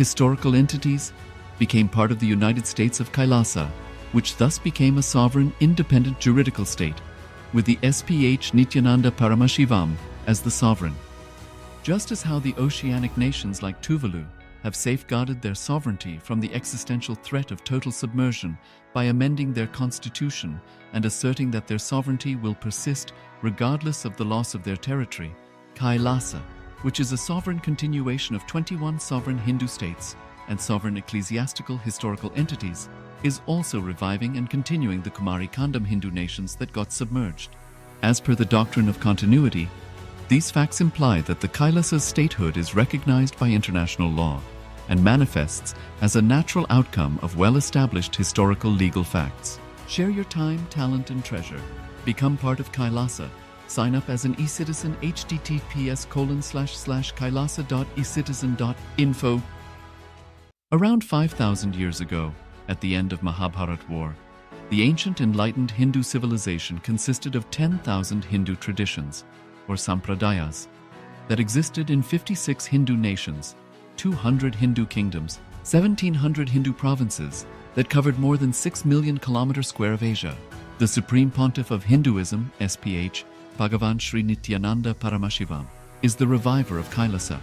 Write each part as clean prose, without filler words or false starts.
historical entities, became part of the United States of Kailasa, which thus became a sovereign, independent juridical state, with the SPH Nityananda Paramashivoham as the sovereign. Just as how the oceanic nations like Tuvalu have safeguarded their sovereignty from the existential threat of total submersion by amending their constitution and asserting that their sovereignty will persist regardless of the loss of their territory, Kailasa, which is a sovereign continuation of 21 sovereign Hindu states and sovereign ecclesiastical historical entities, is also reviving and continuing the Kumari Kandam Hindu nations that got submerged. As per the doctrine of continuity, these facts imply that the Kailasa's statehood is recognized by international law and manifests as a natural outcome of well-established historical legal facts. Share your time, talent, and treasure. Become part of Kailasa. Sign up as an eCitizen https://kailasa.ecitizen.info. Around 5,000 years ago, at the end of Mahabharat War, the ancient enlightened Hindu civilization consisted of 10,000 Hindu traditions, or sampradayas, that existed in 56 Hindu nations, 200 Hindu kingdoms, 1,700 Hindu provinces that covered more than 6 million kilometers square of Asia. The Supreme Pontiff of Hinduism, SPH, Bhagavan Sri Nityananda Paramashivoham, is the reviver of Kailasa,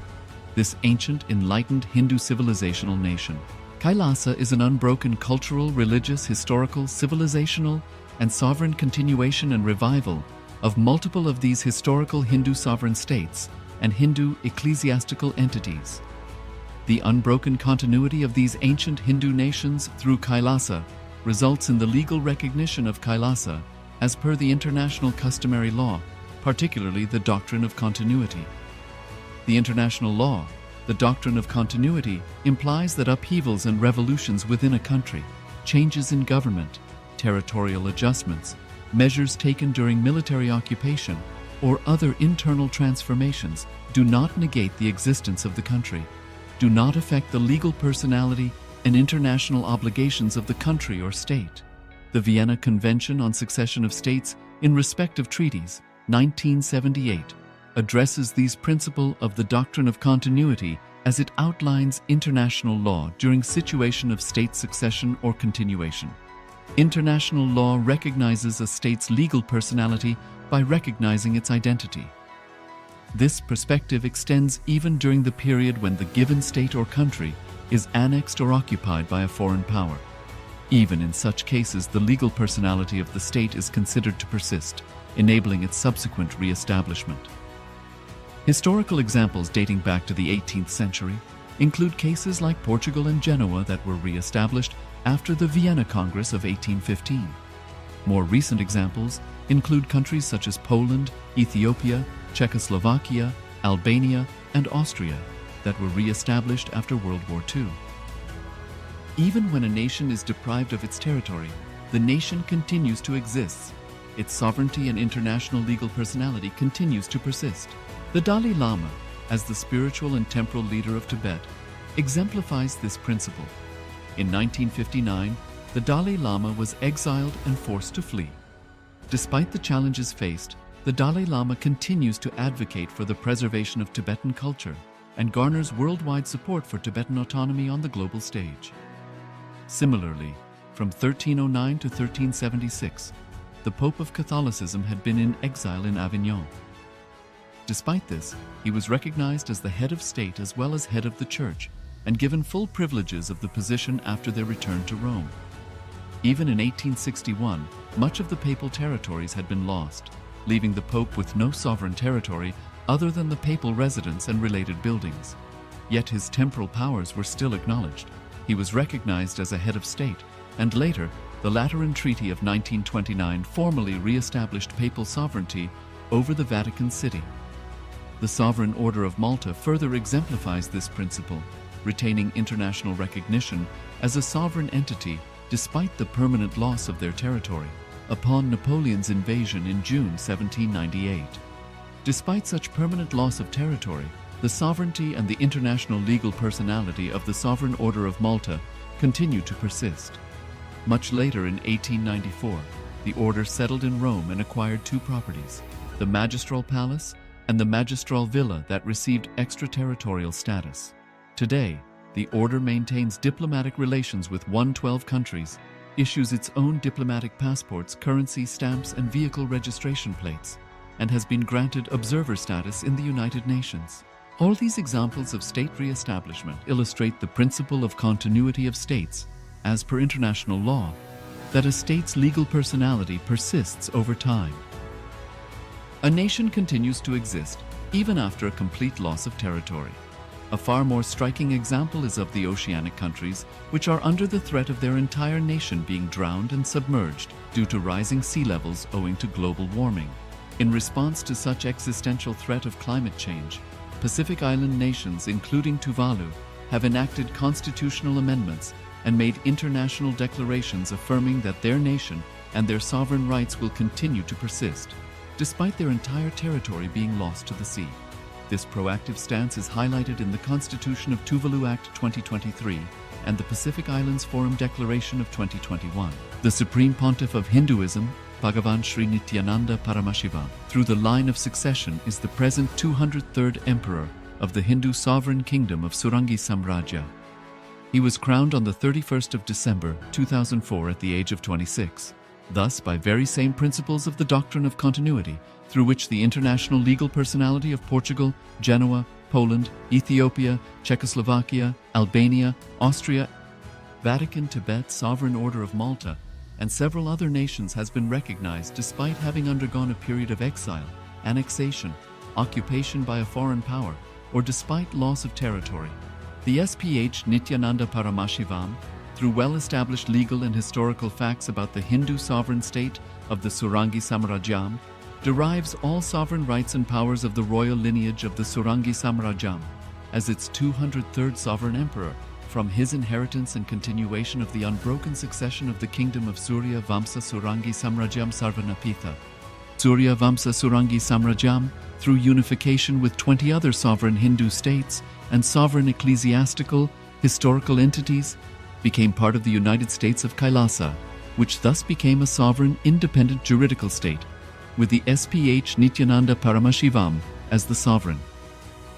this ancient enlightened Hindu civilizational nation. Kailasa is an unbroken cultural, religious, historical, civilizational, and sovereign continuation and revival of multiple of these historical Hindu sovereign states and Hindu ecclesiastical entities. The unbroken continuity of these ancient Hindu nations through Kailasa results in the legal recognition of Kailasa as per the international customary law, particularly the Doctrine of Continuity. The international law, the Doctrine of Continuity, implies that upheavals and revolutions within a country, changes in government, territorial adjustments, measures taken during military occupation, or other internal transformations do not negate the existence of the country, do not affect the legal personality and international obligations of the country or state. The Vienna Convention on Succession of States in respect of treaties, 1978, addresses these principles of the doctrine of continuity as it outlines international law during situation of state succession or continuation. International law recognizes a state's legal personality by recognizing its identity. This perspective extends even during the period when the given state or country is annexed or occupied by a foreign power. Even in such cases, the legal personality of the state is considered to persist, enabling its subsequent re-establishment. Historical examples dating back to the 18th century include cases like Portugal and Genoa that were re-established after the Vienna Congress of 1815. More recent examples include countries such as Poland, Ethiopia, Czechoslovakia, Albania, and Austria that were re-established after World War II. Even when a nation is deprived of its territory, the nation continues to exist. Its sovereignty and international legal personality continues to persist. The Dalai Lama, as the spiritual and temporal leader of Tibet, exemplifies this principle. In 1959, the Dalai Lama was exiled and forced to flee. Despite the challenges faced, the Dalai Lama continues to advocate for the preservation of Tibetan culture and garners worldwide support for Tibetan autonomy on the global stage. Similarly, from 1309 to 1376, the Pope of Catholicism had been in exile in Avignon. Despite this, he was recognized as the head of state as well as head of the church and given full privileges of the position after their return to Rome. Even in 1861, much of the papal territories had been lost, leaving the Pope with no sovereign territory other than the papal residence and related buildings. Yet his temporal powers were still acknowledged. He was recognized as a head of state, and later, the Lateran Treaty of 1929 formally re-established papal sovereignty over the Vatican City. The Sovereign Order of Malta further exemplifies this principle, retaining international recognition as a sovereign entity despite the permanent loss of their territory upon Napoleon's invasion in June 1798. Despite such permanent loss of territory, the sovereignty and the international legal personality of the Sovereign Order of Malta continued to persist. Much later in 1894, the order settled in Rome and acquired two properties, the Magistral Palace and the Magistral Villa that received extraterritorial status. Today, The order maintains diplomatic relations with 112 countries, issues its own diplomatic passports, currency stamps, and vehicle registration plates, and has been granted observer status in the United Nations. All these examples of state re-establishment illustrate the principle of continuity of states, as per international law, that a state's legal personality persists over time. A nation continues to exist even after a complete loss of territory. A far more striking example is of the oceanic countries, which are under the threat of their entire nation being drowned and submerged due to rising sea levels owing to global warming. In response to such existential threat of climate change, Pacific Island nations, including Tuvalu, have enacted constitutional amendments and made international declarations affirming that their nation and their sovereign rights will continue to persist, despite their entire territory being lost to the sea. This proactive stance is highlighted in the Constitution of Tuvalu Act 2023 and the Pacific Islands Forum Declaration of 2021. The Supreme Pontiff of Hinduism, Bhagavan Sri Nityananda Paramashivoham, through the line of succession, is the present 203rd Emperor of the Hindu Sovereign Kingdom of Surangi Samrajya. He was crowned on the 31st of December 2004 at the age of 26. Thus, by very same principles of the doctrine of continuity, through which the international legal personality of Portugal, Genoa, Poland, Ethiopia, Czechoslovakia, Albania, Austria, Vatican, Tibet, Sovereign Order of Malta, and several other nations has been recognized despite having undergone a period of exile, annexation, occupation by a foreign power, or despite loss of territory. The SPH Nityananda Paramashivoham, through well-established legal and historical facts about the Hindu sovereign state of the Surangi Samrajyam, derives all sovereign rights and powers of the royal lineage of the Surangi Samrajyam as its 203rd sovereign emperor, from his inheritance and continuation of the unbroken succession of the kingdom of Surya Vamsa Surangi Samrajyam Sarvanapitha. Surya Vamsa Surangi Samrajyam, through unification with 20 other sovereign Hindu states and sovereign ecclesiastical, historical entities, became part of the United States of Kailasa, which thus became a sovereign, independent juridical state, with the SPH Nityananda Paramashivoham as the sovereign.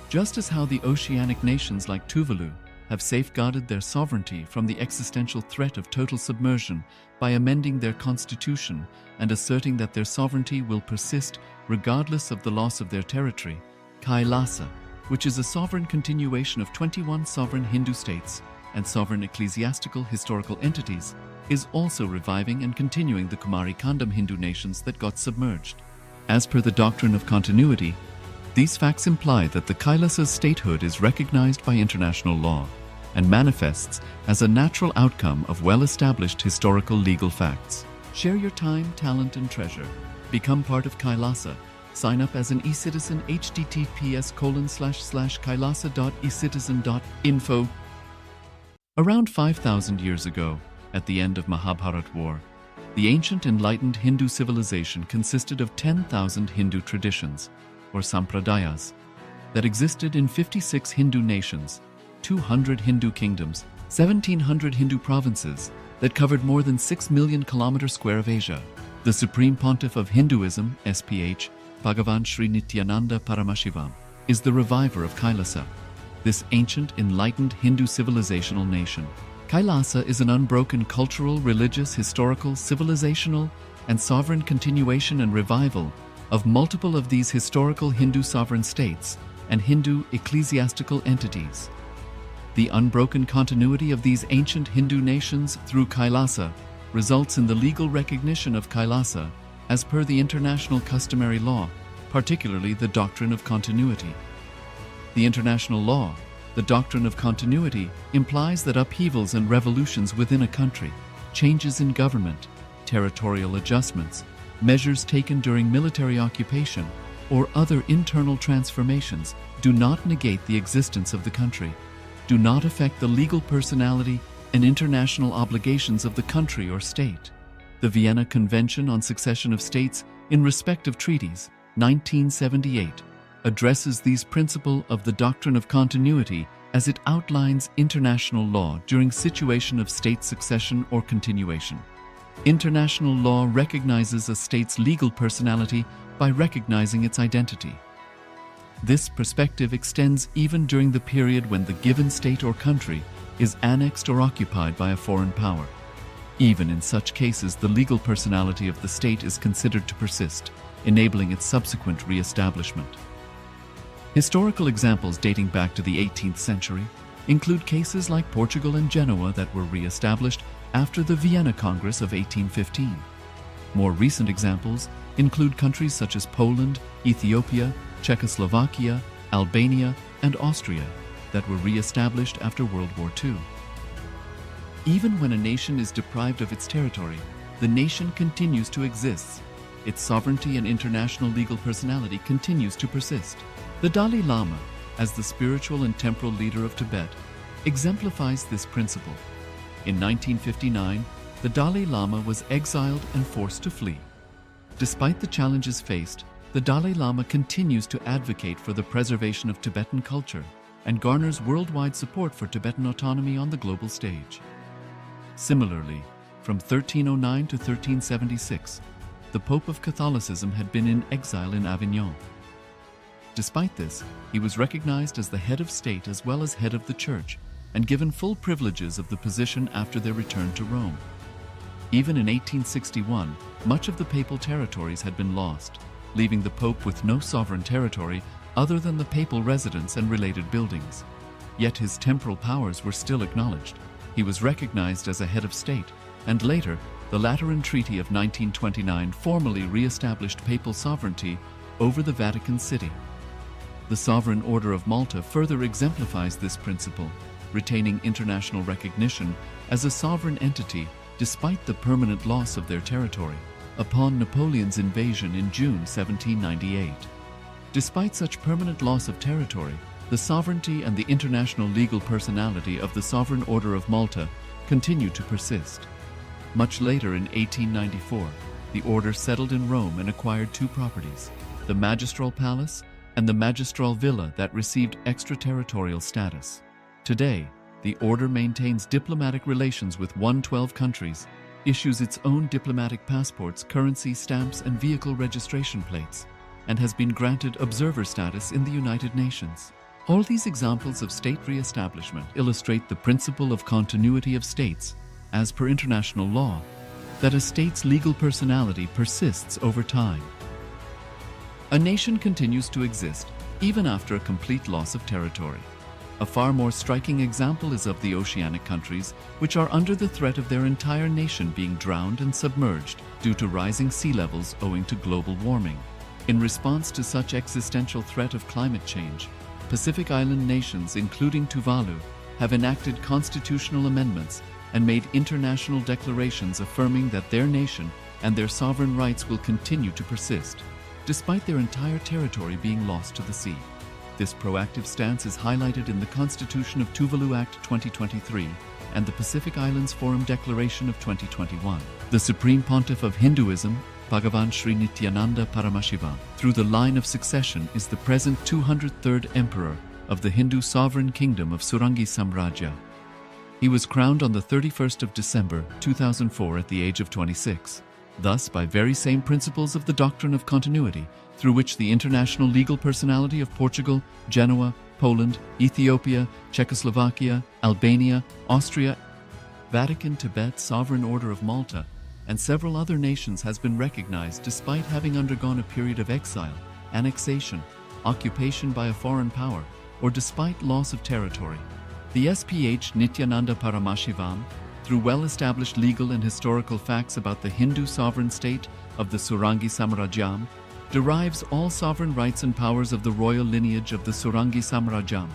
Just as how the oceanic nations like Tuvalu have safeguarded their sovereignty from the existential threat of total submersion by amending their constitution and asserting that their sovereignty will persist regardless of the loss of their territory, Kailasa, which is a sovereign continuation of 21 sovereign Hindu states and sovereign ecclesiastical historical entities, is also reviving and continuing the Kumari Kandam Hindu nations that got submerged. As per the doctrine of continuity, these facts imply that the Kailasa's statehood is recognized by international law and manifests as a natural outcome of well-established historical legal facts. Share your time, talent, and treasure. Become part of Kailasa. Sign up as an e-citizen, https://kailasa.ecitizen.info. Around 5,000 years ago, at the end of Mahabharat War, the ancient enlightened Hindu civilization consisted of 10,000 Hindu traditions, or sampradayas, that existed in 56 Hindu nations, 200 Hindu kingdoms, 1,700 Hindu provinces that covered more than 6 million kilometers square of Asia. The Supreme Pontiff of Hinduism, SPH, Bhagavan Sri Nityananda Paramashivoham, is the reviver of Kailasa, this ancient enlightened Hindu civilizational nation. Kailasa is an unbroken cultural, religious, historical, civilizational, and sovereign continuation and revival of multiple of these historical Hindu sovereign states and Hindu ecclesiastical entities. The unbroken continuity of these ancient Hindu nations through Kailasa results in the legal recognition of Kailasa as per the international customary law, particularly the doctrine of continuity. The international law, the doctrine of continuity, implies that upheavals and revolutions within a country, changes in government, territorial adjustments, measures taken during military occupation, or other internal transformations do not negate the existence of the country, do not affect the legal personality and international obligations of the country or state. The Vienna Convention on Succession of States in respect of treaties, 1978, addresses these principles of the doctrine of continuity as it outlines international law during situation of state succession or continuation. International law recognizes a state's legal personality by recognizing its identity. This perspective extends even during the period when the given state or country is annexed or occupied by a foreign power. Even in such cases, the legal personality of the state is considered to persist, enabling its subsequent re-establishment. Historical examples dating back to the 18th century include cases like Portugal and Genoa that were re-established after the Vienna Congress of 1815. More recent examples include countries such as Poland, Ethiopia, Czechoslovakia, Albania, and Austria that were re-established after World War II. Even when a nation is deprived of its territory, the nation continues to exist. Its sovereignty and international legal personality continues to persist. The Dalai Lama, as the spiritual and temporal leader of Tibet, exemplifies this principle. In 1959, the Dalai Lama was exiled and forced to flee. Despite the challenges faced, the Dalai Lama continues to advocate for the preservation of Tibetan culture and garners worldwide support for Tibetan autonomy on the global stage. Similarly, from 1309 to 1376, the Pope of Catholicism had been in exile in Avignon. Despite this, he was recognized as the head of state as well as head of the Church and given full privileges of the position after their return to Rome. Even in 1861, much of the papal territories had been lost, leaving the Pope with no sovereign territory other than the papal residence and related buildings. Yet his temporal powers were still acknowledged. He was recognized as a head of state, and later, the Lateran Treaty of 1929 formally re-established papal sovereignty over the Vatican City. The Sovereign Order of Malta further exemplifies this principle, retaining international recognition as a sovereign entity despite the permanent loss of their territory upon Napoleon's invasion in June 1798. Despite such permanent loss of territory, the sovereignty and the international legal personality of the Sovereign Order of Malta continue to persist. Much later in 1894, the order settled in Rome and acquired two properties, the Magistral Palace and the Magistral Villa that received extraterritorial status. Today, the order maintains diplomatic relations with 112 countries, issues its own diplomatic passports, currency stamps, and vehicle registration plates, and has been granted observer status in the United Nations. All these examples of state re-establishment illustrate the principle of continuity of states, as per international law, that a state's legal personality persists over time. A nation continues to exist even after a complete loss of territory. A far more striking example is of the oceanic countries, which are under the threat of their entire nation being drowned and submerged due to rising sea levels owing to global warming. In response to such existential threat of climate change, Pacific Island nations, including Tuvalu, have enacted constitutional amendments and made international declarations affirming that their nation and their sovereign rights will continue to persist, despite their entire territory being lost to the sea. This proactive stance is highlighted in the Constitution of Tuvalu Act 2023 and the Pacific Islands Forum Declaration of 2021. The Supreme Pontiff of Hinduism, Bhagavan Sri Nityananda Paramashivoham, through the line of succession is the present 203rd Emperor of the Hindu Sovereign Kingdom of Surangi Samrajya. He was crowned on the 31st of December 2004 at the age of 26. Thus, by very same principles of the doctrine of continuity, through which the international legal personality of Portugal, Genoa, Poland, Ethiopia, Czechoslovakia, Albania, Austria, Vatican, Tibet, Sovereign Order of Malta, and several other nations has been recognized despite having undergone a period of exile, annexation, occupation by a foreign power, or despite loss of territory. The SPH Nityananda Paramashivoham, through well-established legal and historical facts about the Hindu sovereign state of the Surangi Samrajyam, derives all sovereign rights and powers of the royal lineage of the Surangi Samrajyam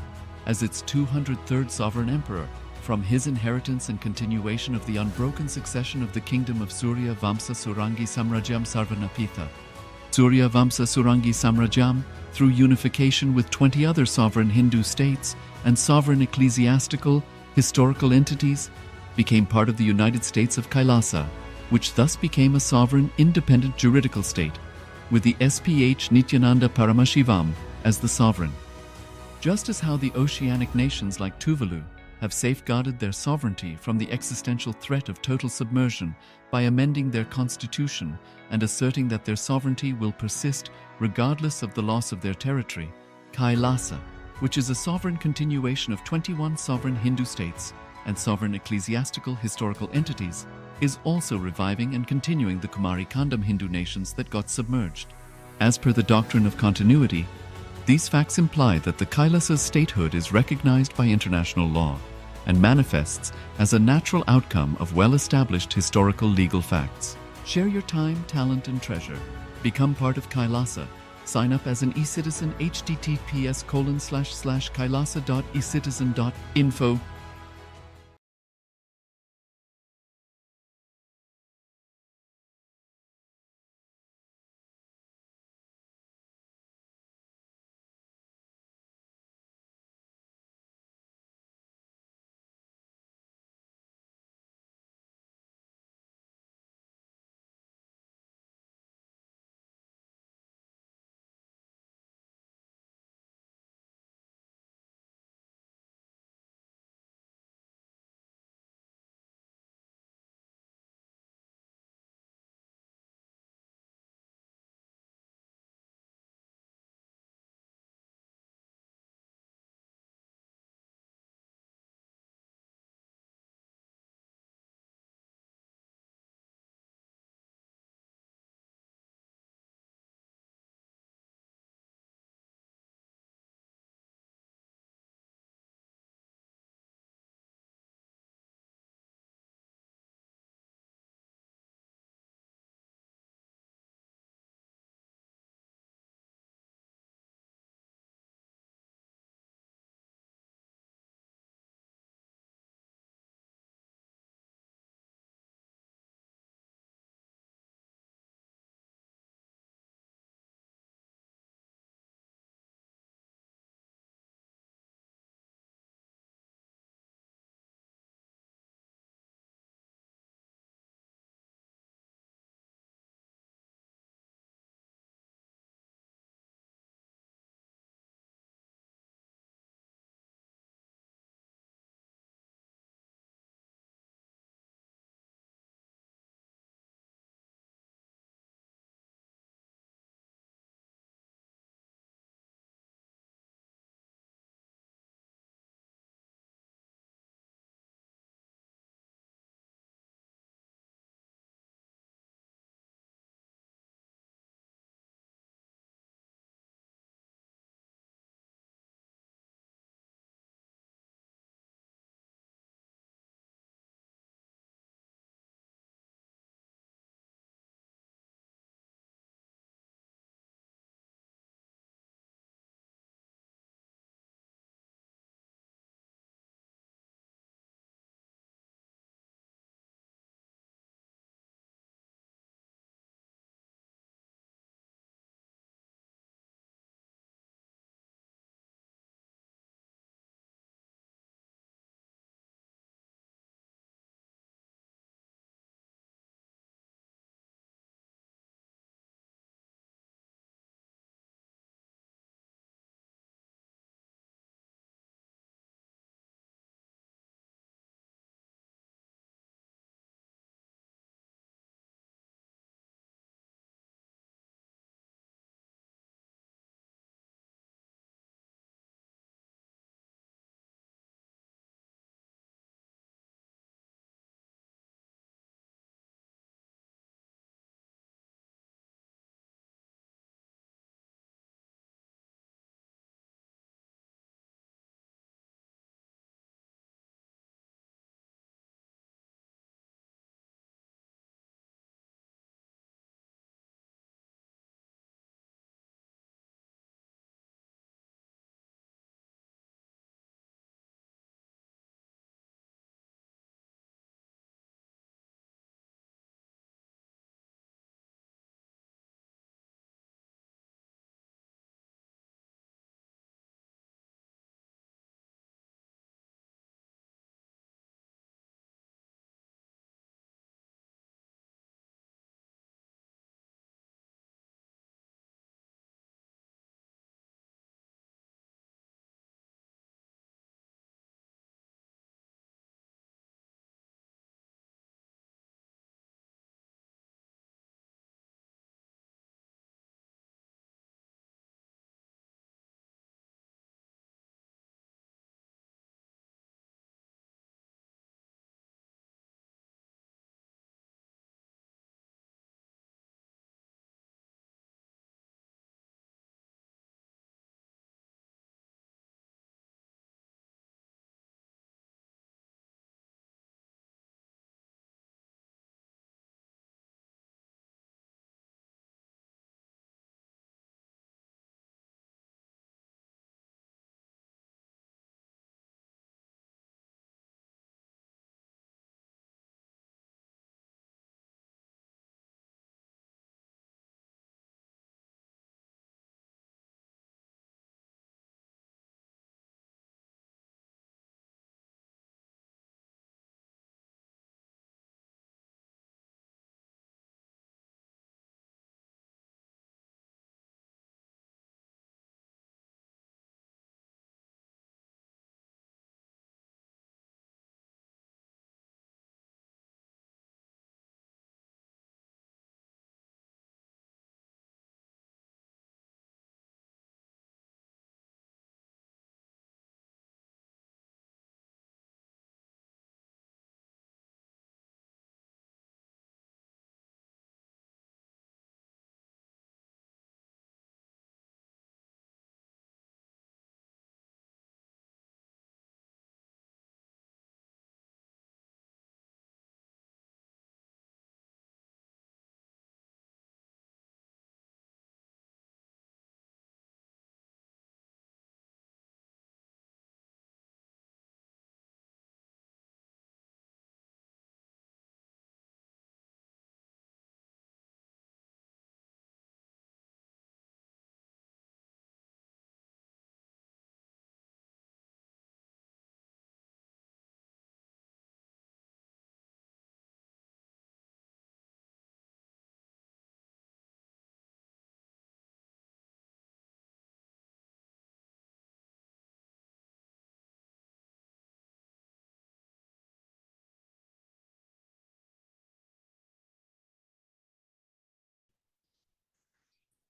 as its 203rd sovereign emperor, from his inheritance and continuation of the unbroken succession of the kingdom of Surya Vamsa Surangi Samrajyam Sarvanapitha. Surya Vamsa Surangi Samrajyam, through unification with 20 other sovereign Hindu states and sovereign ecclesiastical, historical entities, became part of the United States of Kailasa, which thus became a sovereign, independent juridical state, with the SPH Nityananda Paramashivoham as the sovereign. Just as how the oceanic nations like Tuvalu have safeguarded their sovereignty from the existential threat of total submersion by amending their constitution and asserting that their sovereignty will persist regardless of the loss of their territory, Kailasa, which is a sovereign continuation of 21 sovereign Hindu states and sovereign ecclesiastical historical entities, is also reviving and continuing the Kumari Kandam Hindu nations that got submerged. As per the doctrine of continuity, these facts imply that the Kailasa's statehood is recognized by international law and manifests as a natural outcome of well-established historical legal facts. Share your time, talent, and treasure. Become part of Kailasa. Sign up as an eCitizen https://kailasa.ecitizen.info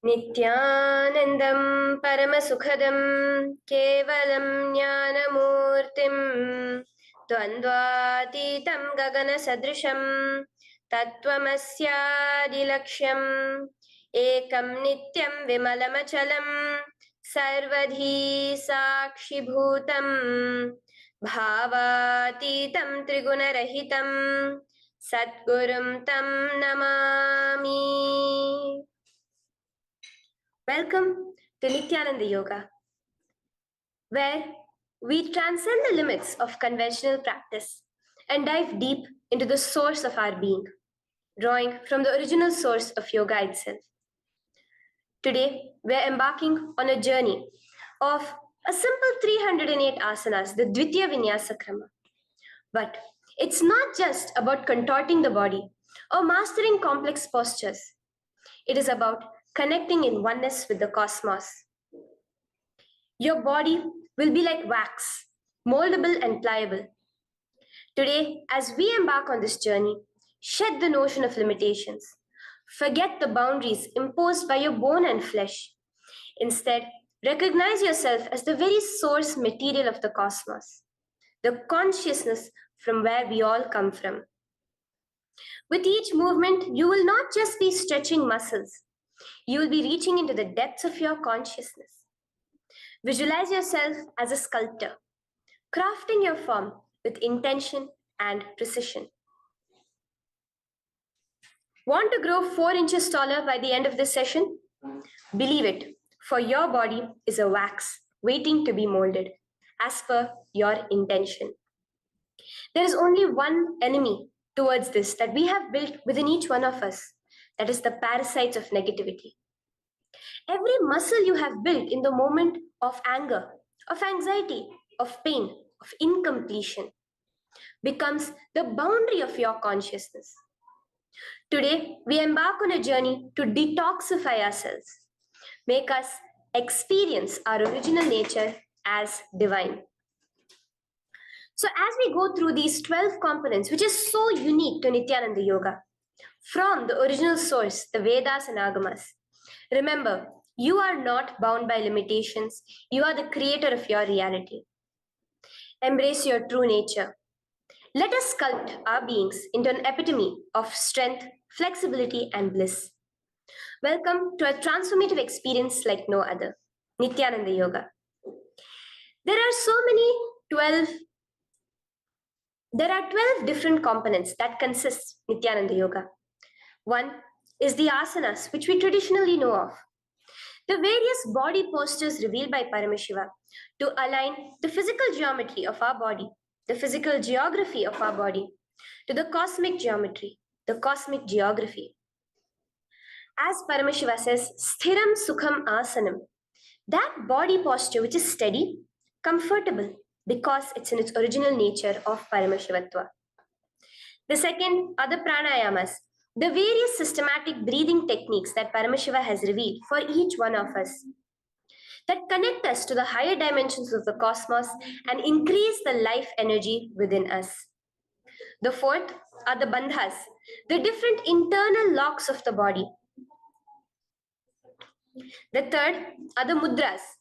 Nityanandam Paramasukhadam Kevalam Jnanamurtim Dvandvatitam Gagana Sadrisham Tattvamasyaadilaksham Ekam Nityam Vimalamachalam Sarvadhi Sakshibhutam Bhavatitam Trigunarahitam Satgurum Tam Namami. Welcome to Nityananda Yoga, where we transcend the limits of conventional practice and dive deep into the source of our being, drawing from the original source of yoga itself. Today, we're embarking on a journey of a simple 308 asanas, the Dvitiya Vinyasa Krama. But it's not just about contorting the body or mastering complex postures. It is about connecting in oneness with the cosmos. Your body will be like wax, moldable and pliable. Today, as we embark on this journey, shed the notion of limitations. Forget the boundaries imposed by your bone and flesh. Instead, recognize yourself as the very source material of the cosmos, the consciousness from where we all come from. With each movement, you will not just be stretching muscles, you will be reaching into the depths of your consciousness. Visualize yourself as a sculptor, crafting your form with intention and precision. Want to grow 4 inches taller by the end of this session? Believe it, for your body is a wax waiting to be molded as per your intention. There is only one enemy towards this that we have built within each one of us, that is the parasites of negativity. Every muscle you have built in the moment of anger, of anxiety, of pain, of incompletion becomes the boundary of your consciousness. Today, we embark on a journey to detoxify ourselves, make us experience our original nature as divine. So as we go through these 12 components, which is so unique to Nityananda Yoga, from the original source, the Vedas and Agamas, remember, you are not bound by limitations. You are the creator of your reality. Embrace your true nature. Let us sculpt our beings into an epitome of strength, flexibility, and bliss. Welcome to a transformative experience like no other, Nityananda Yoga. There are 12 different components that consist Nityananda Yoga. One is the asanas, which we traditionally know of. The various body postures revealed by Paramashiva to align the physical geometry of our body, the physical geography of our body, to the cosmic geometry, the cosmic geography. As Paramashiva says, Sthiram Sukham Asanam, that body posture which is steady, comfortable, because it's in its original nature of Paramashivatva. The second are the pranayamas, the various systematic breathing techniques that Paramashiva has revealed for each one of us, that connect us to the higher dimensions of the cosmos and increase the life energy within us. The fourth are the bandhas, the different internal locks of the body. The third are the mudras,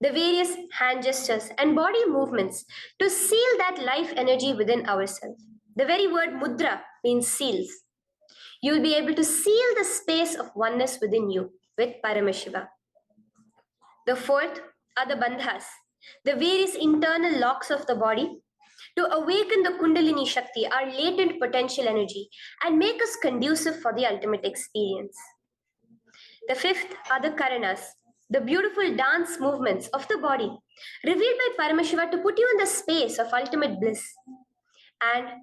the various hand gestures and body movements to seal that life energy within ourselves. The very word mudra means seals. You will be able to seal the space of oneness within you with Paramashiva. The fourth are the bandhas, the various internal locks of the body to awaken the Kundalini Shakti, our latent potential energy, and make us conducive for the ultimate experience. The fifth are the karanas, the beautiful dance movements of the body, revealed by Paramashiva to put you in the space of ultimate bliss, and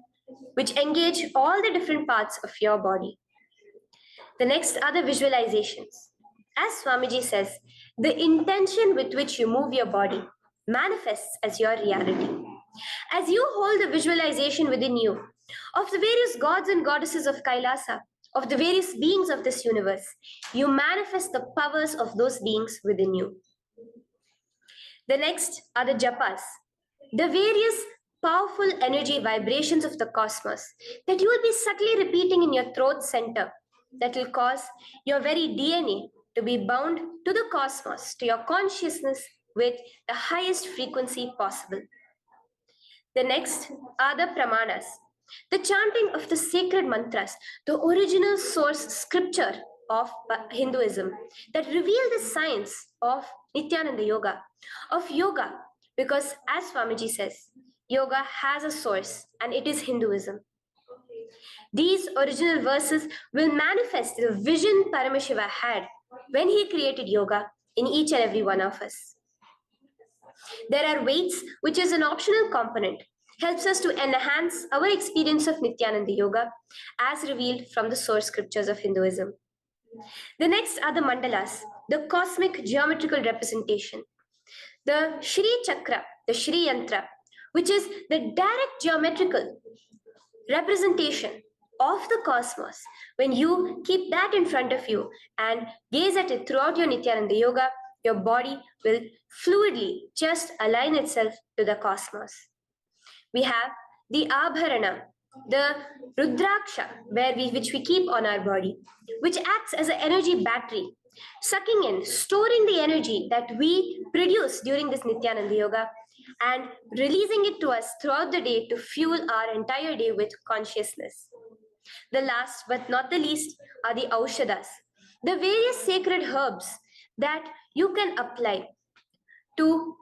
which engage all the different parts of your body. The next are the visualizations. As Swamiji says, the intention with which you move your body manifests as your reality. As you hold the visualization within you of the various gods and goddesses of Kailasa, of the various beings of this universe, you manifest the powers of those beings within you. The next are the japas, the various powerful energy vibrations of the cosmos that you will be subtly repeating in your throat center that will cause your very DNA to be bound to the cosmos, to your consciousness with the highest frequency possible. The next are the pramanas, the chanting of the sacred mantras, the original source scripture of Hinduism that reveal the science of Nityananda yoga, because as Swamiji says, yoga has a source and it is Hinduism. These original verses will manifest the vision Paramashiva had when he created yoga in each and every one of us. There are weights, which is an optional component, helps us to enhance our experience of Nityananda Yoga as revealed from the source scriptures of Hinduism. The next are the mandalas, the cosmic geometrical representation. The Shri Chakra, the Shri Yantra, which is the direct geometrical representation of the cosmos. When you keep that in front of you and gaze at it throughout your Nityananda Yoga, your body will fluidly just align itself to the cosmos. We have the Abharana, the Rudraksha, which we keep on our body, which acts as an energy battery, sucking in, storing the energy that we produce during this Nityananda Yoga and releasing it to us throughout the day to fuel our entire day with consciousness. The last but not the least are the Aushadas, the various sacred herbs that you can apply to,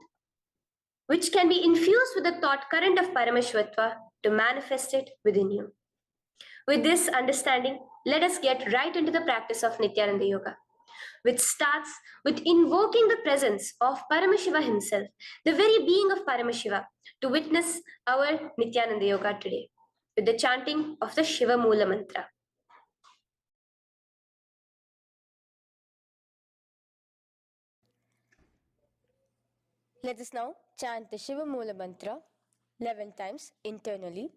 which can be infused with the thought current of Paramashvatva to manifest it within you. With this understanding, let us get right into the practice of Nityananda Yoga, which starts with invoking the presence of Paramashiva himself, the very being of Paramashiva, to witness our Nityananda Yoga today, with the chanting of the Shiva Mula Mantra. Let us now chant the Shiva Mula Mantra 11 times internally.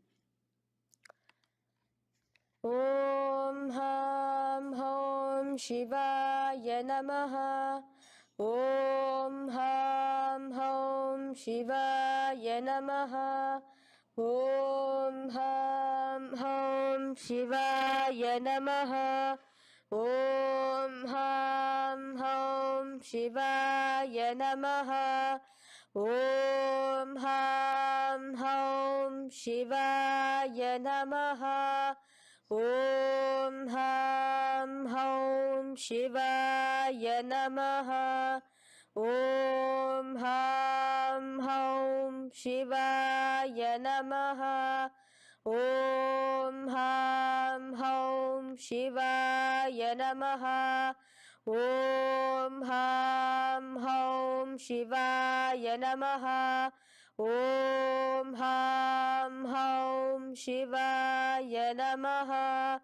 Om Ham Hom Shivaya Namaha. Om Ham Hom Shivaya Namaha. Om Ham Hom Shivaya Namaha. Om Ham Hom Shivaya Namaha. Om Ham Hom Shivaya Namaha. Om Ham Hom Shivaya Namaha. Om Ham Hom Shivaya Namaha. Om Ham Hom Shivaya Namaha. Om Ham Hom Shivaya Namaha. Om Ham Hom Shivaya Namaha.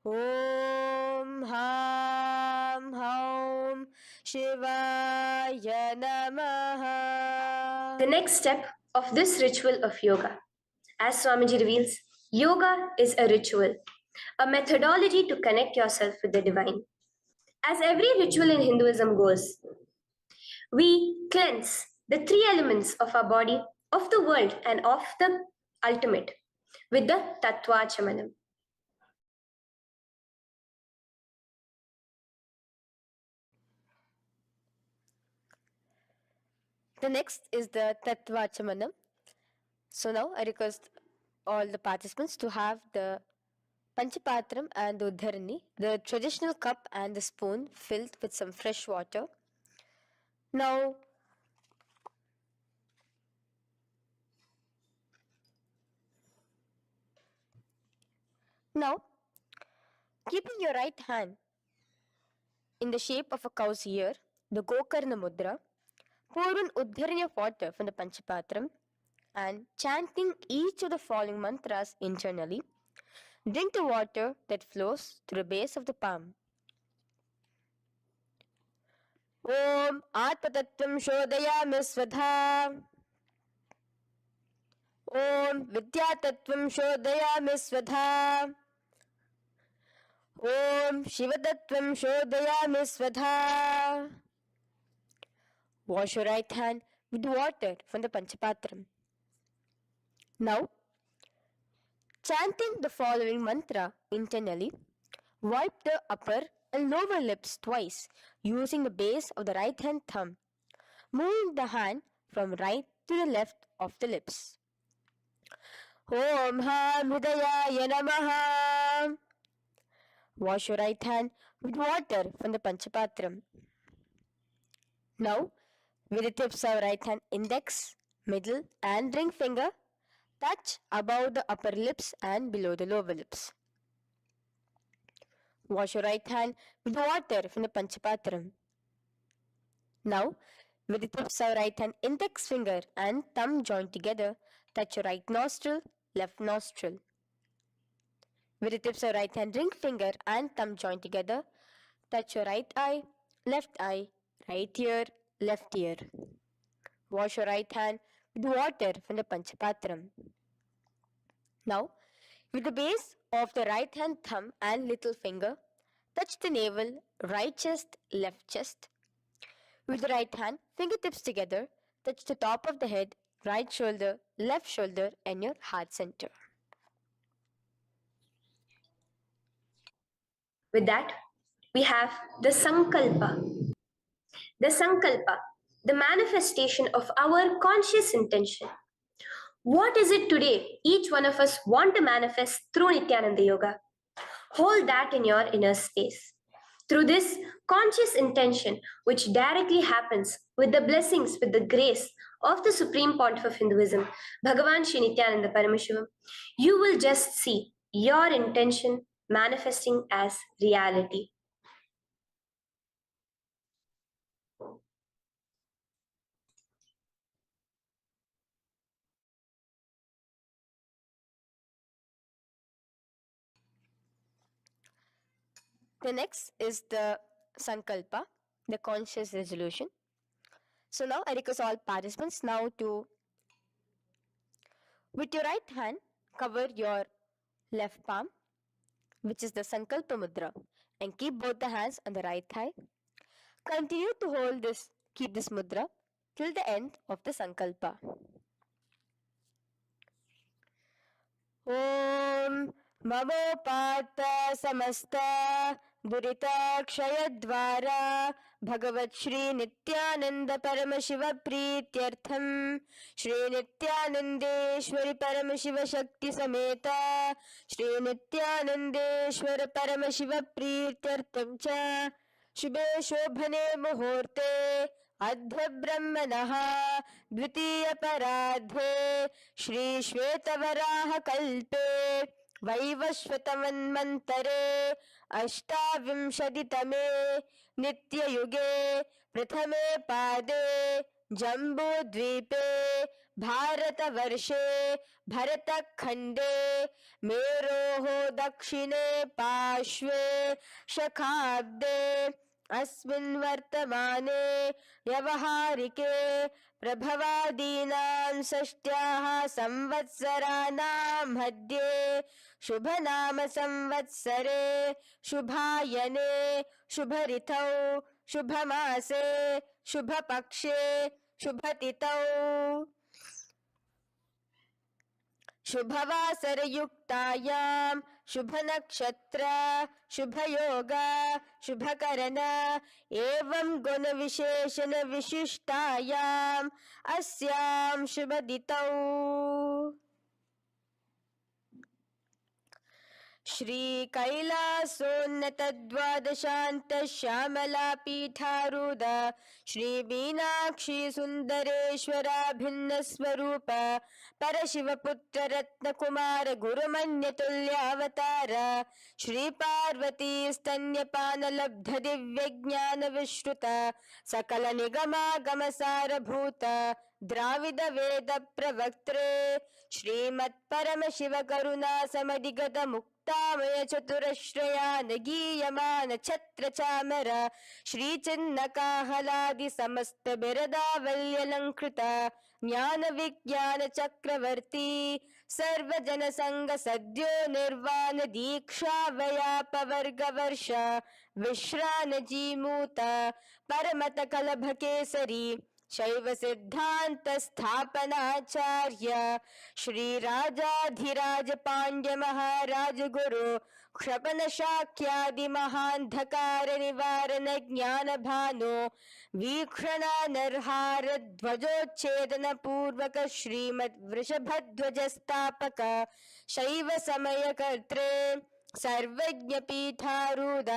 Om Ham Hom Shivaya Namaha. The next step of this ritual of yoga, as Swamiji reveals, yoga is a ritual, a methodology to connect yourself with the divine. As every ritual in Hinduism goes, we cleanse the three elements of our body, of the world, and of the ultimate with the Tattvachamanam. The next is the Tattvachamanam. So now I request all the participants to have the Panchapatram and the Uddharani, the traditional cup and the spoon filled with some fresh water. Now, keeping your right hand in the shape of a cow's ear, the Gokarna Mudra, pour an Uddharani of water from the Panchapatram and chanting each of the following mantras internally, drink the water that flows through the base of the palm. Om Atmatattvam Shodayami Svadha. Om Vidyatattvam Shodayami Svadha. Om Shivatattvam Shodayami Svadha. Wash your right hand with water from the Panchapatram. Now, chanting the following mantra internally, wipe the upper and lower lips twice using the base of the right hand thumb, moving the hand from right to the left of the lips. Om Ham Hridayaya Namaha. Wash your right hand with water from the Panchapatram. Now, with the tips of right hand index, middle, and ring finger, touch above the upper lips and below the lower lips. Wash your right hand with water from the Panchapatram. Now, with the tips of right hand index finger and thumb joined together, touch your right nostril, left nostril. With the tips of right hand ring finger and thumb joined together, touch your right eye, right ear, left ear. Wash your right hand with water from the Panchapatram. Now, with the base of the right hand thumb and little finger, touch the navel, right chest, left chest. With the right hand, fingertips together, touch the top of the head, right shoulder, left shoulder, and your heart center. With that, we have the sankalpa. The sankalpa, the manifestation of our conscious intention. What is it today each one of us want to manifest through Nityananda Yoga? Hold that in your inner space. Through this conscious intention, which directly happens with the blessings, with the grace of the Supreme Pontiff of Hinduism, Bhagavan Shri Nityananda Paramashivoham, you will just see your intention manifesting as reality. The next is the sankalpa, the conscious resolution. So now I request all participants now to, with your right hand, cover your left palm, which is the sankalpa mudra, and keep both the hands on the right thigh. Continue to keep this mudra till the end of the sankalpa. Om ममोपात समस्त दुरिताक्षयद्वारा भगवत् श्री नित्यानंद परम शिव प्रीत्यर्थम श्री नित्यानंदेश्वरी परम शिव शक्ति समेत श्री नित्यानंदेश्वर परम शिव प्रीत्यर्थम च शुभे शोभने मुहूर्ते अद्य ब्रह्मणः द्वितीय पराध्ये श्री श्वेतवराह कल्पे वैवस्वतमन्वन्तरे अष्टाविंशतितमे नित्ययुगे प्रथमे पादे जम्बूद्वीपे भारतवर्षे भरतखण्डे मेरोः दक्षिणे पार्श्वे शखाब्दे अस्मिन् वर्तमाने व्यवहारिके प्रभवादीनां षष्ट्याः संवत्सराणां मध्ये शुभनाम संवत्सरे शुभायने शुभऋतौ शुभमासे शुभपक्षे शुभतिथौ शुभवासरयुक्तायां शुभनक्षत्र शुभयोग शुभकरण एवं गुणविशेषण विशिष्टायाम् अस्यां शुभदितौ श्री कैलासोन्नत द्वादशान्त श्यामला पीठारूढ़ श्री मीनाक्षी सुंदरेश्वरा भिन्न स्वरूप परशिव पुत्र रत्न कुमार गुरुमन्य तुल्यावतार श्री पार्वती स्तन्यपान लब्ध दिव्य ज्ञान विश्रुत सकल निगमागम सारभूत द्राविड वेद प्रवक्त्रे श्रीमत् परम शिव करुणा समधिगत मुक्तामय चतुरश्रयान गीयमान छत्र चामर श्री चिन्ह काहलादि समस्त बिरदावल्यलंकृत ज्ञान विज्ञान चक्रवर्ती सर्वजन संग सद्यो निर्वाण दीक्षा व्याप वर्ग वर्ष विश्रान जीमूत परमत कलभ केसरी शैव सिद्धांत स्थापनाचार्य श्री राजाधिराज पांड्य महाराज गुरु क्षपन शाक्यादि महांधकार निवारण ज्ञान भानु वीक्षण नरहार ध्वजोच्छेदन पूर्वक श्रीमद वृषभध्वज स्थापक शैव समय कर्त्रे सर्वज्ञ पीठारूढ़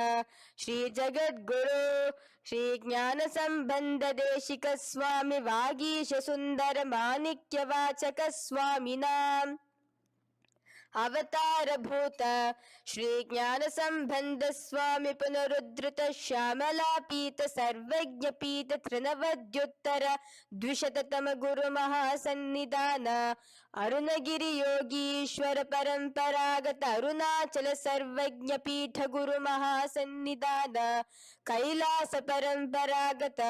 श्री जगद्गुरु श्री ज्ञान संबंध देशिक स्वामी वागीश सुंदर माणिक्य वाचक स्वामिनां अवतार भूत श्री ज्ञान संबंध स्वामी पुनरुद्धृत श्यामला पीत सर्वज्ञ पीत तृणवद्युत्तर द्विशततम गुरु महासन्निधान अरुणगिरि योगीश्वर परंपरागत अरुणाचल सर्वज्ञ पीठ गुरु महासन्निधान कैलास परंपरागत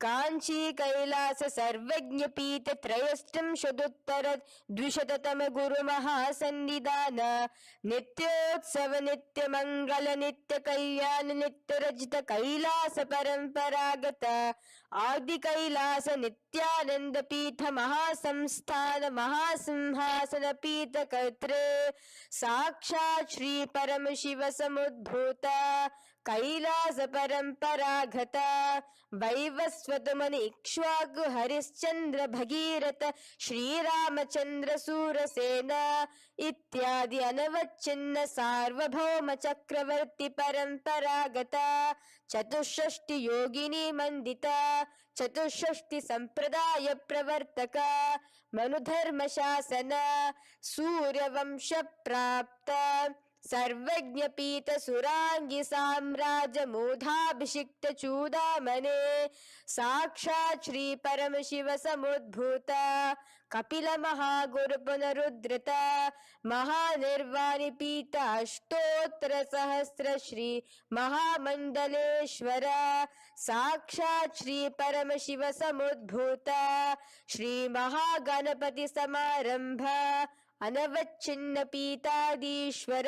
कांची कैलास सर्वज्ञ पीठ त्रयस्त्रिंशदुत्तर द्विशततम गुरु महासन्निधान नित्योत्सव नित्य मंगल नित्य कल्याण नित्य रजित कैलास परंपरागत आदि कैलास नित्यानंद पीठ महासंस्थान महासिंहासन पीठ कर्त्रे साक्षात् श्री परम शिव समुद्भूत कैलास परंपरागत वैवस्वत मनि इक्ष्वाकु हरिश्चंद्र भगीरथ श्री रामचंद्र सूरसेन इत्यादि अनवच्छिन्न सार्वभौम चक्रवर्ती परंपरागत चतुष्षष्टि योगिनी मंडित चतुष्षष्टि संप्रदाय प्रवर्तक मनुधर्म शासन सूर्यवंश प्राप्त सर्वज्ञ पीठ सुरांगी साम्राज्य मूधाभिषिक्त चूडामणे साक्षात् श्री परम शिव समुद्भूत कपिल महागुरु पुनरुद्धृत महानिर्वाणि पीठ अष्टोत्तर सहस्र श्री महामंडलेश्वर साक्षात् श्री परम शिव समुद्भूत श्री महागणपति समारंभ अनवच्छिन्न पीताधीश्वर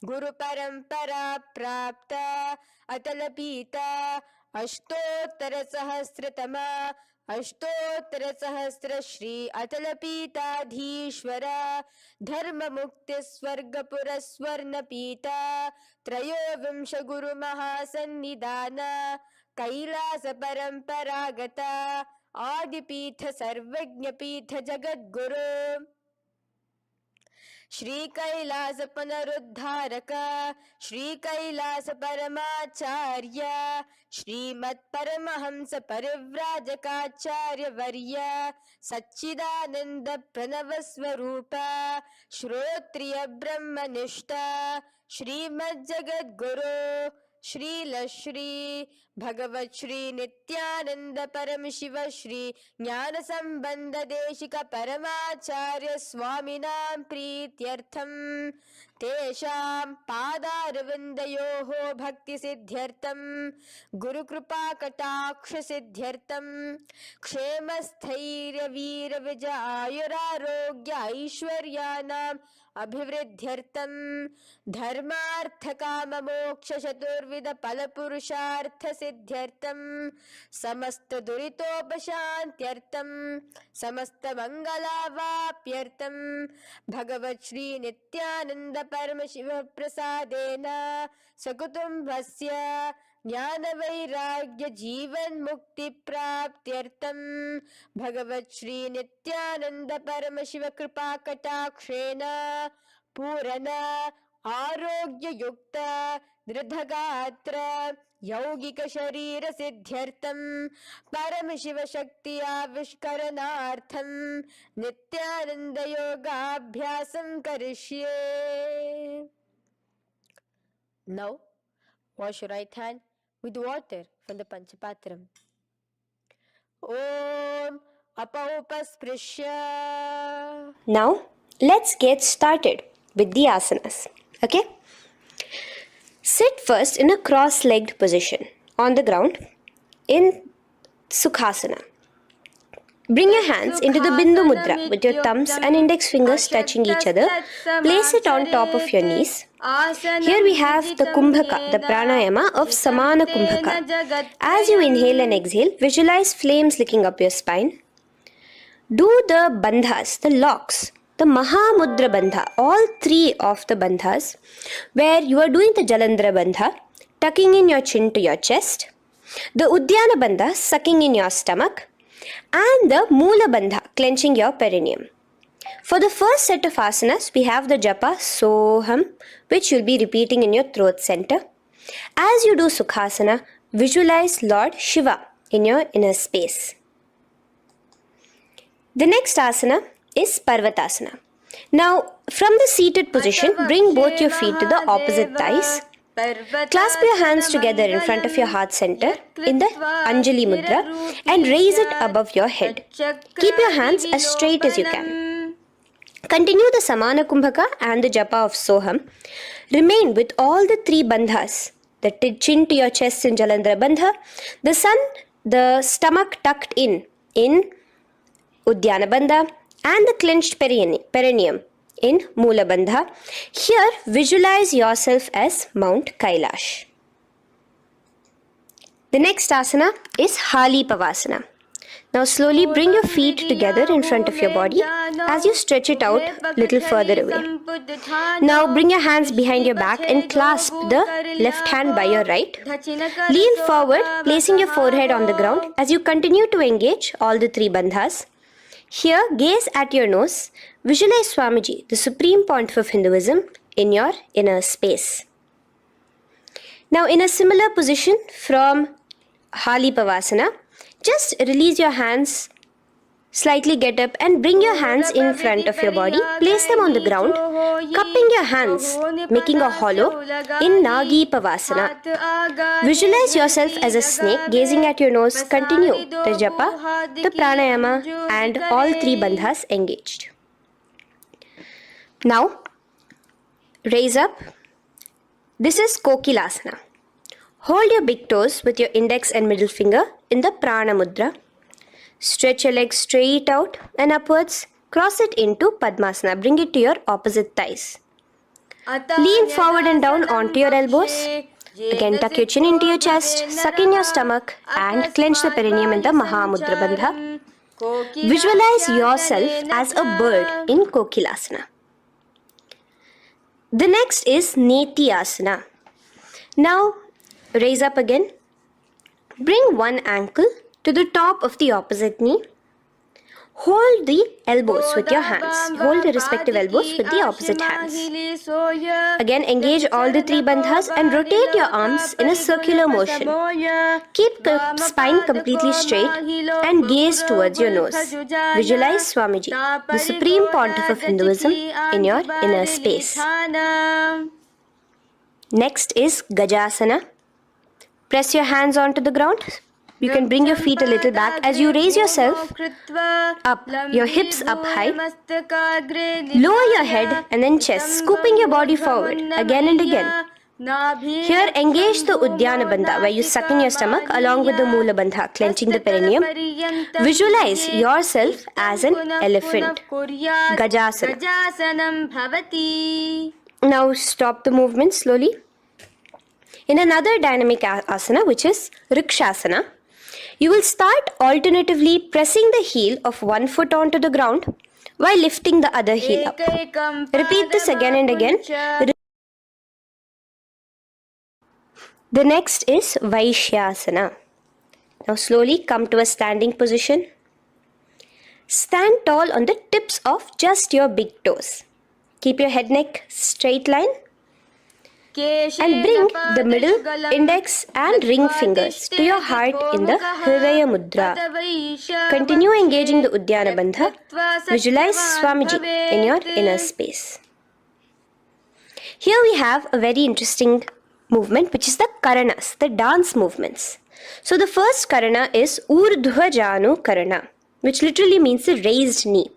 गुरु परंपरा प्राप्त अतल पीता अष्टोत्तर सहस्रतम अष्टोत्तर सहस्र श्री अतल पीताधीश्वर धर्म मुक्ति स्वर्गपुर स्वर्ण पीता त्रयोविंश गुरु महासन्निधान कैलास परंपरागत आदिपीठ सर्वज्ञ पीठ जगद्गुरु श्री कैलास पुनरुद्धारक श्री कैलास परमाचार्य श्रीमत् परमहंस परिव्राजकाचार्य वर्य सच्चिदानंद प्रणव स्वरूप श्रोत्रिय ब्रह्मनिष्ठ श्रीमद् जगद्गुरु श्रील श्री भगवत श्री नित्यानंद परम शिव श्री ज्ञान संबंध देशिक परमाचार्य स्वामिनां प्रीत्यर्थम तेषां पादारविन्दयोः भक्ति सिद्ध्यर्थम गुरु कृपा कटाक्ष सिद्ध्यर्थम क्षेम स्थैर्य वीर विजय आयुरारोग्य ऐश्वर्याणां अभिवृद्ध्यर्थम धर्मार्थ काम मोक्ष चतुर्विध फल पुरुषार्थ सिद्ध्यर्थम समस्त दुरितोपशांत्यर्थम समस्त मंगलावाप्यर्थम भगवत श्री नित्यानंद परम शिव प्रसादेन सकुटुंबस्य ज्ञान वैराग्य जीवन मुक्ति प्राप्त्यर्थम भगवत श्री नित्यानंद परम शिव कृपा कटाक्षेण पूर्ण आरोग्य युक्त दृढ़गात्र यौगिक शरीर सिद्ध्यर्थम परम शिव शक्ति आविष्करणार्थम नित्यानंद योगाभ्यासं करिष्ये. Now wash your right hand with water from the Panchapatram. Om Apaupasprisya. Now, let's get started with the asanas. Okay? Sit first in a cross-legged position on the ground in Sukhasana. Bring your hands into the Bindu Mudra with your thumbs and index fingers touching each other. Place it on top of your knees. Here we have the Kumbhaka, the pranayama of Samana Kumbhaka. As you inhale and exhale, visualize flames licking up your spine. Do the bandhas, the locks, the Mahamudra Bandha, all three of the bandhas, where you are doing the Jalandhara Bandha, tucking in your chin to your chest, the Udyana Bandha, sucking in your stomach, and the Mula Bandha, clenching your perineum. For the first set of asanas, we have the japa Soham, which you'll be repeating in your throat center. As you do Sukhasana, visualize Lord Shiva in your inner space. The next asana is Parvatasana. Now, from the seated position, bring both your feet to the opposite thighs. Clasp your hands together in front of your heart center in the Anjali Mudra and raise it above your head. Keep your hands as straight as you can. Continue the Samana Kumbhaka and the Japa of Soham. Remain with all the three bandhas, the chin to your chest in Jalandhara Bandha, the stomach tucked in Udyana Bandha, and the clenched perineum in Mula Bandha. Here, visualize yourself as Mount Kailash. The next asana is Hali Pavasana. Now slowly bring your feet together in front of your body as you stretch it out a little further away. Now bring your hands behind your back and clasp the left hand by your right. Lean forward, placing your forehead on the ground as you continue to engage all the three bandhas. Here, gaze at your nose. Visualize Swamiji, the Supreme Pontiff of Hinduism, in your inner space. Now, in a similar position from Hali Pavasana, just release your hands, slightly get up and bring your hands in front of your body. Place them on the ground, cupping your hands, making a hollow in Nagi Pavasana. Visualize yourself as a snake, gazing at your nose. Continue the japa, the pranayama, and all three bandhas engaged. Now, raise up. This is Kokilasana. Hold your big toes with your index and middle finger in the Prana Mudra. Stretch your legs straight out and upwards. Cross it into Padmasana. Bring it to your opposite thighs. Lean forward and down onto your elbows. Again, tuck your chin into your chest, suck in your stomach, and clench the perineum in the Mahamudra Bandha. Visualize yourself as a bird in Kokilasana. The next is Nityananda. Now, raise up again. Bring one ankle to the top of the opposite knee. Hold the elbows with your hands. Hold the respective elbows with the opposite hands. Again, engage all the three bandhas and rotate your arms in a circular motion. Keep the spine completely straight and gaze towards your nose. Visualize Swamiji, the Supreme Pontiff of Hinduism, in your inner space. Next is Gajasana. Press your hands onto the ground. You can bring your feet a little back as you raise yourself up, your hips up high. Lower your head and then chest, scooping your body forward again and again. Here, engage the Udyana Bandha, where you suck in your stomach along with the Mula Bandha, clenching the perineum. Visualize yourself as an elephant. Gajasana. Now stop the movement slowly. In another dynamic asana, which is Rikshasana, you will start alternatively pressing the heel of one foot onto the ground while lifting the other heel up. Repeat this again and again. The next is Vaishyasana. Now slowly come to a standing position. Stand tall on the tips of just your big toes. Keep your head neck straight line. And bring the middle, index and ring fingers to your heart in the Hridaya Mudra. Continue engaging the Udyana Bandha. Visualize Swamiji in your inner space. Here we have a very interesting movement, which is the Karanas, the dance movements. So the first Karana is Urdhva Janu Karana, which literally means the raised knee.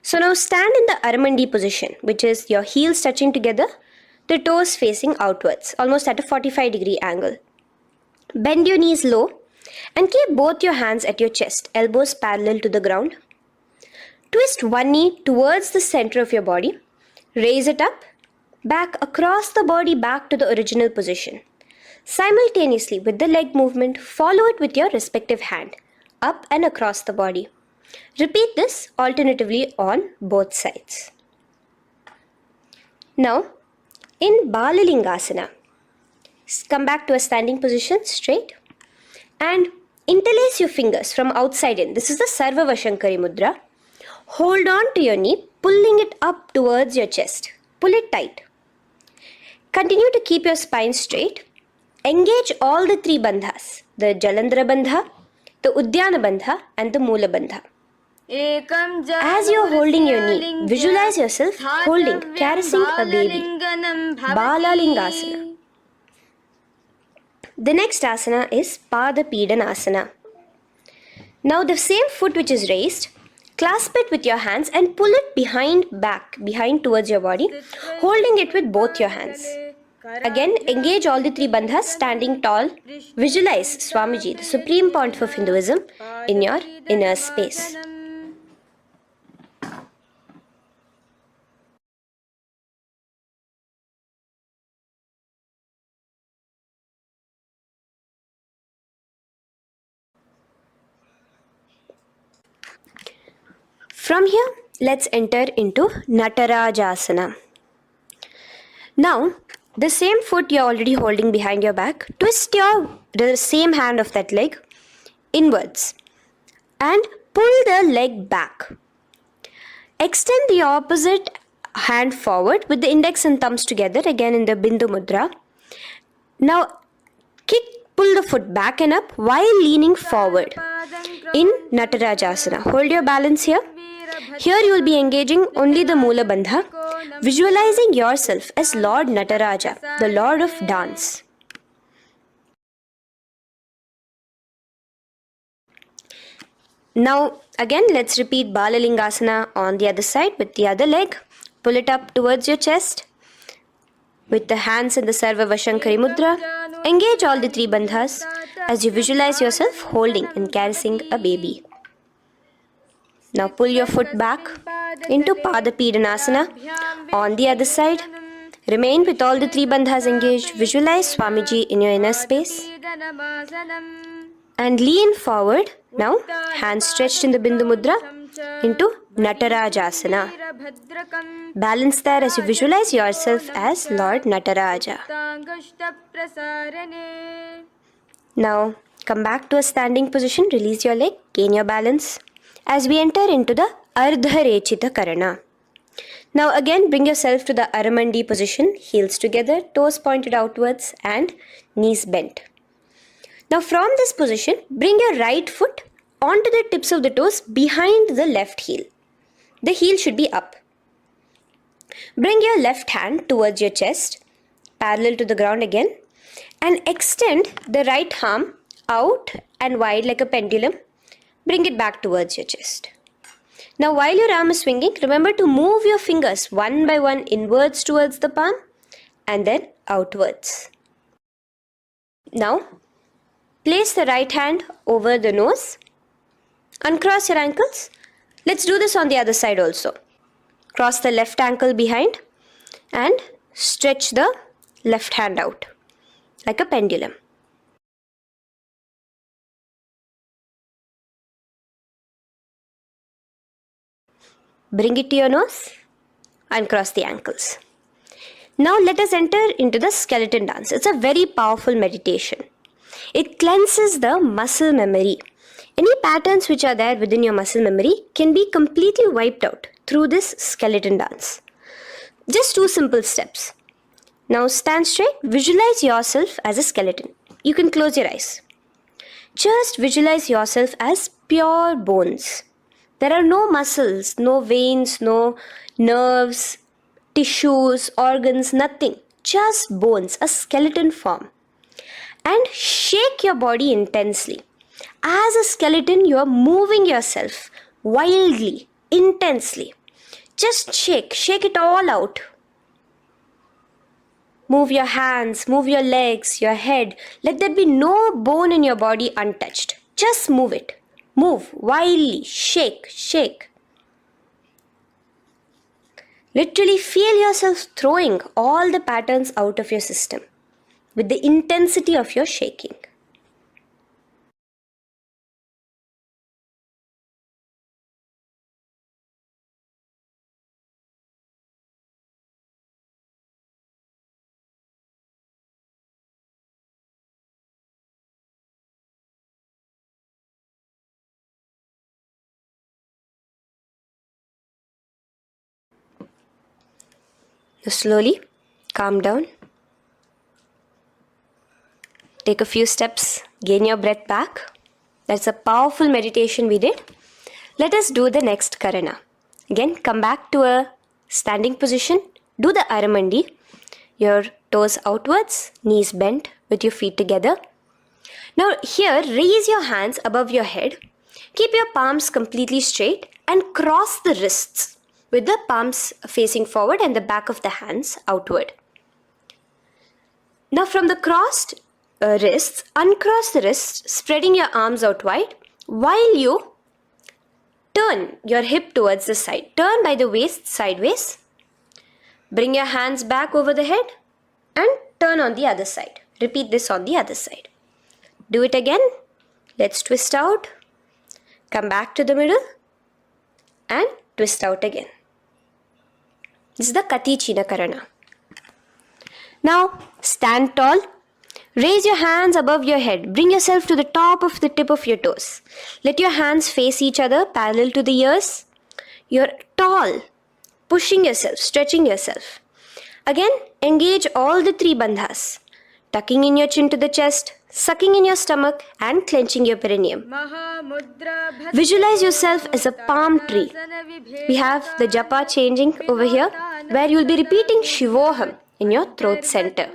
So now stand in the Aramandi position, which is your heels touching together, the toes facing outwards, almost at a 45-degree angle. Bend your knees low And keep both your hands at your chest, elbows parallel to the ground. Twist one knee towards the center of your body. Raise it up, back across the body back to the original position. Simultaneously with the leg movement, follow it with your respective hand, up and across the body. Repeat this alternatively on both sides. Now, in Balalingasana, come back to a standing position, straight, and interlace your fingers from outside in. This is the Sarva Vashankari Mudra. Hold on to your knee, pulling it up towards your chest. Pull it tight. Continue to keep your spine straight. Engage all the three bandhas, the Jalandhara Bandha, the Udyana Bandha and the Moola Bandha. As you are holding your knee, visualize yourself holding, caressing a baby. Balalingasana. The next asana is Pada Pidanasana. Now the same foot which is raised, clasp it with your hands and pull it behind towards your body, holding it with both your hands. Again, engage all the three bandhas, standing tall. Visualize Swamiji, the Supreme Pontiff of Hinduism, in your inner space. From here, let's enter into Natarajasana. Now, the same foot you're already holding behind your back, twist the same hand of that leg inwards and pull the leg back. Extend the opposite hand forward with the index and thumbs together, again in the Bindu Mudra. Now, pull the foot back and up while leaning forward in Natarajasana. Hold your balance here. Here you will be engaging only the Moola Bandha, visualizing yourself as Lord Nataraja, the Lord of Dance. Now again let's repeat Balalingasana on the other side with the other leg. Pull it up towards your chest with the hands in the Sarva Vashankari Mudra. Engage all the three bandhas as you visualize yourself holding and caressing a baby. Now pull your foot back into Pada Pidanasana on the other side. Remain with all the three bandhas engaged. Visualize Swamiji in your inner space. And lean forward. Now, hands stretched in the Bindu Mudra into Natarajasana. Balance there as you visualize yourself as Lord Nataraja. Now, come back to a standing position. Release your leg. Gain your balance. As we enter into the Ardha Rechita Karana. Now again bring yourself to the Aramandi position, heels together, toes pointed outwards and knees bent. Now from this position, bring your right foot onto the tips of the toes behind the left heel. The heel should be up. Bring your left hand towards your chest, parallel to the ground again, and extend the right arm out and wide like a pendulum. Bring it back towards your chest. Now while your arm is swinging, remember to move your fingers one by one inwards towards the palm and then outwards. Now place the right hand over the nose. Uncross your ankles. Let's do this on the other side also. Cross the left ankle behind and stretch the left hand out like a pendulum. Bring it to your nose, uncross the ankles. Now let us enter into the skeleton dance. It's a very powerful meditation. It cleanses the muscle memory. Any patterns which are there within your muscle memory can be completely wiped out through this skeleton dance. Just 2 simple steps. Now stand straight, visualize yourself as a skeleton. You can close your eyes. Just visualize yourself as pure bones. There are no muscles, no veins, no nerves, tissues, organs, nothing. Just bones, a skeleton form. And shake your body intensely. As a skeleton, you are moving yourself wildly, intensely. Just shake it all out. Move your hands, move your legs, your head. Let there be no bone in your body untouched. Just move it. Move wildly. Shake, shake. Literally feel yourself throwing all the patterns out of your system with the intensity of your shaking. Now slowly calm down. Take a few steps, gain your breath back. That's a powerful meditation we did. Let us do the next karana. Again, come back to a standing position. Do the Aramandi. Your toes outwards, knees bent with your feet together. Now here, raise your hands above your head. Keep your palms completely straight and cross the wrists with the palms facing forward and the back of the hands outward. Now from the crossed wrists, uncross the wrists, spreading your arms out wide while you turn your hip towards the side. Turn by the waist sideways. Bring your hands back over the head and turn on the other side. Repeat this on the other side. Do it again. Let's twist out. Come back to the middle and twist out again. This is the Kati China Karana. Now stand tall. Raise your hands above your head. Bring yourself to the top of the tip of your toes. Let your hands face each other parallel to the ears. You're tall, pushing yourself, stretching yourself. Again, engage all the three bandhas. Tucking in your chin to the chest, sucking in your stomach and clenching your perineum. Visualize yourself as a palm tree. We have the japa changing over here where you will be repeating Shivoham in your throat center.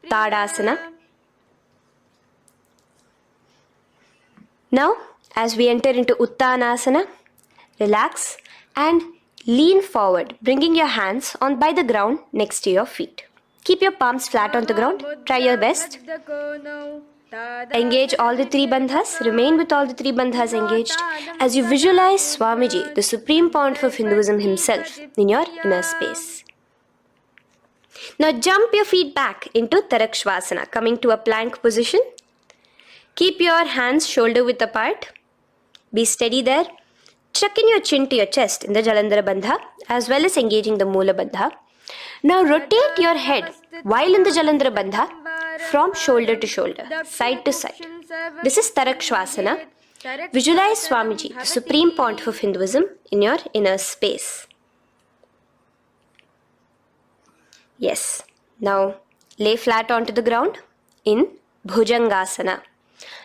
Tadasana. Now, as we enter into Uttanasana, relax and lean forward, bringing your hands on by the ground next to your feet. Keep your palms flat on the ground. Try your best. Engage all the three bandhas. Remain with all the three bandhas engaged as you visualize Swamiji, the Supreme Pontiff of Hinduism himself, in your inner space. Now jump your feet back into Tarakshvasana, coming to a plank position. Keep your hands shoulder width apart. Be steady there. Chuck in your chin to your chest in the Jalandhara Bandha as well as engaging the Moola Bandha. Now rotate your head while in the Jalandhara Bandha from shoulder to shoulder, side to side. This is Tarakshvasana. Visualize Swamiji, the Supreme Pontiff of Hinduism, in your inner space. Yes. Now lay flat onto the ground in Bhujangasana.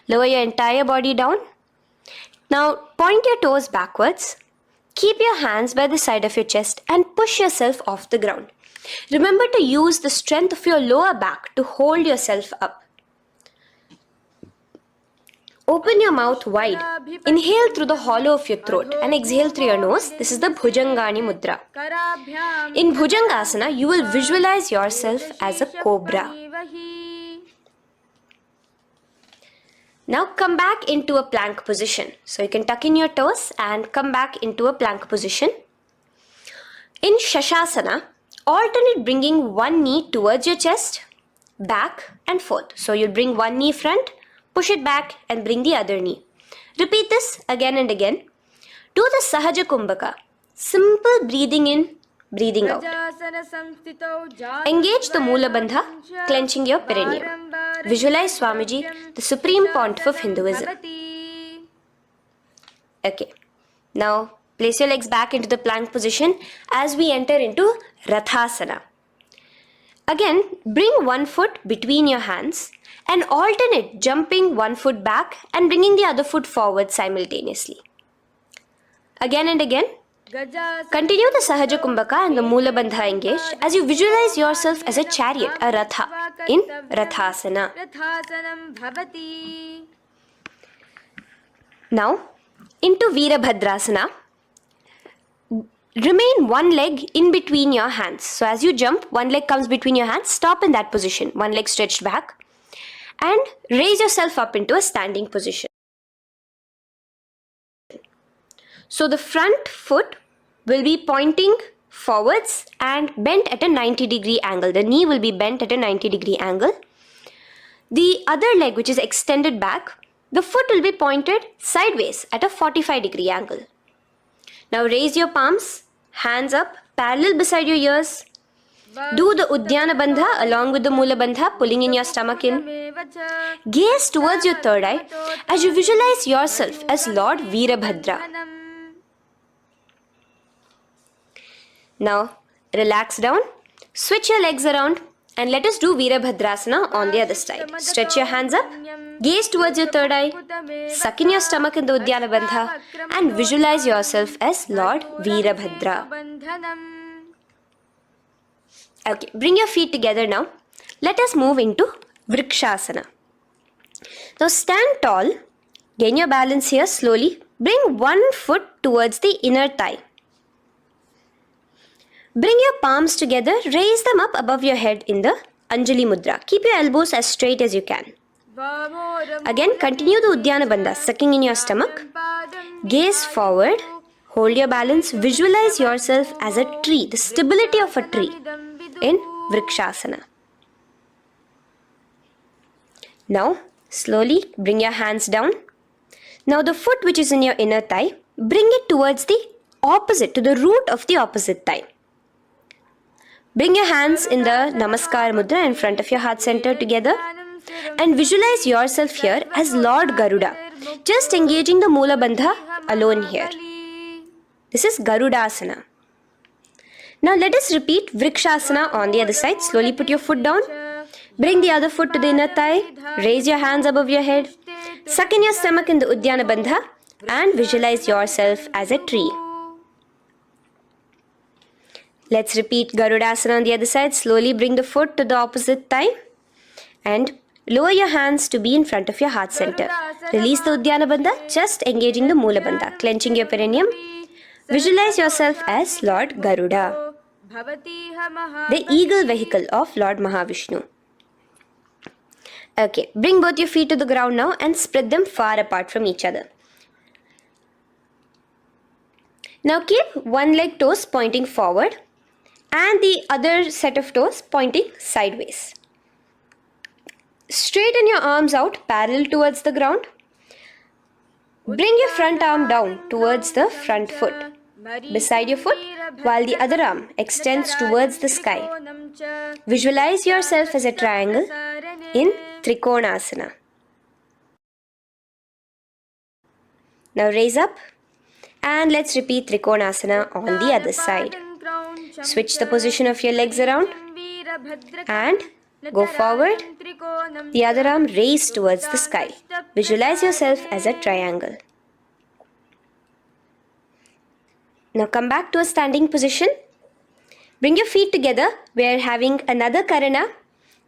Lower your entire body down. Now point your toes backwards. Keep your hands by the side of your chest and push yourself off the ground. Remember to use the strength of your lower back to hold yourself up. Open your mouth wide. Inhale through the hollow of your throat and exhale through your nose. This is the Bhujangani Mudra. In Bhujangasana, you will visualize yourself as a cobra. Now come back into a plank position. So you can tuck in your toes and come back into a plank position. In Shashasana, alternate bringing one knee towards your chest, back and forth. So you'll bring one knee front, push it back and bring the other knee. Repeat this again and again. Do the Sahaja Kumbhaka. Simple breathing in, breathing out. Engage the Moola Bandha, clenching your perineum. Visualize Swamiji, the Supreme Pontiff of Hinduism. Okay. Now place your legs back into the plank position as we enter into Rathasana. Again, bring one foot between your hands and alternate jumping one foot back and bringing the other foot forward simultaneously. Again and again. Continue the Sahaja Kumbhaka and the Moola Bandha engaged as you visualize yourself as a chariot, a Ratha, in Rathasana. Now, into Veerabhadrasana. remain one leg in between your hands. So as you jump, one leg comes between your hands, stop in that position, one leg stretched back, and raise yourself up into a standing position. So the front foot will be pointing forwards and bent at a 90-degree angle. The knee will be bent at a 90-degree angle. The other leg, which is extended back, the foot will be pointed sideways at a 45-degree angle. Now raise your palms, hands up, parallel beside your ears. Do the Uddiyana Bandha along with the Mula Bandha, pulling in your stomach in. Gaze towards your third eye as you visualize yourself as Lord Veerabhadra. Now relax down, switch your legs around, and let us do Veerabhadrasana on the other side. Stretch your hands up, gaze towards your third eye, suck in your stomach in the Uddiyana Bandha, and visualize yourself as Lord Veerabhadra. Okay, bring your feet together now. Let us move into Vrikshasana. Now stand tall, gain your balance here slowly. Bring one foot towards the inner thigh. Bring your palms together, raise them up above your head in the Anjali Mudra. Keep your elbows as straight as you can. Again, continue the Uddiyana Bandha, sucking in your stomach. Gaze forward, hold your balance, visualize yourself as a tree, the stability of a tree in Vrikshasana. Now, slowly bring your hands down. Now the foot which is in your inner thigh, bring it towards the opposite, to the root of the opposite thigh. Bring your hands in the Namaskar Mudra in front of your heart center together and visualize yourself here as Lord Garuda, just engaging the Mula Bandha alone here. This is Garudasana. Now let us repeat Vrikshasana on the other side. Slowly put your foot down. Bring the other foot to the inner thigh. Raise your hands above your head. Suck in your stomach in the Uddiyana Bandha and visualize yourself as a tree. Let's repeat Garudasana on the other side. Slowly bring the foot to the opposite thigh and lower your hands to be in front of your heart center. Release the Uddiyana Bandha, just engaging the Mula Bandha, clenching your perineum. Visualize yourself as Lord Garuda, the eagle vehicle of Lord Mahavishnu. Okay, bring both your feet to the ground now and spread them far apart from each other. Now keep one leg toes pointing forward and the other set of toes pointing sideways. Straighten your arms out parallel towards the ground. Bring your front arm down towards the front foot, beside your foot, while the other arm extends towards the sky. Visualize yourself as a triangle in Trikonasana. Now raise up and let's repeat Trikonasana on the other side. Switch the position of your legs around and go forward. The other arm raised towards the sky. Visualize yourself as a triangle. Now come back to a standing position. Bring your feet together. We are having another Karana,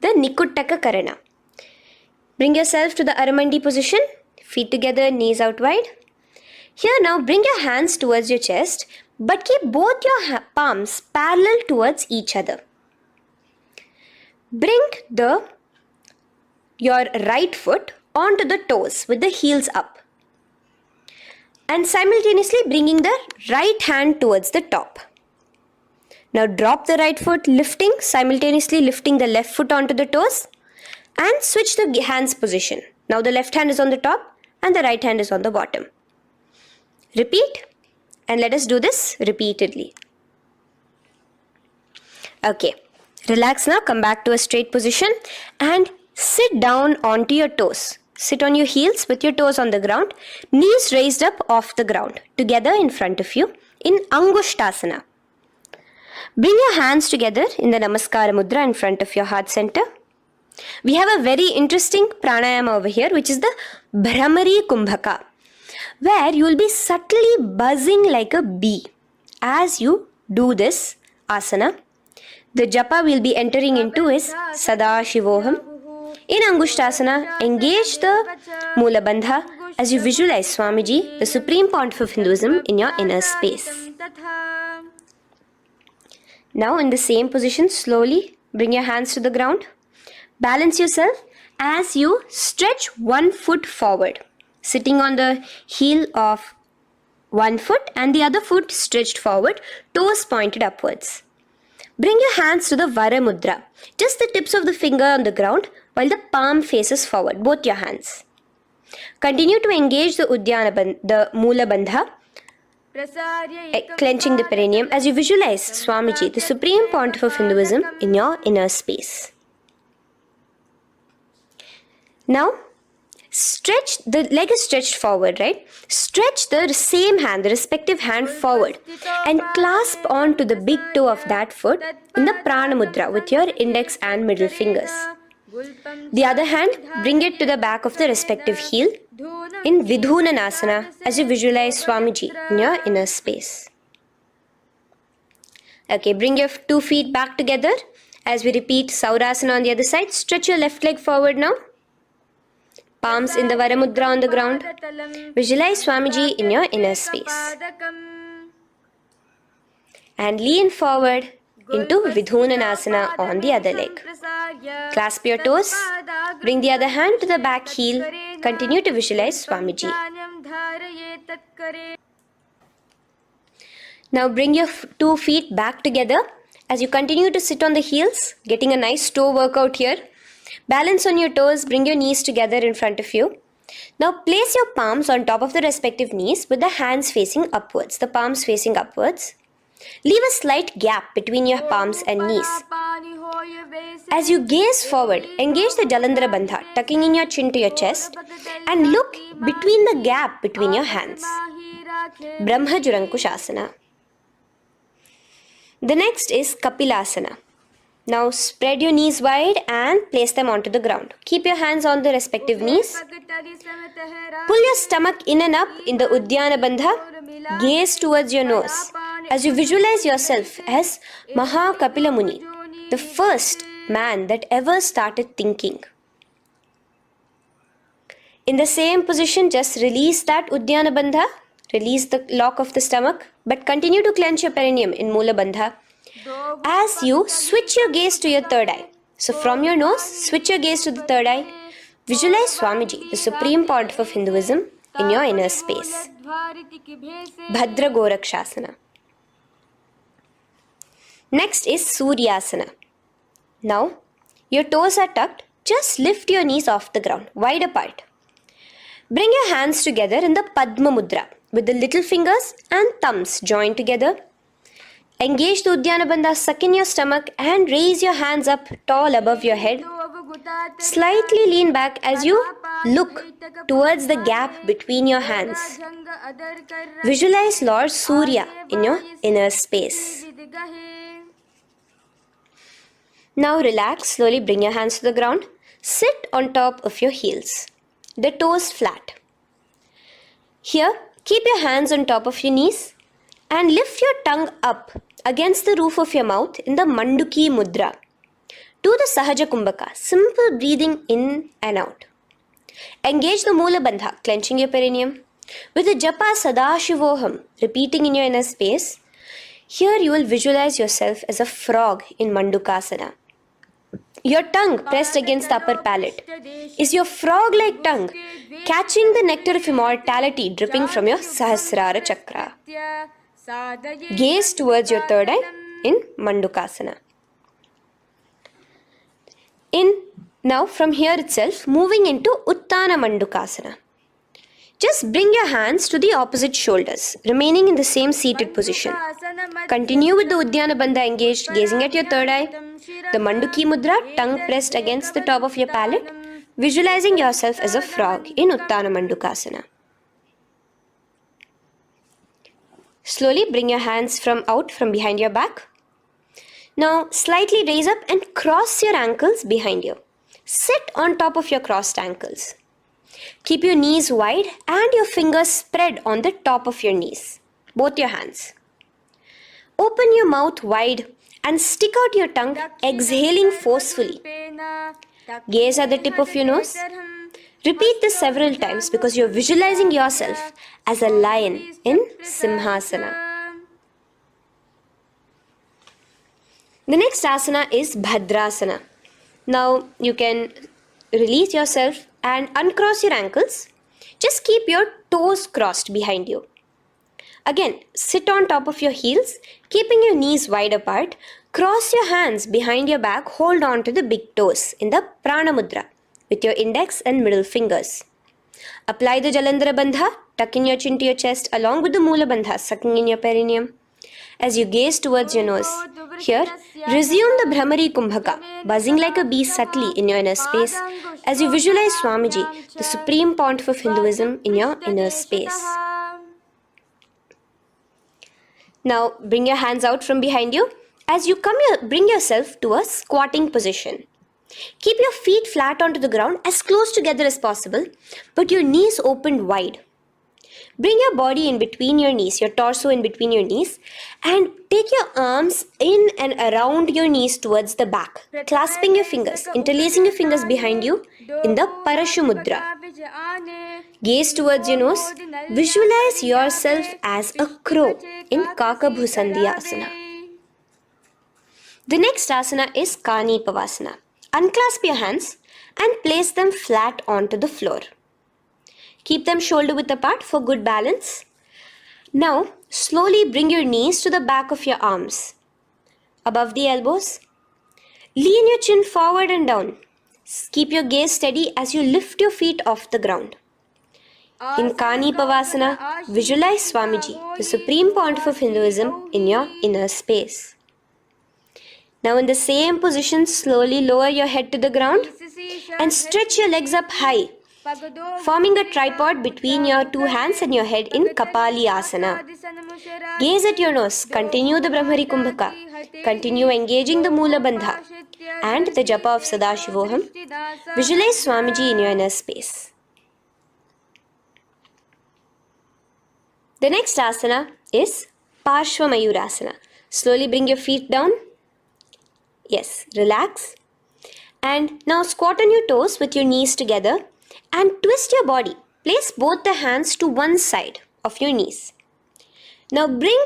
the Nikuttaka Karana. Bring yourself to the Aramandi position. Feet together, knees out wide. Here now bring your hands towards your chest, but keep both your palms parallel towards each other. Bring your right foot onto the toes with the heels up. And simultaneously bringing the right hand towards the top. Now drop the right foot, simultaneously lifting the left foot onto the toes and switch the hands position. Now the left hand is on the top and the right hand is on the bottom. Repeat and let us do this repeatedly. Okay, relax now, come back to a straight position and sit down onto your toes. Sit on your heels with your toes on the ground, knees raised up off the ground, together in front of you in Angushtasana. Bring your hands together in the Namaskara Mudra in front of your heart center. We have a very interesting pranayama over here, which is the Bhramari Kumbhaka, where you will be subtly buzzing like a bee as you do this asana. The japa we will be entering into is Sadashivoham. In Angushtasana, engage the Mula Bandha as you visualize Swamiji, the Supreme Pontiff of Hinduism, in your inner space. Now in the same position, slowly bring your hands to the ground. Balance yourself as you stretch one foot forward, sitting on the heel of one foot and the other foot stretched forward, toes pointed upwards. Bring your hands to the Vara Mudra, just the tips of the finger on the ground while the palm faces forward, both your hands. Continue to engage the Mula Bandha, clenching the perineum as you visualize Swamiji, the Supreme Pontiff of Hinduism, in your inner space. Now, stretch, the leg is stretched forward, right? Stretch the same hand, the respective hand forward and clasp onto the big toe of that foot in the Prana Mudra with your index and middle fingers. The other hand, bring it to the back of the respective heel in Vidhunanasana as you visualize Swamiji in your inner space. Okay, bring your 2 feet back together as we repeat Saurasana on the other side. Stretch your left leg forward now. Palms in the Vara Mudra on the ground. Visualize Swamiji in your inner space. And lean forward into Vidhunanasana on the other leg. Clasp your toes. Bring the other hand to the back heel. Continue to visualize Swamiji. Now bring your 2 feet back together as you continue to sit on the heels, getting a nice toe workout here. Balance on your toes, bring your knees together in front of you. Now place your palms on top of the respective knees with the hands facing upwards, the palms facing upwards. Leave a slight gap between your palms and knees. As you gaze forward, engage the Jalandhara Bandha, tucking in your chin to your chest, and look between the gap between your hands. Brahma Jurankushasana. The next is Kapilasana. Now spread your knees wide and place them onto the ground. Keep your hands on the respective knees. Pull your stomach in and up in the Uddiyana Bandha. Gaze towards your nose as you visualize yourself as Maha Kapila Muni, the first man that ever started thinking. In the same position, just release that Uddiyana Bandha. Release the lock of the stomach, but continue to clench your perineum in Mula Bandha. As you switch your gaze to your third eye. So from your nose, switch your gaze to the third eye. Visualize Swamiji, the Supreme Pontiff of Hinduism, in your inner space. Bhadra Gorakshasana. Next is Suryasana. Now, your toes are tucked. Just lift your knees off the ground, wide apart. Bring your hands together in the Padma Mudra with the little fingers and thumbs joined together. Engage the Uddiyana Bandha, suck in your stomach and raise your hands up tall above your head. Slightly lean back as you look towards the gap between your hands. Visualize Lord Surya in your inner space. Now relax, slowly bring your hands to the ground. Sit on top of your heels, the toes flat. Here, keep your hands on top of your knees and lift your tongue up against the roof of your mouth in the Manduki Mudra. Do the Sahaja Kumbhaka, simple breathing in and out. Engage the Mula Bandha, clenching your perineum. With the Japa Sadashivoham, repeating in your inner space, here you will visualize yourself as a frog in Mandukasana. Your tongue pressed against the upper palate. Is your frog-like tongue catching the nectar of immortality dripping from your Sahasrara Chakra? Gaze towards your third eye in Mandukasana. Now from here itself, moving into Uttana Mandukasana. Just bring your hands to the opposite shoulders, remaining in the same seated position. Continue with the Uddiyana Bandha engaged, gazing at your third eye. The Manduki Mudra, tongue pressed against the top of your palate, visualizing yourself as a frog in Uttana Mandukasana. Slowly bring your hands out from behind your back. Now slightly raise up and cross your ankles behind you. Sit on top of your crossed ankles. Keep your knees wide and your fingers spread on the top of your knees, both your hands. Open your mouth wide and stick out your tongue, exhaling forcefully. Gaze at the tip of your nose. Repeat this several times because you're visualizing yourself as a lion in Simhasana. The next asana is Bhadrasana. Now you can release yourself and uncross your ankles. Just keep your toes crossed behind you. Again, sit on top of your heels, keeping your knees wide apart. Cross your hands behind your back, hold on to the big toes in the Prana Mudra with your index and middle fingers. Apply the Jalandhara Bandha, tuck in your chin to your chest along with the Mula Bandha, sucking in your perineum. As you gaze towards your nose, here, resume the Brahmari Kumbhaka, buzzing like a bee subtly in your inner space as you visualize Swamiji, the Supreme Pontiff of Hinduism, in your inner space. Now, bring your hands out from behind you. As you come here, bring yourself to a squatting position. Keep your feet flat onto the ground as close together as possible, but your knees opened wide. Bring your body in between your knees, your torso in between your knees, and take your arms in and around your knees towards the back, clasping your fingers, interlacing your fingers behind you in the Parashu Mudra. Gaze towards your nose. Visualize yourself as a crow in Kakabhusandhi Asana. The next asana is Kani Pavasana. Unclasp your hands and place them flat onto the floor. Keep them shoulder width apart for good balance. Now, slowly bring your knees to the back of your arms, above the elbows. Lean your chin forward and down. Keep your gaze steady as you lift your feet off the ground. In Kani Pavasana, visualize Swamiji, the Supreme Pontiff of Hinduism, in your inner space. Now in the same position, slowly lower your head to the ground and stretch your legs up high, forming a tripod between your two hands and your head in Kapali Asana. Gaze at your nose, continue the Brahmari Kumbhaka, continue engaging the Mula Bandha and the Japa of Sadashivoham. Visualize Swamiji in your inner space. The next asana is Parshva Mayurasana. Slowly bring your feet down. Yes, relax. And now squat on your toes with your knees together and twist your body. Place both the hands to one side of your knees. Now bring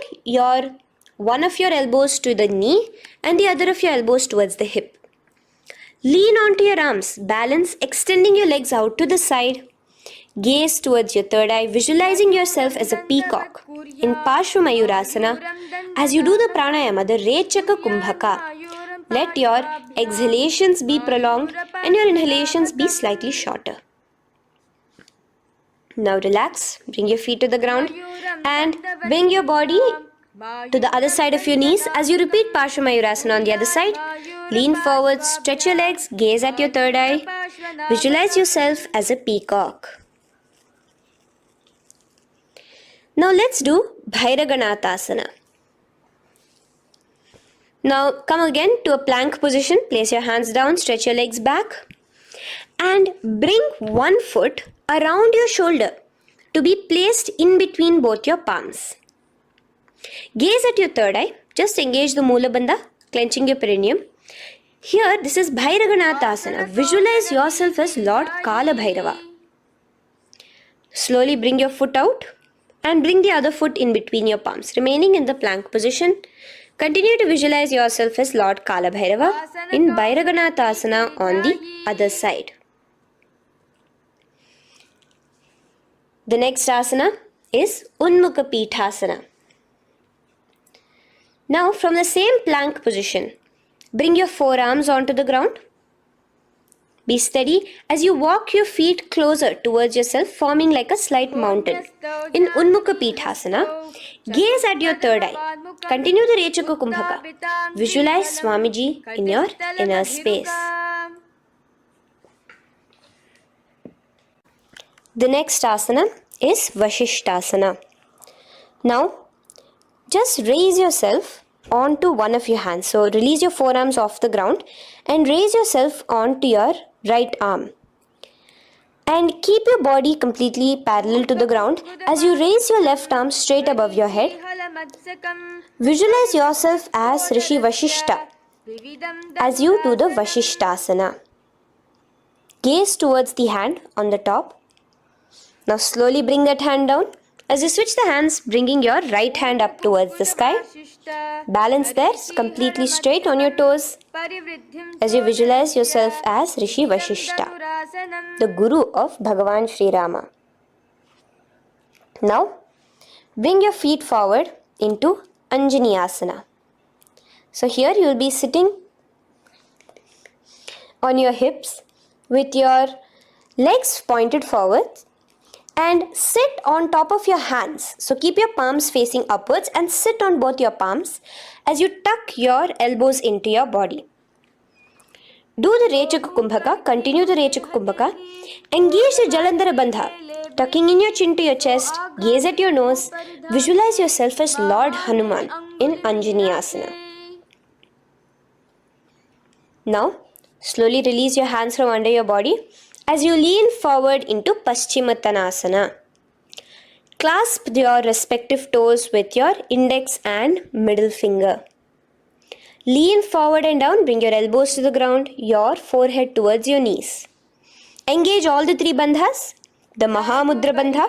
one of your elbows to the knee and the other of your elbows towards the hip. Lean onto your arms, balance, extending your legs out to the side. Gaze towards your third eye, visualizing yourself as a peacock. In Parshva Mayurasana, as you do the pranayama, the Rechaka Kumbhaka, let your exhalations be prolonged and your inhalations be slightly shorter. Now relax, bring your feet to the ground and bring your body to the other side of your knees. As you repeat Parshva Mayurasana on the other side, lean forward, stretch your legs, gaze at your third eye, visualize yourself as a peacock. Now let's do Bhairaganathasana. Now come again to a plank position. Place your hands down, stretch your legs back and bring one foot around your shoulder to be placed in between both your palms. Gaze at your third eye. Just engage the Mula Bandha, clenching your perineum. Here, this is Bhairaganathasana. Visualize yourself as Lord Kala Bhairava. Slowly bring your foot out and bring the other foot in between your palms, remaining in the plank position. Continue to visualize yourself as Lord Kala Bhairava in Bhairaganathasana on the other side. The next asana is Unmukha Pithasana. Now from the same plank position, bring your forearms onto the ground. Be steady as you walk your feet closer towards yourself, forming like a slight mountain. In Unmukha Pithasana, gaze at your third eye. Continue the Rechaka Kumbhaka. Visualize Swamiji in your inner space. The next asana is Vashishthasana. Now, just raise yourself onto one of your hands. So, release your forearms off the ground and raise yourself onto your right arm. And keep your body completely parallel to the ground as you raise your left arm straight above your head. Visualize yourself as Rishi Vashishta as you do the Vashishthasana. Gaze towards the hand on the top. Now slowly bring that hand down, As you switch the hands, bringing your right hand up towards the sky. Balance there, completely straight on your toes. As you visualize yourself as Rishi Vashishta, the Guru of Bhagavan Sri Rama. Now, bring your feet forward into Anjani Asana. So here you will be sitting on your hips with your legs pointed forward and sit on top of your hands. So keep your palms facing upwards and sit on both your palms as you tuck your elbows into your body. Do the Rechaka Kumbhaka, continue the Rechaka Kumbhaka. Engage the Jalandhara Bandha, tucking in your chin to your chest, gaze at your nose, visualize yourself as Lord Hanuman in Anjani Asana. Now, slowly release your hands from under your body as you lean forward into Paschimottanasana. Clasp your respective toes with your index and middle finger. Lean forward and down, bring your elbows to the ground, your forehead towards your knees. Engage all the three bandhas, the Mahamudra Bandha.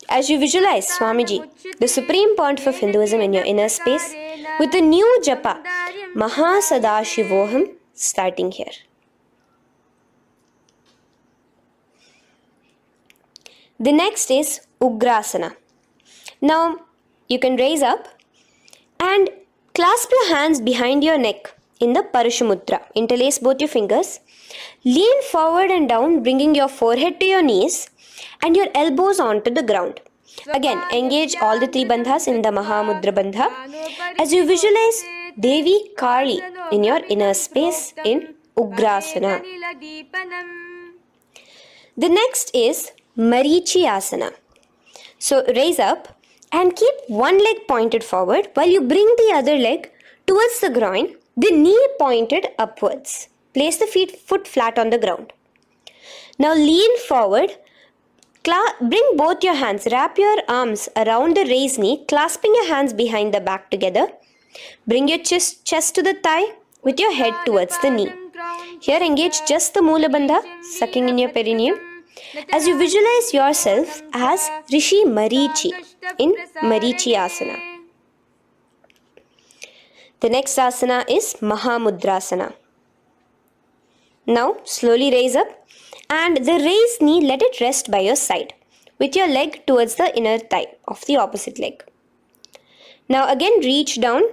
As you visualize Swamiji, the Supreme Pontiff of Hinduism in your inner space, with a new japa, Mahasadashivoham, starting here. The next is Ugrasana. Now, you can raise up and clasp your hands behind your neck in the Parashamudra. Interlace both your fingers. Lean forward and down, bringing your forehead to your knees and your elbows onto the ground. Again, engage all the three bandhas in the Mahamudra Bandha as you visualize Devi Kali in your inner space in Ugrasana. The next is Marichi Asana. So raise up and keep one leg pointed forward while you bring the other leg towards the groin, the knee pointed upwards. Place the foot flat on the ground. Now lean forward, bring both your hands, wrap your arms around the raised knee, clasping your hands behind the back together. Bring your chest to the thigh with your head towards the knee. Here engage just the Moola Bandha, sucking in your perineum, as you visualize yourself as Rishi Marichi in Marichi Asana. The next asana is Mahamudrasana. Now slowly raise up and the raised knee, let it rest by your side with your leg towards the inner thigh of the opposite leg. Now again reach down,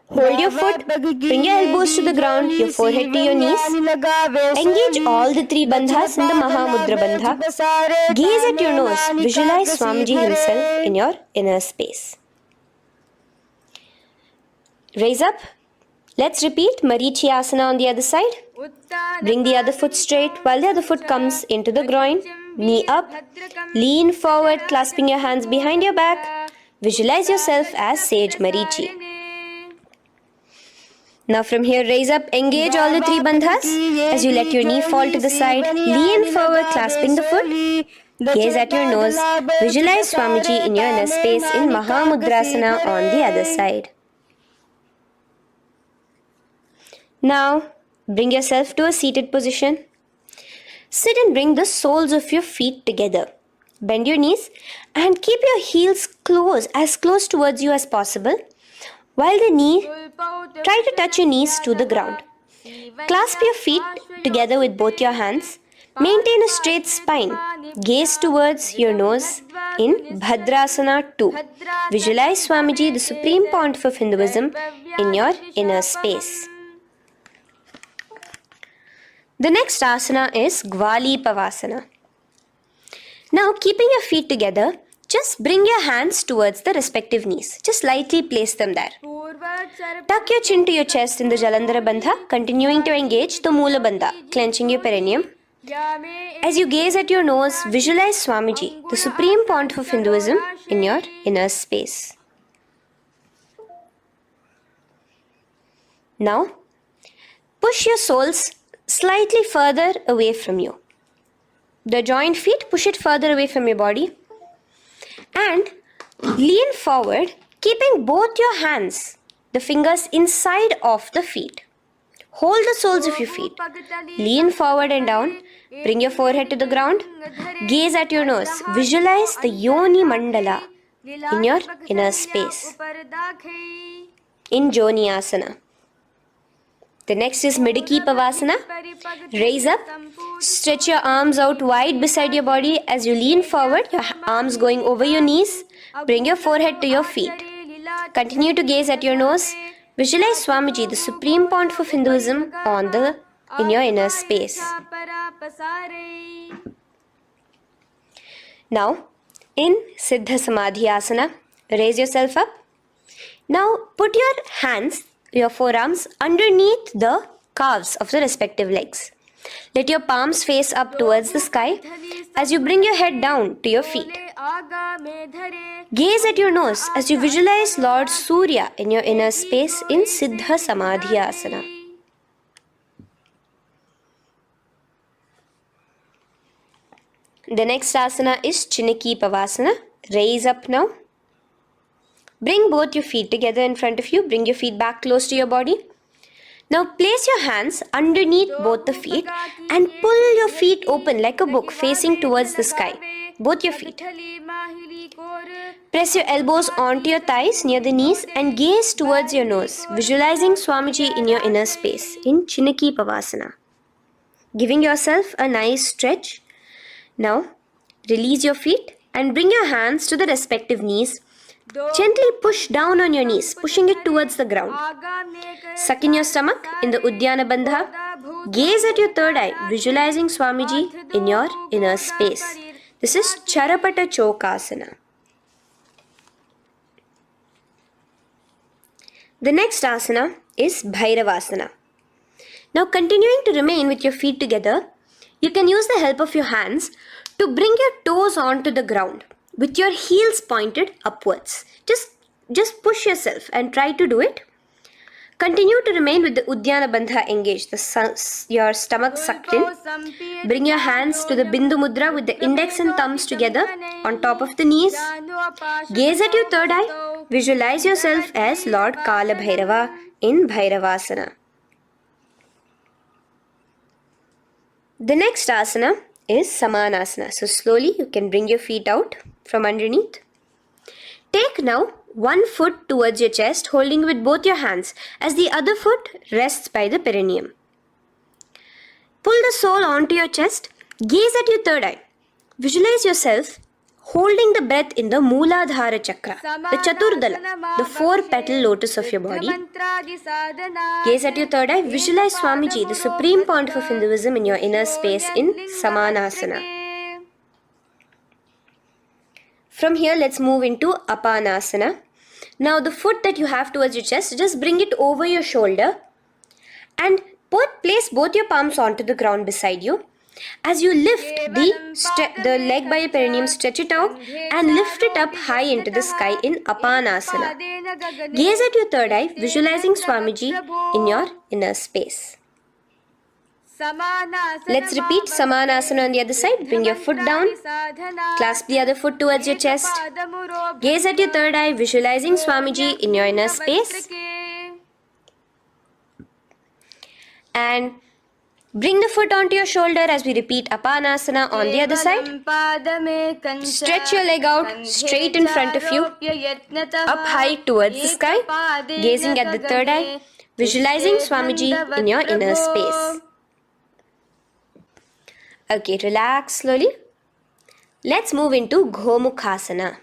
hold your foot, bring your elbows to the ground, your forehead to your knees. Engage all the three bandhas in the Mahamudra Bandha. Gaze at your nose, visualize Swamiji himself in your inner space. Raise up. Let's repeat Marichi Asana on the other side. Bring the other foot straight while the other foot comes into the groin. Knee up. Lean forward, clasping your hands behind your back. Visualize yourself as Sage Marichi. Now from here, raise up, engage all the three bandhas as you let your knee fall to the side. Lean forward, clasping the foot. Gaze at your nose. Visualize Swamiji in your inner space in Mahamudrasana on the other side. Now, bring yourself to a seated position. Sit and bring the soles of your feet together. Bend your knees and keep your heels as close towards you as possible. While try to touch your knees to the ground. Clasp your feet together with both your hands. Maintain a straight spine. Gaze towards your nose in Bhadrasana 2. Visualize Swamiji, the Supreme Pontiff of Hinduism, in your inner space. The next asana is Gwali Pavasana. Now, keeping your feet together, just bring your hands towards the respective knees. Just lightly place them there. Tuck your chin to your chest in the Jalandhara Bandha, continuing to engage the Moola Bandha, clenching your perineum. As you gaze at your nose, visualize Swamiji, the Supreme Pontiff of Hinduism, in your inner space. Now, push your soles slightly further away from you. The joined feet, push it further away from your body. And lean forward, keeping both your hands, the fingers inside of the feet. Hold the soles of your feet. Lean forward and down. Bring your forehead to the ground. Gaze at your nose. Visualize the Yoni Mandala in your inner space. In Joni Asana. The next is Midiki Pavasana. Raise up. Stretch your arms out wide beside your body as you lean forward, your arms going over your knees. Bring your forehead to your feet. Continue to gaze at your nose. Visualize Swamiji, the Supreme Pontiff of Hinduism, in your inner space. Now, in Siddha Samadhi Asana, raise yourself up. Now, put your forearms underneath the calves of the respective legs. Let your palms face up towards the sky as you bring your head down to your feet. Gaze at your nose as you visualize Lord Surya in your inner space in Siddha Samadhi Asana. The next asana is Chiniki Pavasana. Raise up now. Bring both your feet together in front of you. Bring your feet back close to your body. Now place your hands underneath both the feet and pull your feet open like a book facing towards the sky. Both your feet. Press your elbows onto your thighs near the knees and gaze towards your nose, visualizing Swamiji in your inner space in Chiniki Pavasana. Giving yourself a nice stretch. Now release your feet and bring your hands to the respective knees. Gently push down on your knees, pushing it towards the ground. Suck in your stomach in the Uddiyana Bandha. Gaze at your third eye, visualizing Swamiji in your inner space. This is Charapata Chokasana. The next asana is Bhairavasana. Now continuing to remain with your feet together, you can use the help of your hands to bring your toes onto the ground with your heels pointed upwards. Just push yourself and try to do it. Continue to remain with the Uddiyana Bandha engaged, your stomach sucked in. Bring your hands to the Bindu Mudra with the index and thumbs together on top of the knees. Gaze at your third eye. Visualize yourself as Lord Kala Bhairava in Bhairavasana. The next asana is Samanasana. So slowly you can bring your feet out from underneath. Take now one foot towards your chest, holding with both your hands as the other foot rests by the perineum. Pull the sole onto your chest. Gaze at your third eye. Visualize yourself holding the breath in the Mooladhara Chakra, the Chaturdala, the 4-petal lotus of your body. Gaze at your third eye. Visualize Swamiji, the Supreme Pontiff of Hinduism, in your inner space in Samanasana. From here, let's move into Apanasana. Now, the foot that you have towards your chest, just bring it over your shoulder and place both your palms onto the ground beside you. As you lift the leg by your perineum, stretch it out and lift it up high into the sky in Apanasana. Gaze at your third eye, visualizing Swamiji in your inner space. Let's repeat Samanasana on the other side. Bring your foot down. Clasp the other foot towards your chest. Gaze at your third eye, visualizing Swamiji in your inner space. And bring the foot onto your shoulder as we repeat Apanasana on the other side. Stretch your leg out straight in front of you, up high towards the sky, gazing at the third eye, visualizing Swamiji in your inner space. Okay, relax slowly. Let's move into Gomukhasana.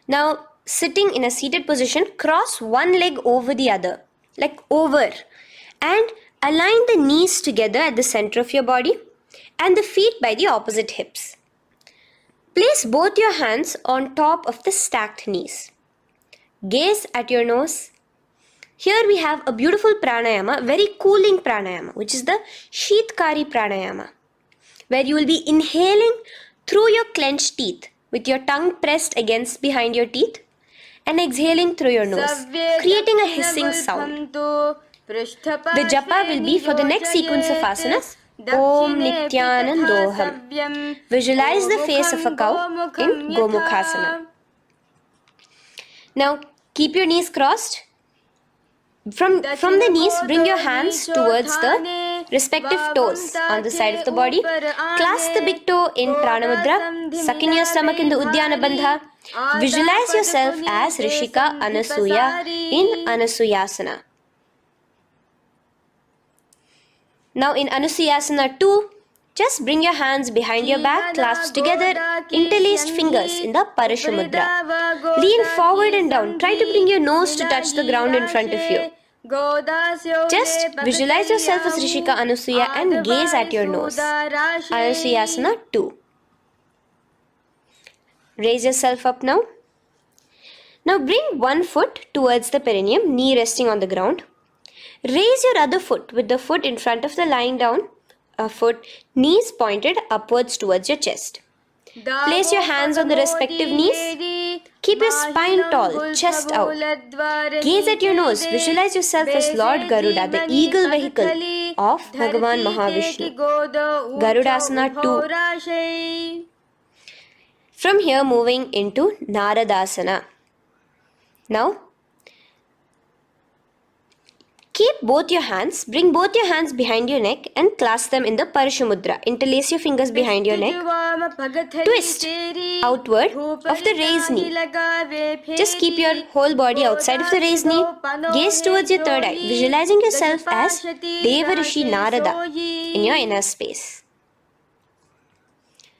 Now, sitting in a seated position, cross one leg over the other, like over, and align the knees together at the center of your body and the feet by the opposite hips. Place both your hands on top of the stacked knees. Gaze at your nose. Here we have a beautiful pranayama, very cooling pranayama, which is the Sheetkari pranayama, where you will be inhaling through your clenched teeth with your tongue pressed against behind your teeth and exhaling through your nose, creating a hissing sound. The japa will be for the next sequence of asanas, Om Nityanandoham. Visualize the face of a cow in Gomukhasana. Now keep your knees crossed. From the knees, bring your hands towards the respective toes on the side of the body. Clasp the big toe in Pranamudra. Suck in your stomach in the Uddiyana Bandha. Visualize yourself as Rishika Anasuya in Anasuyasana. Now in Anusuyasana 2, just bring your hands behind your back, clasped together, interlaced fingers in the Parashamudra. Lean forward and down. Try to bring your nose to touch the ground in front of you. Just visualize yourself as Rishika Anasuya and gaze at your nose. Anusuyasana 2. Raise yourself up now. Now bring one foot towards the perineum, knee resting on the ground. Raise your other foot with the foot in front of the lying down foot, knees pointed upwards towards your chest. Place your hands on the respective knees. Keep your spine tall, chest out. Gaze at your nose. Visualize yourself as Lord Garuda, the eagle vehicle of Bhagavan Mahavishnu. Garudasana 2. From here, moving into Naradasana. Now, keep both your hands, bring both your hands behind your neck and clasp them in the Parashamudra. Interlace your fingers behind your neck. Twist outward of the raised knee. Just keep your whole body outside of the raised knee. Gaze towards your third eye, visualizing yourself as Devarishi Narada in your inner space.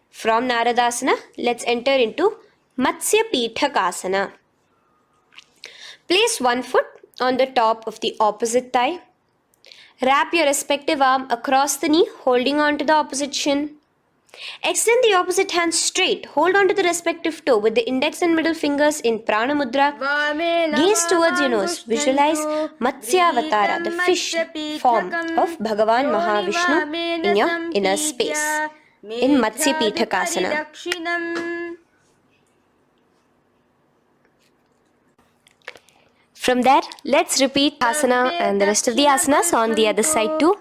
From Naradasana, let's enter into Matsya Pithakasana. Place one foot on the top of the opposite thigh. Wrap your respective arm across the knee, holding on to the opposite shin. Extend the opposite hand straight. Hold on to the respective toe with the index and middle fingers in Prana Mudra. Gaze towards your nose. Visualize Matsyavatara, the fish form of Bhagavan Mahavishnu in your inner space. In Matsya Pithakasana. From there, let's repeat asana and the rest of the asanas on the other side too.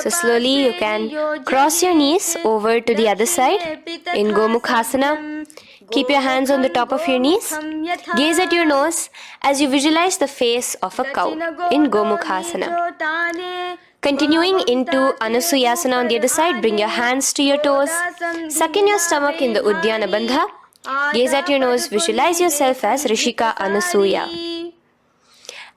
So slowly you can cross your knees over to the other side in Gomukhasana. Keep your hands on the top of your knees. Gaze at your nose as you visualize the face of a cow in Gomukhasana. Continuing into Anusuyasana on the other side, bring your hands to your toes. Suck in your stomach in the Uddiyana Bandha. Gaze at your nose, visualize yourself as Rishika Anasuya.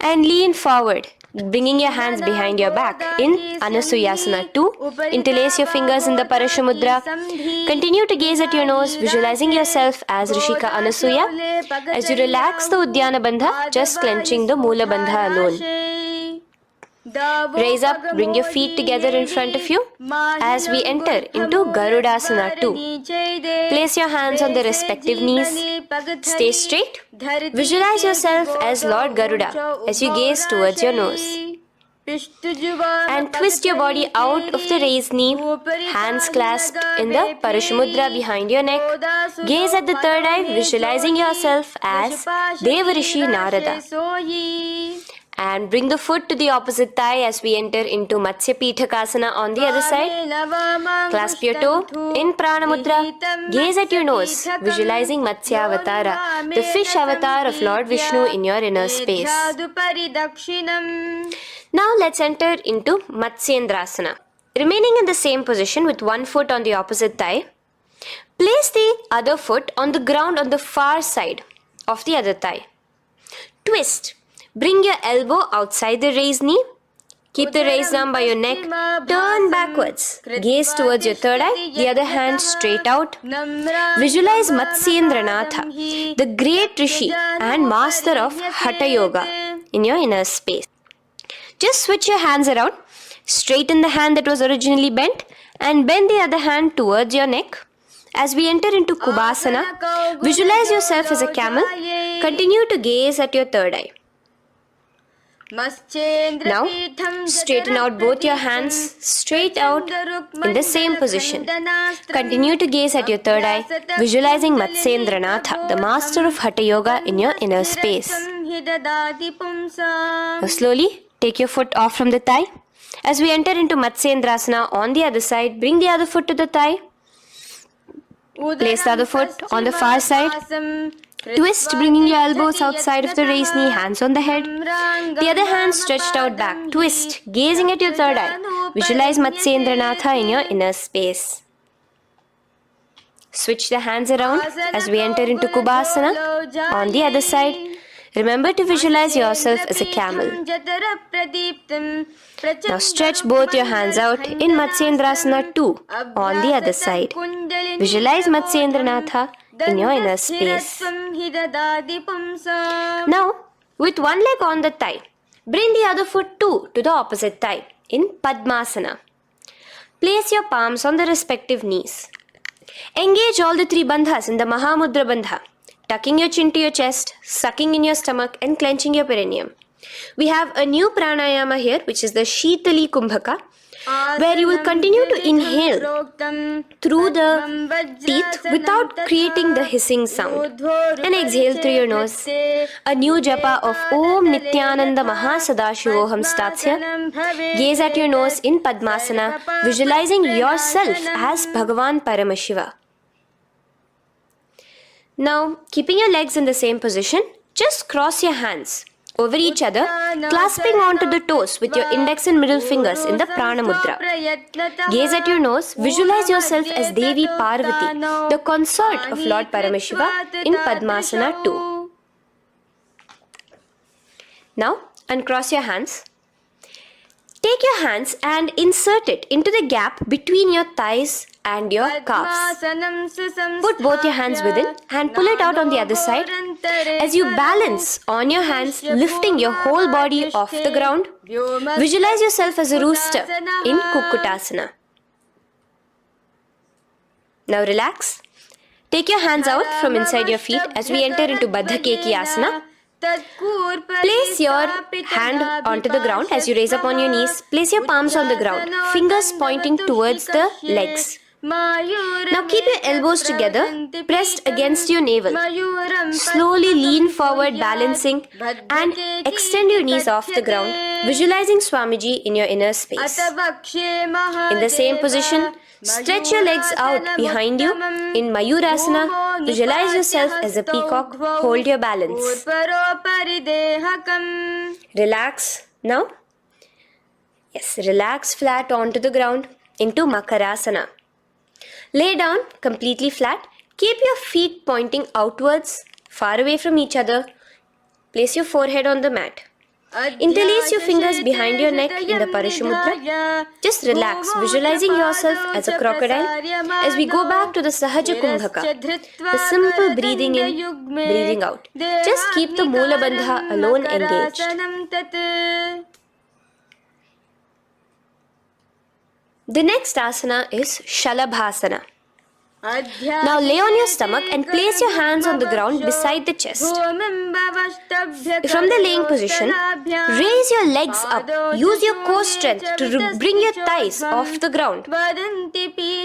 And lean forward, bringing your hands behind your back in Anusuyasana 2. Interlace your fingers in the Parashamudra. Continue to gaze at your nose, visualizing yourself as Rishika Anasuya. As you relax the Uddiyana Bandha, just clenching the Mula Bandha alone. Raise up, bring your feet together in front of you as we enter into Garudasana 2. Place your hands on the respective knees. Stay straight. Visualize yourself as Lord Garuda as you gaze towards your nose. And twist your body out of the raised knee, hands clasped in the Parashamudra behind your neck. Gaze at the third eye, visualizing yourself as Devarishi Narada. And bring the foot to the opposite thigh as we enter into Matsya Pithakasana on the other side. Clasp your toe in Prana Mudra. Gaze at your nose, visualizing Matsya Avatara, the fish avatar of Lord Vishnu in your inner space. Now let's enter into Matsyendrasana. Remaining in the same position with one foot on the opposite thigh, place the other foot on the ground on the far side of the other thigh. Twist. Bring your elbow outside the raised knee. Keep the raised arm by your neck. Turn backwards. Gaze towards your third eye, the other hand straight out. Visualize Matsyendranatha, the great Rishi and master of Hatha Yoga in your inner space. Just switch your hands around. Straighten the hand that was originally bent and bend the other hand towards your neck. As we enter into Kubhasana, visualize yourself as a camel. Continue to gaze at your third eye. Now, straighten out both your hands straight out in the same position. Continue to gaze at your third eye, visualizing Matsyendranatha, the master of Hatha Yoga in your inner space. Now, slowly take your foot off from the thigh. As we enter into Matsyendrasana on the other side, bring the other foot to the thigh. Place the other foot on the far side. Twist, bringing your elbows outside of the raised knee, hands on the head. The other hand stretched out back. Twist, gazing at your third eye. Visualize Matsyendranatha in your inner space. Switch the hands around as we enter into Kubhasana. On the other side, remember to visualize yourself as a camel. Now stretch both your hands out in Matsyendrasana 2 on the other side. Visualize Matsyendranatha in your inner space. Now, with one leg on the thigh, bring the other foot too to the opposite thigh in Padmasana. Place your palms on the respective knees. Engage all the three bandhas in the Mahamudra Bandha, tucking your chin to your chest, sucking in your stomach and clenching your perineum. We have a new pranayama here, which is the Shitali Kumbhaka, where you will continue to inhale through the teeth without creating the hissing sound, and exhale through your nose. A new japa of Om Nityananda Mahasadashivoham starts here. Gaze at your nose in Padmasana, visualizing yourself as Bhagavan Paramashiva. Now, keeping your legs in the same position, just cross your hands over each other, clasping onto the toes with your index and middle fingers in the Prana Mudra. Gaze at your nose, visualize yourself as Devi Parvati, the consort of Lord Paramashiva in Padmasana 2. Now, uncross your hands. Take your hands and insert it into the gap between your thighs and your calves. Put both your hands within and pull it out on the other side. As you balance on your hands, lifting your whole body off the ground, visualize yourself as a rooster in Kukkutasana. Now relax. Take your hands out from inside your feet as we enter into Baddha-Keki Asana. Place your hand onto the ground as you raise up on your knees. Place your palms on the ground, fingers pointing towards the legs. Now keep your elbows together, pressed against your navel. Slowly lean forward, balancing, and extend your knees off the ground, visualizing Swamiji in your inner space. In the same position, stretch your legs out behind you. In Mayurasana, visualize yourself as a peacock. Hold your balance. Relax now. Yes, relax flat onto the ground into Makarasana. Lay down completely flat. Keep your feet pointing outwards, far away from each other. Place your forehead on the mat. Interlace your fingers behind your neck in the Parishamudra. Just relax, visualizing yourself as a crocodile as we go back to the Sahaja Kumbhaka, the simple breathing in, breathing out. Just keep the Moola Bandha alone engaged. The next asana is Shalabhasana. Now lay on your stomach and place your hands on the ground beside the chest. From the laying position, raise your legs up. Use your core strength to bring your thighs off the ground.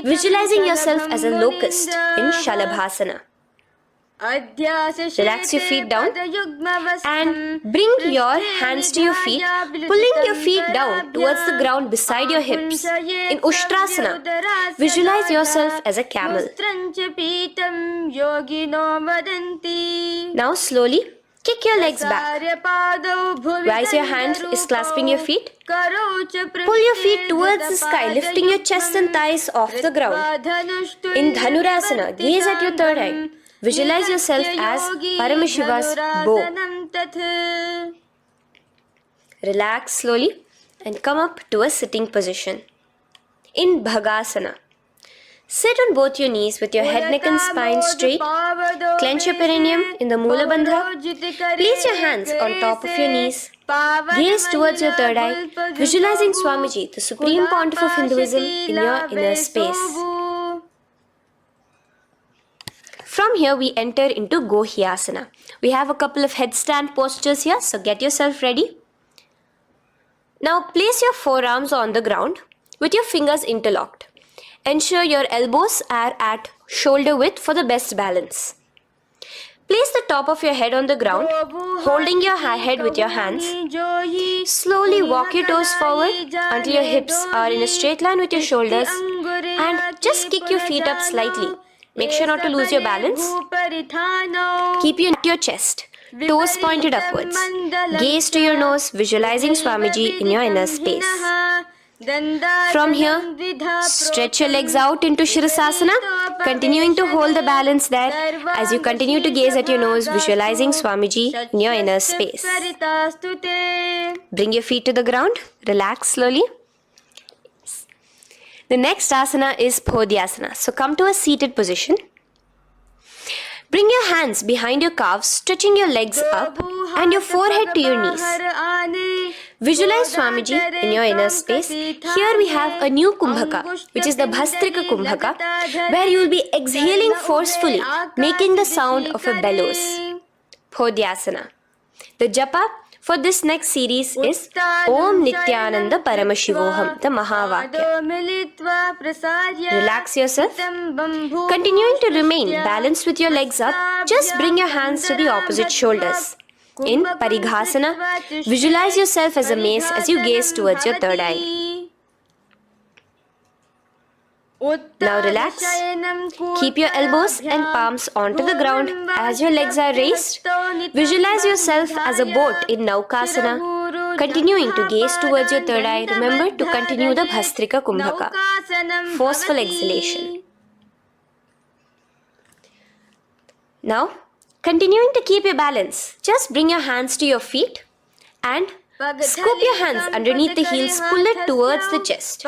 Visualizing yourself as a locust in Shalabhasana. Relax your feet down and bring your hands to your feet, pulling your feet down towards the ground beside your hips. In Ushtrasana, visualize yourself as a camel. Now slowly kick your legs back. Rise your hand is clasping your feet. Pull your feet towards the sky, lifting your chest and thighs off the ground. In Dhanurasana, gaze at your third eye. Visualize yourself as Paramashiva's bow. Relax slowly and come up to a sitting position. In Bhagasana, sit on both your knees with your head, neck and spine straight. Clench your perineum in the Moola Bandha. Place your hands on top of your knees. Gaze towards your third eye, visualizing Swamiji, the Supreme Pontiff of Hinduism, in your inner space. From here we enter into Gohyasana. We have a couple of headstand postures here, so get yourself ready. Now place your forearms on the ground with your fingers interlocked. Ensure your elbows are at shoulder width for the best balance. Place the top of your head on the ground, holding your head with your hands. Slowly walk your toes forward until your hips are in a straight line with your shoulders, and just kick your feet up slightly. Make sure not to lose your balance. Keep your chest, toes pointed upwards. Gaze to your nose, visualizing Swamiji in your inner space. From here, stretch your legs out into Shirasasana, continuing to hold the balance there as you continue to gaze at your nose, visualizing Swamiji in your inner space. Bring your feet to the ground, relax slowly. The next asana is Podhyasana. So come to a seated position. Bring your hands behind your calves, stretching your legs up and your forehead to your knees. Visualize Swamiji in your inner space. Here we have a new Kumbhaka, which is the Bhastrika Kumbhaka, where you will be exhaling forcefully, making the sound of a bellows. Podhyasana. The japa for this next series is Om Nityananda Paramashivoham, the Mahavakya. Relax yourself. Continuing to remain balanced with your legs up, just bring your hands to the opposite shoulders. In Parighasana, visualize yourself as a mace as you gaze towards your third eye. Now relax. Keep your elbows and palms onto the ground as your legs are raised. Visualize yourself as a boat in Naukasana. Continuing to gaze towards your third eye, remember to continue the Bhastrika Kumbhaka. Forceful exhalation. Now, continuing to keep your balance, just bring your hands to your feet and scoop your hands underneath the heels, pull it towards the chest.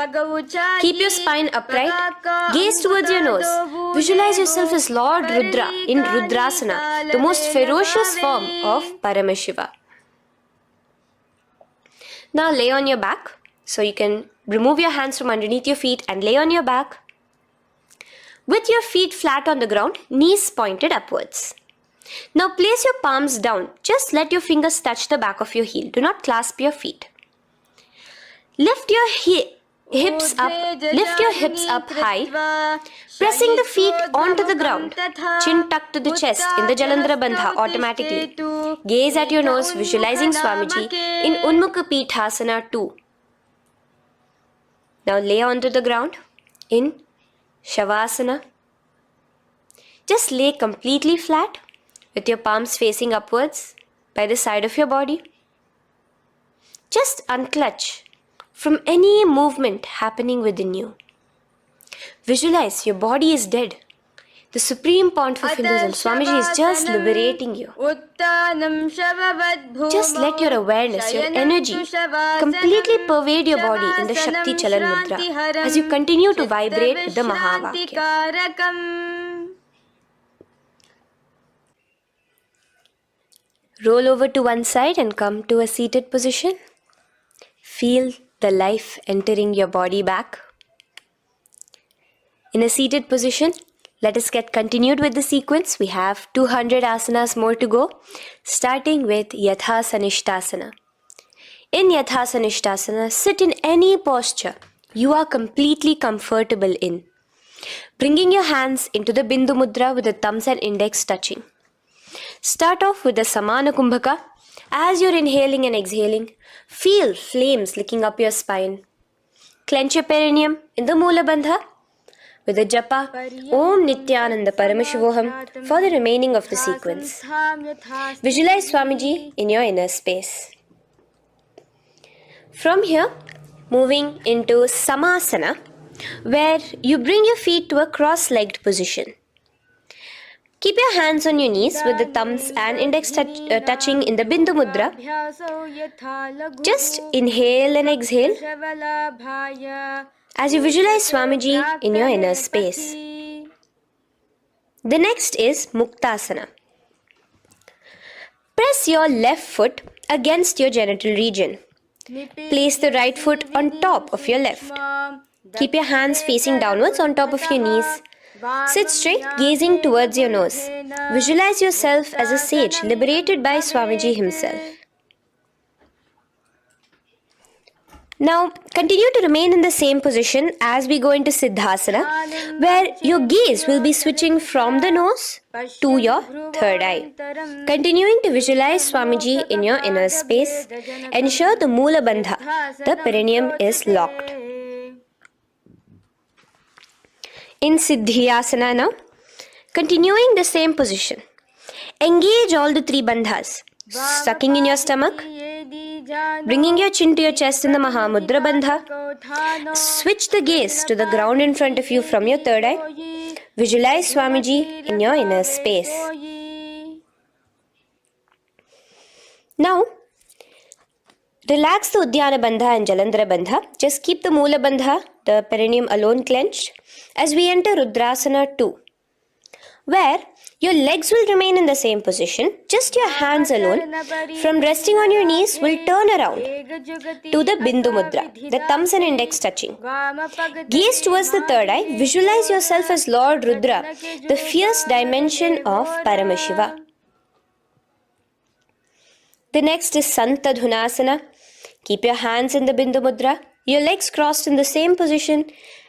Keep your spine upright, gaze towards your nose. Visualize yourself as Lord Rudra in Rudrasana, the most ferocious form of Paramashiva. Now lay on your back, so you can remove your hands from underneath your feet and lay on your back. With your feet flat on the ground, knees pointed upwards. Now place your palms down. Just let your fingers touch the back of your heel. Do not clasp your feet. Lift your hips up high, pressing the feet onto the ground. Chin tucked to the chest in the Jalandhara Bandha automatically. Gaze at your nose, visualizing Swamiji in Unmukha Pithasana 2. Now lay onto the ground in Shavasana. Just lay completely flat, with your palms facing upwards by the side of your body. Just unclutch from any movement happening within you. Visualize your body is dead. The Supreme Pontiff of Hinduism, Swamiji, is just liberating you. Just let your awareness, your energy, completely pervade your body in the Shakti Chalan Mudra as you continue to vibrate with the Mahavakya. Roll over to one side and come to a seated position. Feel the life entering your body back. In a seated position, let us get continued with the sequence. We have 200 asanas more to go, starting with Yatha Sanishtasana. In Yatha Sanishtasana, sit in any posture you are completely comfortable in. Bringing your hands into the Bindu Mudra with the thumbs and index touching. Start off with the Samana Kumbhaka. As you're inhaling and exhaling, feel flames licking up your spine. Clench your perineum in the Moola Bandha with the japa Om Nityananda Paramashivoham for the remaining of the sequence. Visualize Swamiji in your inner space. From here, moving into Samasana, where you bring your feet to a cross-legged position. Keep your hands on your knees with the thumbs and index touching in the Bindu Mudra. Just inhale and exhale as you visualize Swamiji in your inner space. The next is Muktasana. Press your left foot against your genital region. Place the right foot on top of your left. Keep your hands facing downwards on top of your knees. Sit straight, gazing towards your nose. Visualize yourself as a sage liberated by Swamiji himself. Now, continue to remain in the same position as we go into Siddhasana, where your gaze will be switching from the nose to your third eye. Continuing to visualize Swamiji in your inner space, ensure the Moola Bandha, the perineum, is locked. In Siddhyasana now, Continuing the same position. Engage all the three bandhas. Sucking in your stomach, bringing your chin to your chest in the Mahamudra Bandha. Switch the gaze to the ground in front of you from your third eye. Visualize Swamiji in your inner space. Now, relax the Uddiyana Bandha and Jalandhara Bandha. Just keep the Moola Bandha, the perineum alone clenched, as we enter Rudrasana 2, where your legs will remain in the same position, just your hands alone, from resting on your knees, will turn around to the Bindu Mudra, the thumbs and index touching. Gaze towards the third eye, visualize yourself as Lord Rudra, the fierce dimension of Paramashiva. The next is Santadhunasana. Keep your hands in the Bindu Mudra, your legs crossed in the same position.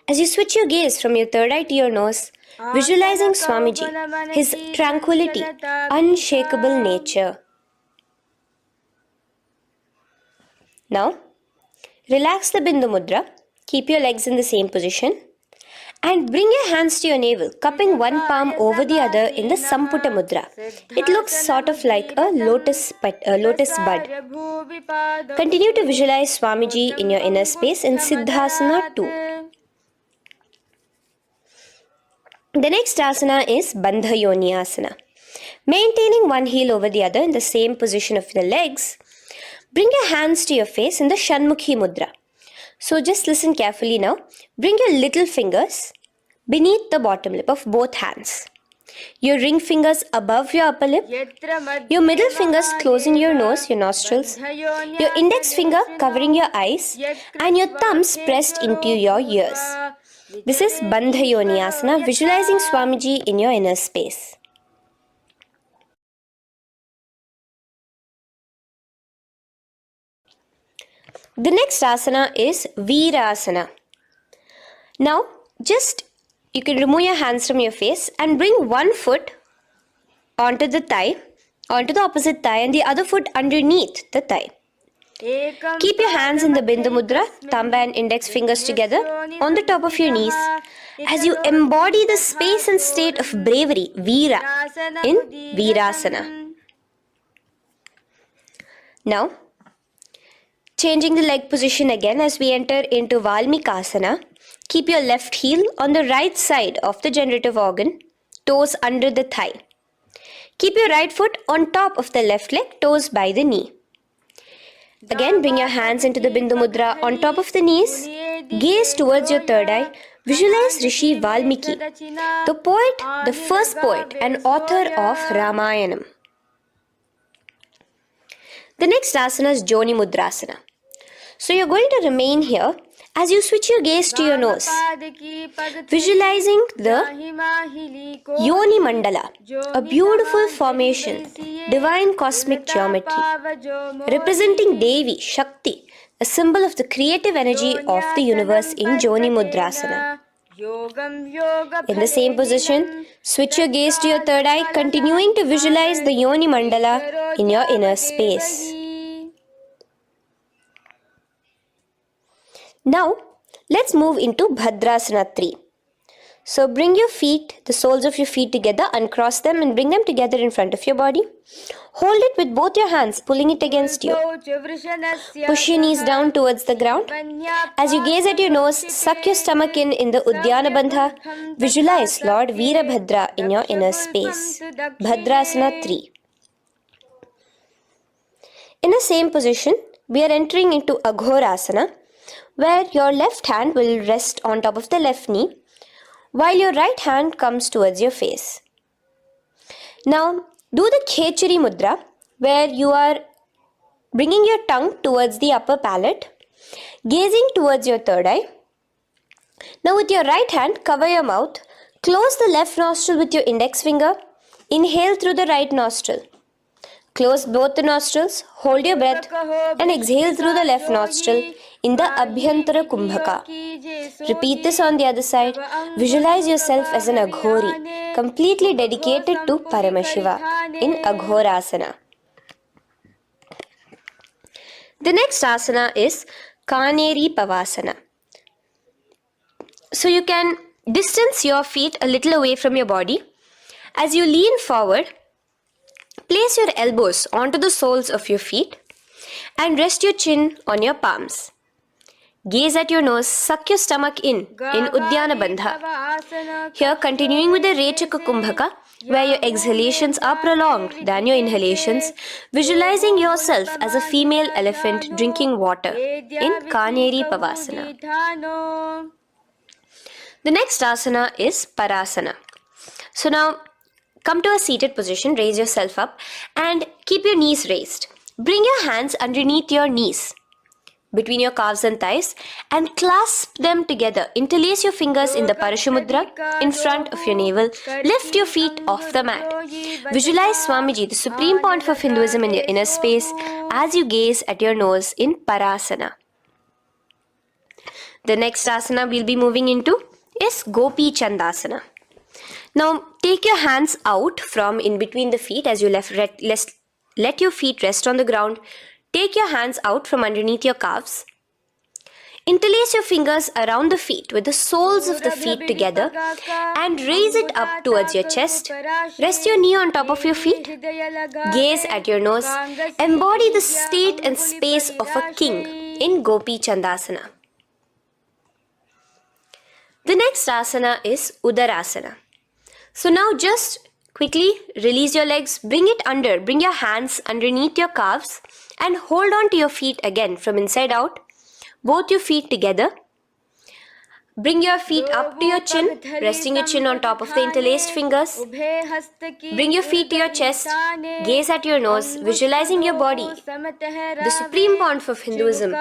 As you switch your gaze from your third eye to your nose, visualizing Swamiji, his tranquility, unshakable nature. Now, relax the Bindu Mudra, keep your legs in the same position, and bring your hands to your navel, cupping one palm over the other in the Samputa Mudra. It looks sort of like a lotus bud. Continue to visualize Swamiji in your inner space in Siddhasana 2. The next asana is Bandha Yoni Asana. Maintaining one heel over the other in the same position of the legs, bring your hands to your face in the Shanmukhi Mudra. So just listen carefully now. Bring your little fingers beneath the bottom lip of both hands. Your ring fingers above your upper lip. Your middle fingers closing your nose, your nostrils. Your index finger covering your eyes. And your thumbs pressed into your ears. This is Bandha Yoni Asana, visualizing Swamiji in your inner space. The next asana is Virasana. Now, you can remove your hands from your face and bring one foot onto the thigh, onto the opposite thigh, and the other foot underneath the thigh. Keep your hands in the Bindu Mudra, thumb and index fingers together on the top of your knees as you embody the space and state of bravery, Veera, in Virasana. Now, changing the leg position again as we enter into Valmikasana. Keep your left heel on the right side of the generative organ, toes under the thigh. Keep your right foot on top of the left leg, toes by the knee. Again, bring your hands into the Bindu Mudra on top of the knees. Gaze towards your third eye. Visualize Rishi Valmiki, the poet, the first poet and author of Ramayanam. The next asana is Joni Mudrasana. So you're going to remain here as you switch your gaze to your nose, visualizing the Yoni Mandala, a beautiful formation, divine cosmic geometry, representing Devi, Shakti, a symbol of the creative energy of the universe in Joni Mudrasana. In the same position, switch your gaze to your third eye, continuing to visualize the Yoni Mandala in your inner space. Now, let's move into Bhadrasana 3. So bring your feet, the soles of your feet together, uncross them and bring them together in front of your body. Hold it with both your hands, pulling it against you. Push your knees down towards the ground. As you gaze at your nose, suck your stomach in the Uddiyana Bandha. Visualize Lord Veerabhadra in your inner space. Bhadrasana 3. In the same position, we are entering into Aghorasana, where your left hand will rest on top of the left knee, while your right hand comes towards your face. Now, do the Khechari Mudra, where you are bringing your tongue towards the upper palate, gazing towards your third eye. Now, with your right hand, cover your mouth, close the left nostril with your index finger, inhale through the right nostril. Close both the nostrils, hold your breath and exhale through the left nostril in the Abhyantara Kumbhaka. Repeat this on the other side. Visualize yourself as an Aghori, completely dedicated to Paramashiva in Aghorasana. The next asana is Kaneri Pavasana. So you can distance your feet a little away from your body As you lean forward, place your elbows onto the soles of your feet and rest your chin on your palms. Gaze at your nose, suck your stomach in Uddiyana Bandha. Here, continuing with the Rechaka Kumbhaka, where your exhalations are prolonged than your inhalations, visualizing yourself as a female elephant drinking water in Kaneri Pavasana. The next asana is Parasana. So now, come to a seated position, raise yourself up and keep your knees raised. Bring your hands underneath your knees, between your calves and thighs, and clasp them together. Interlace your fingers in the Parashamudra in front of your navel. Lift your feet off the mat. Visualize Swamiji, the Supreme Pontiff of Hinduism, in your inner space as you gaze at your nose in Parasana. The next asana we'll be moving into is Gopi Chandasana. Now take your hands out from in between the feet as you let your feet rest on the ground. Take your hands out from underneath your calves. Interlace your fingers around the feet with the soles of the feet together and raise it up towards your chest. Rest your knee on top of your feet. Gaze at your nose. Embody the state and space of a king in Gopi Chandasana. The next asana is Udarasana. So now just quickly release your legs, bring your hands underneath your calves and hold on to your feet again from inside out, both your feet together. Bring your feet up to your chin, resting your chin on top of the interlaced fingers. Bring your feet to your chest, gaze at your nose, visualizing your body, the Supreme Pontiff of Hinduism,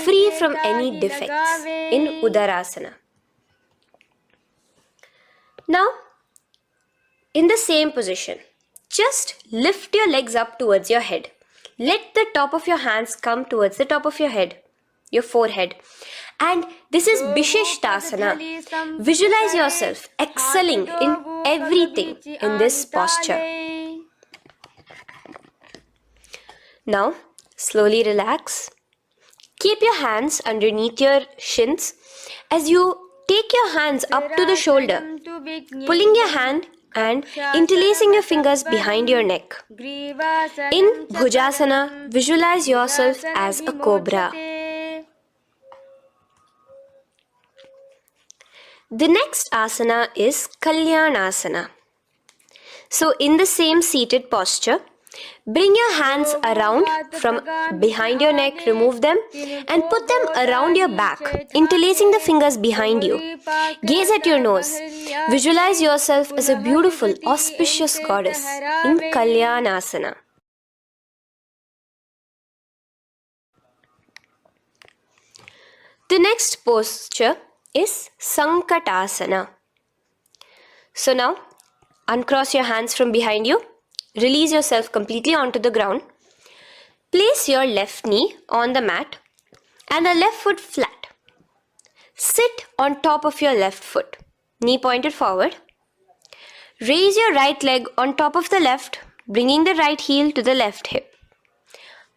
free from any defects in Udarasana. Now, in the same position, just lift your legs up towards your head. Let the top of your hands come towards the top of your head, your forehead. And this is Vishishtasana. Visualize yourself excelling in everything in this posture. Now, slowly relax. Keep your hands underneath your shins as you take your hands up to the shoulder, pulling your hand and interlacing your fingers behind your neck. In Bhujasana, visualize yourself as a cobra. The next asana is Kalyanasana. So in the same seated posture, bring your hands around from behind your neck, remove them and put them around your back, interlacing the fingers behind you. Gaze at your nose. Visualize yourself as a beautiful, auspicious goddess in Kalyanasana. The next posture is Sankatasana. So now, uncross your hands from behind you. Release yourself completely onto the ground. Place your left knee on the mat and the left foot flat. Sit on top of your left foot, knee pointed forward. Raise your right leg on top of the left, bringing the right heel to the left hip.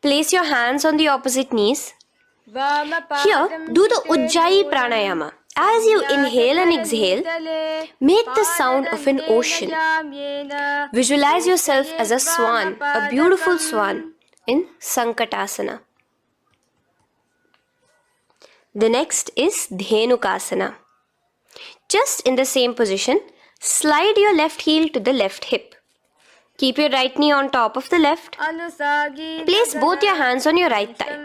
Place your hands on the opposite knees. Here, do the Ujjayi Pranayama. As you inhale and exhale, make the sound of an ocean. Visualize yourself as a swan, a beautiful swan in Sankatasana. The next is Dhenukasana. Just in the same position, slide your left heel to the left hip. Keep your right knee on top of the left. Place both your hands on your right thigh.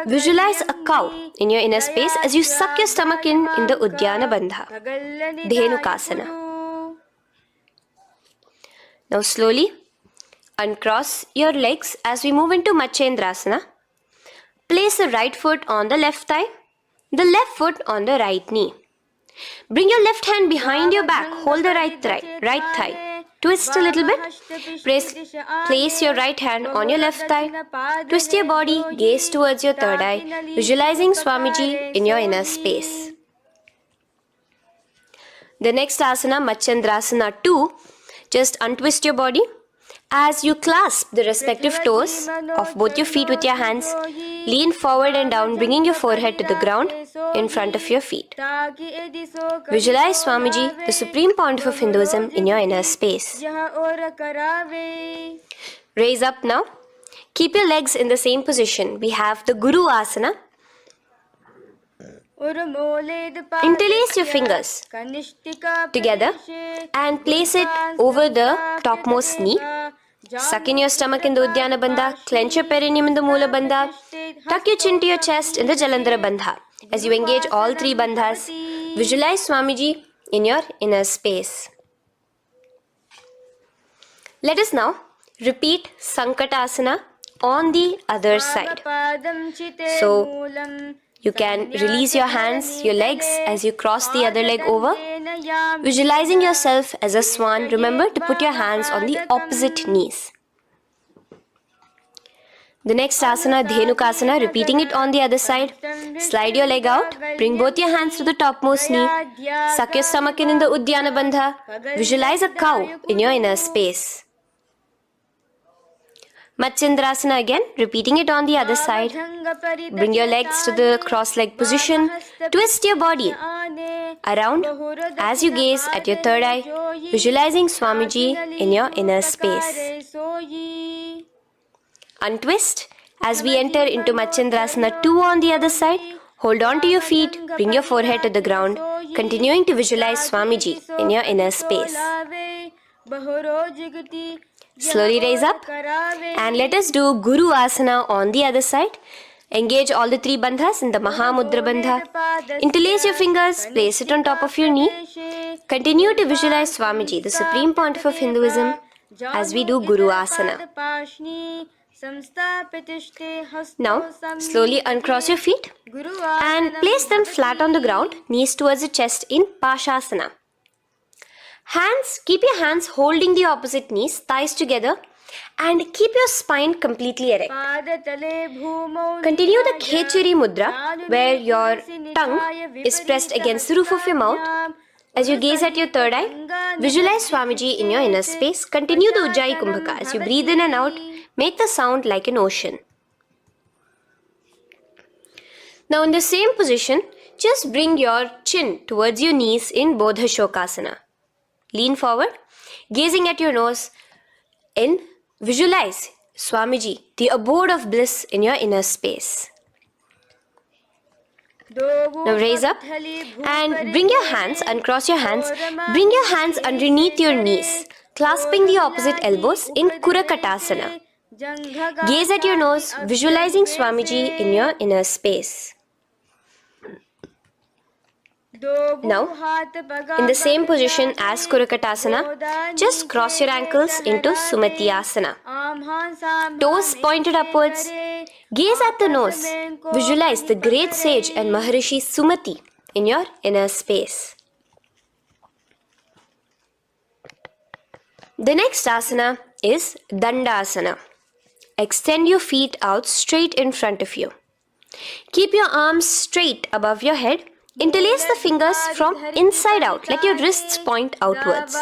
Visualize a cow in your inner space as you suck your stomach in the Uddiyana Bandha, Dhenukasana. Now slowly uncross your legs as we move into Matsyendrasana. Place the right foot on the left thigh, the left foot on the right knee. Bring your left hand behind your back, hold the right thigh. Twist a little bit. Place your right hand on your left thigh. Twist your body, gaze towards your third eye, visualizing Swamiji in your inner space. The next asana, Matsyendrasana 2, just untwist your body. As you clasp the respective toes of both your feet with your hands, lean forward and down, bringing your forehead to the ground in front of your feet. Visualize Swamiji, the Supreme Pontiff of Hinduism, in your inner space. Raise up now. Keep your legs in the same position. We have the Guru Asana. Interlace your fingers together and place it over the topmost knee. Suck in your stomach in the Uddiyana Bandha, clench your perineum in the Moola Bandha, tuck your chin to your chest in the Jalandhara Bandha. As you engage all three bandhas, visualize Swamiji in your inner space. Let us now repeat Sankatasana on the other side. So, you can release your hands, your legs as you cross the other leg over. Visualizing yourself as a swan, remember to put your hands on the opposite knees. The next asana, Dhenukasana, repeating it on the other side. Slide your leg out, bring both your hands to the topmost knee. Suck your stomach in the Uddiyana Bandha. Visualize a cow in your inner space. Matsyendrasana again, repeating it on the other side. Bring your legs to the cross-leg position. Twist your body around as you gaze at your third eye, visualizing Swamiji in your inner space. Untwist as we enter into Matsyendrasana 2 on the other side. Hold on to your feet, bring your forehead to the ground, continuing to visualize Swamiji in your inner space. Slowly raise up and let us do Guru Asana on the other side. Engage all the three bandhas in the Mahamudra Bandha. Interlace your fingers, place it on top of your knee. Continue to visualize Swamiji, the Supreme Pontiff of Hinduism, as we do Guru Asana. Now, slowly uncross your feet and place them flat on the ground, knees towards the chest in Pashasana. Keep your hands holding the opposite knees, thighs together, and keep your spine completely erect. Continue the Khechari Mudra, where your tongue is pressed against the roof of your mouth. As you gaze at your third eye, visualize Swamiji in your inner space. Continue the Ujjayi Kumbhaka. As you breathe in and out, make the sound like an ocean. Now in the same position, just bring your chin towards your knees in Bodha Shokasana. Lean forward, gazing at your nose, and visualize Swamiji, the abode of bliss in your inner space. Now raise up and bring your hands, uncross your hands, bring your hands underneath your knees, clasping the opposite elbows in Kurakatasana. Gaze at your nose, visualizing Swamiji in your inner space. Now, in the same position as Kurakatasana, just cross your ankles into Sumatiyasana. Toes pointed upwards. Gaze at the nose. Visualize the great sage and Maharishi Sumati in your inner space. The next asana is Dandasana. Extend your feet out straight in front of you. Keep your arms straight above your head. Interlace the fingers from inside out. Let your wrists point outwards.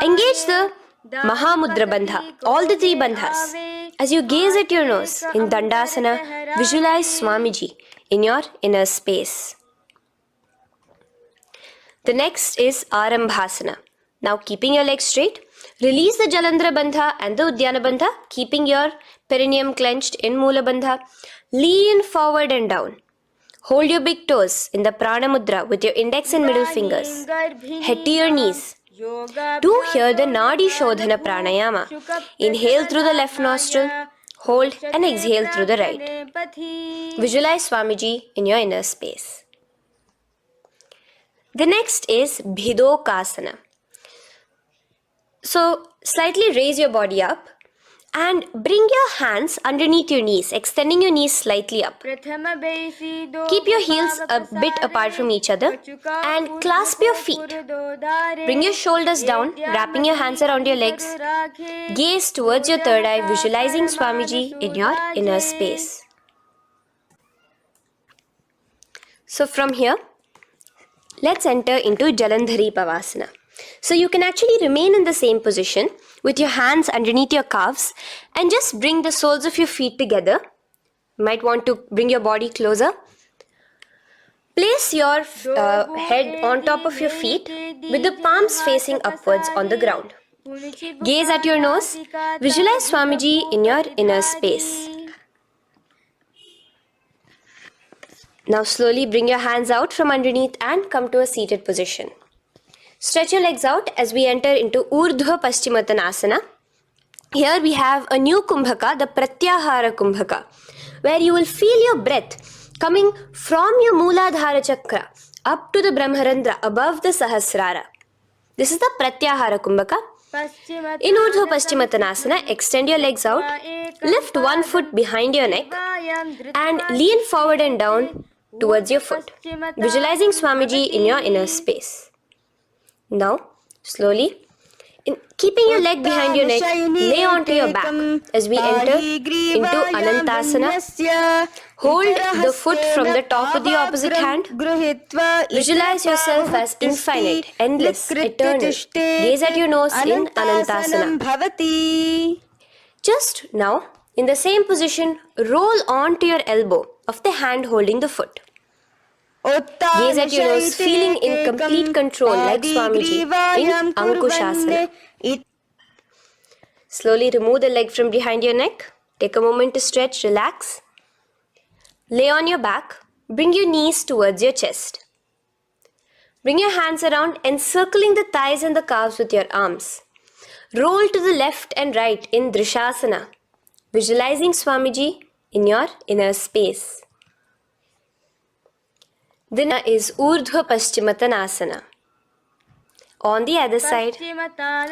Engage the Mahamudra Bandha, all the three bandhas. As you gaze at your nose in Dandasana, visualize Swamiji in your inner space. The next is Arambhasana. Now keeping your legs straight, release the Jalandhara Bandha and the Uddiyana Bandha, keeping your perineum clenched in Moola Bandha. Lean forward and down. Hold your big toes in the Prana Mudra with your index and middle fingers. Head to your knees. Do here the Nadi Shodhana Pranayama. Inhale through the left nostril, hold and exhale through the right. Visualize Swamiji in your inner space. The next is Bhidokasana. So, slightly raise your body up and bring your hands underneath your knees, extending your knees slightly up. Keep your heels a bit apart from each other and clasp your feet. Bring your shoulders down, wrapping your hands around your legs. Gaze towards your third eye, visualizing Swamiji in your inner space. So from here, let's enter into Jalandhari Pavasana. So you can actually remain in the same position, with your hands underneath your calves and just bring the soles of your feet together. You might want to bring your body closer. Place your head on top of your feet with the palms facing upwards on the ground. Gaze at your nose. Visualize Swamiji in your inner space. Now slowly bring your hands out from underneath and come to a seated position. Stretch your legs out as we enter into Urdhva Paschimottanasana. Here we have a new Kumbhaka, the Pratyahara Kumbhaka, where you will feel your breath coming from your Mooladhara Chakra up to the Brahmarandra above the Sahasrara. This is the Pratyahara Kumbhaka. In Urdhva Paschimottanasana, extend your legs out, lift one foot behind your neck and lean forward and down towards your foot, visualizing Swamiji in your inner space. Now, slowly, keeping your leg behind your neck, lay onto your back as we enter into Anantasana. Hold the foot from the top of the opposite hand. Visualize yourself as infinite, endless, eternal. Gaze at your nose in Anantasana. Just now, in the same position, roll onto your elbow of the hand holding the foot. Gaze at your nose, feeling in complete control like Swamiji in Ankushasana. Slowly remove the leg from behind your neck. Take a moment to stretch, relax. Lay on your back. Bring your knees towards your chest. Bring your hands around, encircling the thighs and the calves with your arms. Roll to the left and right in Drishasana, visualizing Swamiji in your inner space. Then is Urdhva Paschimottanasana. On the other side,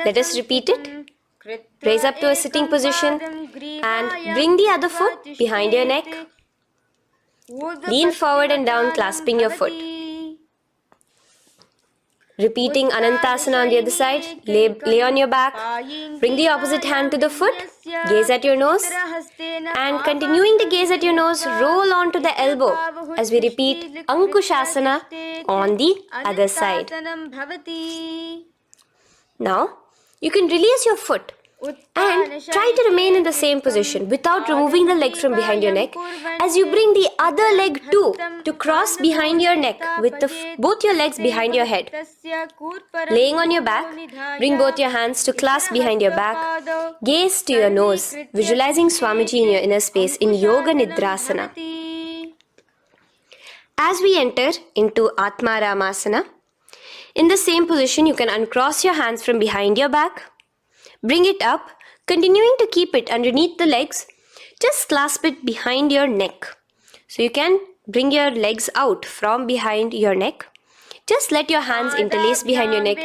let us repeat it. Raise up to a sitting position and bring the other foot behind your neck. Lean forward and down, clasping your foot. Repeating Anantasana on the other side. Lay on your back. Bring the opposite hand to the foot. Gaze at your nose. And continuing to gaze at your nose, roll onto the elbow as we repeat Ankushasana on the other side. Now, you can release your foot and try to remain in the same position without removing the leg from behind your neck as you bring the other leg too to cross behind your neck with both your legs behind your head. Laying on your back, bring both your hands to clasp behind your back. Gaze to your nose, visualizing Swamiji in your inner space in Yoga Nidrasana. As we enter into Atma Ramasana, in the same position you can uncross your hands from behind your back. Bring it up, continuing to keep it underneath the legs. Just clasp it behind your neck. So you can bring your legs out from behind your neck. Just let your hands interlace behind your neck,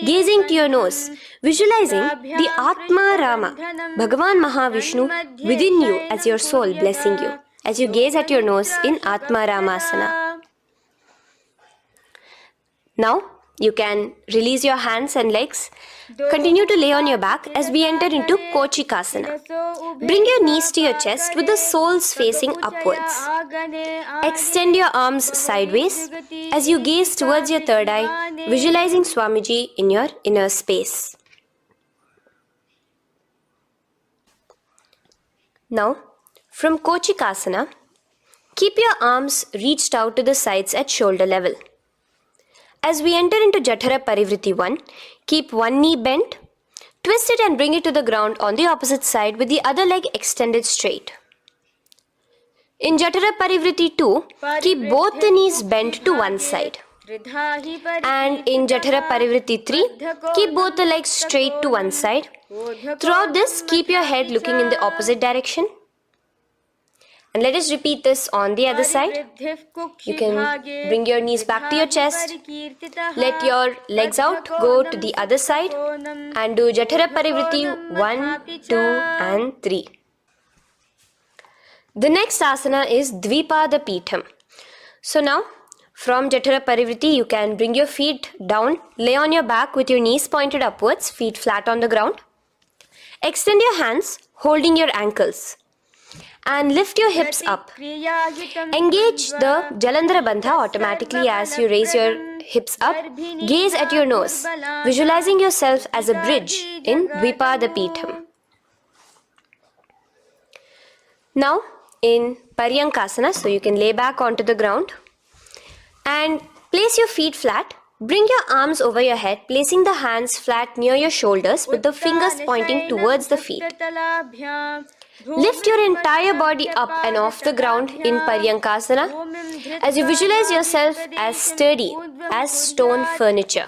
gazing to your nose, visualizing the Atma Rama, Bhagavan Mahavishnu within you as your soul blessing you, as you gaze at your nose in Atma Ramasana. Now, you can release your hands and legs. Continue to lay on your back as we enter into Kochikasana. Bring your knees to your chest with the soles facing upwards. Extend your arms sideways as you gaze towards your third eye, visualizing Swamiji in your inner space. Now, from Kochikasana, keep your arms reached out to the sides at shoulder level. As we enter into Jatara Parivritti 1, keep one knee bent, twist it and bring it to the ground on the opposite side with the other leg extended straight. In Jatara Parivritti 2, keep both the knees bent to one side. And in Jatara Parivritti 3, keep both the legs straight to one side. Throughout this, keep your head looking in the opposite direction. And let us repeat this on the other side. You can bring your knees back to your chest. Let your legs out, go to the other side and do Jatara Parivritti 1, 2 and 3. The next asana is Dvipada Pitham. So now from Jatara Parivritti you can bring your feet down, lay on your back with your knees pointed upwards, feet flat on the ground. Extend your hands holding your ankles. And lift your hips up. Engage the Jalandhara Bandha automatically as you raise your hips up, gaze at your nose, visualizing yourself as a bridge in Dvipadapitham. Now, in Paryankasana, so you can lay back onto the ground and place your feet flat. Bring your arms over your head, placing the hands flat near your shoulders with the fingers pointing towards the feet. Lift your entire body up and off the ground in Paryankasana as you visualize yourself as sturdy as stone furniture.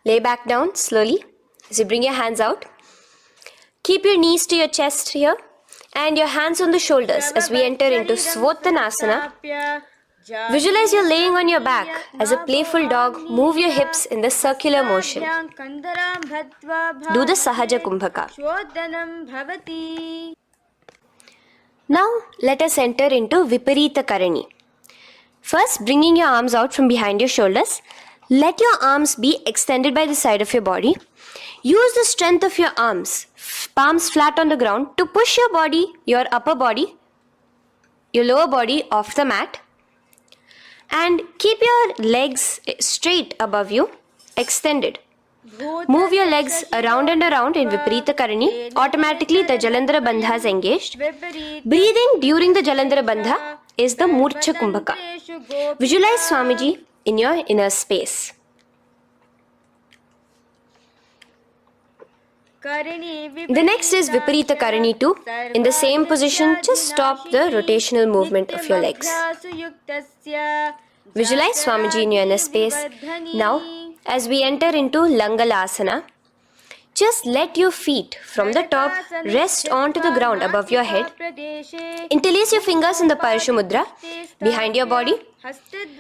Lay back down slowly as you bring your hands out. Keep your knees to your chest here and your hands on the shoulders as we enter into Svottanasana. Visualize you're laying on your back. As a playful dog, move your hips in the circular motion. Do the Sahaja Kumbhaka. Now, let us enter into Viparita Karani. First, bringing your arms out from behind your shoulders. Let your arms be extended by the side of your body. Use the strength of your arms, palms flat on the ground, to push your body, your upper body, your lower body off the mat. And keep your legs straight above you, extended. Move your legs around and around in Viparita Karani. Automatically the Jalandhara Bandha is engaged. Breathing during the Jalandhara Bandha is the Murcha Kumbhaka. Visualize Swamiji in your inner space. The next is Viparita Karani 2. In the same position, just stop the rotational movement of your legs. Visualize Swamiji in your inner space. Now, as we enter into Langalasana, just let your feet from the top rest onto the ground above your head. Interlace your fingers in the Parashu Mudra behind your body.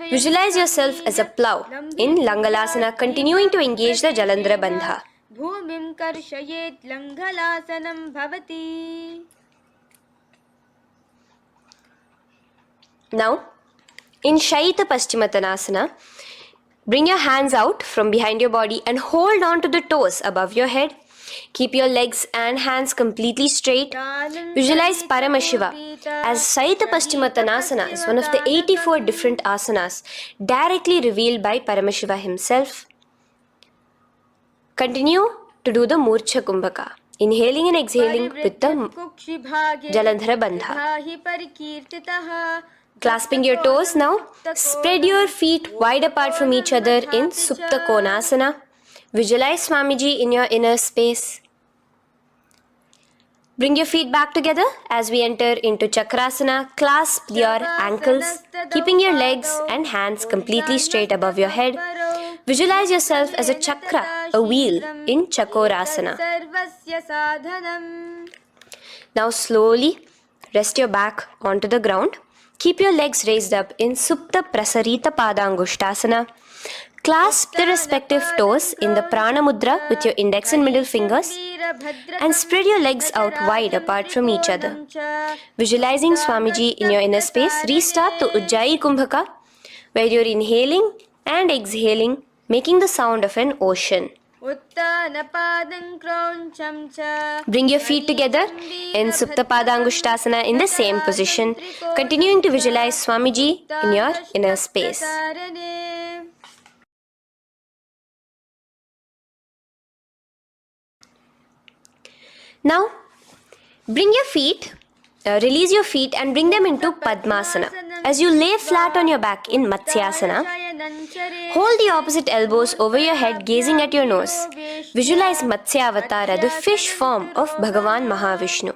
Visualize yourself as a plow in Langalasana, continuing to engage the Jalandhara Bandha. Bhumim karshayet langhalasanam bhavati. Now, in Shaita Paschimottanasana, bring your hands out from behind your body and hold on to the toes above your head. Keep your legs and hands completely straight. Visualize Paramashiva as Shaita Paschimottanasana is one of the 84 different asanas directly revealed by Paramashiva himself. Continue to do the Murcha Kumbhaka, inhaling and exhaling with the Jalandhara Bandha. Clasping your toes now, spread your feet wide apart from each other in Supta Konasana. Visualize Swamiji in your inner space. Bring your feet back together as we enter into Chakrasana. Clasp your ankles, keeping your legs and hands completely straight above your head. Visualize yourself as a chakra, a wheel in Chakorasana. Now slowly rest your back onto the ground. Keep your legs raised up in Supta Prasarita Padangushtasana. Clasp the respective toes in the Prana Mudra with your index and middle fingers and spread your legs out wide apart from each other. Visualizing Swamiji in your inner space, restart the Ujjayi Kumbhaka where you're inhaling and exhaling, making the sound of an ocean. Bring your feet together in Supta Padangushtasana in the same position, continuing to visualize Swamiji in your inner space. Now, bring your feet, release your feet and bring them into Padmasana. As you lay flat on your back in Matsyasana, hold the opposite elbows over your head, gazing at your nose. Visualize Matsya Avatara, the fish form of Bhagavan Mahavishnu.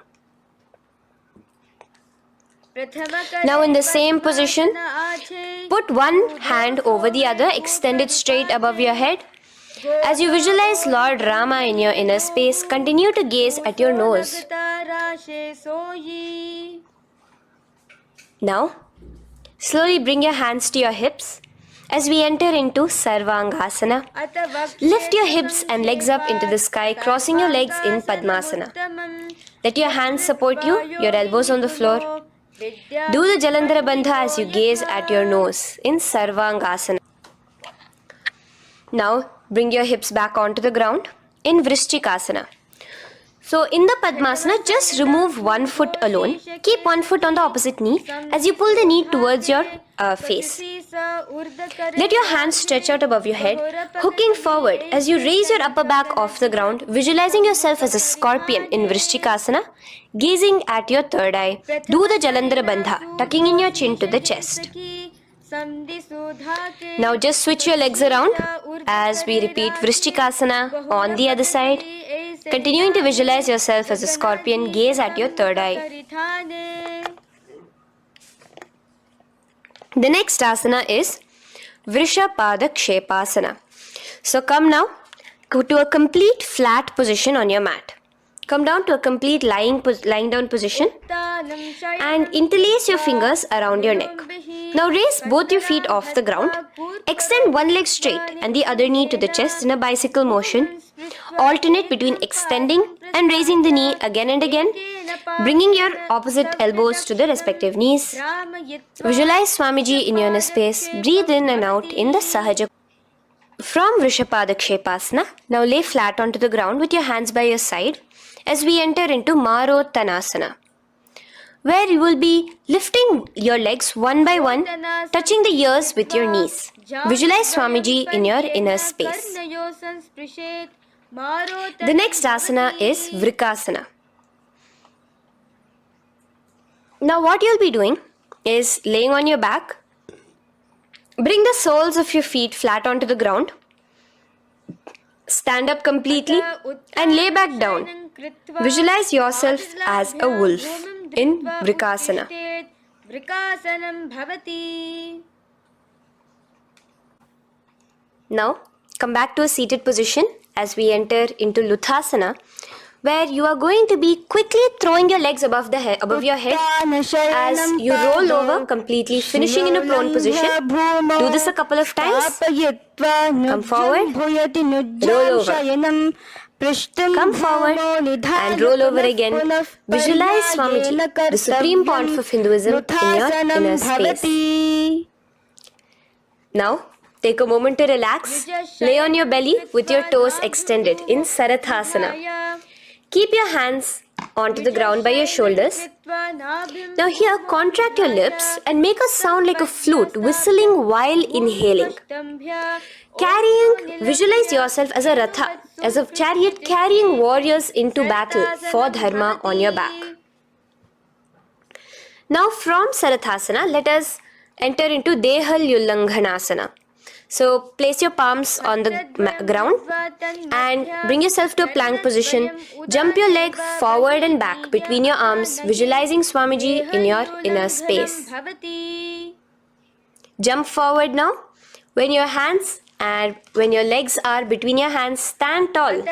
Now in the same position, put one hand over the other, extended straight above your head. As you visualize Lord Rama in your inner space, continue to gaze at your nose. Now, slowly bring your hands to your hips as we enter into Sarvangasana. Lift your hips and legs up into the sky, crossing your legs in Padmasana. Let your hands support you, your elbows on the floor. Do the Jalandhara Bandha as you gaze at your nose in Sarvangasana. Now, bring your hips back onto the ground in Vrishchikasana. So in the Padmasana, just remove one foot alone. Keep one foot on the opposite knee as you pull the knee towards your face. Let your hands stretch out above your head, hooking forward as you raise your upper back off the ground, visualizing yourself as a scorpion in Vrishchikasana, gazing at your third eye. Do the Jalandhara Bandha, tucking in your chin to the chest. Now just switch your legs around as we repeat Vrishchikasana on the other side. Continuing to visualize yourself as a scorpion, gaze at your third eye. The next asana is Vrishapada Kshepasana. So come now to a complete flat position on your mat. Come down to a complete lying down position and interlace your fingers around your neck. Now raise both your feet off the ground. Extend one leg straight and the other knee to the chest in a bicycle motion. Alternate between extending and raising the knee again and again, bringing your opposite elbows to the respective knees. Visualize Swamiji in your inner space. Breathe in and out in the Sahaja. From Vrishapada Kshepasana, now lay flat onto the ground with your hands by your side as we enter into Marottanasana, where you will be lifting your legs one by one, touching the ears with your knees. Visualize Swamiji in your inner space. The next asana is Vrikasana. Now what you'll be doing is laying on your back. Bring the soles of your feet flat onto the ground. Stand up completely and lay back down. Visualize yourself as a wolf in Vrikasana. Now come back to a seated position as we enter into Luthasana, where you are going to be quickly throwing your legs above your head as you roll over completely, finishing in a prone position. Do this a couple of times. Come forward, roll over. Come forward and roll over again. Visualize Swamiji, the Supreme Pontiff of Hinduism, in your inner space. Now, take a moment to relax. Lay on your belly with your toes extended in Sarathasana. Keep your hands onto the ground by your shoulders. Now here, contract your lips and make a sound like a flute, whistling while inhaling. Visualize yourself as a ratha, as a chariot carrying warriors into battle for dharma on your back. Now from Sarathasana, let us enter into Dehalyullanghanasana. So place your palms on the ground and bring yourself to a plank position. Jump your leg forward and back between your arms, visualizing Swamiji in your inner space. Jump forward now. When your legs are between your hands, stand tall.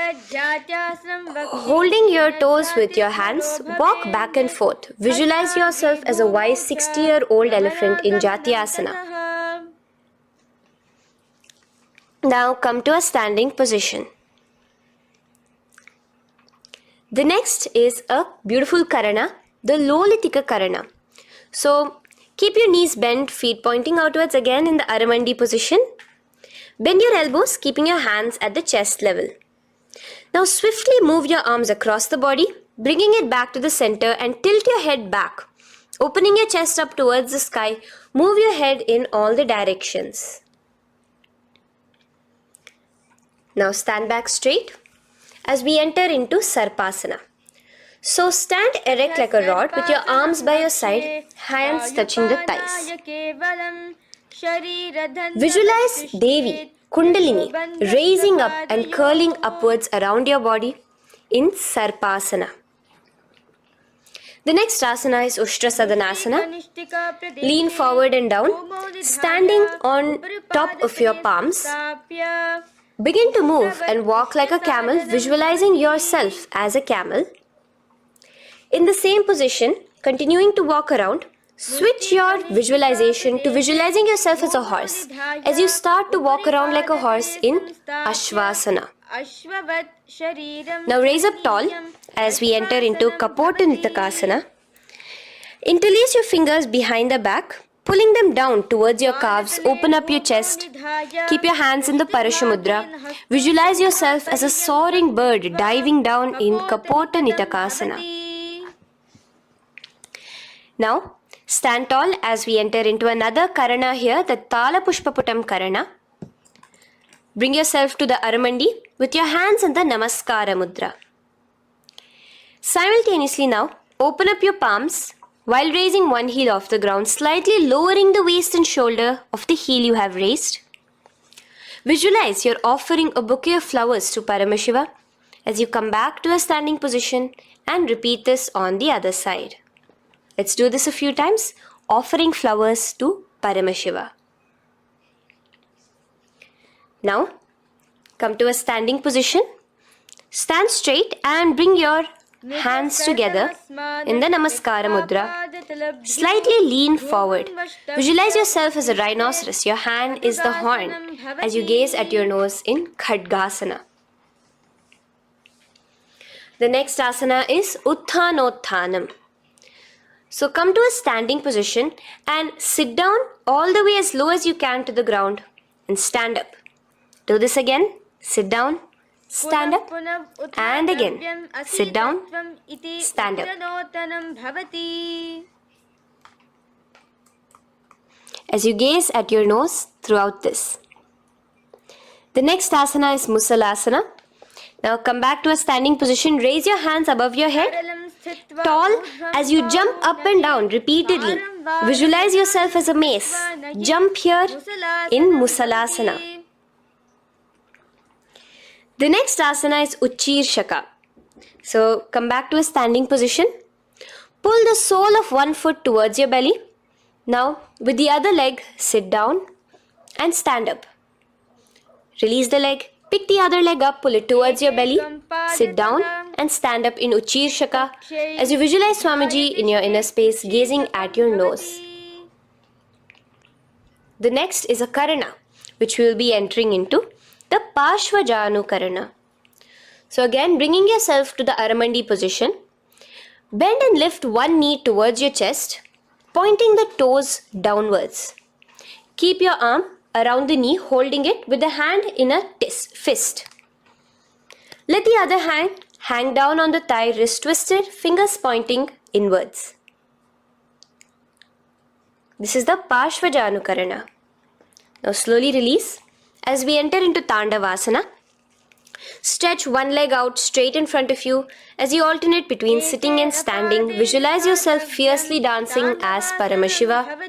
Holding your toes with your hands, walk back and forth. Visualize yourself as a wise 60-year-old elephant in Jatyasana. Now come to a standing position. The next is a beautiful karana, the Lolitika karana. So keep your knees bent, feet pointing outwards again in the Aramandi position. Bend your elbows, keeping your hands at the chest level. Now swiftly move your arms across the body, bringing it back to the center and tilt your head back. Opening your chest up towards the sky, move your head in all the directions. Now stand back straight as we enter into Sarpasana. So stand erect like a rod with your arms by your side, hands touching the thighs. Visualize Devi, Kundalini, raising up and curling upwards around your body in Sarpasana. The next asana is Ushtrasadanasana. Lean forward and down, standing on top of your palms. Begin to move and walk like a camel, visualizing yourself as a camel. In the same position, continuing to walk around, switch your visualization to visualizing yourself as a horse as you start to walk around like a horse in Ashvasana. Now raise up tall as we enter into Kapota Nitakasana. Interlace your fingers behind the back, Pulling them down towards your calves, open up your chest. Keep your hands in the Parashamudra. Visualize yourself as a soaring bird diving down in Kapota Nitakasana. Now, stand tall as we enter into another Karana here, the Tala Pushpaputam Karana. Bring yourself to the Aramandi with your hands in the Namaskara Mudra. Simultaneously now, open up your palms while raising one heel off the ground, slightly lowering the waist and shoulder of the heel you have raised. Visualize you're offering a bouquet of flowers to Paramashiva as you come back to a standing position and repeat this on the other side. Let's do this a few times, offering flowers to Paramashiva. Now, come to a standing position. Stand straight and bring your hands together in the Namaskara Mudra. Slightly lean forward. Visualize yourself as a rhinoceros. Your hand is the horn as you gaze at your nose in Khadgasana. The next asana is Utthanotthanam. So come to a standing position and sit down all the way as low as you can to the ground and stand up. Do this again. Sit down, stand up, and again. Sit down, stand up. As you gaze at your nose throughout this. The next asana is Musalasana. Now come back to a standing position. Raise your hands above your head. Tall as you jump up and down repeatedly. Visualize yourself as a mace. Jump here in Musalasana. The next asana is Uchirshaka. So come back to a standing position. Pull the sole of one foot towards your belly. Now with the other leg, sit down and stand up. Release the leg. Pick the other leg up, pull it towards your belly, sit down and stand up in Uchirshaka as you visualize Swamiji in your inner space gazing at your nose. The next is a Karana, which we will be entering into, the Parshvajanu Karana. So again, bringing yourself to the Aramandi position, bend and lift one knee towards your chest, pointing the toes downwards. Keep your arm around the knee, holding it with the hand in a fist. Let the other hand hang down on the thigh, wrist twisted, fingers pointing inwards. This is the Parshvajanu Karana. Now slowly release as we enter into Tandavasana. Stretch one leg out straight in front of you as you alternate between sitting and standing. Visualize yourself fiercely dancing as Paramashiva.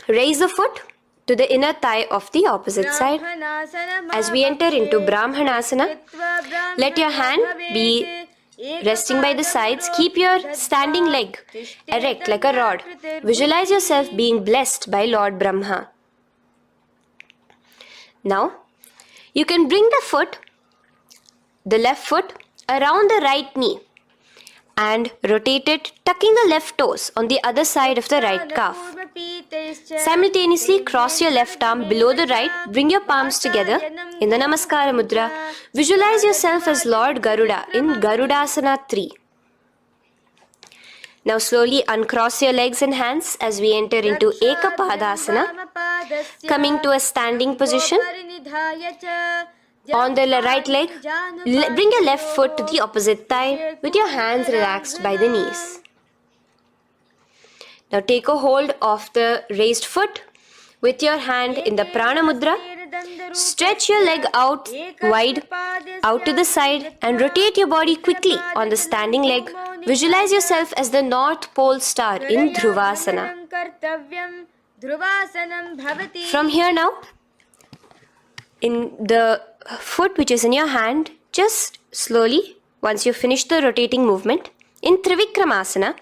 Raise the foot to the inner thigh of the opposite side. As we enter into Brahmanasana, let your hand be resting by the sides. Keep your standing leg erect like a rod. Visualize yourself being blessed by Lord Brahma. Now, you can bring the left foot around the right knee and rotate it, tucking the left toes on the other side of the right calf. Simultaneously cross your left arm below the right, bring your palms together in the Namaskara Mudra. Visualize yourself as Lord Garuda in Garudasana 3. Now slowly uncross your legs and hands as we enter into Ekapadasana, coming to a standing position. On the right leg, bring your left foot to the opposite thigh with your hands relaxed by the knees. Now take a hold of the raised foot with your hand in the Prana Mudra. Stretch your leg out wide, out to the side and rotate your body quickly on the standing leg. Visualize yourself as the North Pole star in Dhruvasana. From here now, in the foot which is in your hand, just slowly, once you finish the rotating movement, in Trivikramasana,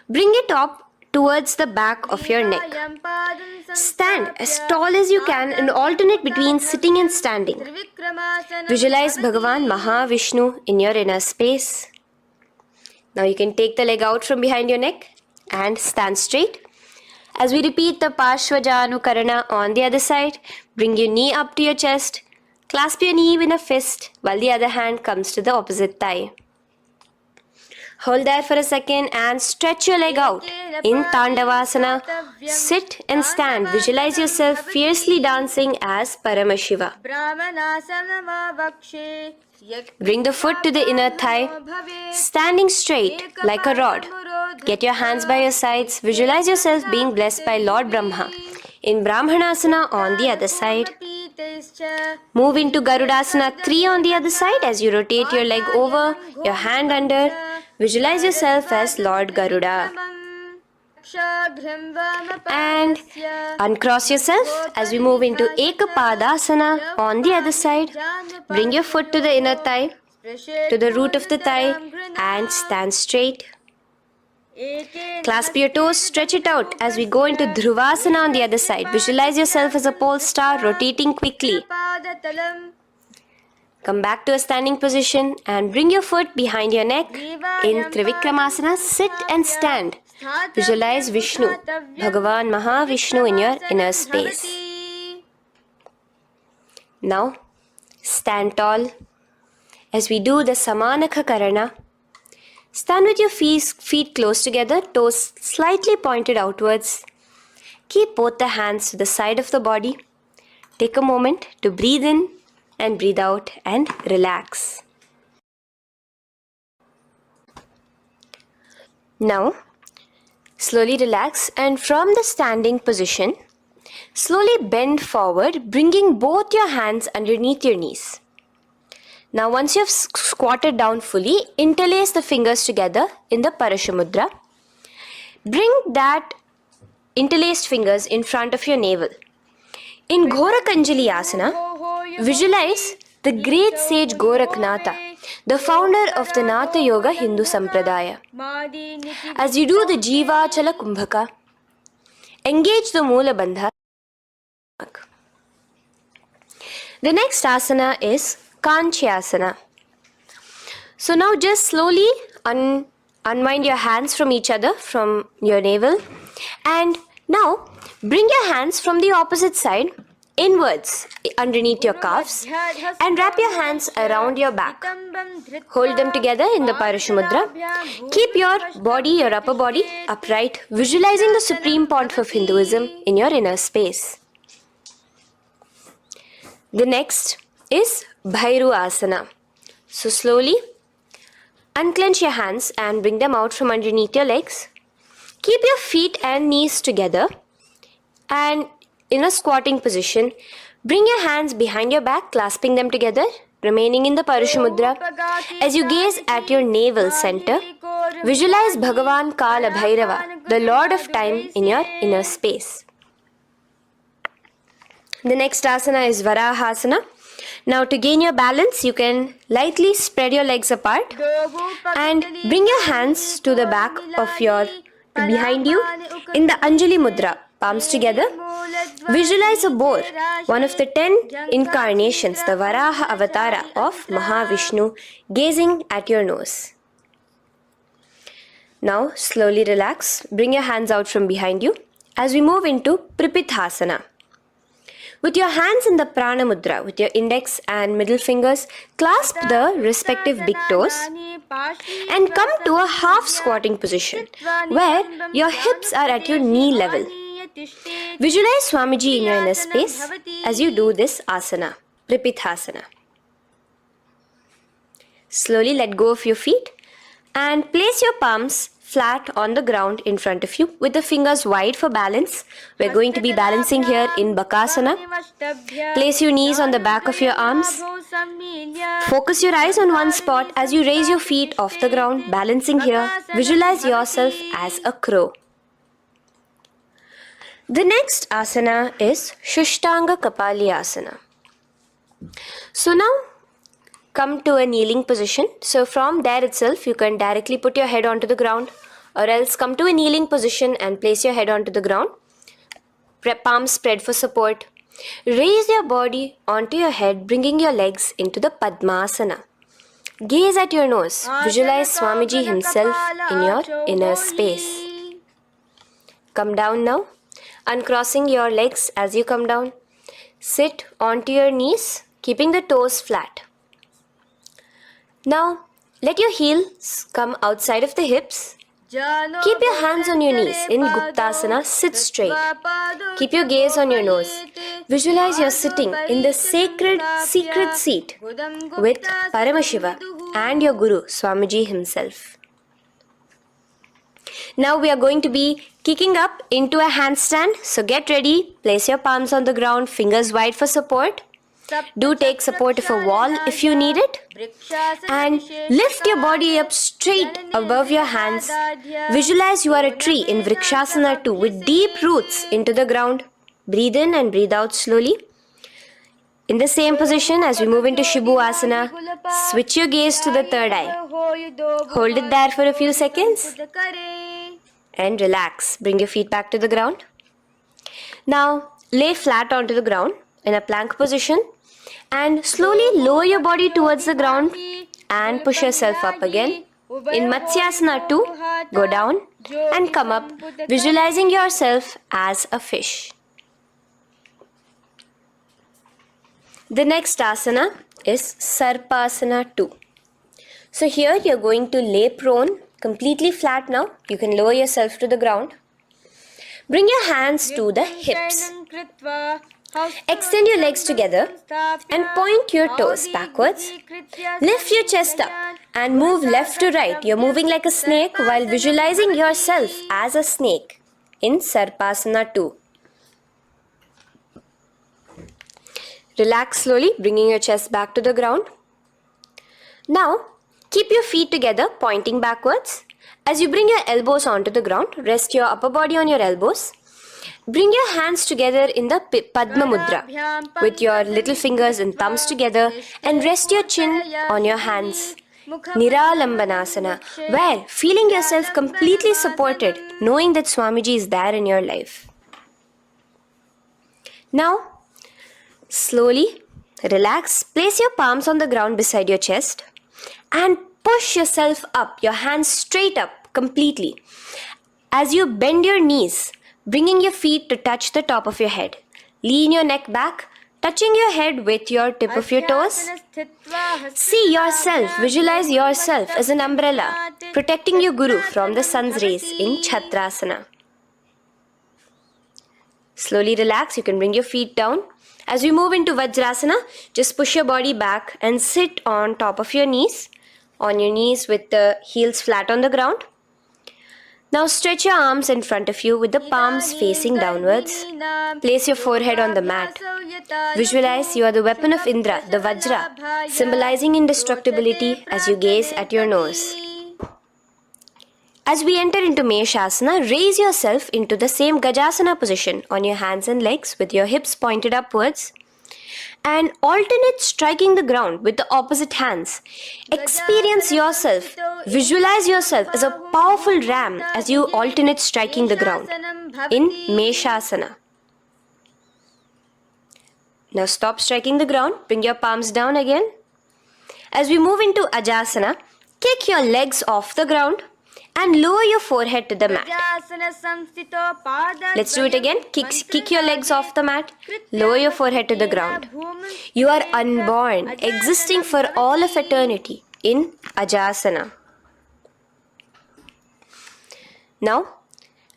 bring it up towards the back of your neck. Stand as tall as you can and alternate between sitting and standing. Visualize Bhagavan Mahavishnu in your inner space. Now you can take the leg out from behind your neck and stand straight. As we repeat the Parshvajanu Karana on the other side, bring your knee up to your chest, clasp your knee in a fist while the other hand comes to the opposite thigh. Hold there for a second and stretch your leg out. In Tandavasana, sit and stand. Visualize yourself fiercely dancing as Paramashiva. Bring the foot to the inner thigh, standing straight like a rod. Get your hands by your sides. Visualize yourself being blessed by Lord Brahma. In Brahmanasana on the other side. Move into Garudasana 3 on the other side as you rotate your leg over, your hand under. Visualize yourself as Lord Garuda. And uncross yourself as we move into Ekapadasana on the other side. Bring your foot to the inner thigh, to the root of the thigh, and stand straight. Clasp your toes, stretch it out as we go into Dhruvasana on the other side. Visualize yourself as a pole star rotating quickly. Come back to a standing position and bring your foot behind your neck. In Trivikramasana, sit and stand. Visualize Vishnu, Bhagavan Mahavishnu in your inner space. Now, stand tall as we do the Samanakha Karana. Stand with your feet close together, toes slightly pointed outwards. Keep both the hands to the side of the body. Take a moment to breathe in and breathe out and relax. Now, slowly relax and from the standing position, slowly bend forward, bringing both your hands underneath your knees. Now once you have squatted down fully, interlace the fingers together in the Parashamudra. Bring that interlaced fingers in front of your navel. In Gorakanjali Asana, visualize the great sage Goraknatha, the founder of the Natha Yoga Hindu Sampradaya. As you do the Jiva Chala Kumbhaka, engage the Moola Bandha. The next asana is Kanchyasana. So now just slowly unwind your hands from each other, from your navel, and now bring your hands from the opposite side inwards underneath your calves and wrap your hands around your back. Hold them together in the Parashamudra. Keep your body, your upper body upright, visualizing the Supreme Pontiff of Hinduism in your inner space. The next is Bhairu Asana. So slowly unclench your hands and bring them out from underneath your legs. Keep your feet and knees together and in a squatting position, bring your hands behind your back, clasping them together, remaining in the Parashamudra. As you gaze at your navel center, visualize Bhagavan Kala Bhairava, the Lord of Time, in your inner space. The next asana is Varahasana. Now to gain your balance, you can lightly spread your legs apart and bring your hands to the back of behind you in the Anjali Mudra, palms together. Visualize a boar, one of the 10 incarnations, the Varaha Avatara of Mahavishnu, gazing at your nose. Now slowly relax, bring your hands out from behind you as we move into Pripithasana. With your hands in the Prana Mudra, with your index and middle fingers, clasp the respective big toes and come to a half squatting position where your hips are at your knee level. Visualize Swamiji in your inner space as you do this asana, Pripithasana. Slowly let go of your feet and place your palms flat on the ground in front of you with the fingers wide for balance. We're going to be balancing here in Bakasana. Place your knees on the back of your arms. Focus your eyes on one spot as you raise your feet off the ground, balancing here. Visualize yourself as a crow. The next asana is Shushtanga Kapali Asana. So now come to a kneeling position. So from there itself, you can directly put your head onto the ground, or else come to a kneeling position and place your head onto the ground. Palms spread for support. Raise your body onto your head, bringing your legs into the Padmasana. Gaze at your nose. Visualize Swamiji himself in your inner space. Come down now, uncrossing your legs as you come down. Sit onto your knees, keeping the toes flat. Now, Let your heels come outside of the hips. Keep your hands on your knees. In Guptasana, sit straight. Keep your gaze on your nose. Visualize you're sitting in the sacred secret seat with Paramashiva and your Guru, Swamiji himself. Now we are going to be kicking up into a handstand. So get ready. Place your palms on the ground, fingers wide for support. Do take support of a wall if you need it. And lift your body up straight above your hands. Visualize you are a tree in Vrikshasana 2 with deep roots into the ground. Breathe in and breathe out slowly. In the same position as we move into Shibhu-asana, switch your gaze to the third eye. Hold it there for a few seconds. And relax. Bring your feet back to the ground. Now, lay flat onto the ground in a plank position. And slowly lower your body towards the ground and push yourself up again. In Matsyasana 2, go down and come up, visualizing yourself as a fish. The next asana is Sarpasana 2. So here you're going to lay prone, completely flat now. You can lower yourself to the ground. Bring your hands to the hips. Extend your legs together and point your toes backwards. Lift your chest up and move left to right. You're moving like a snake while visualizing yourself as a snake in Sarpasana 2. Relax slowly, bringing your chest back to the ground. Now, keep your feet together, pointing backwards. As you bring your elbows onto the ground, rest your upper body on your elbows. Bring your hands together in the Padma Mudra with your little fingers and thumbs together and rest your chin on your hands. Niralambanasana, where feeling yourself completely supported, knowing that Swamiji is there in your life. Now, slowly relax, place your palms on the ground beside your chest and push yourself up, your hands straight up completely. As you bend your knees, bringing your feet to touch the top of your head. Lean your neck back, touching your head with your tip of your toes. See yourself, visualize yourself as an umbrella, protecting your Guru from the sun's rays in Chhatrasana. Slowly relax, you can bring your feet down. As we move into Vajrasana, just push your body back and sit on top of your knees with the heels flat on the ground. Now stretch your arms in front of you with the palms facing downwards. Place your forehead on the mat. Visualize you are the weapon of Indra, the Vajra, symbolizing indestructibility as you gaze at your nose. As we enter into Meshasana, raise yourself into the same Gajasana position on your hands and legs with your hips pointed upwards. And alternate striking the ground with the opposite hands. Experience yourself, visualize yourself as a powerful ram as you alternate striking the ground in Meshasana. Now stop striking the ground, bring your palms down again. As we move into Ajasana, kick your legs off the ground and lower your forehead to the mat. Let's do it again. Kick your legs off the mat. Lower your forehead to the ground. You are unborn, existing for all of eternity in Ajasana. Now,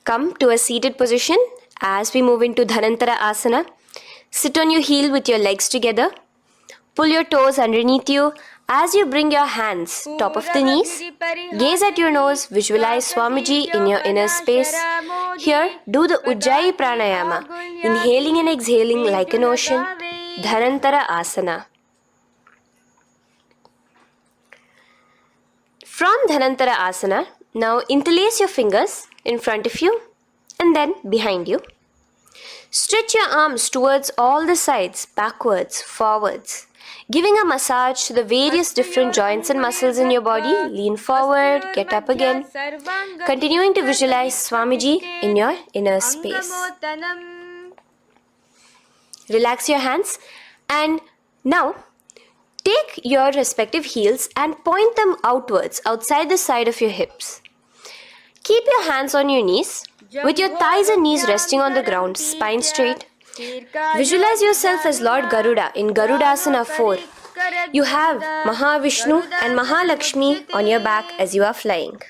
come to a seated position as we move into Dhanantara Asana. Sit on your heel with your legs together. Pull your toes underneath you. As you bring your hands top of the knees, gaze at your nose, visualize Swamiji in your inner space. Here, do the Ujjayi Pranayama, inhaling and exhaling like an ocean, Dhanantara Asana. From Dhanantara Asana, now interlace your fingers in front of you and then behind you. Stretch your arms towards all the sides, backwards, forwards. Giving a massage to the various different joints and muscles in your body. Lean forward, get up again. Continuing to visualize Swamiji in your inner space. Relax your hands and now take your respective heels and point them outwards, outside the side of your hips. Keep your hands on your knees, with your thighs and knees resting on the ground, spine straight. Visualize yourself as Lord Garuda in Garudasana 4, You have Mahavishnu and Mahalakshmi on your back as you are flying.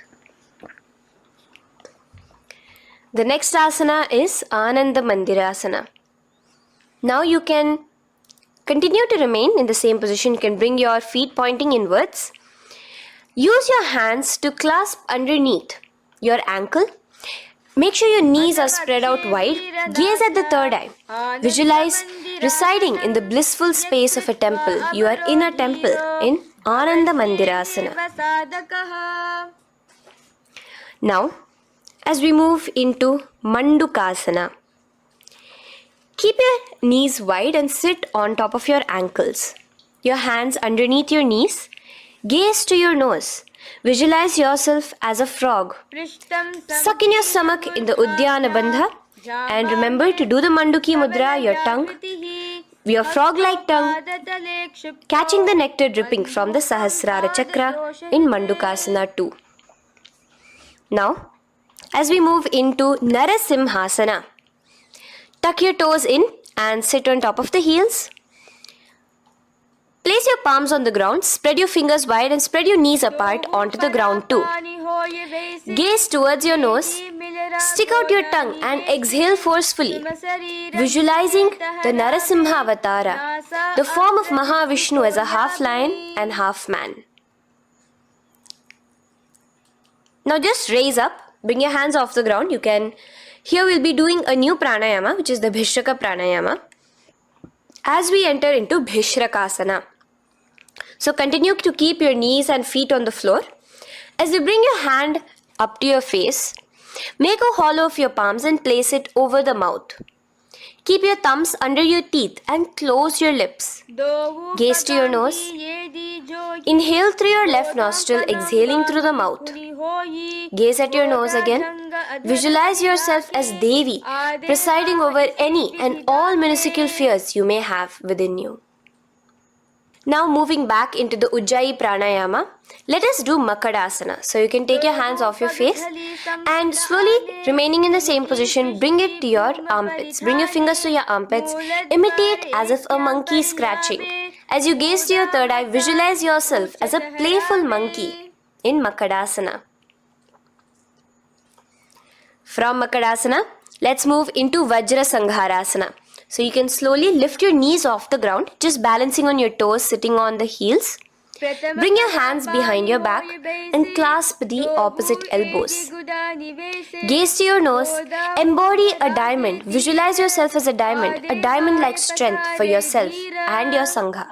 The next asana is Ananda Mandirasana. Now you can continue to remain in the same position. You can bring your feet pointing inwards. Use your hands to clasp underneath your ankle. Make sure your knees are spread out wide. Gaze at the third eye. Visualize residing in the blissful space of a temple. You are in a temple in Ananda Mandirasana. Now, as we move into Mandukasana, keep your knees wide and sit on top of your ankles. Your hands underneath your knees. Gaze to your nose. Visualize yourself as a frog. Suck in your stomach in the Uddiyana Bandha. And remember to do the Manduki Mudra, your tongue, your frog-like tongue, catching the nectar dripping from the Sahasrara Chakra in Mandukasana 2. Now, as we move into Narasimhasana, tuck your toes in and sit on top of the heels. Place your palms on the ground, spread your fingers wide and spread your knees apart onto the ground too. Gaze towards your nose, stick out your tongue and exhale forcefully, visualizing the Narasimha Avatara, the form of Mahavishnu as a half lion and half man. Now just raise up, bring your hands off the ground. Here we'll be doing a new pranayama, which is the Bhishraka pranayama, as we enter into Bhishrakasana. So continue to keep your knees and feet on the floor. As you bring your hand up to your face, make a hollow of your palms and place it over the mouth. Keep your thumbs under your teeth and close your lips. Gaze to your nose. Inhale through your left nostril, exhaling through the mouth. Gaze at your nose again. Visualize yourself as Devi, presiding over any and all minuscule fears you may have within you. Now moving back into the Ujjayi Pranayama, let us do Makadasana. So you can take your hands off your face and slowly remaining in the same position, bring it to your armpits. Bring your fingers to your armpits. Imitate as if a monkey is scratching. As you gaze to your third eye, visualize yourself as a playful monkey in Makadasana. From Makadasana, let's move into Vajra Sangharasana. So you can slowly lift your knees off the ground, just balancing on your toes, sitting on the heels. Bring your hands behind your back and clasp the opposite elbows. Gaze to your nose, embody a diamond, visualize yourself as a diamond-like strength for yourself and your Sangha.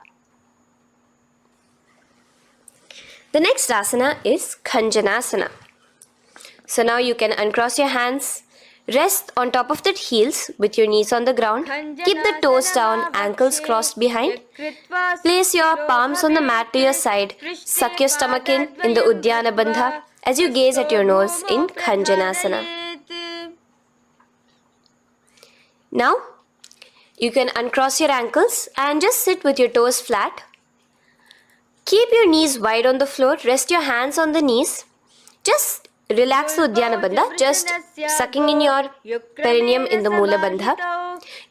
The next asana is Khanjanasana. So now you can uncross your hands, rest on top of the heels with your knees on the ground. Keep the toes down, ankles crossed behind. Place your palms on the mat to your side. Suck your stomach in the Uddiyana Bandha as you gaze at your nose in Khanjanasana. Now, you can uncross your ankles and just sit with your toes flat. Keep your knees wide on the floor. Rest your hands on the knees. Just relax the Uddiyana Bandha, just sucking in your perineum in the Mula Bandha.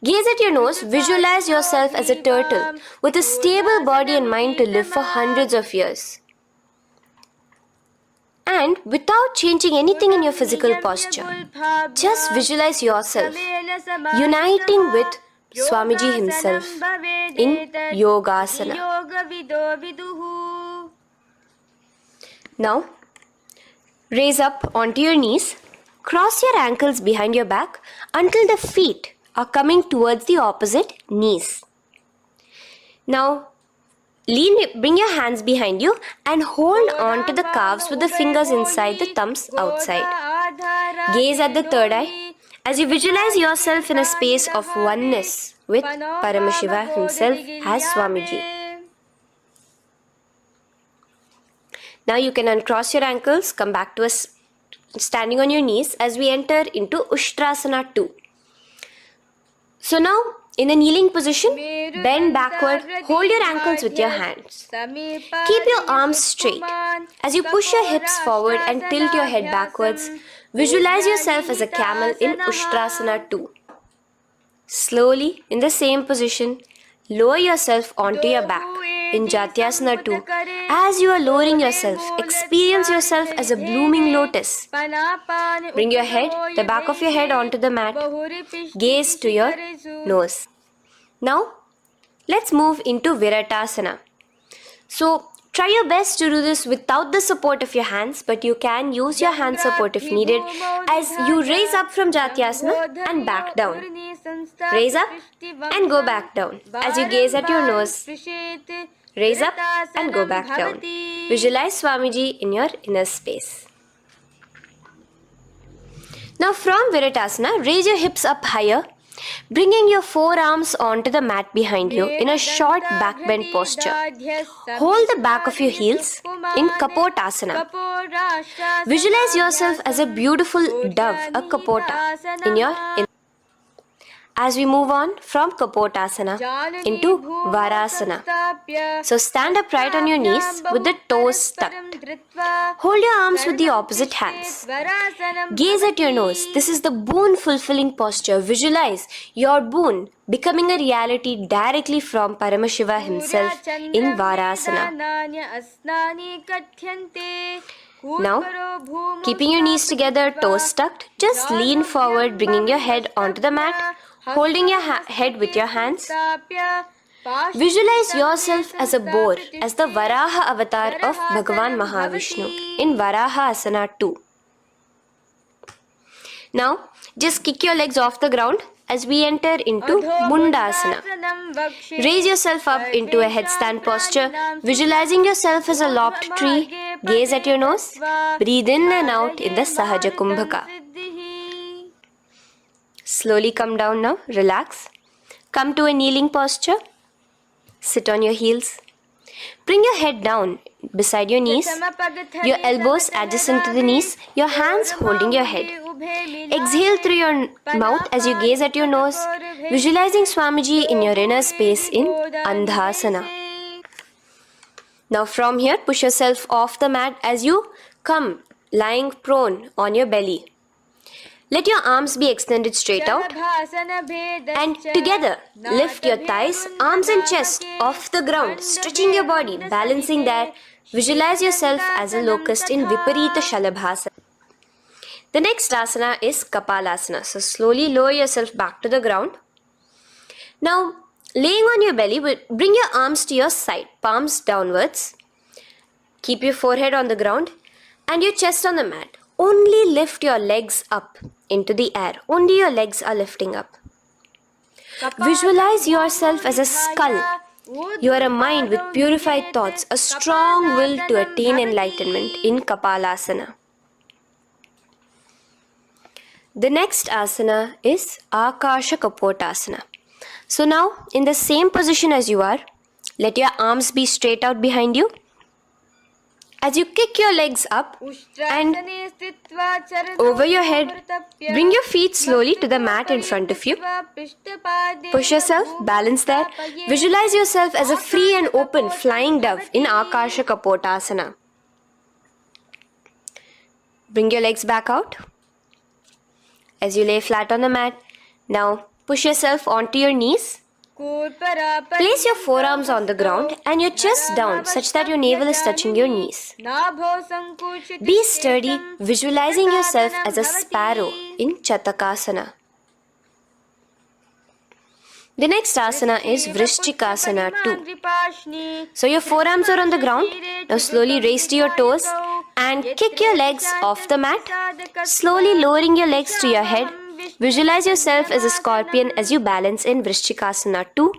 Gaze at your nose, visualize yourself as a turtle with a stable body and mind to live for hundreds of years. And without changing anything in your physical posture, just visualize yourself uniting with Swamiji himself in Yogasana. Now, raise up onto your knees, cross your ankles behind your back until the feet are coming towards the opposite knees. Now, bring your hands behind you and hold on to the calves with the fingers inside, the thumbs outside. Gaze at the third eye as you visualize yourself in a space of oneness with Paramashiva himself as Swamiji. Now you can uncross your ankles, come back to standing on your knees as we enter into Ushtrasana 2. So now, in a kneeling position, bend backward, hold your ankles with your hands. Keep your arms straight. As you push your hips forward and tilt your head backwards, visualize yourself as a camel in Ushtrasana 2. Slowly, in the same position, lower yourself onto your back. in Jatyasana 2. As you are lowering yourself, experience yourself as a blooming lotus. Bring your head, the back of your head onto the mat. Gaze to your nose. Now, let's move into Viratasana. So, try your best to do this without the support of your hands, but you can use your hand support if needed as you raise up from Jatyasana and back down. Raise up and go back down as you gaze at your nose. Raise up and go back down. Visualize Swamiji in your inner space. Now from Viratasana, raise your hips up higher, bringing your forearms onto the mat behind you in a short back bend posture. Hold the back of your heels in Kapotasana. Visualize yourself as a beautiful dove, a Kapota, in your inner. As we move on from Kapotasana into Varasana. So stand upright on your knees with the toes tucked. Hold your arms with the opposite hands. Gaze at your nose. This is the boon fulfilling posture. Visualize your boon becoming a reality directly from Paramashiva himself in Varasana. Now, keeping your knees together, toes tucked, just lean forward, bringing your head onto the mat, holding your head with your hands. Visualize yourself as a boar, as the Varaha avatar of Bhagavan Mahavishnu in Varaha Asana 2. Now, just kick your legs off the ground as we enter into Mundasana. Raise yourself up into a headstand posture, visualizing yourself as a lopped tree. Gaze at your nose. Breathe in and out in the Sahaja Kumbhaka. Slowly come down now. Relax. Come to a kneeling posture. Sit on your heels. Bring your head down beside your knees, your elbows adjacent to the knees, your hands holding your head. Exhale through your mouth as you gaze at your nose, visualizing Swamiji in your inner space in Andhasana. Now from here, push yourself off the mat as you come lying prone on your belly. Let your arms be extended straight out and together lift your thighs, arms and chest off the ground, stretching your body, balancing there. Visualize yourself as a locust in Viparita Shalabhasana. The next asana is Kapalasana. So slowly lower yourself back to the ground. Now laying on your belly, bring your arms to your side, palms downwards. Keep your forehead on the ground and your chest on the mat. Only lift your legs up into the air. Only your legs are lifting up. Visualize yourself as a skull. You are a mind with purified thoughts, a strong will to attain enlightenment in Kapalasana. The next asana is Akasha Kapotasana. So now, in the same position as you are, let your arms be straight out behind you. As you kick your legs up and over your head, bring your feet slowly to the mat in front of you. Push yourself, balance there. Visualize yourself as a free and open flying dove in Akasha Kapotasana. Bring your legs back out as you lay flat on the mat. Now push yourself onto your knees. Place your forearms on the ground and your chest down such that your navel is touching your knees. Be sturdy, visualizing yourself as a sparrow in Chatakasana. The next asana is Vrishchikasana 2. So your forearms are on the ground. Now slowly raise to your toes and kick your legs off the mat. Slowly lowering your legs to your head. Visualize yourself as a scorpion as you balance in Vrishchikasana 2.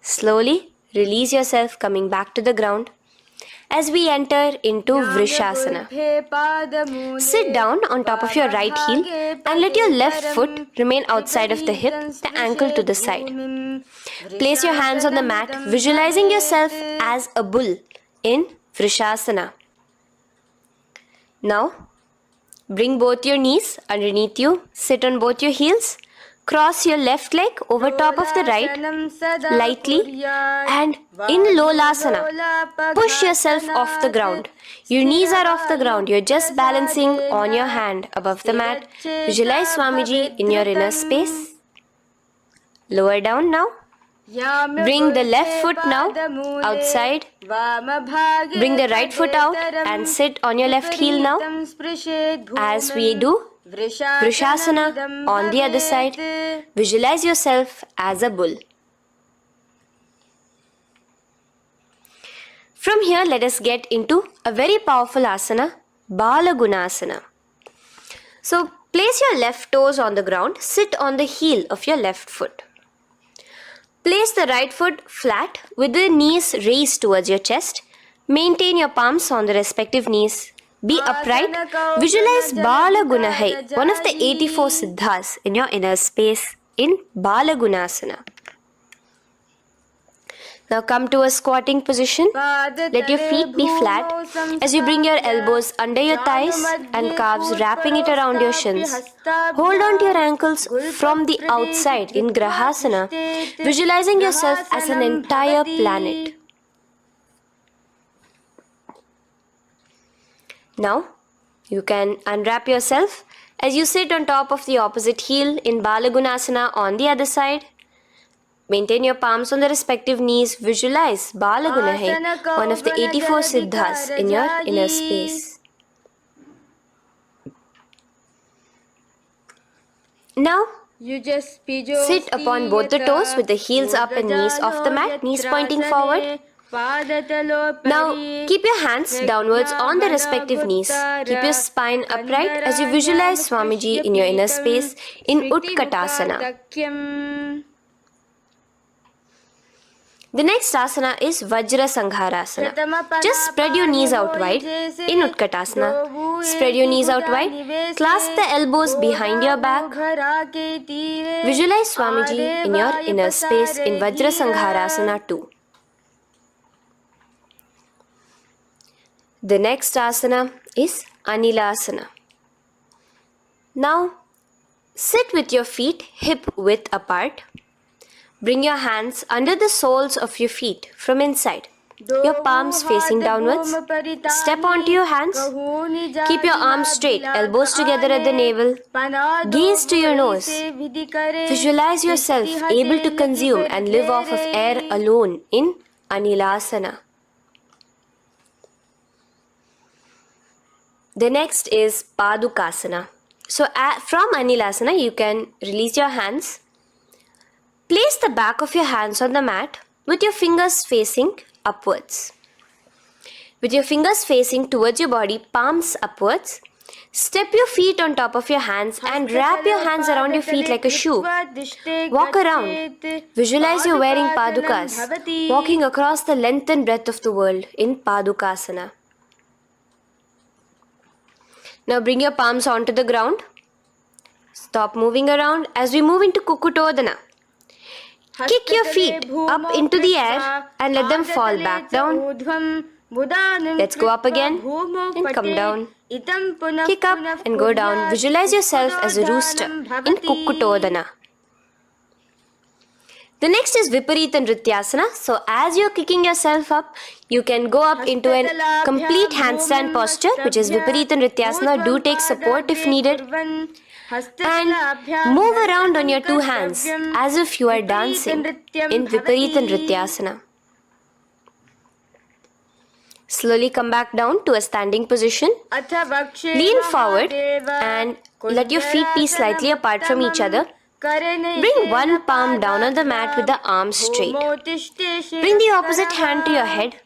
Slowly release yourself, coming back to the ground as we enter into Vrishasana. Sit down on top of your right heel and let your left foot remain outside of the hip, the ankle to the side. Place your hands on the mat, visualizing yourself as a bull in Vrishasana. Now, bring both your knees underneath you, sit on both your heels, cross your left leg over top of the right lightly and in Lolasana, push yourself off the ground. Your knees are off the ground, you're just balancing on your hand above the mat. Visualize Swamiji in your inner space. Lower down now. Bring the left foot now outside. Bring the right foot out and sit on your left heel now. As we do Vrishasana on the other side, visualize yourself as a bull. From here, let us get into a very powerful asana, Balagunasana. So, place your left toes on the ground, sit on the heel of your left foot. Place the right foot flat with the knees raised towards your chest. Maintain your palms on the respective knees. Be upright. Visualize Balagunahai, one of the 84 siddhas in your inner space in Balagunasana. Now come to a squatting position. Let your feet be flat as you bring your elbows under your thighs and calves, wrapping it around your shins. Hold on to your ankles from the outside in Grahasana, visualizing yourself as an entire planet. Now you can unwrap yourself as you sit on top of the opposite heel in Balagunasana on the other side. Maintain your palms on the respective knees. Visualize Balagunahai, one of the 84 siddhas in your inner space. Now, sit upon both the toes with the heels up and knees off the mat, knees pointing forward. Now, keep your hands downwards on the respective knees. Keep your spine upright as you visualize Swamiji in your inner space in Utkatasana. The next asana is Vajra Sangharasana. Just spread your knees out wide in Utkatasana. Spread your knees out wide. Clasp the elbows behind your back. Visualize Swamiji in your inner space in Vajra Sangharasana 2. The next asana is Anilasana. Now, sit with your feet hip width apart. Bring your hands under the soles of your feet from inside. Your palms facing downwards. Step onto your hands. Keep your arms straight, elbows together at the navel. Gaze to your nose. Visualize yourself able to consume and live off of air alone in Anilasana. The next is Padukasana. So from Anilasana, you can release your hands. Place the back of your hands on the mat with your fingers facing upwards. With your fingers facing towards your body, palms upwards. Step your feet on top of your hands and wrap your hands around your feet like a shoe. Walk around. Visualize you're wearing padukas, walking across the length and breadth of the world in Padukasana. Now bring your palms onto the ground. Stop moving around as we move into Kukutodana. Kick your feet up into the air and let them fall back down. Let's go up again and come down. Kick up and go down. Visualize yourself as a rooster in Kukutodana. The next is Viparita Nrityasana. So as you're kicking yourself up, you can go up into a complete handstand posture, which is Viparita Nrityasana. Do take support if needed. And move around on your two hands as if you are dancing in Viparita Nrityasana. Slowly come back down to a standing position. Lean forward and let your feet be slightly apart from each other. Bring one palm down on the mat with the arms straight. Bring the opposite hand to your head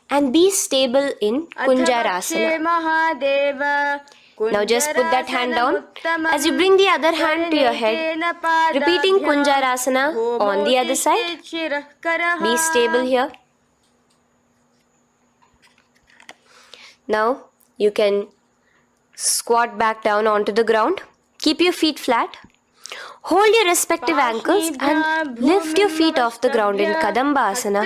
and be stable in Kunjarasana. Now just put that hand down as you bring the other hand to your head, repeating Kunjarasana on the other side. Be stable here. Now you can squat back down onto the ground. Keep your feet flat. Hold your respective ankles and lift your feet off the ground in Kadamba Asana.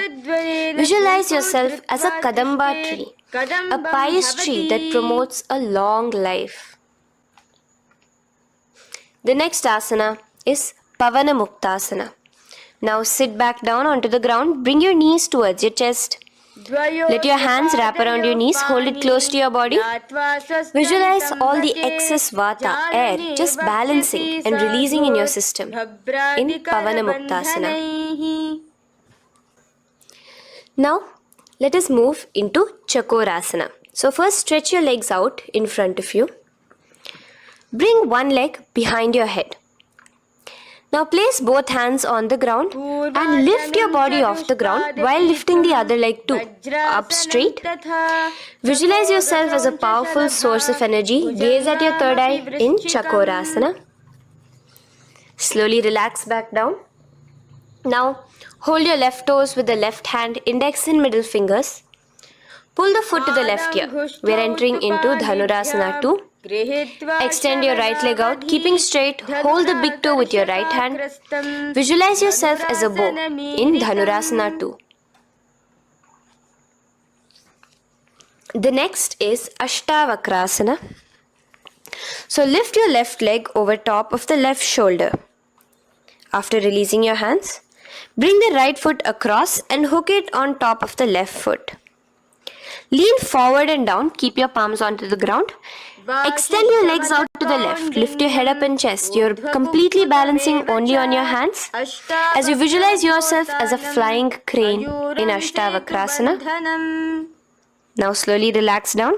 Visualize yourself as a Kadamba tree, a pious tree that promotes a long life. The next asana is Pavana Muktasana. Now sit back down onto the ground, bring your knees towards your chest. Let your hands wrap around your knees, hold it close to your body. Visualize all the excess vata, air, just balancing and releasing in your system in Pavana Muktasana. Now, let us move into Chakorasana. So first stretch your legs out in front of you. Bring one leg behind your head. Now place both hands on the ground and lift your body off the ground while lifting the other leg too, up straight. Visualize yourself as a powerful source of energy. Gaze at your third eye in Chakorasana. Slowly relax back down. Now hold your left toes with the left hand, index and middle fingers. Pull the foot to the left ear. We are entering into Dhanurasana 2. Extend your right leg out, keeping straight. Hold the big toe with your right hand. Visualize yourself as a bow in Dhanurasana 2. The next is Ashtavakrasana. So lift your left leg over top of the left shoulder. After releasing your hands, bring the right foot across and hook it on top of the left foot. Lean forward and down, keep your palms onto the ground. Extend your legs out to the left, lift your head up and chest. You're completely balancing only on your hands as you visualize yourself as a flying crane in Ashtavakrasana. Now slowly relax down.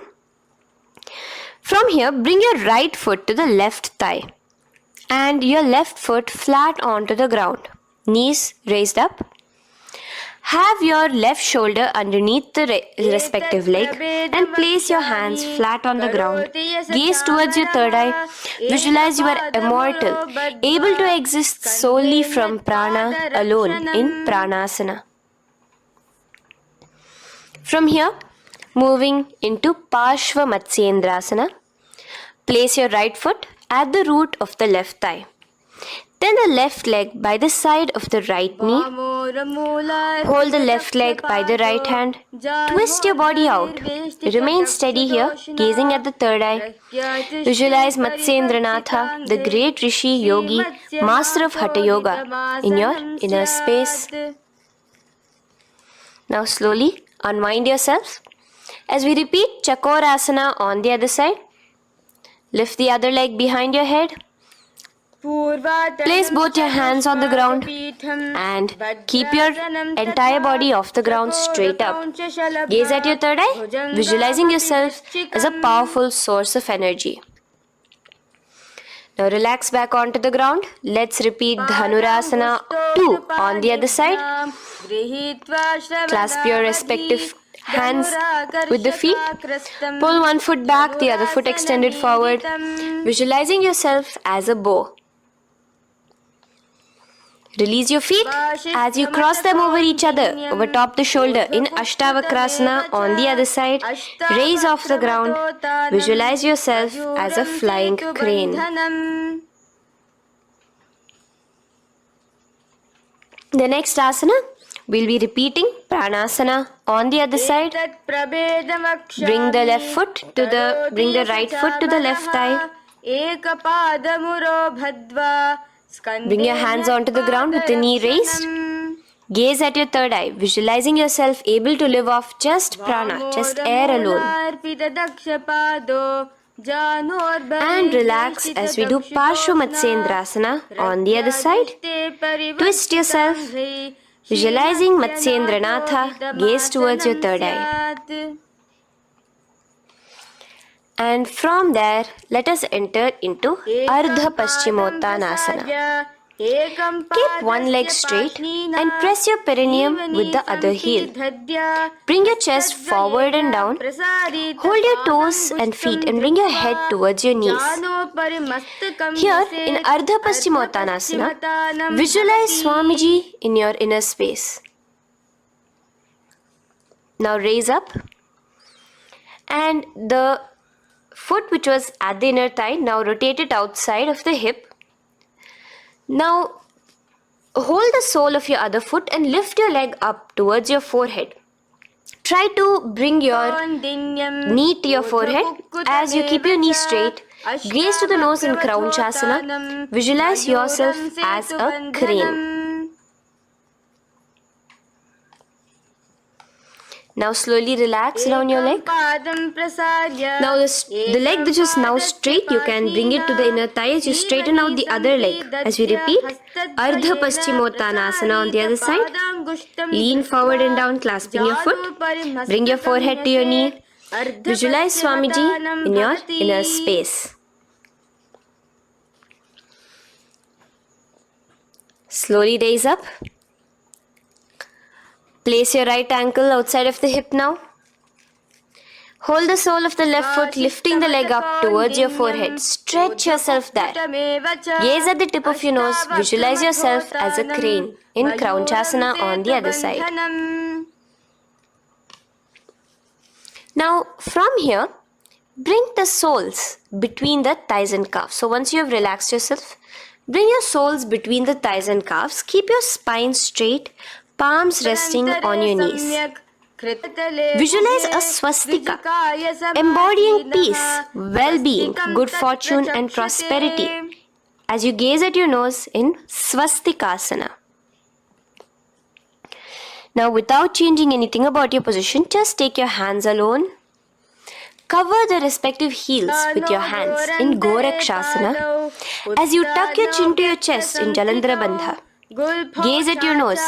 From here, bring your right foot to the left thigh and your left foot flat onto the ground. Knees raised up. Have your left shoulder underneath the respective leg and place your hands flat on the ground. Gaze towards your third eye. Visualize you are immortal, able to exist solely from prana alone in Pranasana. From here, moving into Parshva Matsyendrasana. Place your right foot at the root of the left thigh. Then the left leg by the side of the right knee. Hold the left leg by the right hand. Twist your body out. Remain steady here, gazing at the third eye. Visualize Matsyendranatha, the great Rishi, Yogi, master of Hatha Yoga, in your inner space. Now slowly unwind yourself. As we repeat Chakorasana on the other side, lift the other leg behind your head. Place both your hands on the ground and keep your entire body off the ground straight up. Gaze at your third eye, visualizing yourself as a powerful source of energy. Now relax back onto the ground. Let's repeat Dhanurasana 2 on the other side. Clasp your respective hands with the feet. Pull one foot back, the other foot extended forward. Visualizing yourself as a bow. Release your feet as you cross them over each other, over top the shoulder in Ashtavakrasana on the other side. Raise off the ground. Visualize yourself as a flying crane. The next asana, we'll be repeating Pranasana on the other side. Bring the right foot to the left thigh. Bring your hands onto the ground with the knee raised. Gaze at your third eye, visualizing yourself able to live off just prana, just air alone. And relax as we do Parshva Matsyendrasana on the other side. Twist yourself, visualizing Matsyendranatha, gaze towards your third eye. And from there, let us enter into Ardha Paschimottanasana. Keep one leg straight and press your perineum with the other heel. Bring your chest forward and down. Hold your toes and feet and bring your head towards your knees. Here in Ardha Paschimottanasana, visualize Swamiji in your inner space. Now raise up and the foot which was at the inner thigh, now rotate it outside of the hip. Now hold the sole of your other foot and lift your leg up towards your forehead. Try to bring your knee to your forehead as you keep your knee straight. Gaze to the nose in Kraunchasana. Visualize yourself as a crane. Now slowly relax down your leg. Now the leg which is now straight, you can bring it to the inner thigh as you straighten out the other leg. As we repeat, Ardha Paschimottanasana on the other side. Lean forward and down, clasping your foot. Bring your forehead to your knee. Visualize Swamiji in your inner space. Slowly raise up. Place your right ankle outside of the hip now. Hold the sole of the left foot, lifting the leg up towards your forehead. Stretch yourself there. Gaze at the tip of your nose. Visualize yourself as a crane in Kraunchasana on the other side. Now, from here, bring the soles between the thighs and calves. So once you have relaxed yourself, bring your soles between the thighs and calves. Keep your spine straight, palms resting on your knees. Visualize a swastika, embodying peace, well-being, good fortune and prosperity as you gaze at your nose in swastikasana. Now without changing anything about your position, just take your hands alone. Cover the respective heels with your hands in Gorakshasana as you tuck your chin to your chest in Jalandhara Bandha. Gaze at your nose.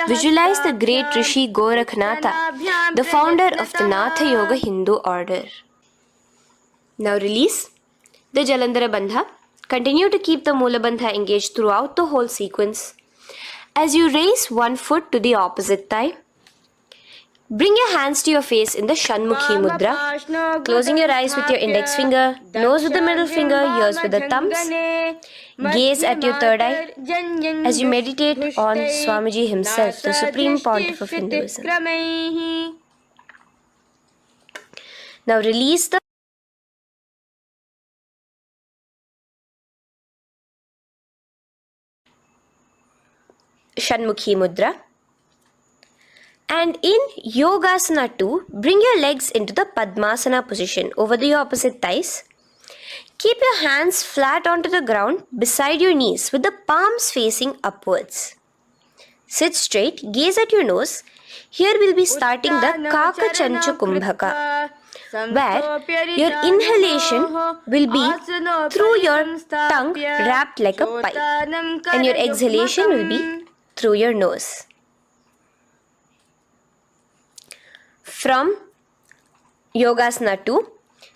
Visualize the great Rishi Gorakhnatha, the founder of the Natha Yoga Hindu order. Now release the Jalandhara Bandha. Continue to keep the Mula Bandha engaged throughout the whole sequence. As you raise one foot to the opposite thigh, bring your hands to your face in the Shanmukhi Mudra, closing your eyes with your index finger, nose with the middle finger, ears with the thumbs. Gaze at your third eye as you meditate on Swamiji himself, the Supreme Pontiff of Hinduism. Now release the Shanmukhi Mudra. And in Yogasana 2, bring your legs into the Padmasana position over the opposite thighs. Keep your hands flat onto the ground beside your knees with the palms facing upwards. Sit straight, gaze at your nose. Here we'll be starting the Kaka Chanchu Kumbhaka, where your inhalation will be through your tongue wrapped like a pipe, and your exhalation will be through your nose. From Yogasana 2,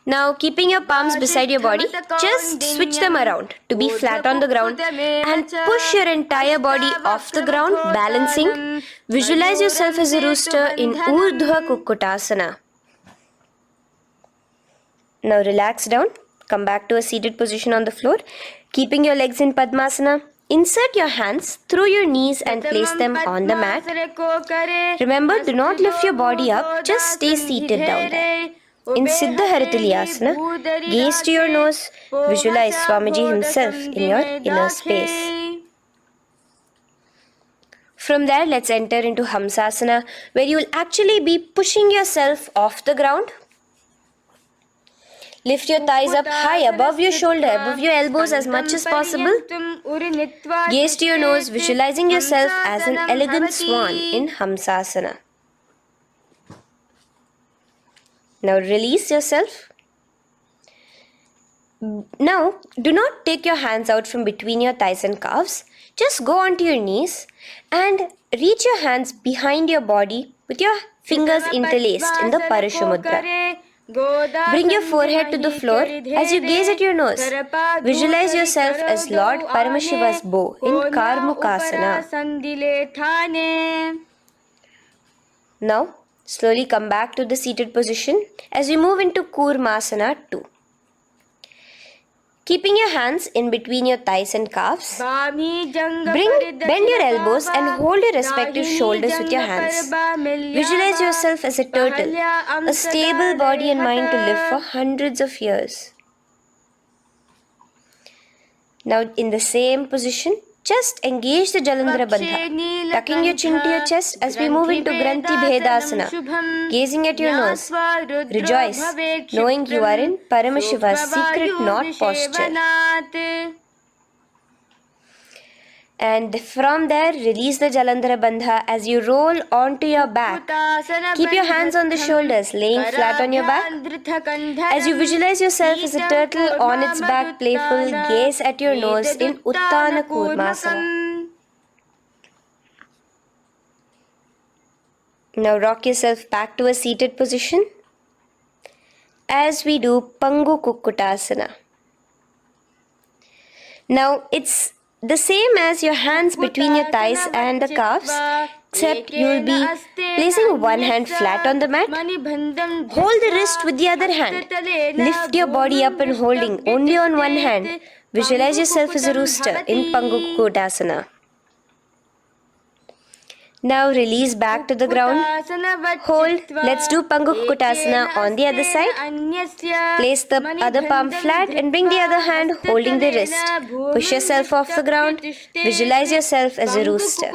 now keeping your palms beside your body, just switch them around to be flat on the ground and push your entire body off the ground, balancing. Visualize yourself as a rooster in Urdhva Kukkutasana. Now relax down, come back to a seated position on the floor, keeping your legs in Padmasana. Insert your hands through your knees and place them on the mat. Remember, do not lift your body up, just stay seated down there. In Siddha Harituliyasana, gaze to your nose, visualize Swamiji himself in your inner space. From there, let's enter into Hamsasana, where you will actually be pushing yourself off the ground. Lift your thighs up high above your shoulder, above your elbows as much as possible. Gaze to your nose, visualizing yourself as an elegant swan in Hamsasana. Now release yourself. Now, do not take your hands out from between your thighs and calves. Just go onto your knees and reach your hands behind your body with your fingers interlaced in the Parashu Mudra. Bring your forehead to the floor as you gaze at your nose. Visualize yourself as Lord Paramashiva's bow in Karmukasana. Now, slowly come back to the seated position as we move into Kurmasana 2. Keeping your hands in between your thighs and calves, bend your elbows and hold your respective shoulders with your hands. Visualize yourself as a turtle, a stable body and mind to live for hundreds of years. Now in the same position, just engage the Jalandhara Bandha, tucking your chin to your chest as we move into Granthi Bhedasana, gazing at your nose. Rejoice, knowing you are in Paramashiva's secret knot posture. And from there, release the Jalandhara Bandha as you roll onto your back. Keep your hands on the shoulders, laying flat on your back. As you visualize yourself as a turtle on its back, playful, gaze at your nose in Uttana Kurmasana. Now rock yourself back to a seated position as we do Pangu Kukkutasana. Now it's the same as your hands between your thighs and the calves, except you will be placing one hand flat on the mat. Hold the wrist with the other hand. Lift your body up and holding only on one hand. Visualize yourself as a rooster in Pangu Kukkutasana. Now release back to the ground. Hold. Let's do Pangu Kukkutasana on the other side. Place the other palm flat and bring the other hand holding the wrist. Push yourself off the ground. Visualize yourself as a rooster.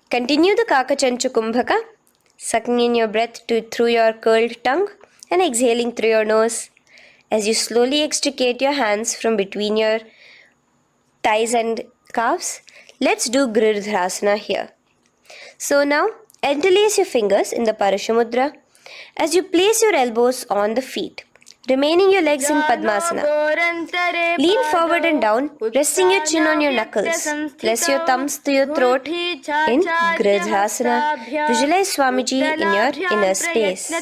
Continue the Kakachanchu Kumbhaka, sucking in your breath through your curled tongue and exhaling through your nose. As you slowly extricate your hands from between your thighs and calves, let's do Girdharasana here. So now, interlace your fingers in the Parashamudra as you place your elbows on the feet, remaining your legs in Padmasana. Lean forward and down, resting your chin on your knuckles. Place your thumbs to your throat in Girdharasana. Visualize Swamiji in your inner space.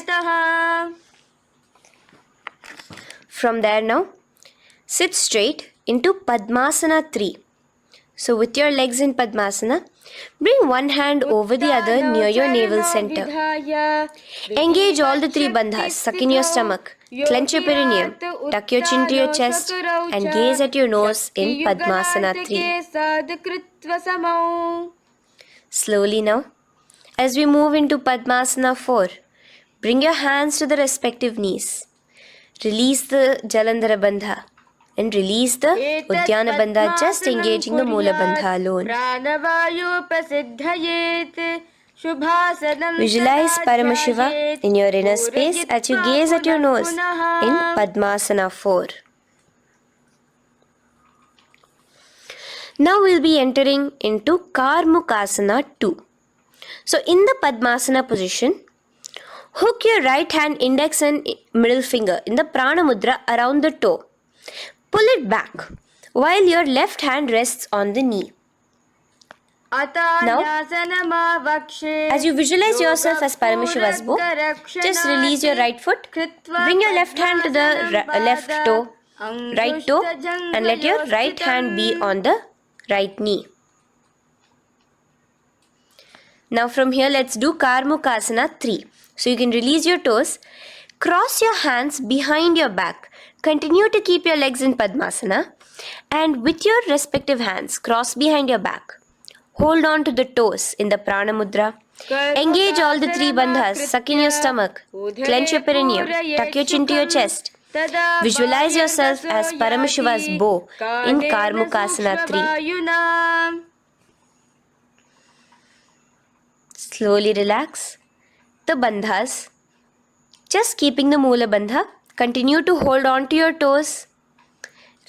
From there now, sit straight into Padmasana 3. So with your legs in Padmasana, bring one hand over the other near your navel center. Engage all the three bandhas, suck in your stomach, clench your perineum, tuck your chin to your chest and gaze at your nose in Padmasana 3. Slowly now, as we move into Padmasana 4, bring your hands to the respective knees. Release the Jalandhara Bandha and release the Uddiyana Bandha, just engaging the Mula Bandha alone. Visualize Paramashiva in your inner space as you gaze at your nose in Padmasana 4. Now we'll be entering into Karmukasana 2. So in the Padmasana position, hook your right hand index and middle finger in the Prana Mudra around the toe. Pull it back while your left hand rests on the knee. Now, as you visualize yourself as Paramashiva's bow, just release your right foot, bring your left hand to the left toe, right toe, and let your right hand be on the right knee. Now from here, let's do Karmukasana 3. So you can release your toes, cross your hands behind your back, continue to keep your legs in Padmasana, and with your respective hands, cross behind your back. Hold on to the toes in the Prana Mudra. Engage all the three bandhas, suck in your stomach, clench your perineum, tuck your chin to your chest. Visualize yourself as Paramashiva's bow in Karmukasana 3. Slowly relax the bandhas, just keeping the Mula Bandha. Continue to hold on to your toes.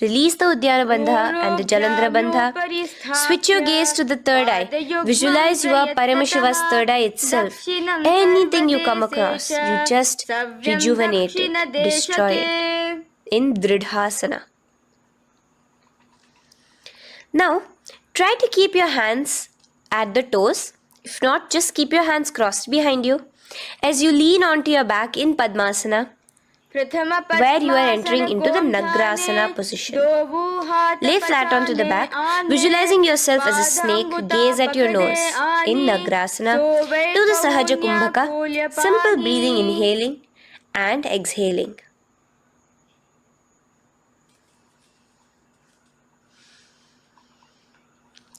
Release the Uddiyana Bandha and the Jalandhara Bandha. Switch your gaze to the third eye. Visualize you are Paramashiva's third eye itself. Anything you come across, you just rejuvenate it, destroy it in Dridhasana. Now, try to keep your hands at the toes. If not, just keep your hands crossed behind you as you lean onto your back in Padmasana, where you are entering into the Nagrasana position. Lay flat onto the back, visualizing yourself as a snake, gaze at your nose in Nagrasana. Do the Sahaja Kumbhaka, simple breathing, inhaling and exhaling.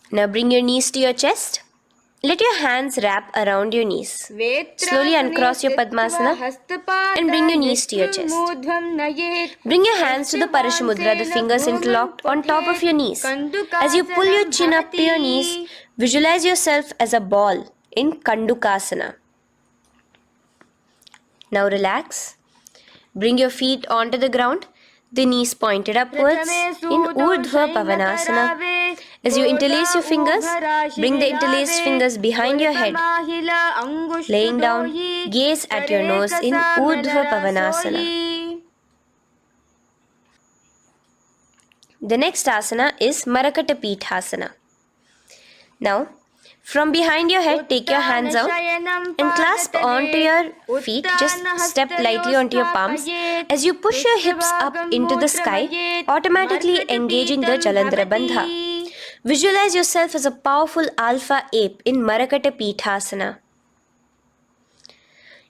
Now bring your knees to your chest. Let your hands wrap around your knees. Slowly uncross your Padmasana and bring your knees to your chest. Bring your hands to the Parashamudra, the fingers interlocked on top of your knees. As you pull your chin up to your knees, visualize yourself as a ball in Kandukasana. Now relax. Bring your feet onto the ground. The knees pointed upwards in Urdhva Pavanasana. As you interlace your fingers, bring the interlaced fingers behind your head. Laying down, gaze at your nose in Urdhva Pavanasana. The next asana is Marakata Pithasana. Now, from behind your head, take your hands out and clasp onto your feet. Just step lightly onto your palms. As you push your hips up into the sky, automatically engaging the Jalandhara Bandha. Visualize yourself as a powerful alpha ape in Marakata Pithasana.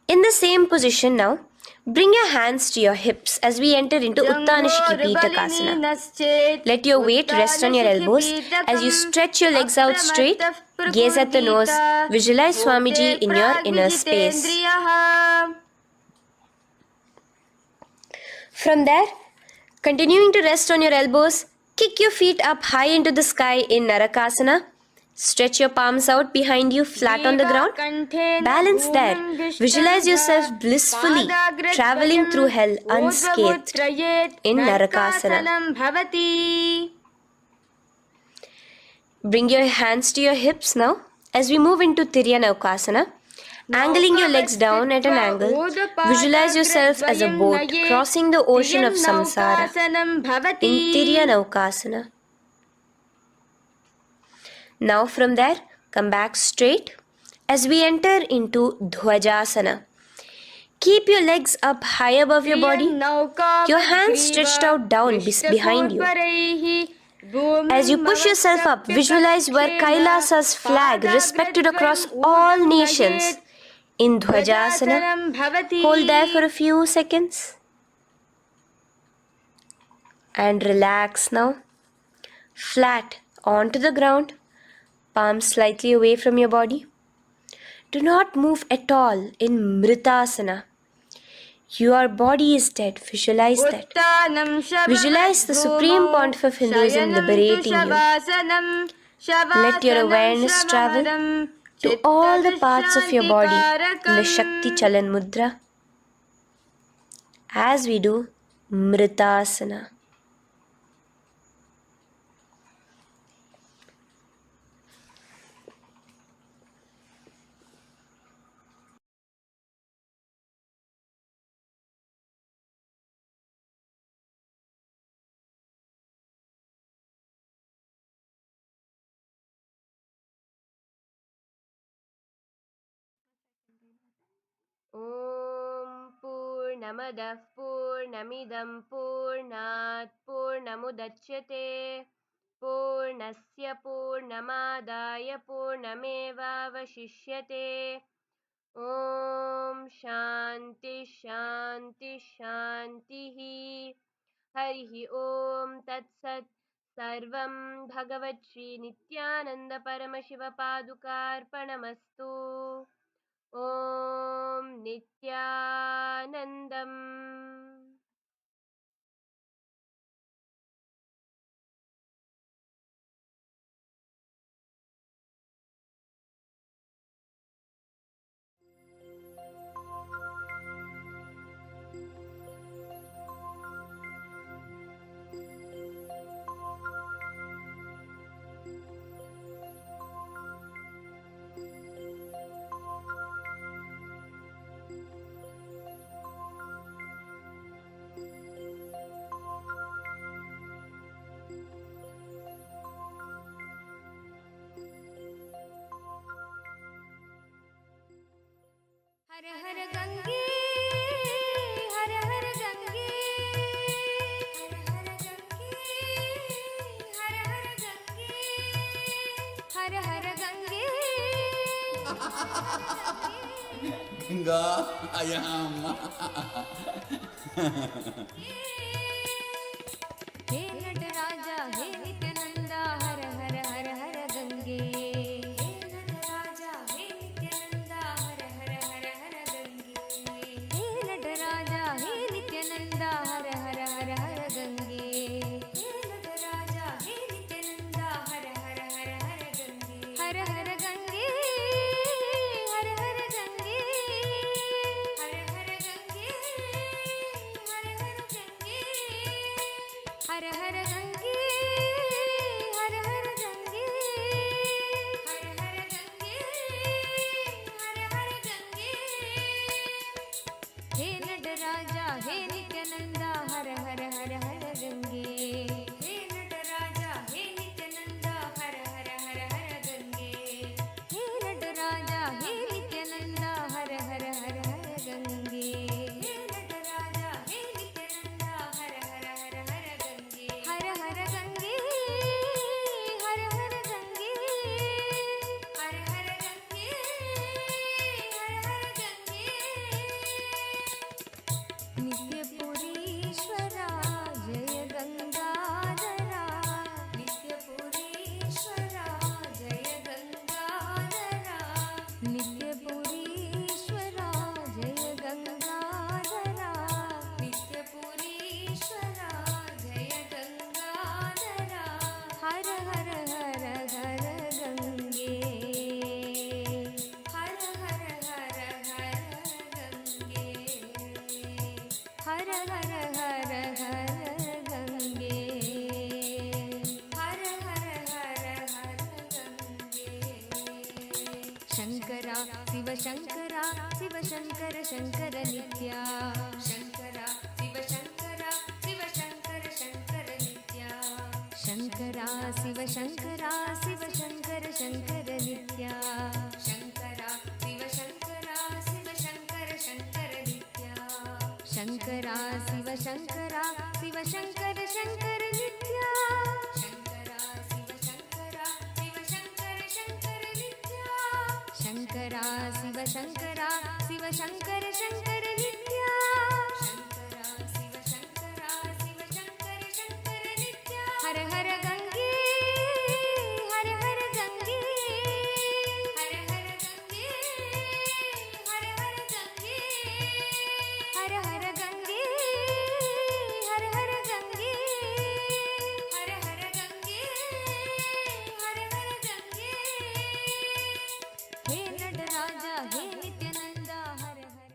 In the same position now, bring your hands to your hips as we enter into Uttanashiki Pitakasana. Let your weight rest on your elbows as you stretch your legs out straight. Gaze at the nose. Visualize Swamiji in your inner space. From there, continuing to rest on your elbows, kick your feet up high into the sky in Narakasana. Stretch your palms out behind you, flat on the ground. Balance there. Visualize yourself blissfully traveling through hell unscathed in Narakasana. Bring your hands to your hips now as we move into Tiryanaukasana. Angling your legs down at an angle, visualize yourself as a boat crossing the ocean of samsara in Tiryanaukasana. Now from there, come back straight as we enter into Dhwajasana. Keep your legs up high above your body, your hands stretched out down behind you. As you push yourself up, visualize where Kailasa's flag respected across all nations in Dhwajasana. Hold there for a few seconds. And relax now. Flat onto the ground. Palms slightly away from your body. Do not move at all in Mritasana. Your body is dead. Visualize that. Visualize the Supreme Pontiff of Hinduism liberating you. Let your awareness travel to all the parts of your body in the Shakti Chalan Mudra as we do Mritasana. Om Purnamadah Purnamidam Purnat Purnamudachyate Purnasya Purnamadaya Purnamevavashishyate Om Shanti Shanti Shantihi Harihi Om Tat Sat Sarvam Bhagavat Shri Nityananda Paramashiva Padukarpanamastu Om Nityanandam. हर हर गंगे हर हर गंगे हर हर गंगे हर हर गंगे गंगा आयाम हे नटराजा हे नित्यानंदा हर हर हर हर गंगे हर हर गंगे गंगे हर हर गंगे हर हर गंगे हर हर गंगे हे नटराजा हे नित्यानंदा हर हर हर हर गंगे हे नटराजा हे नित्यानंदा हर हर हर हर गंगे हे नटराजा हे नित्यानंदा हर हर हर हर गंगे हे नटराजा हे नित्यानंदा हर हर हर हर गंगे हर हर गंगे हर हर गंगे हर हर गंगे हर हर गंगे नित्यपुरीश्वरा जय गंगाधरा नित्यपुरीश्वरा जय गंगाधरा नित्यपुरीश्वरा जय गंगाधरा नित्यपुरीश्वरा जय गंगाधरा हर हर हर हर गंगे हर हर हर हर गंगे हर हर हर हर गंगे हर हर हर हर गंगे शंकरा शिव शंकरा शिव शंकर शंकर नित्या शंकरा शिव शंकरा शिव शंकर शंकर नित्या शंकरा शिव शंकरा शिव शंकर शंकर नित्या शंकरा शिव शंकरा शिव शंकर शंकर नित्या शंकरा शिव शंकरा शिव शंकर शंकर नित्या शंकरा शिव शंकरा शिव शंकर शंकर नित्या शंकरा शिव शंकरा शिव शंकर शंकर नित्या शंकरा शिव शंकरा शिव शंकर शंकर नित्या हर हर गंगे हर हर गंगे हर हर गंगे हर हर गंगे हर हर गंगे हर हर गंगे हर हर गंगे हर हर गंगे हे नटराजा हे नित्यानंदा हर हर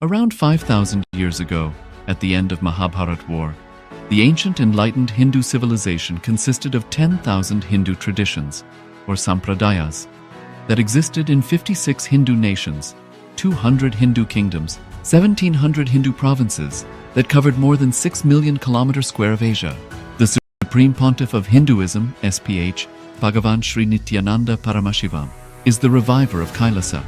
Around 5,000 years ago, at the end of Mahabharat War, the ancient enlightened Hindu civilization consisted of 10,000 Hindu traditions, or sampradayas, that existed in 56 Hindu nations, 200 Hindu kingdoms, 1,700 Hindu provinces that covered more than 6 million kilometers square of Asia. The Supreme Pontiff of Hinduism, SPH, Bhagavan Sri Nityananda Paramashivoham, is the reviver of Kailasa,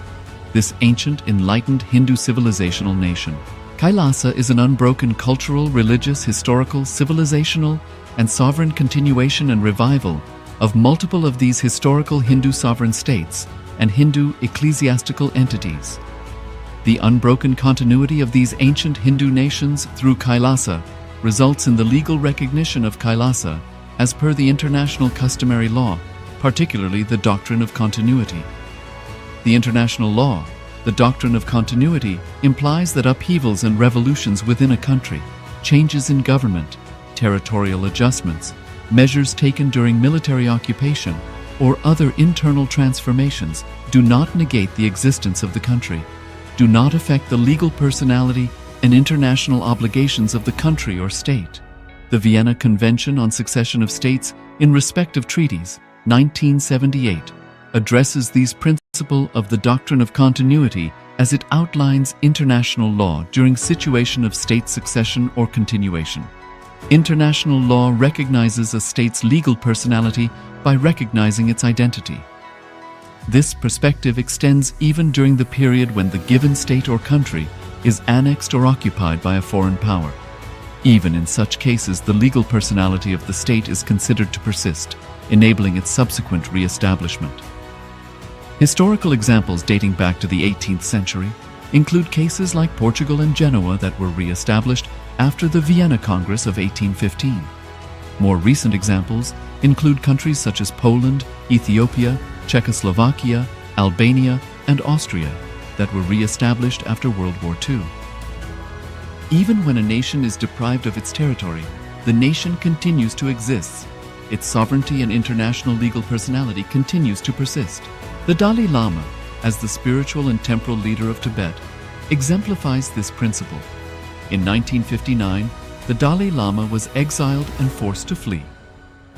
this ancient enlightened Hindu civilizational nation. Kailasa is an unbroken cultural, religious, historical, civilizational, and sovereign continuation and revival of multiple of these historical Hindu sovereign states and Hindu ecclesiastical entities. The unbroken continuity of these ancient Hindu nations through Kailasa results in the legal recognition of Kailasa as per the international customary law, particularly the Doctrine of Continuity. The international law, the Doctrine of Continuity, implies that upheavals and revolutions within a country, changes in government, territorial adjustments, measures taken during military occupation, or other internal transformations do not negate the existence of the country, do not affect the legal personality and international obligations of the country or state. The Vienna Convention on Succession of States in Respect of Treaties, 1978, addresses these principles of the doctrine of continuity as it outlines international law during situation of state succession or continuation. International law recognizes a state's legal personality by recognizing its identity. This perspective extends even during the period when the given state or country is annexed or occupied by a foreign power. Even in such cases, the legal personality of the state is considered to persist, enabling its subsequent re-establishment. Historical examples dating back to the 18th century include cases like Portugal and Genoa that were re-established after the Vienna Congress of 1815. More recent examples include countries such as Poland, Ethiopia, Czechoslovakia, Albania, and Austria that were re-established after World War II. Even when a nation is deprived of its territory, the nation continues to exist. Its sovereignty and international legal personality continues to persist. The Dalai Lama, as the spiritual and temporal leader of Tibet, exemplifies this principle. In 1959, the Dalai Lama was exiled and forced to flee.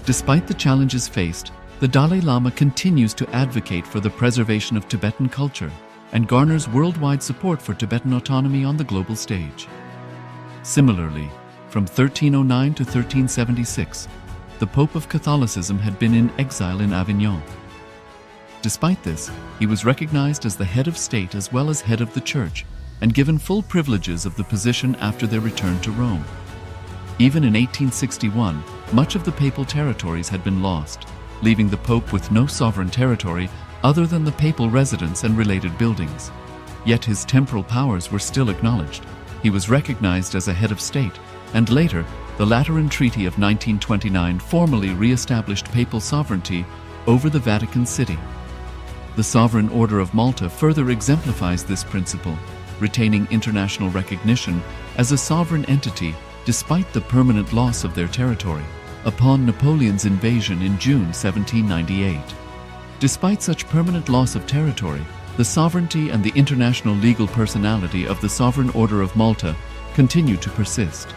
Despite the challenges faced, the Dalai Lama continues to advocate for the preservation of Tibetan culture and garners worldwide support for Tibetan autonomy on the global stage. Similarly, from 1309 to 1376, the Pope of Catholicism had been in exile in Avignon. Despite this, he was recognized as the head of state as well as head of the church and given full privileges of the position after their return to Rome. Even in 1861, much of the papal territories had been lost, leaving the Pope with no sovereign territory other than the papal residence and related buildings. Yet his temporal powers were still acknowledged. He was recognized as a head of state, and later, the Lateran Treaty of 1929 formally re-established papal sovereignty over the Vatican City. The Sovereign Order of Malta further exemplifies this principle, retaining international recognition as a sovereign entity despite the permanent loss of their territory upon Napoleon's invasion in June 1798. Despite such permanent loss of territory, the sovereignty and the international legal personality of the Sovereign Order of Malta continued to persist.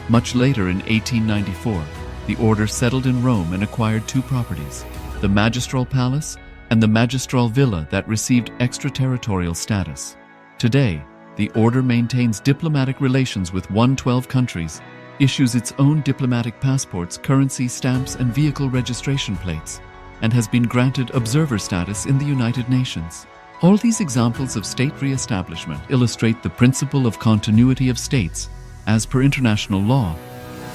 Much later in 1894, the order settled in Rome and acquired two properties, the Magistral Palace and the Magistral Villa that received extraterritorial status. Today, the order maintains diplomatic relations with 112 countries, issues its own diplomatic passports, currency, stamps, and vehicle registration plates, and has been granted observer status in the United Nations. All these examples of state re-establishment illustrate the principle of continuity of states, as per international law,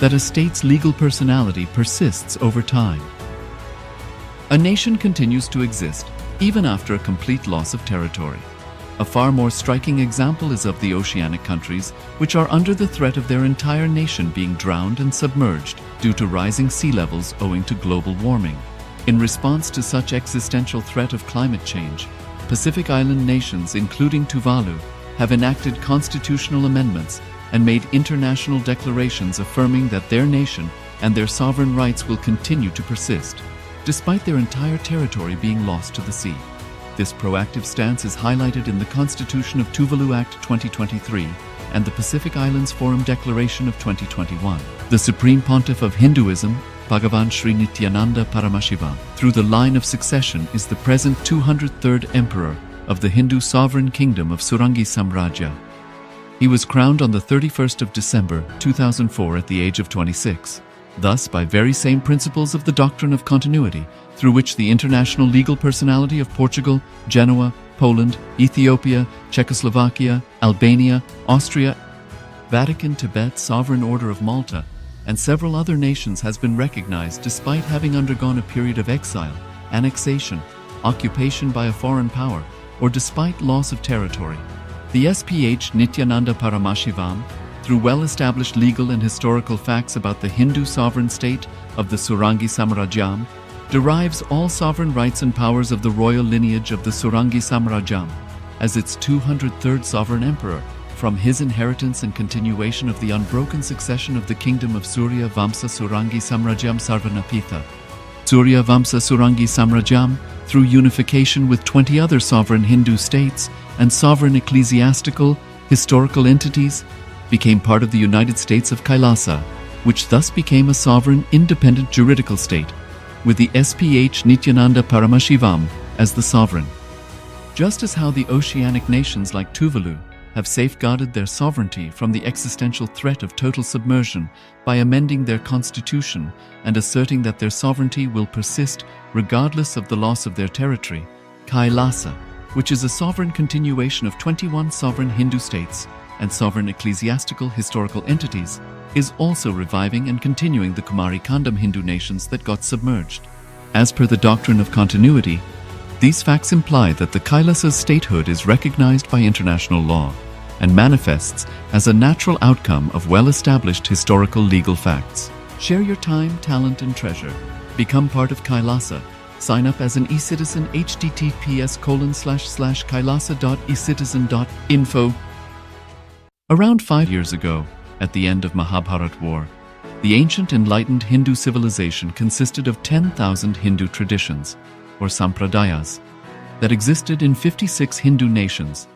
that a state's legal personality persists over time. A nation continues to exist even after a complete loss of territory. A far more striking example is of the oceanic countries, which are under the threat of their entire nation being drowned and submerged due to rising sea levels owing to global warming. In response to such existential threat of climate change, Pacific Island nations, including Tuvalu, have enacted constitutional amendments and made international declarations affirming that their nation and their sovereign rights will continue to persist, despite their entire territory being lost to the sea. This proactive stance is highlighted in the Constitution of Tuvalu Act 2023 and the Pacific Islands Forum Declaration of 2021. The Supreme Pontiff of Hinduism, Bhagavan Sri Nityananda Paramashivoham, through the line of succession is the present 203rd Emperor of the Hindu Sovereign Kingdom of Surangi Samrajya. He was crowned on the 31st of December 2004 at the age of 26. Thus, by very same principles of the doctrine of continuity, through which the international legal personality of Portugal, Genoa, Poland, Ethiopia, Czechoslovakia, Albania, Austria, Vatican, Tibet, Sovereign Order of Malta, and several other nations has been recognized despite having undergone a period of exile, annexation, occupation by a foreign power, or despite loss of territory. The SPH Nityananda Paramashivoham, through well-established legal and historical facts about the Hindu sovereign state of the Surangi Samrajyam, derives all sovereign rights and powers of the royal lineage of the Surangi Samrajyam as its 203rd sovereign emperor, from his inheritance and continuation of the unbroken succession of the kingdom of Surya Vamsa Surangi Samrajyam Sarvanapitha. Surya Vamsa Surangi Samrajyam, through unification with 20 other sovereign Hindu states and sovereign ecclesiastical, historical entities, became part of the United States of Kailasa, which thus became a sovereign, independent juridical state, with the SPH Nityananda Paramashivoham as the sovereign. Just as how the oceanic nations like Tuvalu have safeguarded their sovereignty from the existential threat of total submersion by amending their constitution and asserting that their sovereignty will persist regardless of the loss of their territory, Kailasa, which is a sovereign continuation of 21 sovereign Hindu states and sovereign ecclesiastical historical entities, is also reviving and continuing the Kumari Kandam Hindu nations that got submerged. As per the doctrine of continuity, these facts imply that the Kailasa's statehood is recognized by international law and manifests as a natural outcome of well-established historical legal facts. Share your time, talent, and treasure. Become part of Kailasa. Sign up as an e-citizen https://kailasa.ecitizen.info. Around 5 years ago, at the end of Mahabharat War, the ancient enlightened Hindu civilization consisted of 10,000 Hindu traditions, or sampradayas, that existed in 56 Hindu nations.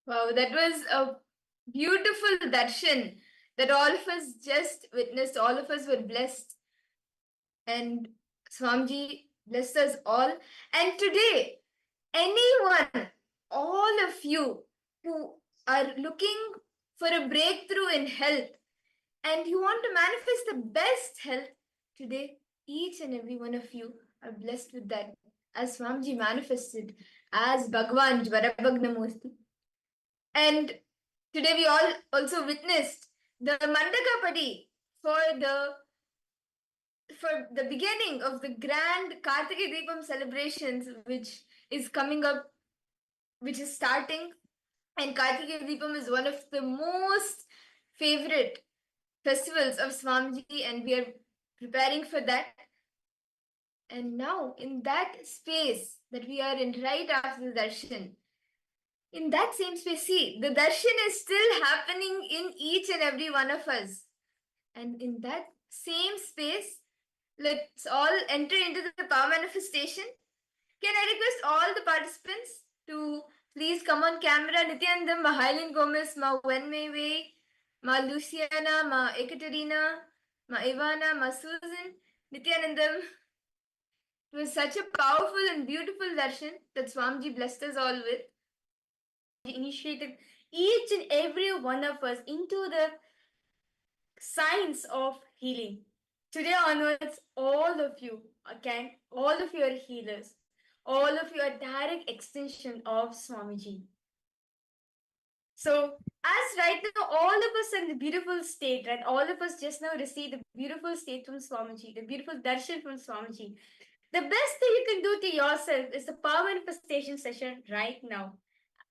Wow, that was a beautiful darshan that all of us just witnessed. All of us were blessed. And Swamiji blessed us all. And today, anyone, all of you who are looking for a breakthrough in health and you want to manifest the best health today, each and every one of you are blessed with that. As Swamiji manifested as Bhagwan Jvarabhagnamurti. And today we all also witnessed the Mandakapadi for the beginning of the grand Kartike Deepam celebrations, which is coming up, which is starting. And Kartike Deepam is one of the most favorite festivals of Swamiji, and we are preparing for that. And now, in that space that we are in right after the darshan, in that same space, see, the darshan is still happening in each and every one of us. And in that same space, let's all enter into the power manifestation. Can I request all the participants to please come on camera? Nityananda, Ma Hylin Gomez, Ma Wenmei, Ma Luciana, Ma Ekaterina, Ma Ivana, Ma Susan, Nityanandam. It was such a powerful and beautiful darshan that Swamiji blessed us all with. He initiated each and every one of us into the science of healing. Today onwards, all of you are healers. All of you are direct extension of Swamiji. So, as right now, all of us are in the beautiful state, right? All of us just now received the beautiful state from Swamiji, the beautiful darshan from Swamiji. The best thing you can do to yourself is the power manifestation session right now.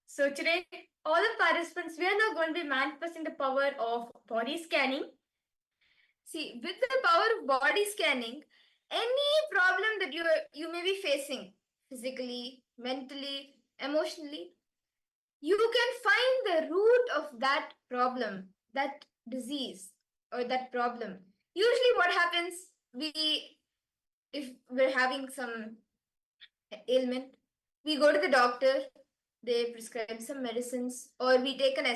So today, all the participants, we are now going to be manifesting the power of body scanning. See, with the power of body scanning, any problem that you may be facing, physically, mentally, emotionally, you can find the root of that problem, that disease, or that problem. Usually what happens, if we're having some ailment, we go to the doctor, they prescribe some medicines, or we take an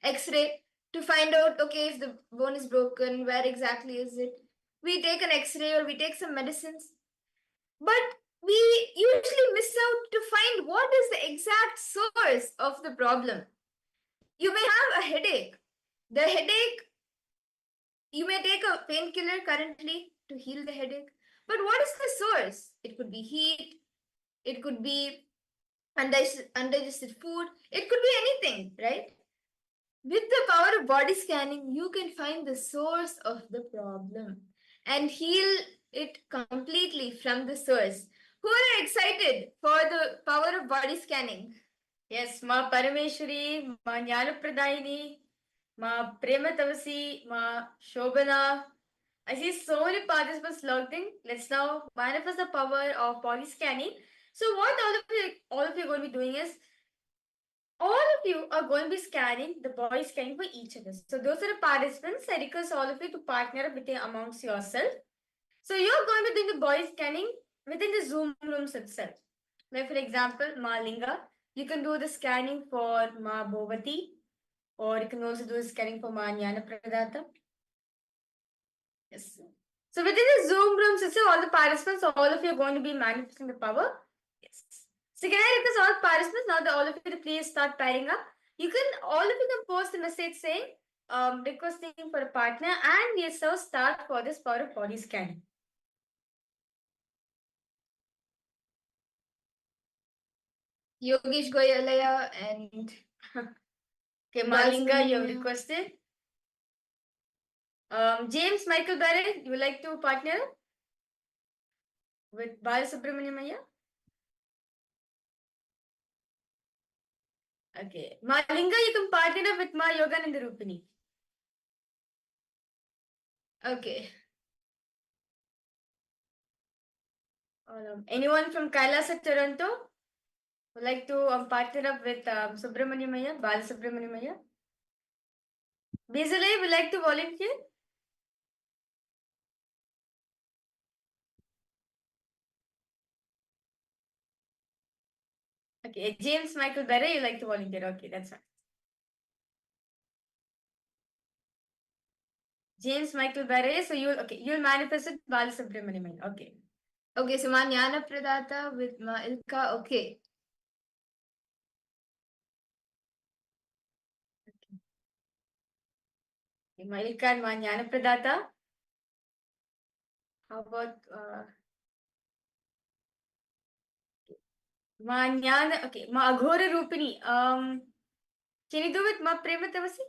X-ray to find out, okay, if the bone is broken, where exactly is it? We take an X-ray or we take some medicines, but we usually miss out to find what is the exact source of the problem. You may have a headache. The headache, you may take a painkiller currently to heal the headache, but what is the source? It could be heat, it could be undigested food, it could be anything, right? With the power of body scanning, you can find the source of the problem and heal it completely from the source. Who are excited for the power of body scanning? Yes, Ma Parameshwari, Ma Jnanapradayini, Ma Prematavasi, Ma Shobana. I see so many participants logged in. Let's now manifest the power of body scanning. So what all of you are going to be doing is, all of you are going to be scanning the body scanning for each of us. So those are the participants. I request all of you to partner up amongst yourself. So you're going to be doing the body scanning within the Zoom rooms itself. Like for example, Ma Linga, you can do the scanning for Ma Bhovati, or you can also do the scanning for Ma Jnana Pradata. Yes. So within the Zoom rooms itself, all the participants, all of you are going to be manifesting the power. Yes. So can I request all participants now that all of you to please start pairing up? All of you can post a message saying, requesting for a partner, and we shall start for this power of body scanning. Yogesh Goyalaya and okay, Malinga, you have requested. James Michael Barrett, you would like to partner with Balasubramaniamaya? Okay. Malinga, you can partner with Ma Yogananda Rupini. Okay. Anyone from Kailasa, Toronto would like to partner up with Subramaniamaya, Balasubramaniamaya? Basilay would like to volunteer? Okay. James Michael Barrett, you like to volunteer? Okay, that's fine. James Michael Barre, so you'll manifest it Balasubramanian. Okay. Okay, so Ma Jnana Pradata with Ma Ilka, okay. Ma Ilka and Ma Jnana Pradata. How about Ma Jnana, okay. Ma Aghora Rupini. Can you do it? Ma Prematavasi?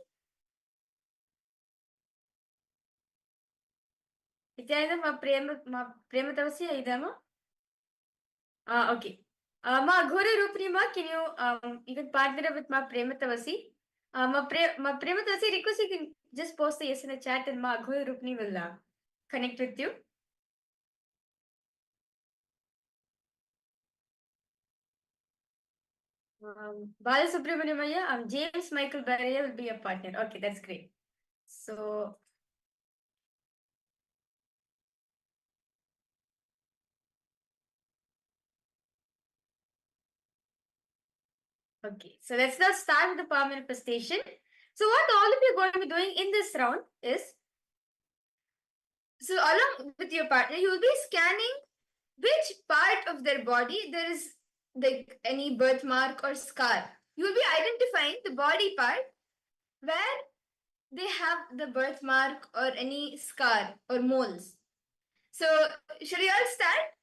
Nityananda, ma Prematavasi, Aidama? Okay. Ma Aghora Rupini, ma, can you can partner up with ma Prematavasi? Ma Prematavasi, request you can just post the yes in the chat and ma Aghora Rupini will connect with you. Bala Subramaniamaya, James Michael Baraya will be a partner. Okay, that's great. So, okay, so let's now start with the power manifestation. So, what all of you are going to be doing in this round is, so along with your partner, you will be scanning which part of their body there is like any birthmark or scar. You will be identifying the body part where they have the birthmark or any scar or moles. So, should we all start?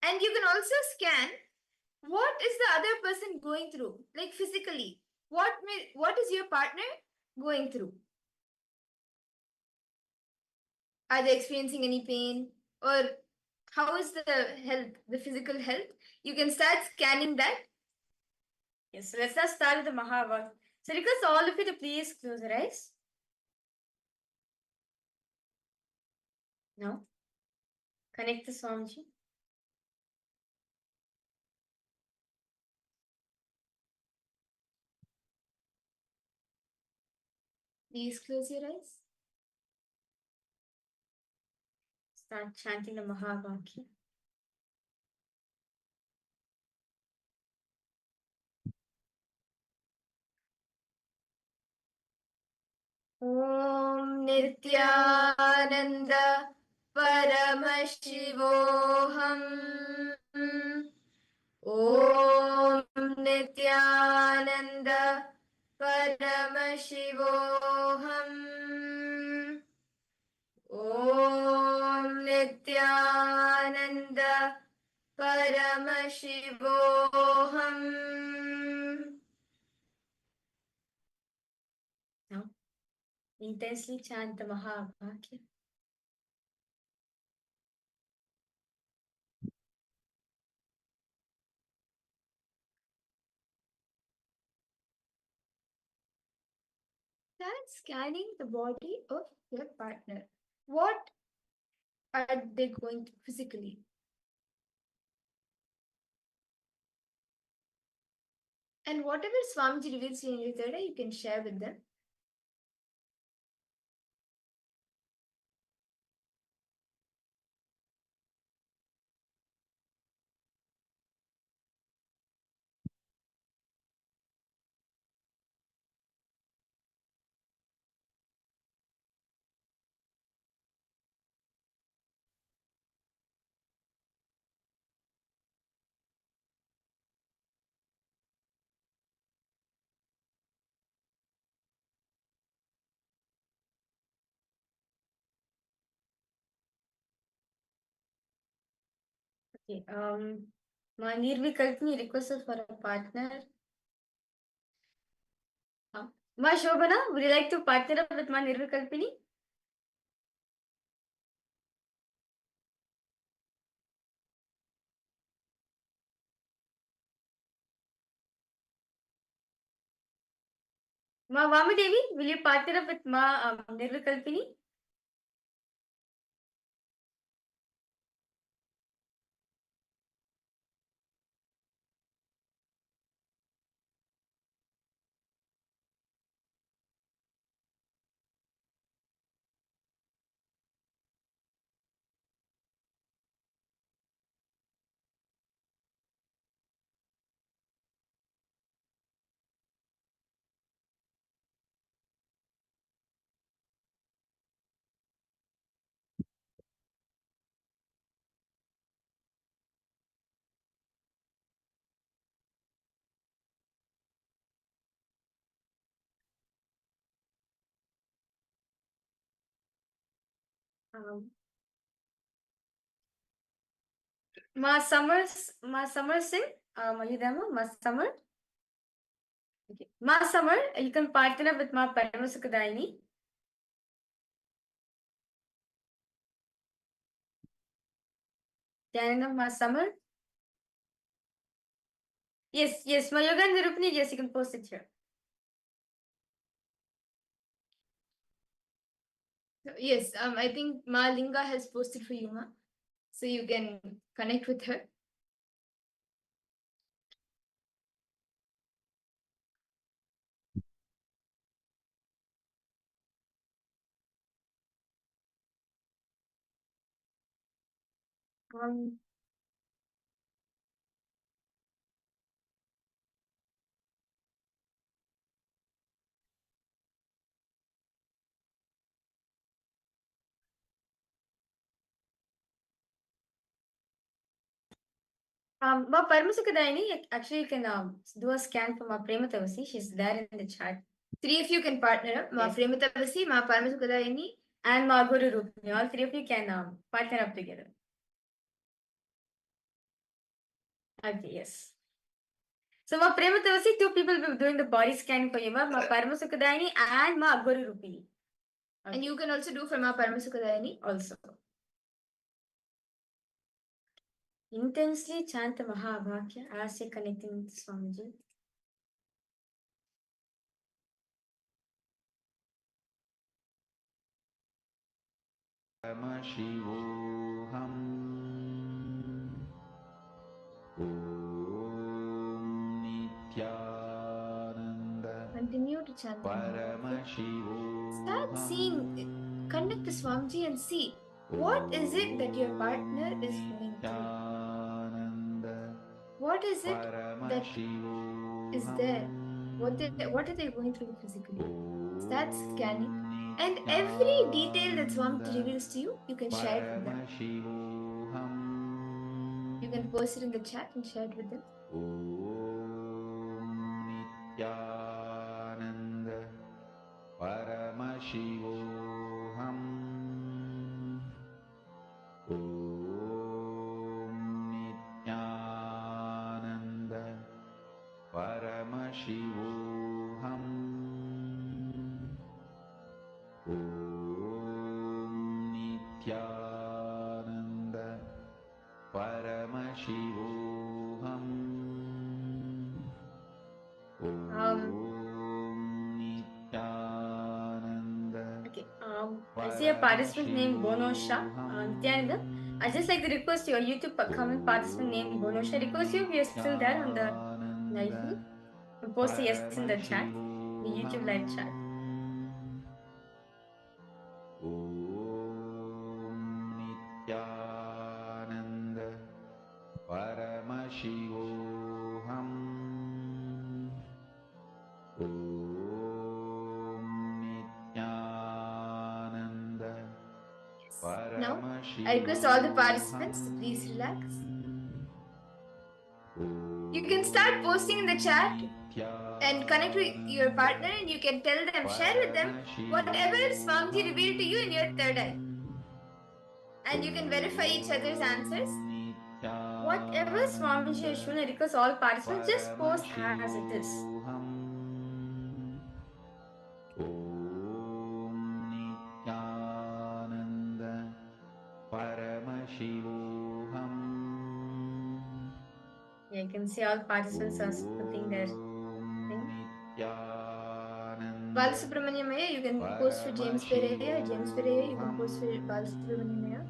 And you can also scan what is the other person going through, like physically. What is your partner going through? Are they experiencing any pain? Or how is the health, the physical health? You can start scanning that. Yes, so let's now start with the Mahavak. So request all of you to please close your eyes. Now, connect the Swamiji. Please close your eyes. Start chanting the Mahavakya. Om Nityananda Paramashivoham. Om Nityananda Paramashivoham. Om Nityananda Paramashivoham. Now, intensely chant the Mahavakya. Start scanning the body of your partner. What are they going through physically? And whatever Swamiji reveals in your third eye, you can share with them. Okay. Ma Nirvikalpini requested for a partner. Ma Shobana, would you like to partner up with Ma Nirvikalpini? Ma Vamadevi, will you partner up with Ma Nirvikalpini? Ma Summer Singh, are you there, Ma? Ma Summer? Okay. Ma Summer, you can partner with Ma Paramashivoham. Nityananda, Ma Summer? Yes, Ma Yoga and Nirupani, yes, you can post it here. Yes, I think Ma Linga has posted for you, Ma. So you can connect with her. Ma Paramashivoham, actually you can do a scan for Ma Prematavasi. She's there in the chat. Three of you can partner up. Ma Prematavasi, Ma Paramashivoham, and Ma Guru Rupani. All three of you can partner up together. Okay, yes. So Ma Prematavasi, two people will be doing the body scan for you, Ma Paramashivoham and Ma Guru Rupani. Okay. And you can also do for Ma Paramashivoham also. Intensely chant the Mahabhakya as you're connecting with Swamiji. Paramashivoham Nityananda. Continue to chant the Mahabhakya. Start seeing, connect to Swamiji and see what is it that your partner is going through. What is it that is there? What are they going through physically? Start scanning. And every detail that Swamiji reveals to you, you can share it with them. You can post it in the chat and share it with them. Nityananda Paramashivoham Nityananda Paramashivoham Nityananda Paramashivoham Okay. I see a participant named Bonosha. Nityananda. I just like to request your YouTube comment participant named Bonosha. Request you if you're still there on the live feed. Post a yes in the chat, the YouTube live chat. Nityananda Paramashivoham Nityananda Now, I request all the participants to please relax. You can start posting in the chat and connect with your partner, and you can tell them, share with them whatever Swamiji revealed to you in your third eye. And you can verify each other's answers. Whatever Swamiji has shown, I request all participants just post as it is. Nityananda Paramashivoham. Yeah, you can see all participants are putting their thing. Balasubramanyamaya, you can post for James Pereira. James Pereira, you can post for Balasubramanyamaya.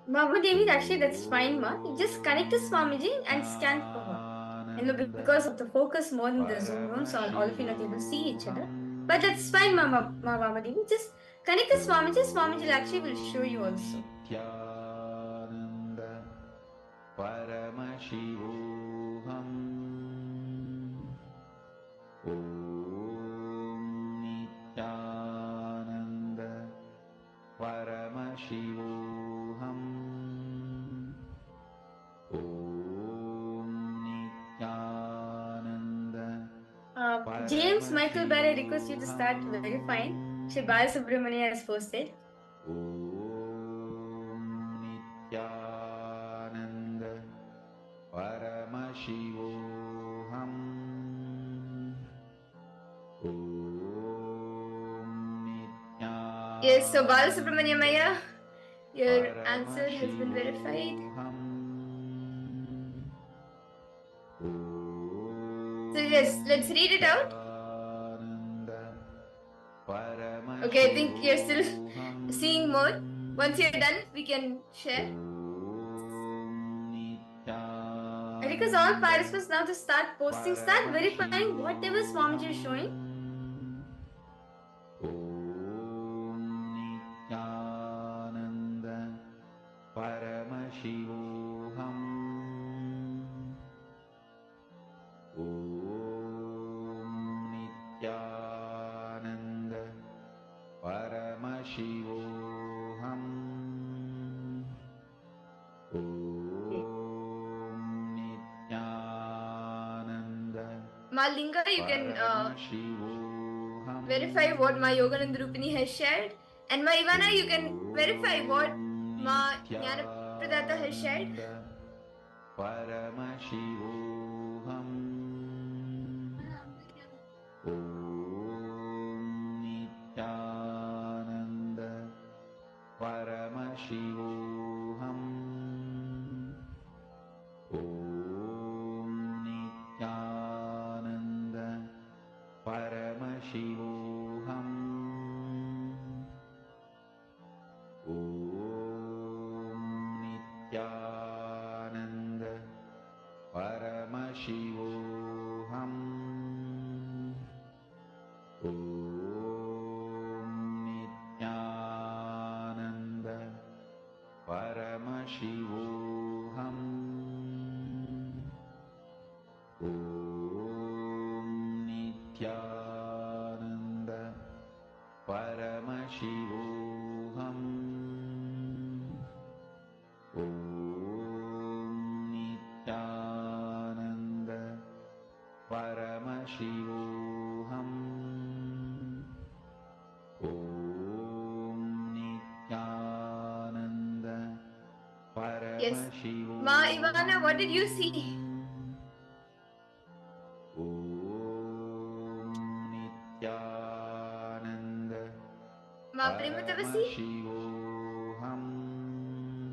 Mama Devi, actually, that's fine, Ma. You just connect to Swamiji and scan for her. And look, because of the focus more in the Zoom room, so all of you not able to see each other. But that's fine, Mama Devi. Just connect to Swamiji. Swamiji actually will show you also. Nityananda Paramashivoham Nityananda Paramashivoham Nityananda James Michael Barr, I request you to start verifying. Shri Balasubramania has posted. Paramashivoham. Yes, so Balasubramaniamaya, your answer has been verified. So yes, let's read it out. Okay, I think you're still seeing more. Once you're done, we can share. I request all participants now to start posting, start verifying whatever Swamiji is showing. Nityananda Paramashivoham. Nityananda Paramashivoham. Nityananda Malinga, you can Paramashivoham. verify what Ma Yogananda Rupini has shared. And Ma Ivana, you can verify what Ma Jnanapradatta has shared. Paramashivoham. Nityananda Paramashivoham. Nityananda Paramashivoham. Nityananda Paramashivoham. Nityananda Paramashivoham. Nityananda Paramashivoham. Nityananda Paramashivoham. Nityananda Yes. Paramashivoham. Ma Ivana, what did you see? Nityananda Ma Prematavasi, Paramashivoham.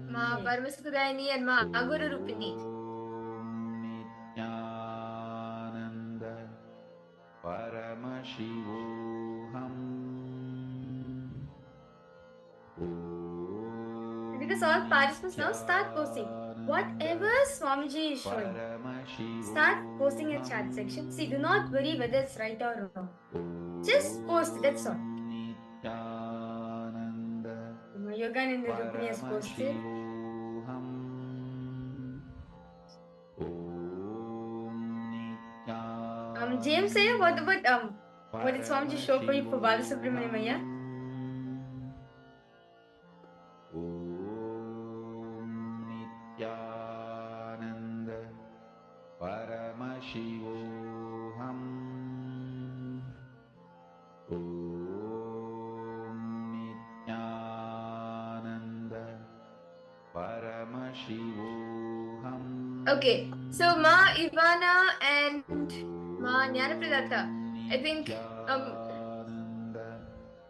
Ma Paramasukadayani, and Ma Aguru Rupini. Nityananda Paramashivoham. Because all participants now start posting whatever Swamiji is showing. Start posting in chat section. See, do not worry whether it's right or wrong. Just post it, that's all. Nityananda Yogananda Rupini has posted. James, say what about what did Swamiji show for you for Balasubramaniamaya? Nityananda Paramashivoham. Nityananda Paramashivoham. Okay, so Ma Ivana and Ma Jnanapradatta, I think,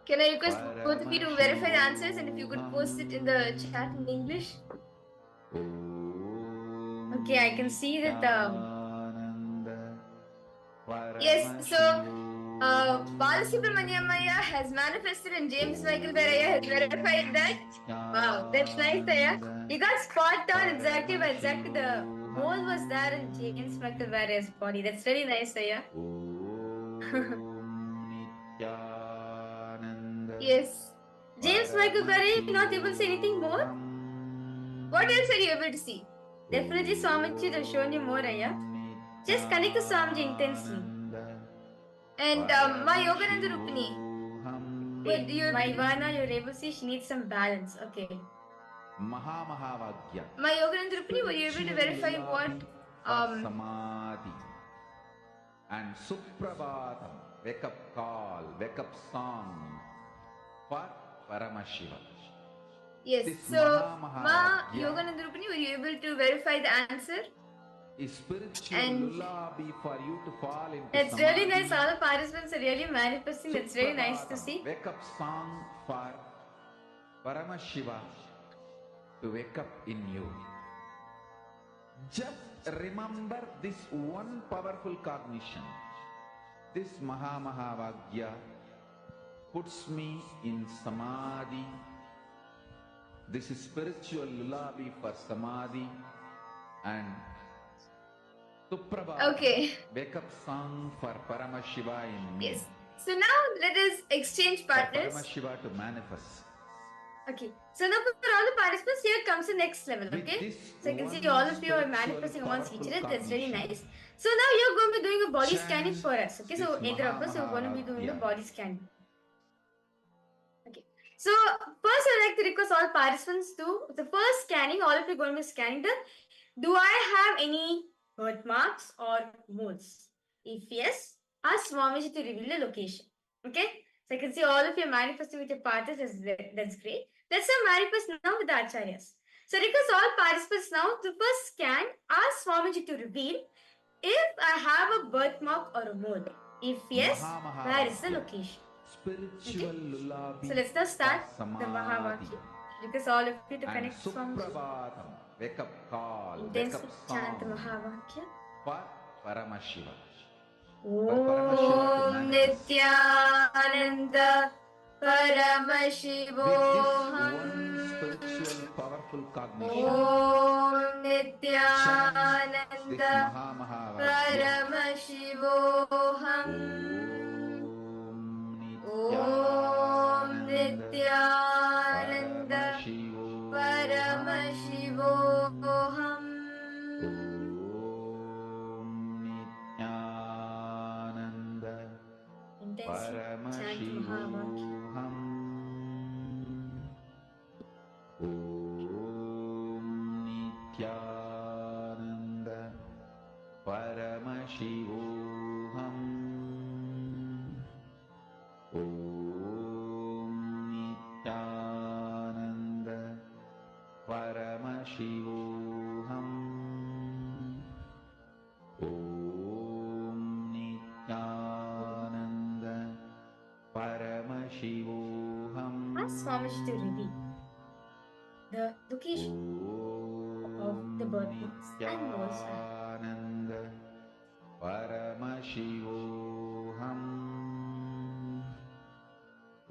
can I request both of you to verify the answers, and if you could post it in the chat in English? Okay, I can see that. Yes, so Balasubramaniamaya has manifested and James Michael Beraya has verified that. Wow, that's nice, Aya. You got spot on exactly by exactly the hole was there in James Michael Beraya's body. That's really nice, Aya. Yes. James Michael Beraya not able to say anything more? What else are you able to see? Definitely Swamiji has shown you more, Aya. Just connect to Swamiji intensely. And my Yogananda Rupini. Wait, my Ivana, you're able to see she needs some balance. Okay. Mahamahavagyam. My Yogananda Rupini, were you able to verify what? Samadhi. And Suprabhatam, wake up call, wake up song for Paramashiva. Yes, This so Ma Mahamahavagyam. Yogananda Rupini, were you able to verify the answer? is spiritual And lullaby for you to fall into it's samadhi. really nice. All the participants are really manifesting. It's really nice to see. Wake up song for Paramashiva to wake up in you. Just remember this one powerful cognition. This Mahavagya puts me in samadhi. This is spiritual lullaby for samadhi and Suprabha. Okay. Wake up song for Paramashiva in me. Yes. So now let us exchange For partners. Paramashiva to manifest. Okay. So now for all the participants, here comes the next level. Okay. So I can see all of you are manifesting amongst each other. That's really nice. So now you're going to be doing a body scanning for us. Okay. So either of us are going to be doing the body scanning. Okay. So first I'd like to request all participants to the first scanning. All of you are going to be scanning the. Do I have any birthmarks or moles? If yes, ask Swamiji to reveal the location. Okay. So I can see all of you manifesting with your partners. That's great. Let's manifest now with the acharyas. So request all participants now to first scan. Ask Swamiji to reveal if I have a birthmark or a mole. If yes, where is the location? Spiritual lullaby. So let's now start the Mahavakya. Request all of you to connect to Swamiji. Suprabhatam. Wake up call. Intensely wake up chant the song Mahavakya. for Paramashiva. Om Nityananda Paramashivoham. Spiritual powerful cognition. Om Nityananda Paramashivoham. Om Nityananda Paramashivoham. Paramashivoham. Om Nityananda Paramashivoham. Om Nityananda Paramashivoham. Om Nityananda Paramashivoham. Ask Swamiji to reveal the location of the birthmarks and moles. Nityananda Paramashivoham.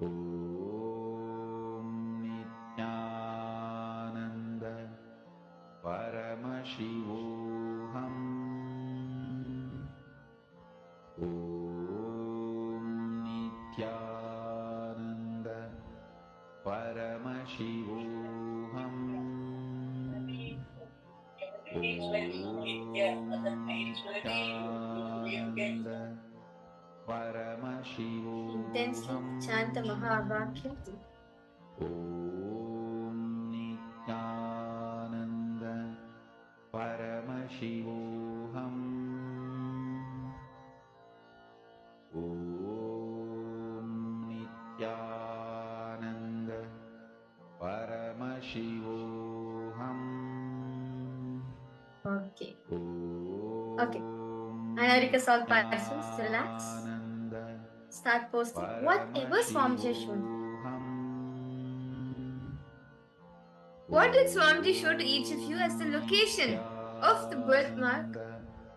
Om Nityananda Paramashivoham. Om Nityananda Paramashivoham. Nityananda Intensely Paramashivoham. chant the Mahavakya. Om Nityananda Paramashivoham. Om Nityananda Paramashivoham. Okay. Om Okay. I now request all participants to relax. Start posting whatever Swamiji has shown. What did Swamiji show to each of you as the location of the birthmark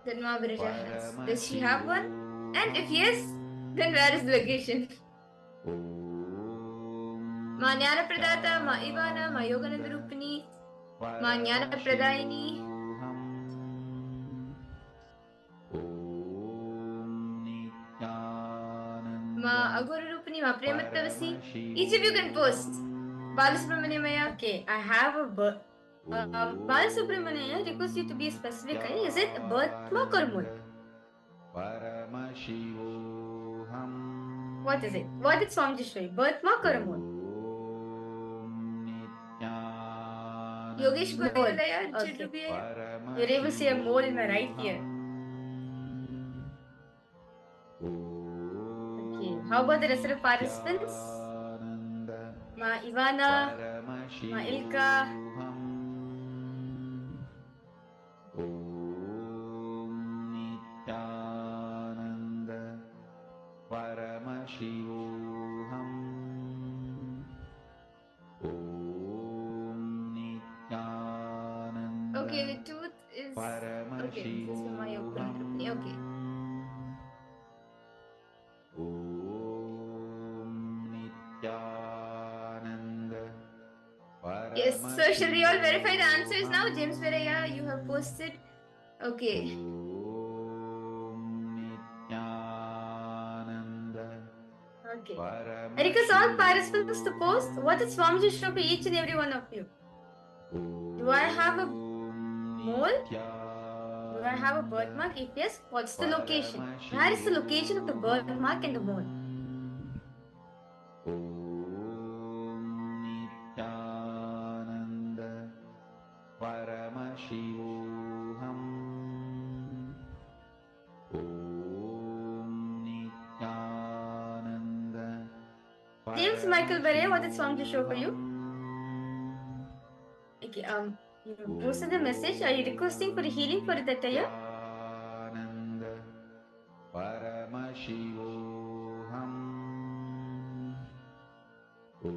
that Mahabharata has? Does she have one? And if yes, then where is the location? Ma Jnana Pradata, Ma Ivana, Ma Yogananda Rupini, Ma Jnana Pradayini. Ma Aguru Rupini, Ma Premattavasi. Each of you can post. Balasubramanyamaya, okay, I have a birth. Balasubramanyamaya requests you to be specific. Is it a birthmark or mole? What is it? What did Swamiji show you? Birthmark or a mole? Yogesh Gurulaya, okay. You're able to see a mole in my right ear. Okay, how about the rest of the participants? Ma Ivana, Ma Ilka. Paramashivoham Om Nityananda Okay, the tooth is okay. This is from my yoga company. Okay. Om Nityananda Yes. So shall we all verify the answers now? James Veraya, you have posted. Okay. Om Nityananda Okay. I request all participants to post what is Swamiji show for each and every one of you. Do I have a mole? Do I have a birthmark? If yes, what's the location? Where is the location of the birthmark and the mole? Om Nityananda Paramashivoham Om Nityananda James Michael Bere, what is Swamiji show for you? Okay, you posted the message. Are you requesting for healing for the attire? Nityananda Paramashivoham Om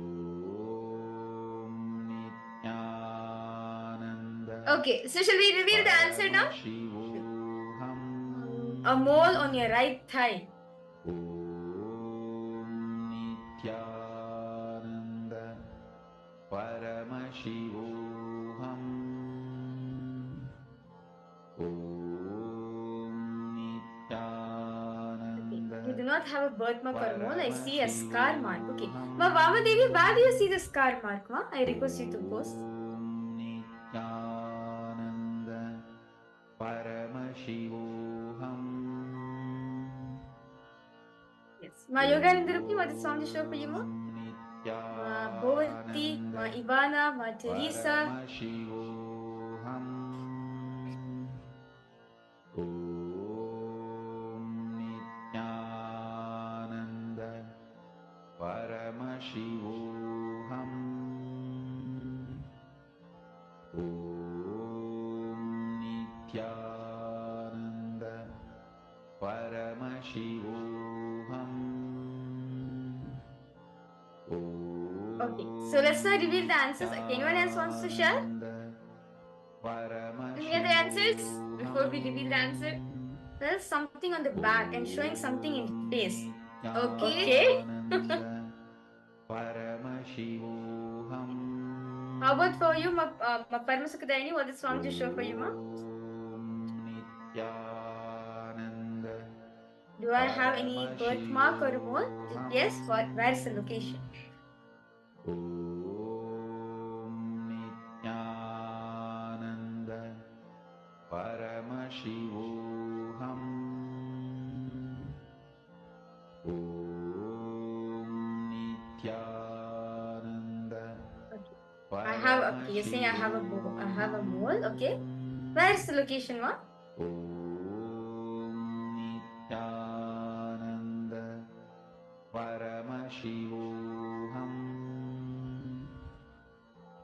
Nityananda Okay, so shall we reveal the answer now? Paramashivoham A mole on your right thigh. Om Nityananda Paramashivoham Om Nityananda You do not have a birthmark or a mole. I see a scar mark. Okay. Ma Vamadevi, where do you see the scar mark, ma? I request you to post. Om Nityananda Paramashivoham Yes. Ma Yoganandarupi, what is Swami show for you, ma? Ma Bhavati, ma Ivana, ma Teresa. Paramashivoham Om Nityananda Paramashivoham Om Nityananda Paramashivoham Okay, so let's now reveal the answers. Okay, anyone else wants to share? Any other answers before we reveal the answer? There's something on the back and showing something in face. Okay. How about for you, ma Paramasukadayani? What is Swamiji show for you, ma? Do I have any birthmark or a mole? If yes, where is the location? Om Nityananda Paramashivoham Om Nityananda I have. Okay, you're saying I have a mole. Okay, where is the location, ma? Om Nityananda Paramashivoham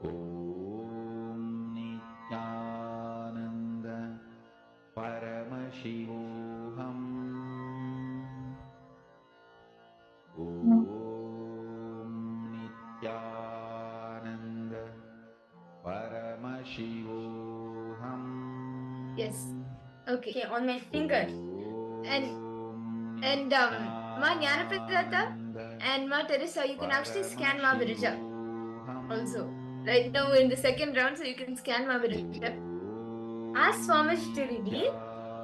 Om Nityananda Paramashivoham Om Nityananda Paramashivoham Yes. Okay, on my finger. And Ma Jnanapradatta and Ma Teresa, you can actually scan Ma Virija also. Right now in the second round, so you can scan Ma Virija. Ask Swamiji to reveal,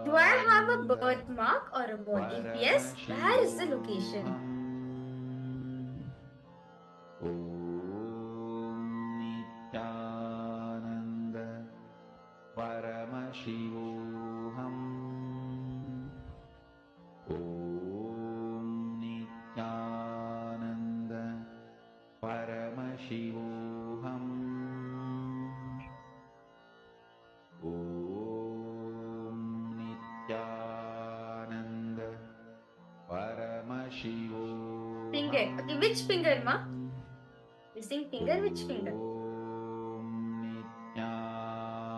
do I have a birthmark or a mole? If yes, where is the location? Om Nityananda Paramashivoham Om Nityananda Paramashivoham Om Nityananda Paramashivoham Finger. Okay, which finger, ma? Missing finger, which finger?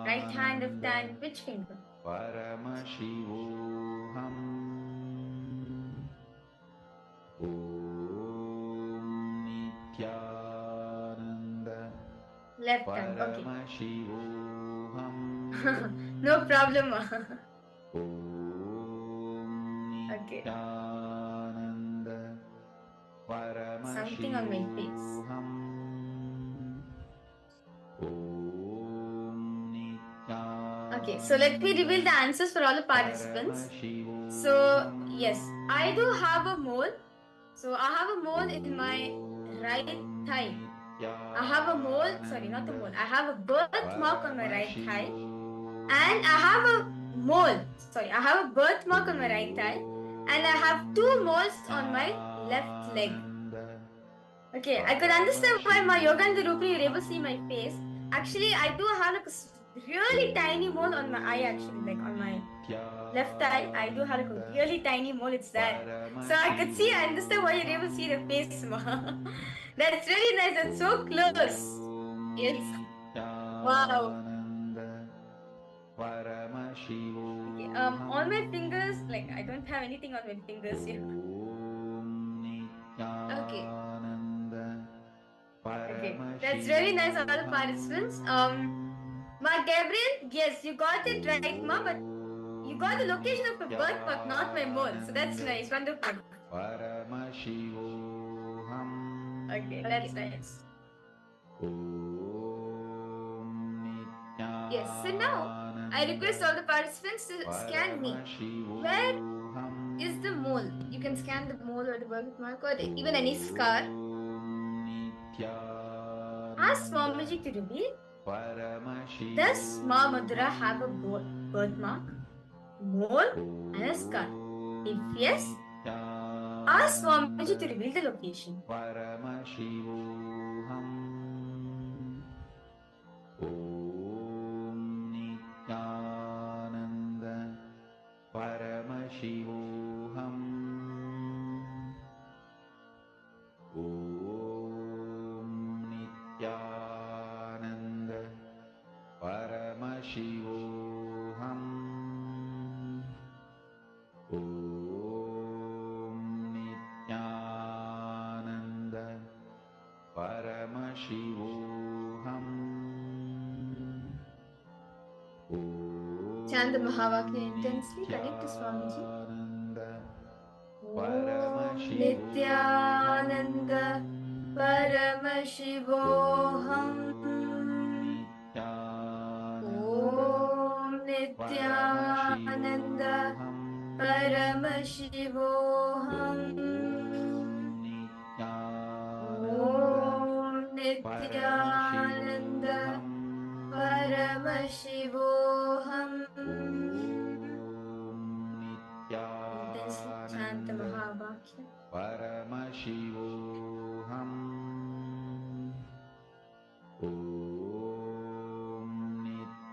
Right hand, left hand, which finger? Paramashivoham Om Left hand. Okay. Paramashivoham. No problem. Okay. Nityananda. Something on my face. Paramashivoham. Okay, so let me reveal the answers for all the participants. So, yes, I do have a mole. So, I have a mole in my right thigh. I have a mole, sorry, not a mole. I have a birthmark on my right thigh. And I have a mole, sorry, I have a birthmark on my right thigh. And I have 2 moles on my left leg. Okay, I could understand why my yoga and the Rupri were able to see my face. Actually, I do have like a really tiny mole on my eye, actually, like on my left eye. I do have like a really tiny mole, it's there. So I could see, I understand why you're able to see the face. That's really nice, that's so close. Yes. Wow. Okay, on my fingers, like I don't have anything on my fingers here. Okay. Okay, that's really nice, all the participants. Ma Gabriel, yes, you got it right, ma, but you got the location of my birthmark, not my mole. So that's nice, wonderful. Okay, that's nice. Yes, so now I request all the participants to scan me. Where is the mole? You can scan the mole or the birthmark or even any scar. Ask Swamiji to reveal. Does Ma Madhura have a birthmark, mole, and a scar? If yes, ask Swamiji to reveal the location. Paramashivoham. Om Nityananda. Paramashivoham. Om Nityananda. Paramashivoham. Chant the Mahavakya intensely, connect to Swamiji. Om Nityananda Paramashivoham. Om Nityananda Paramashivoham. Om Nityananda Paramashivoham. Intensely chant the Mahavakya. Paramashivoham. Om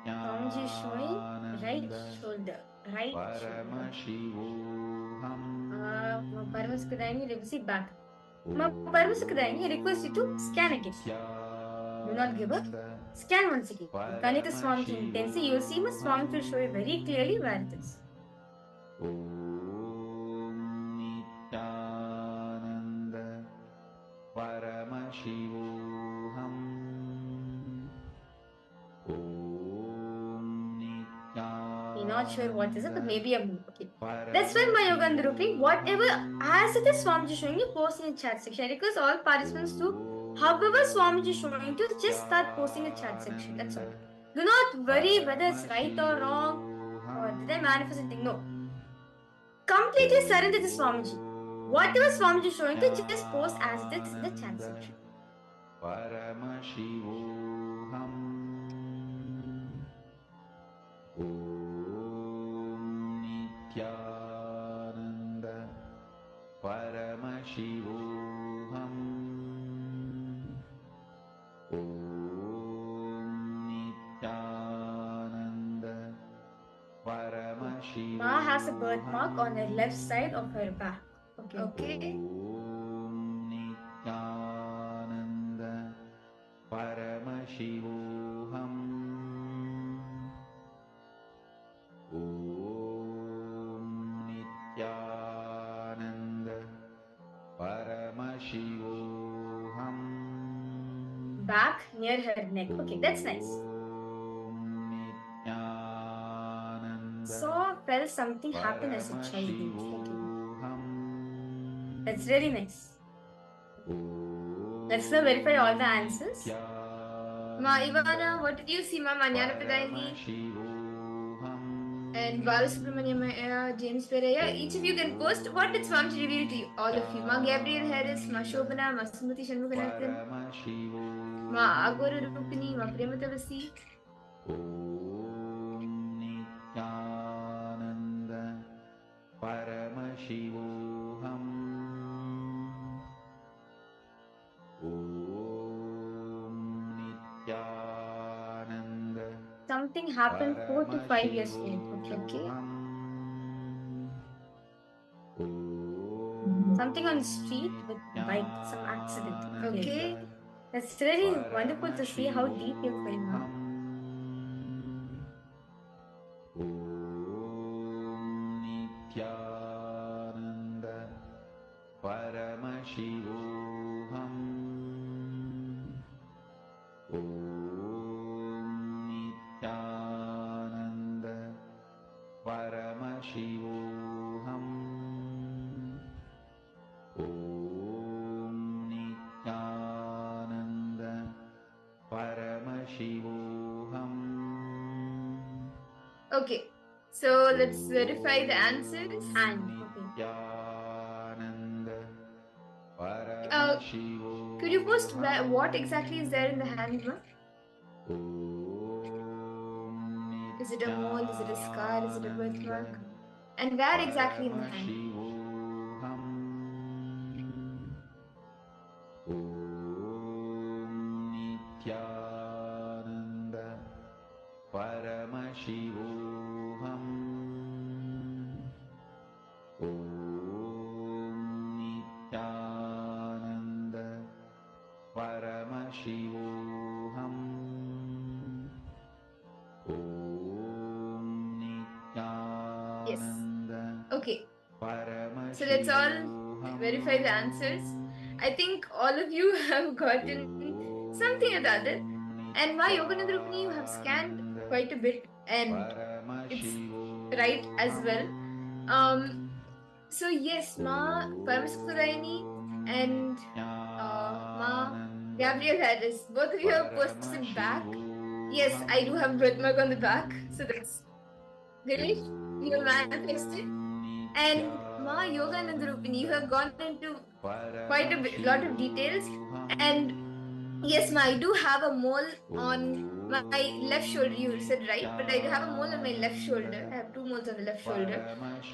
Swamiji is showing right shoulder. Right shoulder. Paramashivoham. Paramasukadayani, see back. Paramasukadayani, I request you to scan again. Do not give up. Scan once again. Connect the Swamiji intensely. You will see my Swamiji will show you very clearly where it is. Om Nityananda Paramashivoham. Om Nityananda. You're not sure what is it, but maybe a move. Okay. That's why my yoga and Rupri, whatever as it is Swamiji showing you, post in the chat section. I request all participants to, however Swamiji is showing you, just start posting in the chat section. That's all. Do not worry whether it's right or wrong or did I manifest anything. No. Completely surrender to Swamiji. Whatever Swamiji is showing you, just post as it is in the chat section. Paramashivoham. Om Nityananda Paramashivoham. Om Nityananda Paramashivoham. Ma has a birthmark on her left side of her back. Okay. Om Nityananda Paramashivoham. Om Nityananda Paramashivoham. back near her neck. Okay, that's nice. So felt something happen as a child. Okay. That's really nice. Let's now verify all the answers. Ma Ivana, what did you see, Ma Manyanapadaini? And Balasubramanyam, James Pereira. Each of you can post what did Swami reveal to you, all of you. Ma Gabriel Harris, Ma Shobana, Ma Sumati Shanmuganathan, Ma Agora Rupini, Ma Prematavasi. Nityananda Paramashivoham Nityananda. Something happened 4 to 5 years old. Okay. Something on the street with bike, some accident. Okay. That's really wonderful to see how deep you're going now. Nityananda Paramashivoham Nityananda Paramashivoham Nityananda Paramashivoham. Okay. So let's verify the answers. And could you post what exactly is there in the hand, Ma? Is it a mole? Is it a scar? Is it a birthmark? And where exactly in the hand? Nityananda Paramashivoham Nityananda Paramashivoham Yes. Okay. So let's all verify the answers. I think all of you have gotten something or the other. And Ma Yogananda Rupini, you have scanned quite a bit and it's right as well. So yes, Ma Paramashivoham and Ma Gabriel Harris, both of you have posted back. Yes, I do have birthmark on the back, so that's great. You have manifested. And Ma Yogananda Rupini, you have gone into quite a lot of details. And yes, Ma, I do have a mole on my left shoulder. You said right, but I have a mole on my left shoulder. I have 2 moles on the left shoulder.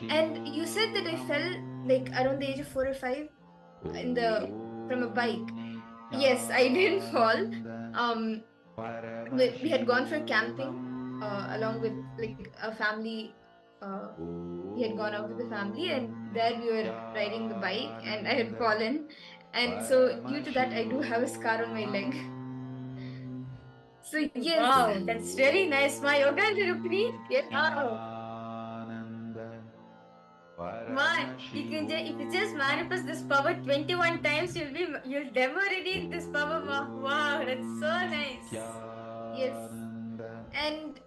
And you said that I fell like around the age of 4 or 5 from a bike. Yes, I didn't fall. We had gone for camping along with like a family. We had gone out with the family, and there we were riding the bike, and I had fallen. And so, due to that, I do have a scar on my leg. So, yes. Wow, that's really nice. My yoga and Rupini. Yes. Wow. Man, if you just manifest this power 21 times, you'll demo ready this power. Wow, that's so nice. Yes. And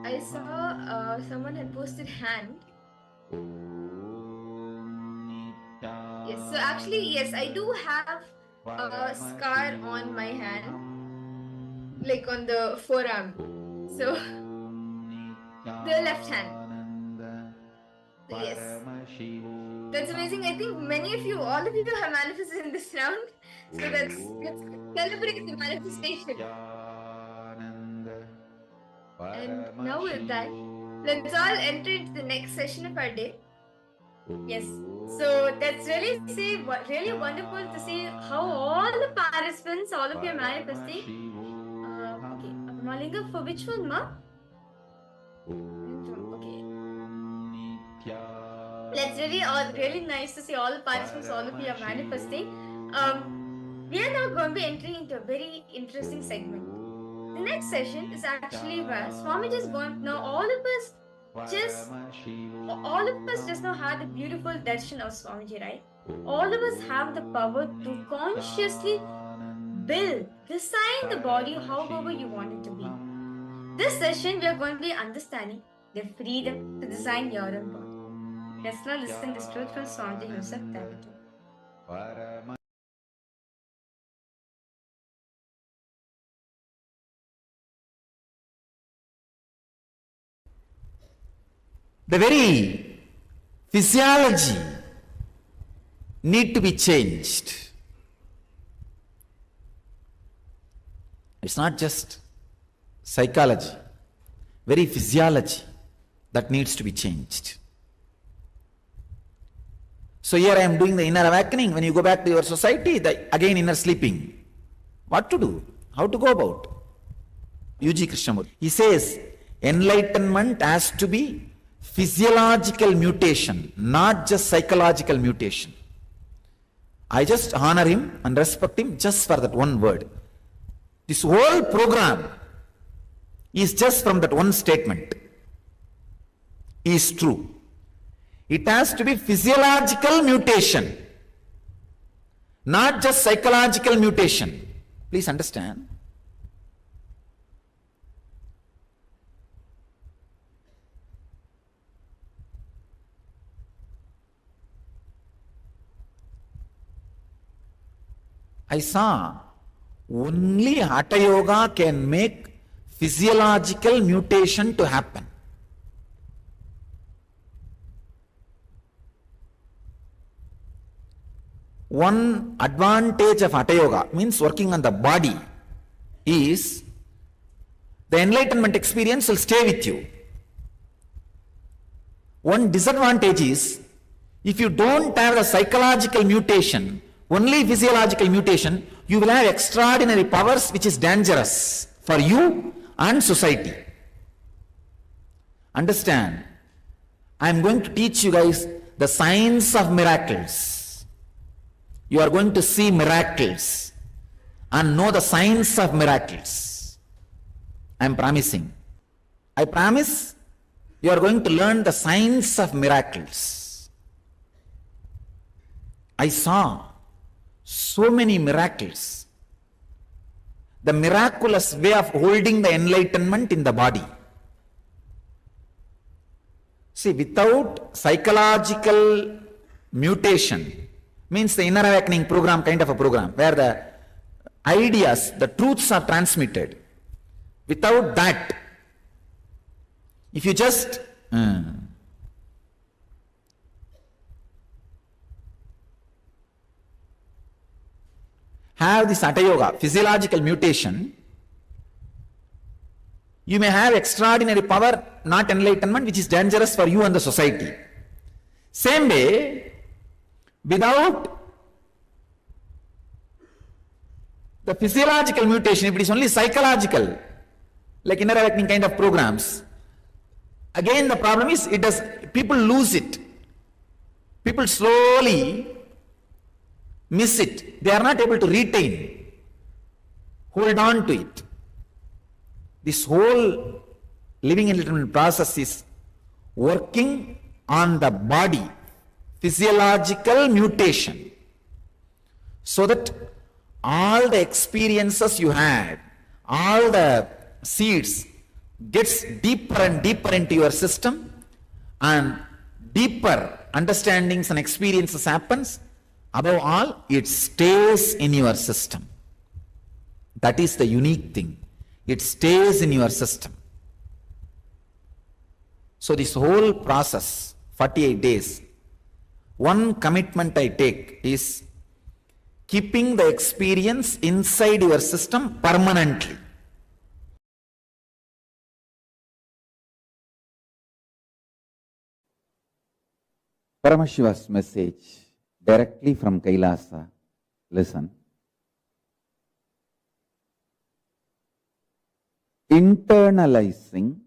I saw someone had posted hand. Yes, so actually, yes, I do have a scar on my hand, like on the forearm. So, the left hand. So, yes. That's amazing. I think many of you, all of you have manifested in this round. So let's celebrate the manifestation. And now with that, let's all enter into the next session of our day. Yes. So that's really really wonderful to see how all the participants, all of you are manifesting. Okay. Malinga, for which one, Ma? Okay. Let's really nice to see all the participants, all of you are manifesting. We are now going to be entering into a very interesting segment. The next session is actually where Swami just going. Now all of us just now have the beautiful darshan of Swamiji, right? All of us have the power to consciously build, design the body however you want it to be. This session, we are going to be understanding the freedom to design your own body. Let's now listen to this truthful song to himself Paramashivoham. The very physiology need to be changed. It's not just psychology, very physiology that needs to be changed. So here I am doing the inner awakening. When you go back to your society, again inner sleeping. What to do? How to go about? U.G. Krishnamurti. He says, enlightenment has to be physiological mutation, not just psychological mutation. I just honor him and respect him just for that one word. This whole program is just from that one statement. Is true. It has to be physiological mutation, not just psychological mutation. Please understand. I saw only Hatha Yoga can make physiological mutation to happen. One advantage of Hatha Yoga, means working on the body, is the enlightenment experience will stay with you. One disadvantage is, if you don't have the psychological mutation, only physiological mutation, you will have extraordinary powers which is dangerous for you and society. Understand? I am going to teach you guys the science of miracles. You are going to see miracles and know the science of miracles. I am promising. I promise you are going to learn the science of miracles. I saw so many miracles. The miraculous way of holding the enlightenment in the body. See, without psychological mutation, means the inner awakening program, kind of a program, where the ideas, the truths are transmitted. Without that, if you just have this Hatha Yoga, physiological mutation, you may have extraordinary power, not enlightenment, which is dangerous for you and the society. Same way, without the physiological mutation, if it is only psychological, like inner awakening kind of programs, again the problem is, people lose it. People slowly miss it. They are not able to retain, hold on to it. This whole living enlightenment process is working on the body, physiological mutation, so that all the experiences you had, all the seeds gets deeper and deeper into your system, and deeper understandings and experiences happens. Above all, it stays in your system. That is the unique thing. It stays in your system. So this whole process, 48 days, one commitment I take is keeping the experience inside your system permanently. Paramashiva's message directly from Kailasa. Listen. Internalizing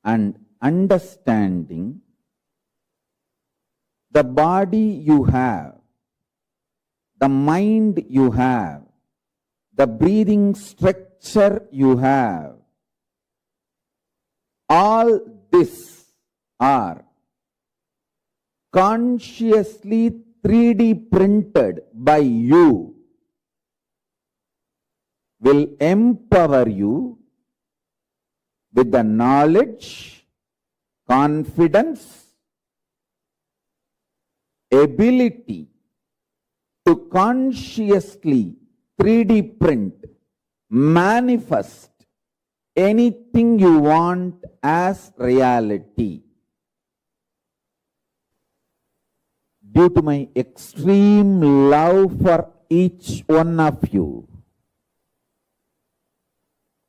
and understanding the body you have, the mind you have, the breathing structure you have, all this are consciously 3D printed by you will empower you with the knowledge, confidence, ability to consciously 3D print, manifest anything you want as reality. Due to my extreme love for each one of you,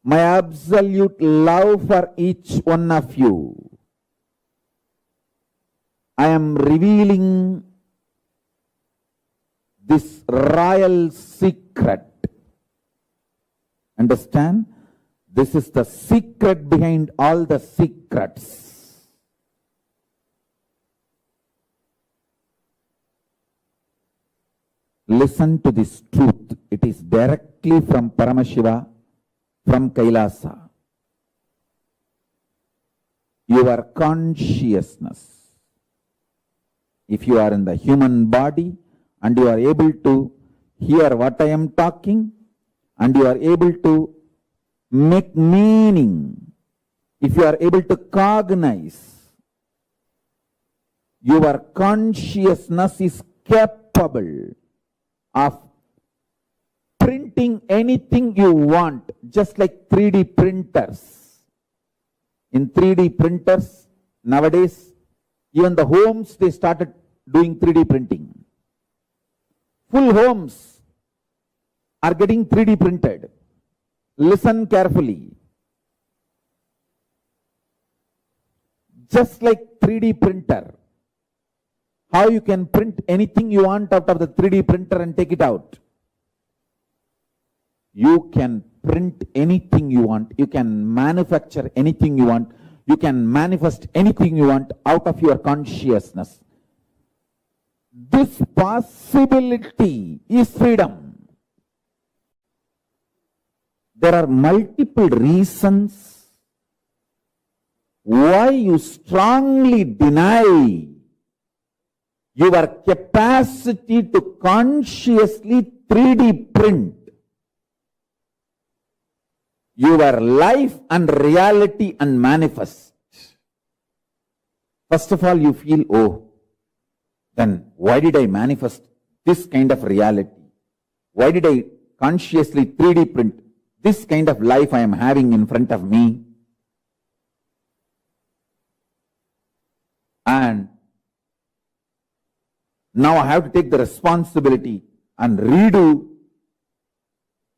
my absolute love for each one of you, I am revealing this royal secret. Understand? This is the secret behind all the secrets. Listen to this truth. It is directly from Paramashiva, from Kailasa. Your consciousness, if you are in the human body and you are able to hear what I am talking and you are able to make meaning, if you are able to cognize, your consciousness is capable of printing anything you want, just like 3D printers. In 3D printers, nowadays, even the homes, they started doing 3D printing. Full homes are getting 3D printed. Listen carefully. Just like 3D printer, how you can print anything you want out of the 3D printer and take it out. You can print anything you want. You can manufacture anything you want. You can manifest anything you want out of your consciousness. This possibility is freedom. There are multiple reasons why you strongly deny your capacity to consciously 3D print your life and reality and manifest. First of all, you feel, oh, then why did I manifest this kind of reality? Why did I consciously 3D print this kind of life I am having in front of me? And now I have to take the responsibility and redo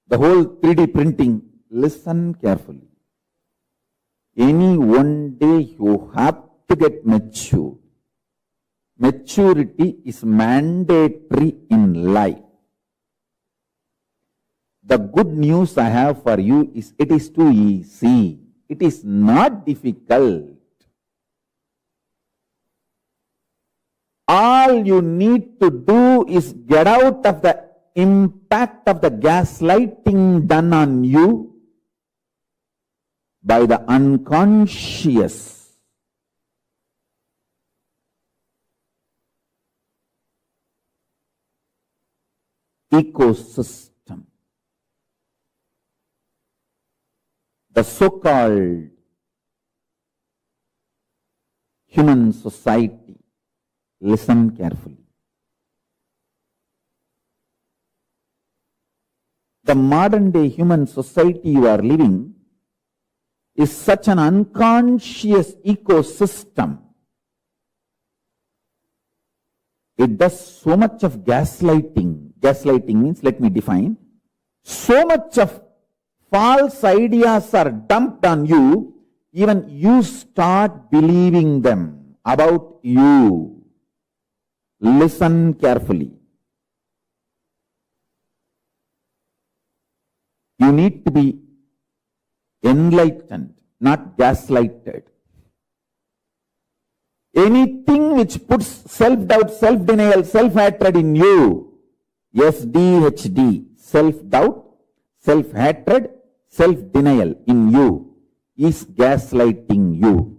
the whole 3D printing. Listen carefully. Any one day you have to get mature. Maturity is mandatory in life. The good news I have for you is it is too easy. It is not difficult. All you need to do is get out of the impact of the gaslighting done on you by the unconscious. Ecosystem. The so-called human society. Listen carefully. The modern day human society you are living is such an unconscious ecosystem. It does so much of gaslighting. Gaslighting means, let me define, so much of false ideas are dumped on you, even you start believing them about you. Listen carefully. You need to be enlightened, not gaslighted. Anything which puts self-doubt, self-denial, self-hatred in you, SDHD, self-doubt, self-hatred, self-denial in you, is gaslighting you.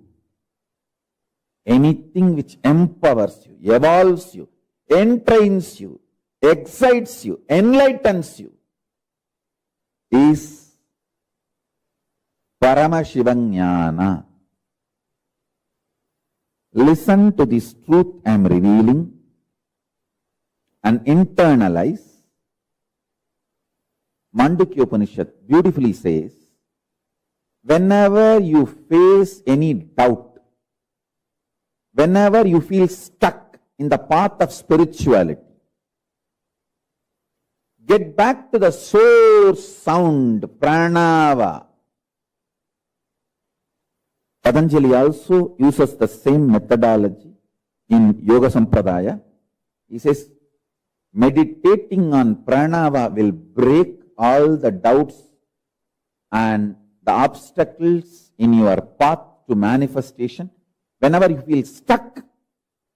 Anything which empowers you, evolves you, entrains you, excites you, enlightens you, is Paramashivoham. Listen to this truth I am revealing and internalize. Mandukya Upanishad beautifully says, whenever you face any doubt, whenever you feel stuck in the path of spirituality, get back to the source sound, pranava. Patanjali also uses the same methodology in Yoga Sampradaya. He says, meditating on pranava will break all the doubts and the obstacles in your path to manifestation. Whenever you feel stuck,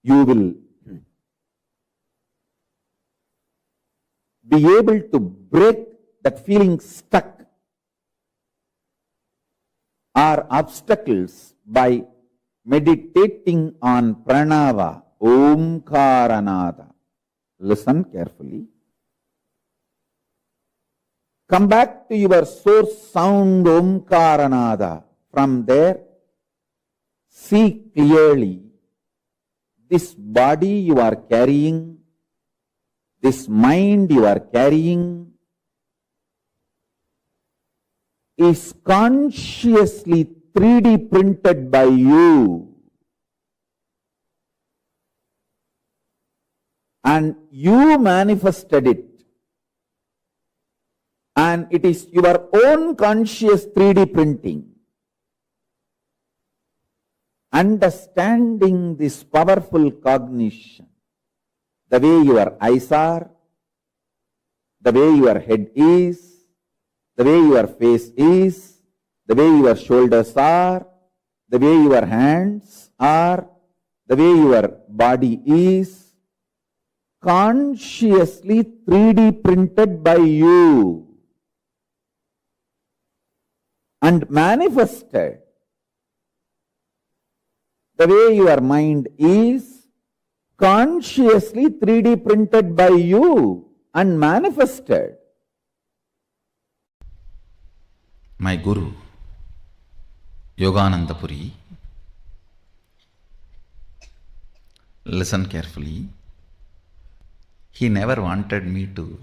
you will be able to break that feeling stuck or obstacles by meditating on pranava, omkaranada. Listen carefully. Come back to your source sound, omkaranada. From there, see clearly this body you are carrying, this mind you are carrying is consciously 3D printed by you. And you manifested it. And it is your own conscious 3D printing. Understanding this powerful cognition, the way your eyes are, the way your head is, the way your face is, the way your shoulders are, the way your hands are, the way your body is, consciously 3D printed by you and manifested. The way your mind is consciously 3D printed by you and manifested. My Guru, Yogananda Puri, listen carefully. He never wanted me to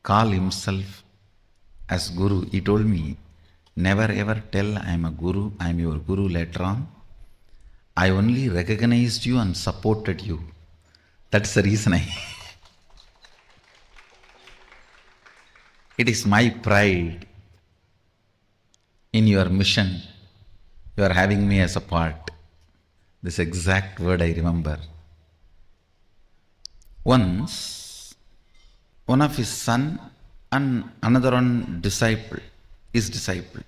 call himself as Guru. He told me, never ever tell I am a Guru, I am your Guru later on. I only recognized you and supported you. That's the reason It is my pride in your mission. You are having me as a part. This exact word I remember. Once, one of his son and another one his disciple.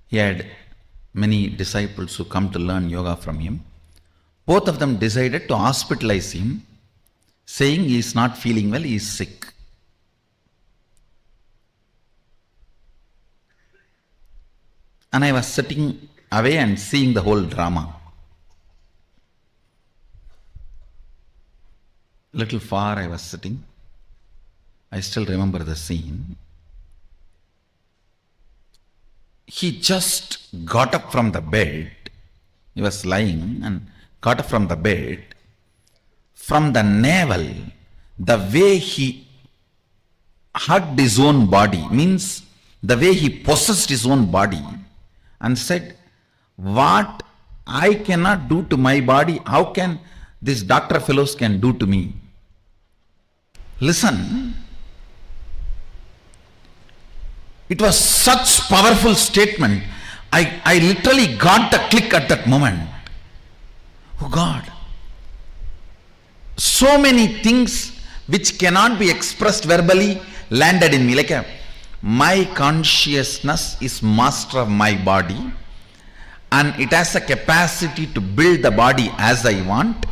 He had many disciples who come to learn yoga from him. Both of them decided to hospitalize him, saying he is not feeling well, he is sick. And I was sitting away and seeing the whole drama. Little far I was sitting. I still remember the scene. He just got up from the bed. He was lying and got up from the bed. From the navel, the way he hugged his own body, means the way he possessed his own body and said, what I cannot do to my body, how can these doctor fellows can do to me? Listen, it was such powerful statement. I literally got the click at that moment. Oh God, so many things which cannot be expressed verbally landed in me. Like my consciousness is master of my body and it has a capacity to build the body as I want.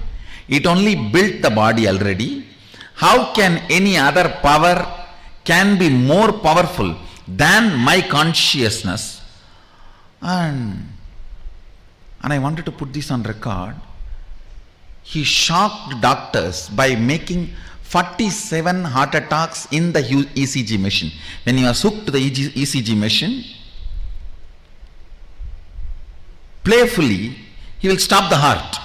It only built the body already. How can any other power can be more powerful than my consciousness? And I wanted to put this on record. He shocked doctors by making 47 heart attacks in the ECG machine. When you are hooked to the ECG machine, playfully, he will stop the heart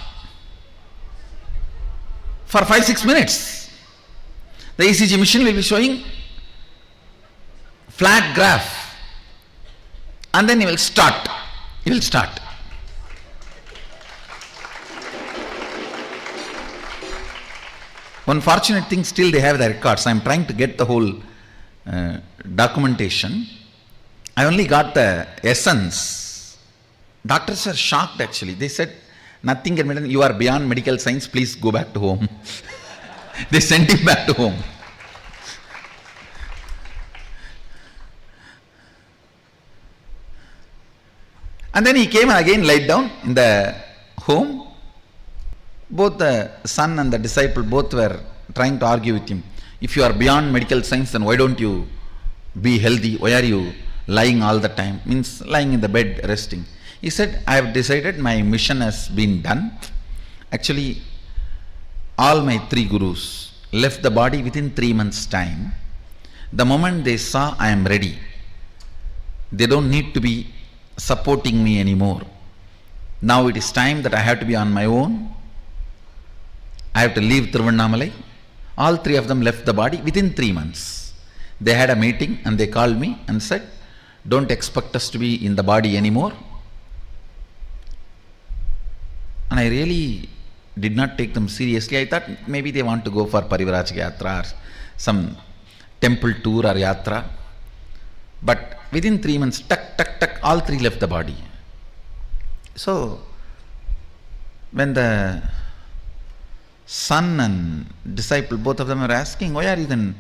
for 5-6 minutes. The ECG machine will be showing flat graph, and then he will start. He will start. One fortunate thing, still they have the records. I am trying to get the whole documentation. I only got the essence. Doctors are shocked actually. They said, nothing can be done. You are beyond medical science. Please go back to home. They sent him back to home. And then he came and again laid down in the home. Both the son and the disciple both were trying to argue with him. If you are beyond medical science, then why don't you be healthy? Why are you lying all the time? Means lying in the bed resting. He said, I have decided my mission has been done. Actually, all my 3 gurus left the body within 3 months' time. The moment they saw I am ready, they don't need to be supporting me anymore. Now it is time that I have to be on my own. I have to leave Tiruvannamalai. All 3 of them left the body within 3 months. They had a meeting and they called me and said, don't expect us to be in the body anymore. And I really did not take them seriously. I thought maybe they want to go for Parivrajaka Yatra or some temple tour or Yatra. But within 3 months, all 3 left the body. So, when the son and disciple, both of them are asking, why are you then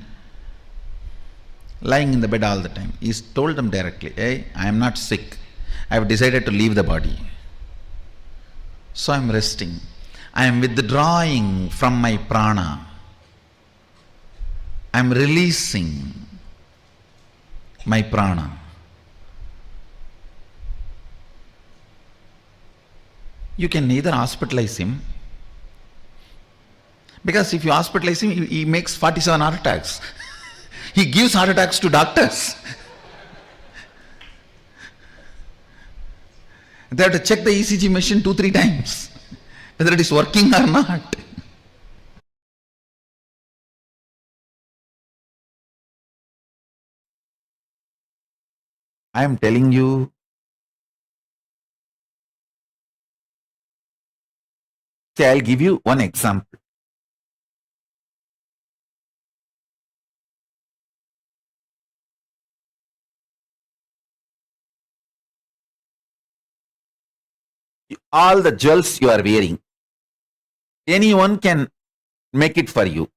lying in the bed all the time? He told them directly, hey, I am not sick. I have decided to leave the body. So I am resting. I am withdrawing from my prana. I am releasing my prana. You can neither hospitalize him, because if you hospitalize him, he makes 47 heart attacks. He gives heart attacks to doctors. They have to check the ECG machine 2-3 times, whether it is working or not. I am telling you, see, I'll give you one example. All the jewels you are wearing, anyone can make it for you.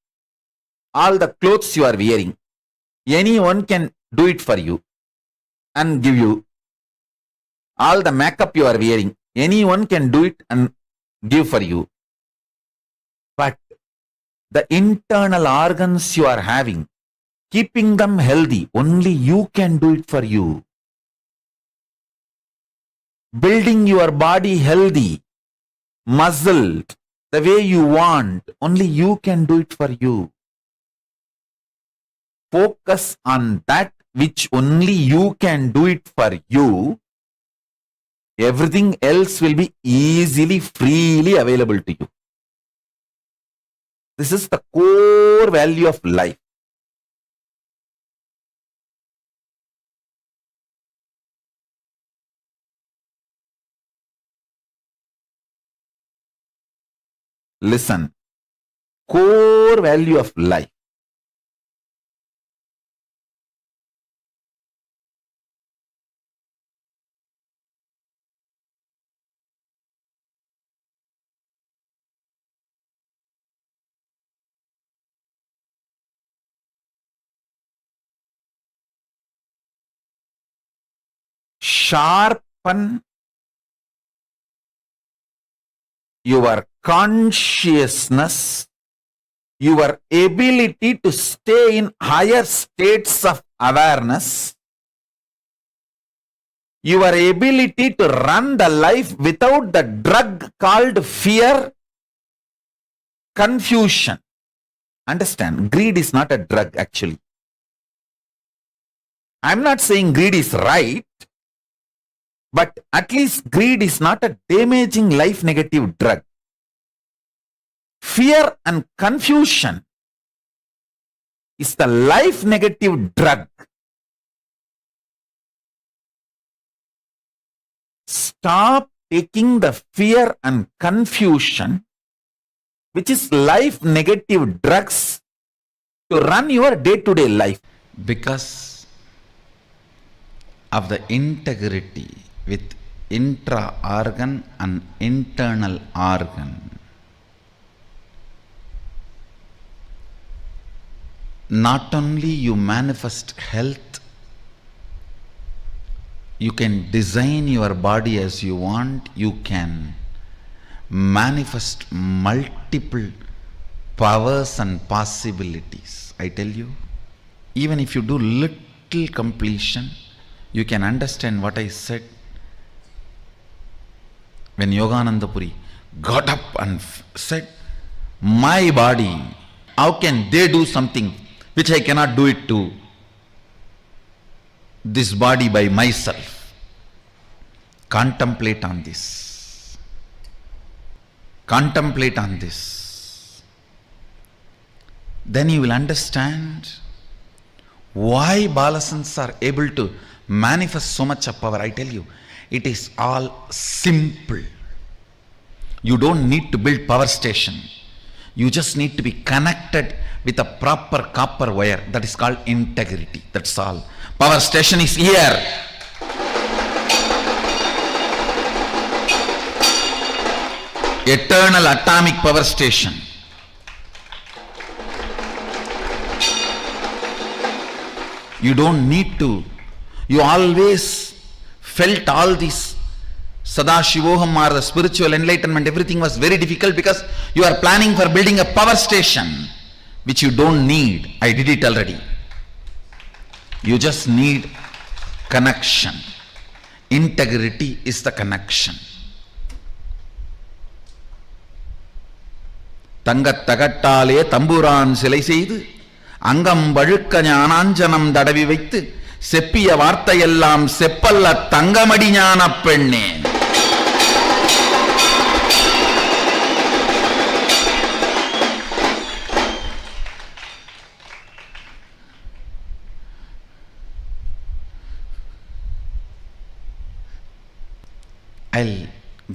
All the clothes you are wearing, anyone can do it for you and give you. All the makeup you are wearing, anyone can do it and give for you. But the internal organs you are having, keeping them healthy, only you can do it for you. Building your body healthy, muscled, the way you want, only you can do it for you. Focus on that which only you can do it for you. Everything else will be easily, freely available to you. This is the core value of life. Listen, core value of life. Sharpen your consciousness, your ability to stay in higher states of awareness, your ability to run the life without the drug called fear, confusion, Understand, greed is not a drug actually. I'm not saying greed is right, but at least greed is not a damaging life negative drug. Fear and confusion is the life negative drug. Stop taking the fear and confusion, which is life negative drugs, to run your day-to-day life. Because of the integrity with intra-organ and internal organ, not only you manifest health, you can design your body as you want, you can manifest multiple powers and possibilities. I tell you, even if you do little completion, you can understand what I said when Yogananda Puri got up and said, my body, how can they do something which I cannot do it to this body by myself? Contemplate on this. Contemplate on this. Then you will understand why Balasans are able to manifest so much of power. I tell you, it is all simple. You don't need to build power station. You just need to be connected with a proper copper wire. That is called integrity. That's all. Power station is here. Eternal atomic power station. You don't need to. You always felt all this Sadashivoham or the spiritual enlightenment, everything was very difficult because you are planning for building a power station which you don't need. I did it already. You just need connection. Integrity is the connection. தங்கத் தகட்டாலே தம்புரான் சிலை செய்து அங்கம் வழுக்க ஞானாஞ்சனம் தடவி வைத்து செப்பிய வார்த்தையெல்லாம் செப்பல்ல தங்கமடி ஞான பெண்ணே. I'll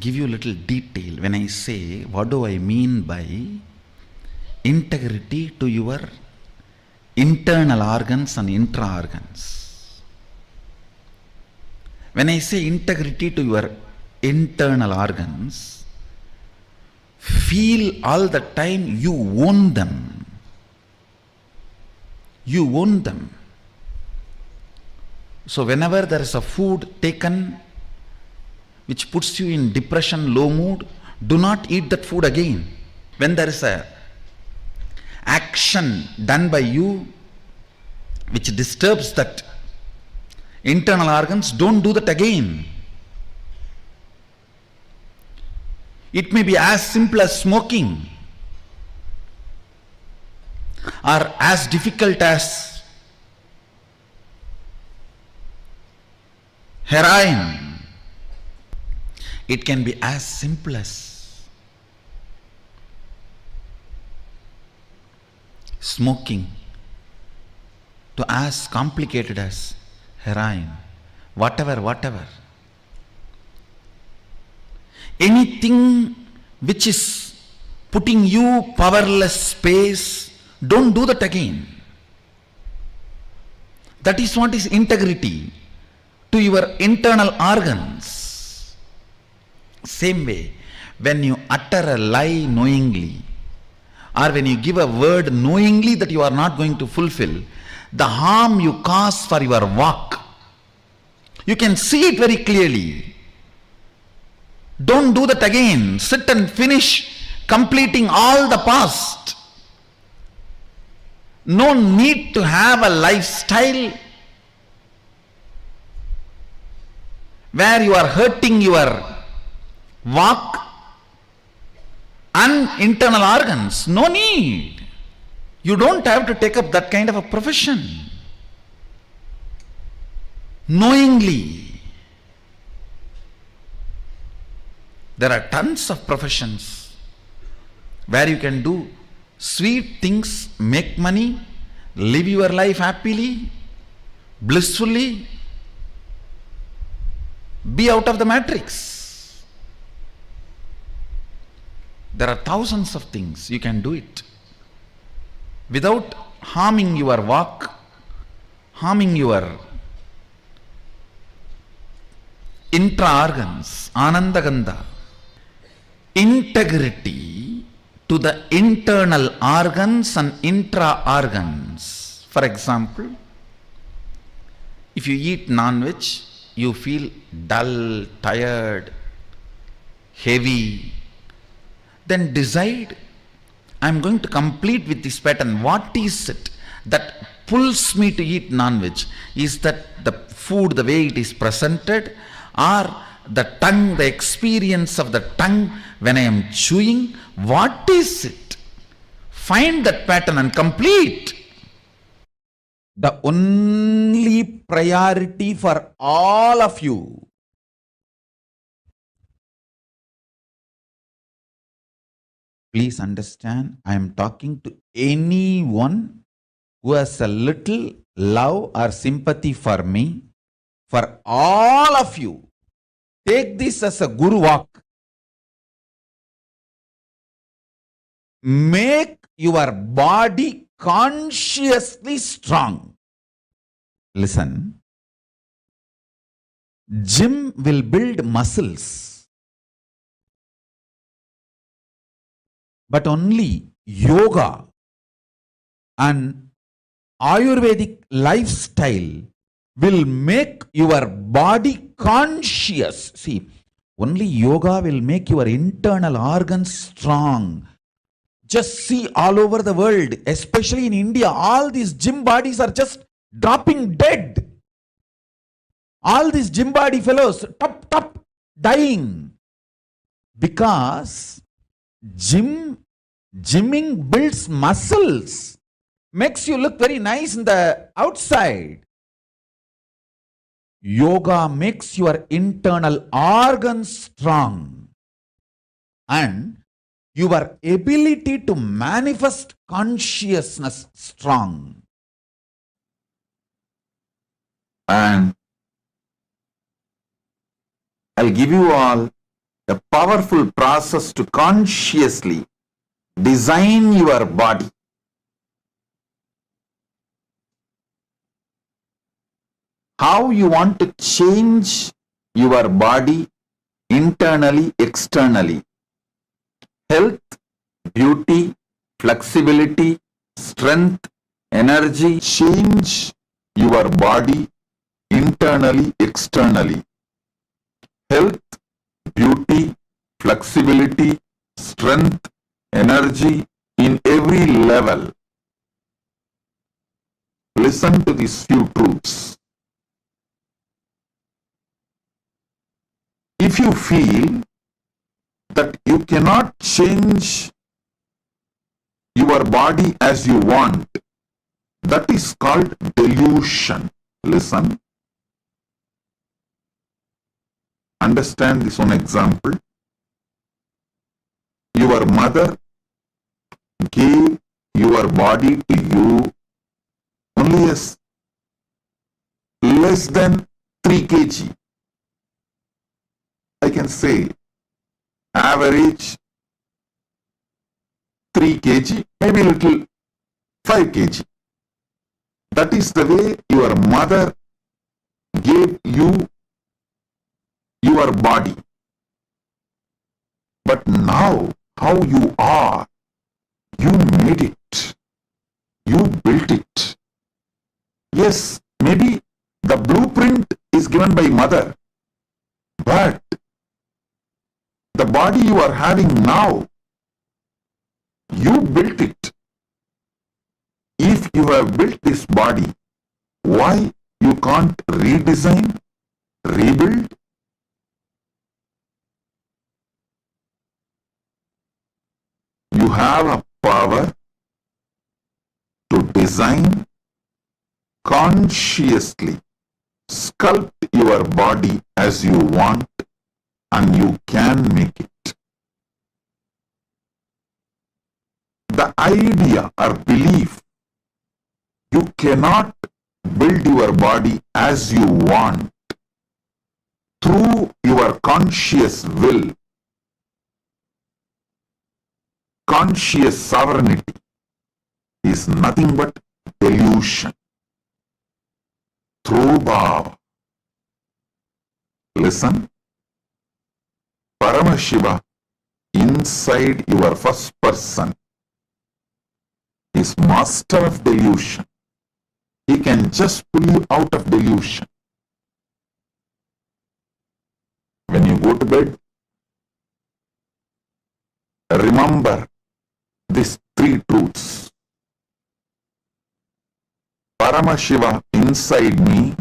give you a little detail when I say what do I mean by integrity to your internal organs and intra-organs. When I say integrity to your internal organs, feel all the time you own them. You own them. So whenever there is a food taken which puts you in depression, low mood, do not eat that food again. When there is a action done by you which disturbs that internal organs, don't do that again. It may be as simple as smoking or as difficult as heroin. It can be as simple as smoking to as complicated as heroin. Whatever. Anything which is putting you powerless space, don't do that again. That is what is integrity to your internal organs. Same way, when you utter a lie knowingly, or when you give a word knowingly that you are not going to fulfill, the harm you cause for your walk, you can see it very clearly. Don't do that again. Sit and finish completing all the past. No need to have a lifestyle where you are hurting your walk and internal organs. No need. You don't have to take up that kind of a profession. Knowingly. There are tons of professions where you can do sweet things, make money, live your life happily, blissfully, be out of the matrix. There are thousands of things you can do it without harming your walk, harming your intra-organs, anandagandha. Integrity to the internal organs and intra-organs. For example, if you eat non-veg, you feel dull, tired, heavy. Then decide, I am going to complete with this pattern. What is it that pulls me to eat non-veg? Is that the food, the way it is presented, or the tongue, the experience of the tongue when I am chewing? What is it? Find that pattern and complete. The only priority for all of you please understand, I am talking to anyone who has a little love or sympathy for me. For all of you, take this as a guru walk. Make your body consciously strong. Listen, gym will build muscles, but only yoga and Ayurvedic lifestyle will make your body conscious. See, only yoga will make your internal organs strong. Just see all over the world, especially in India, all these gym bodies are just dropping dead. All these gym body fellows, top, dying. Because gymming builds muscles, makes you look very nice in the outside. Yoga makes your internal organs strong and your ability to manifest consciousness strong. And I'll give you all a powerful process to consciously design your body. How you want to change your body internally, externally. Health, beauty, flexibility, strength, energy. Change your body internally, externally. Health, beauty, flexibility, strength, energy in every level. Listen to these few truths. If you feel that you cannot change your body as you want, that is called delusion. Listen. Understand this one example. Your mother gave your body to you only as less than 3 kg. I can say average 3 kg, maybe little 5 kg. That is the way your mother gave you your body. But now, how you are, you made it. You built it. Yes, maybe the blueprint is given by mother, but the body you are having now, you built it. If you have built this body, why you can't redesign, rebuild? You have a power design, consciously sculpt your body as you want, and you can make it. The idea or belief you cannot build your body as you want through your conscious will, conscious sovereignty, is nothing but delusion. Through Bhava. Listen. Paramashiva, inside your first person, is master of delusion. He can just pull you out of delusion. When you go to bed, remember these three truths. Paramashiva inside me,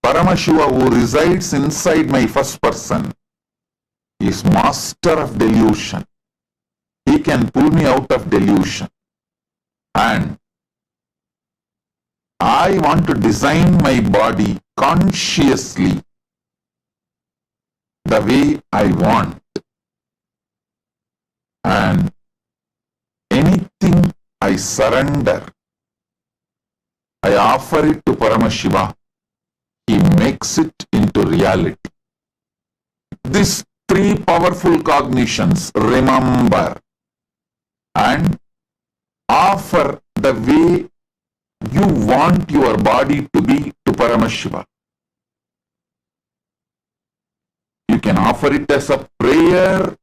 Paramashiva who resides inside my first person, is master of delusion. He can pull me out of delusion. And I want to design my body consciously the way I want. And anything I surrender, I offer it to Paramashiva. He makes it into reality. These three powerful cognitions, remember and offer the way you want your body to be to Paramashiva. You can offer it as a prayer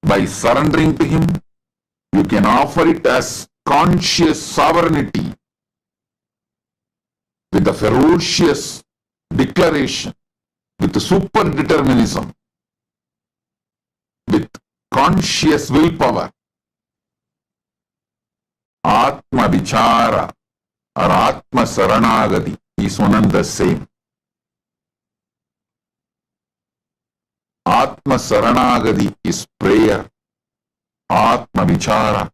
by surrendering to him. You can offer it as conscious sovereignty with the ferocious declaration, with the super determinism, with conscious willpower. Atma Vichara or Atma Saranagati is one and the same. Atma Saranagati is prayer. Atma Vichara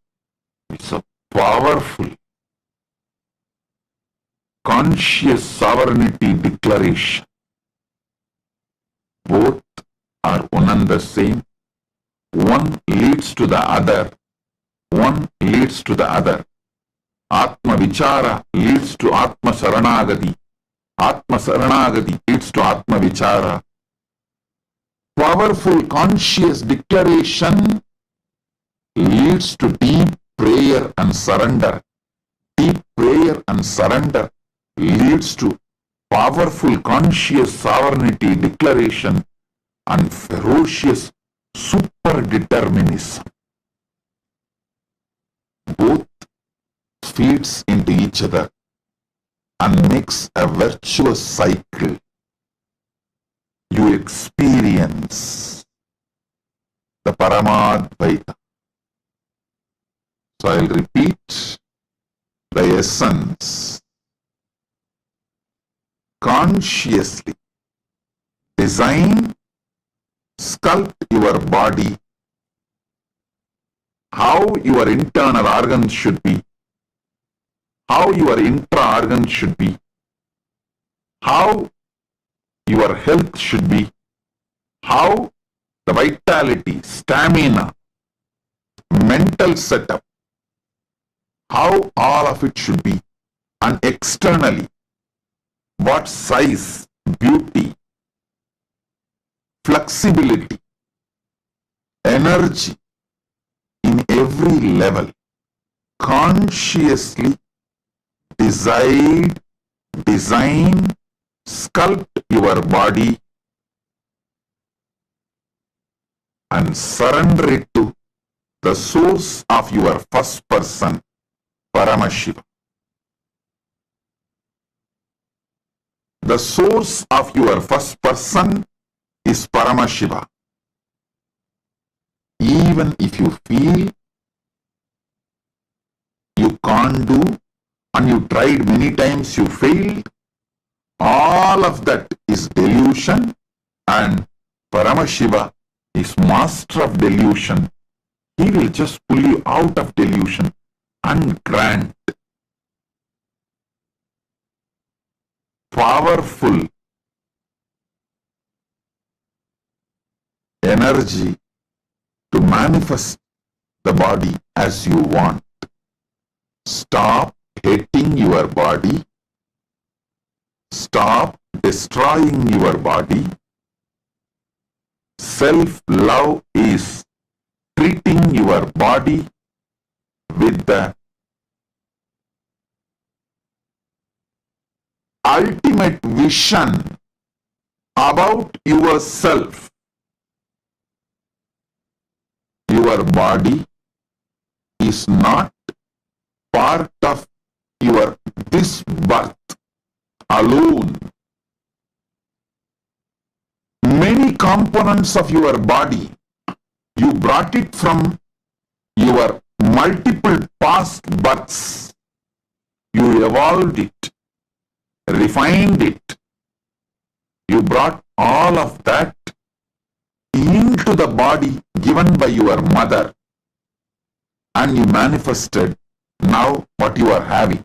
is a powerful conscious sovereignty declaration. Both are one and the same. One leads to the other. One leads to the other. Atma Vichara leads to Atma Saranagati. Atma Saranagati leads to Atma Vichara. Powerful conscious declaration leads to deep prayer and surrender. Deep prayer and surrender leads to powerful conscious sovereignty declaration and ferocious super determinism. Both feeds into each other and makes a virtuous cycle. You experience the Paramadvaita. So I'll repeat the essence. Consciously design, sculpt your body, how your internal organs should be, how your intra-organs should be, how your health should be, how the vitality, stamina, mental setup, how all of it should be, and externally, what size, beauty, flexibility, energy, in every level, consciously design, sculpt your body and surrender it to the source of your first person, Paramashiva. The source of your first person is Paramashiva. Even if you feel you can't do and you tried many times, you failed, all of that is delusion, and Paramashiva is master of delusion. He will just pull you out of delusion and grant powerful energy to manifest the body as you want. Stop hating your body. Stop destroying your body. Self-love is treating your body with the ultimate vision about yourself. Your body is not part of your this birth alone. Many components of your body, you brought it from your multiple past births. You evolved it, refined it. You brought all of that into the body given by your mother, and you manifested now what you are having.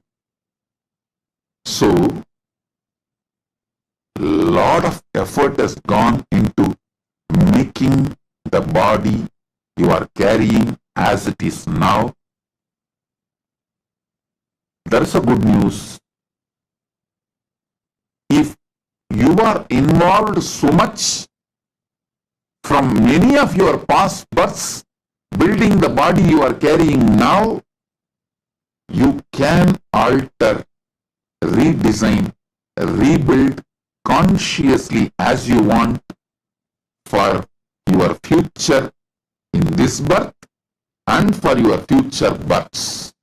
So, lot of effort has gone into making the body you are carrying as it is now. There is a good news. If you are involved so much from many of your past births, building the body you are carrying now, you can alter, redesign, rebuild consciously as you want for your future in this birth and for your future births.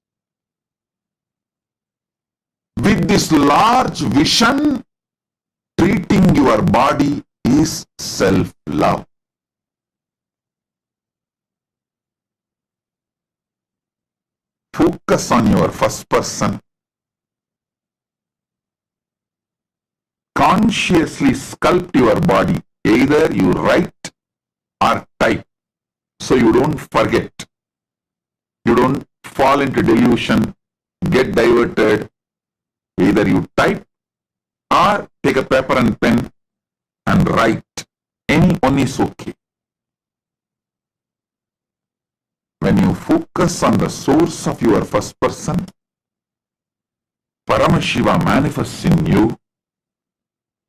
With this large vision, treating your body is self-love. Focus on your first person. Consciously sculpt your body. Either you write or type, so you don't forget. You don't fall into delusion, get diverted. Either you type or take a paper and pen and write. Any one is okay. When you focus on the source of your first person, Paramashiva manifests in you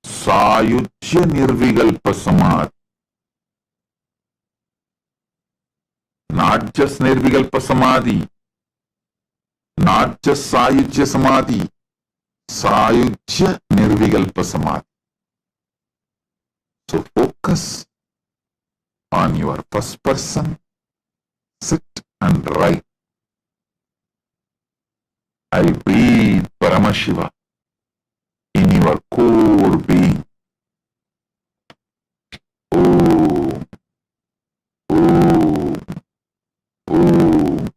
Sayujya Nirvikalpa Samadhi. Not just Nirvikalpa Samadhi, not just Sayujya Samadhi, Sayujya Nirvikalpa Samadhi. So focus on your first person, sit and write. I breathe Paramashiva in your core being. Om, Om, Om.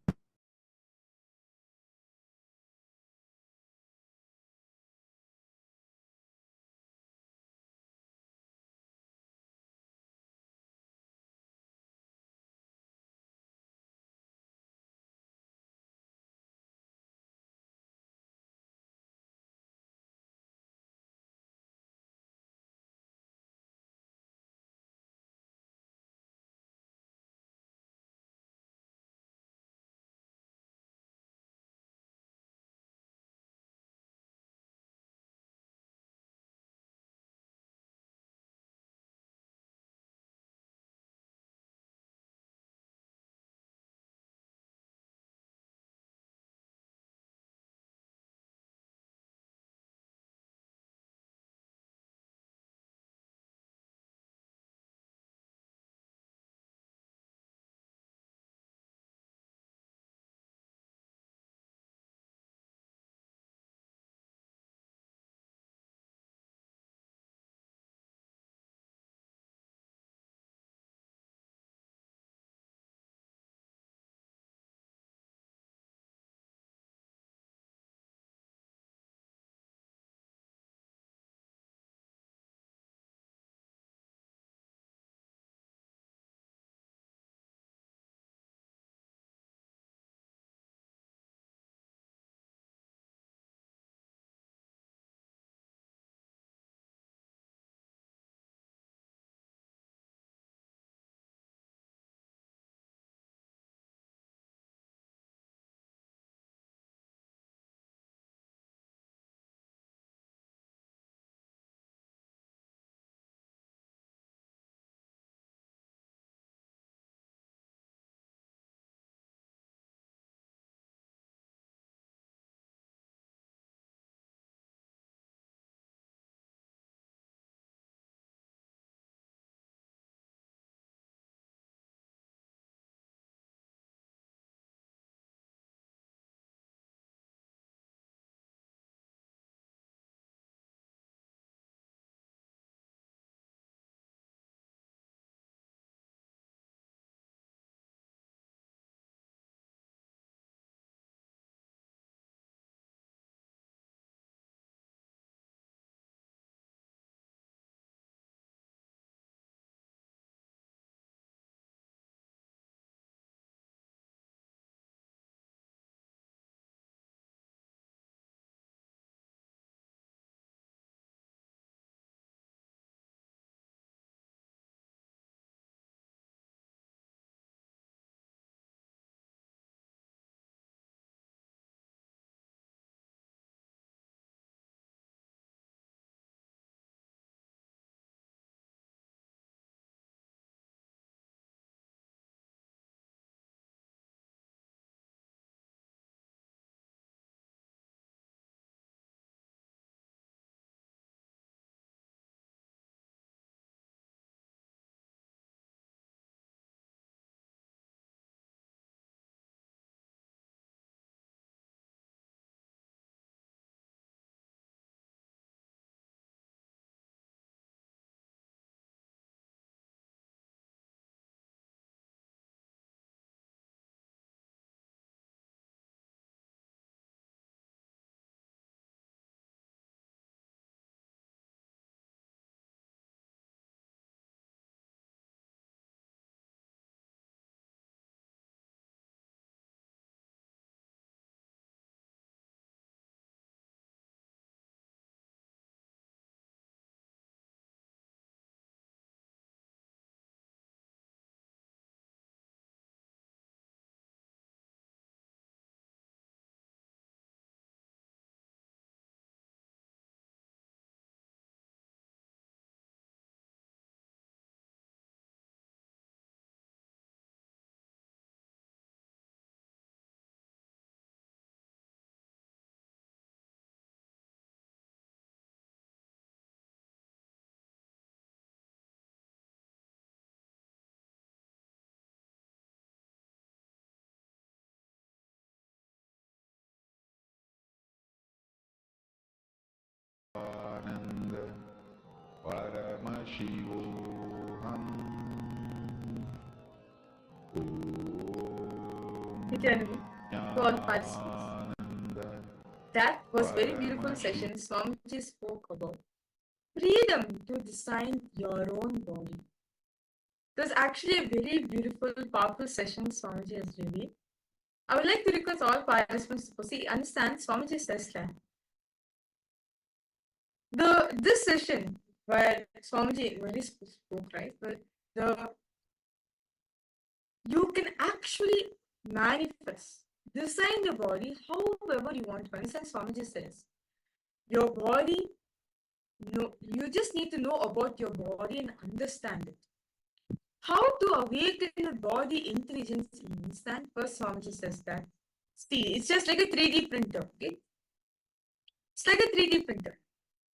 Paramashivoham. Nityananda, to all participants. That was very beautiful session. Swamiji spoke about freedom to design your own body. It was actually a very beautiful, powerful session Swamiji has revealed. I would like to request all participants to see, understand Swamiji says that this session where Swamiji really spoke, right? You can actually manifest, design the body however you want to. Understand, Swamiji says, your body, you just need to know about your body and understand it. How to awaken the body intelligence, you understand? First, Swamiji says that, see, it's just like a 3D printer, okay? It's like a 3D printer.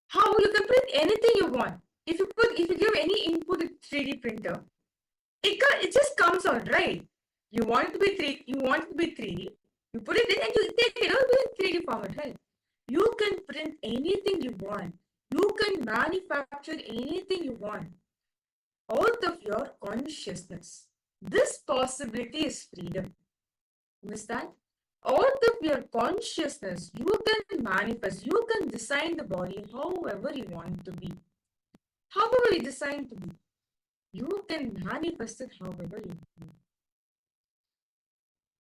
How you can print anything you want. If you give any input to 3D printer, it just comes out, right? You want it to be 3D, you put it in and you take it out in 3D format, right? You can print anything you want. You can manufacture anything you want out of your consciousness. This possibility is freedom. Understand? Out of your consciousness, you can manifest, you can design the body however you want to be. However you design to be, you can manifest it however you want.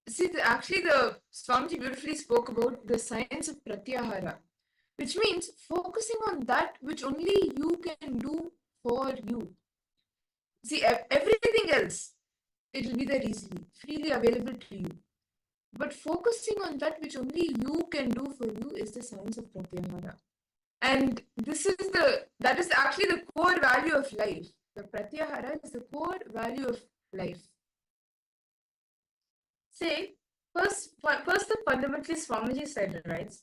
See, actually the Swamiji beautifully spoke about the science of pratyahara, which means focusing on that which only you can do for you. See, everything else, it will be there easily, freely available to you. But focusing on that which only you can do for you is the science of pratyahara. And that is actually the core value of life. The pratyahara is the core value of life. Say, first the fundamentally Swamiji said, right?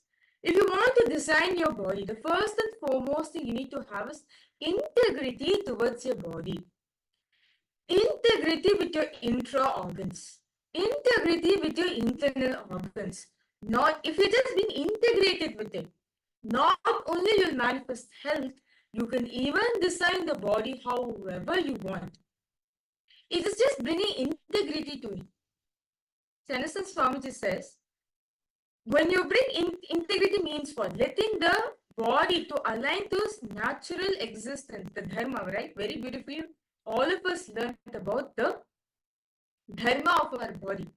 If you want to design your body, the first and foremost thing you need to have is integrity towards your body. Integrity with your intra-organs. Integrity with your internal organs. Not if you're just being integrated with it, not only you'll manifest health, you can even design the body however you want. It is just bringing integrity to it. So understand, Swamiji says, when you bring integrity means what? Letting the body to align to its natural existence, the dharma, right? Very beautifully, all of us learned about the dharma of our body.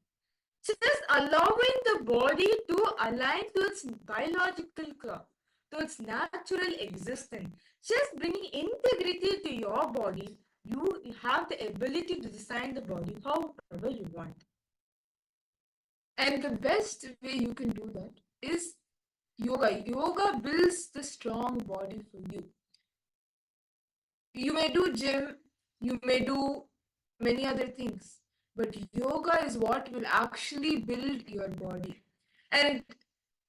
So just allowing the body to align to its biological clock, to its natural existence, just bringing integrity to your body, you have the ability to design the body however you want. And the best way you can do that is yoga. Yoga builds the strong body for you. You may do gym, you may do many other things, but yoga is what will actually build your body. And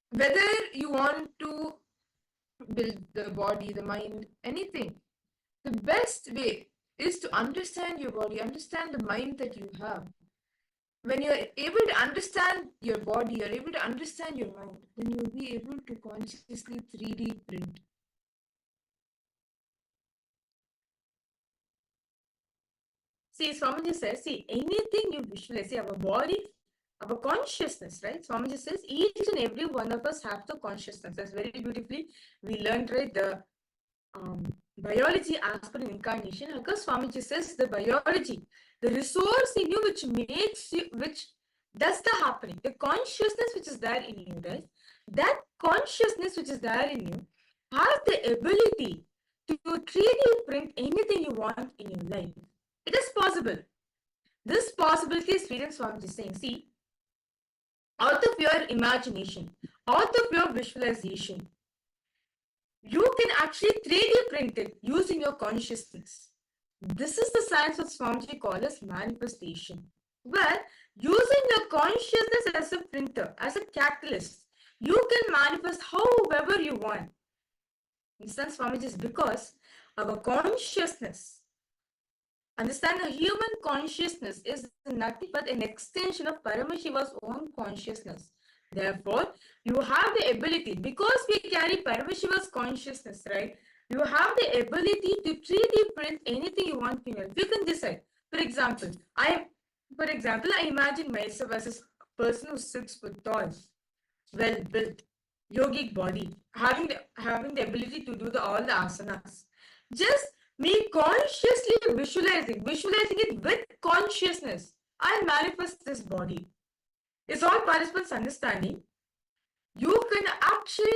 whether you want to build the body, the mind, anything, the best way is to understand your body, understand the mind that you have. When you're able to understand your body, you're able to understand your mind, then you'll be able to consciously 3D print. See, Swamiji says, anything you visualize, see, our body, our consciousness, right? Swamiji says, each and every one of us have the consciousness. That's very beautifully, we learned, right, the biology as per incarnation. Because Swamiji says, the biology, the resource in you which makes you, which does the happening, the consciousness which is there in you, right? That consciousness which is there in you has the ability to 3D print anything you want in your life. It is possible. This possibility is freedom, Swamiji is saying. See, out of your imagination, out of your visualization, you can actually 3D print it using your consciousness. This is the science of Swamiji called as manifestation, where using your consciousness as a printer, as a catalyst, you can manifest however you want. Understand, Swamiji, is because our consciousness, understand, a human consciousness is nothing but an extension of Paramashiva's own consciousness. Therefore, you have the ability, because we carry Paramashiva's consciousness, right? You have the ability to 3D print anything you want in your life. You can decide. For example, I imagine myself as a person who's 6 foot tall, well built, yogic body, having the ability to do all the asanas. Just me consciously visualizing it with consciousness. I manifest this body. It's all participants understanding. You can actually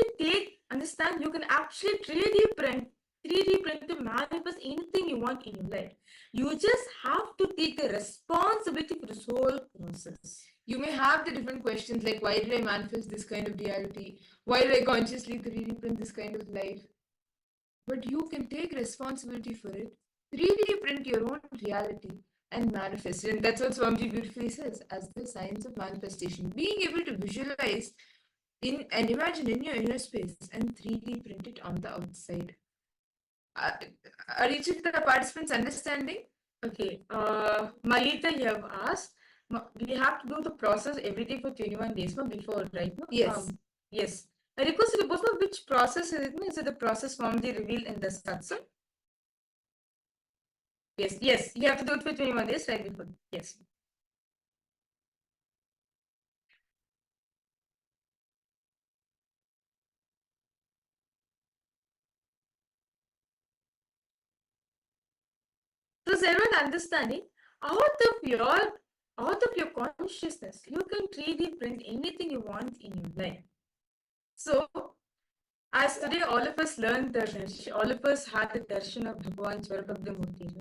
you can actually 3D print to manifest anything you want in your life. You just have to take the responsibility for this whole process. You may have the different questions like, why did I manifest this kind of reality? Why did I consciously 3D print this kind of life? But you can take responsibility for it, 3D print your own reality and manifest it. And that's what Swamiji beautifully says as the science of manifestation. Being able to visualize and imagine in your inner space and 3D print it on the outside. Are each of the participants understanding? Okay, Marita, you have asked, we have to do the process every day for 21 days before, right? Yes. Yes. I request you to post which process is it? Is it the process Swamiji revealed in the satsang? Yes, you have to do it for 21 days right before. Yes. So is everyone understanding? Out of your consciousness, you can 3D print anything you want in your life. So, as today all of us learned all of us had the darshan of Bhagavan Swarabhagdamurti.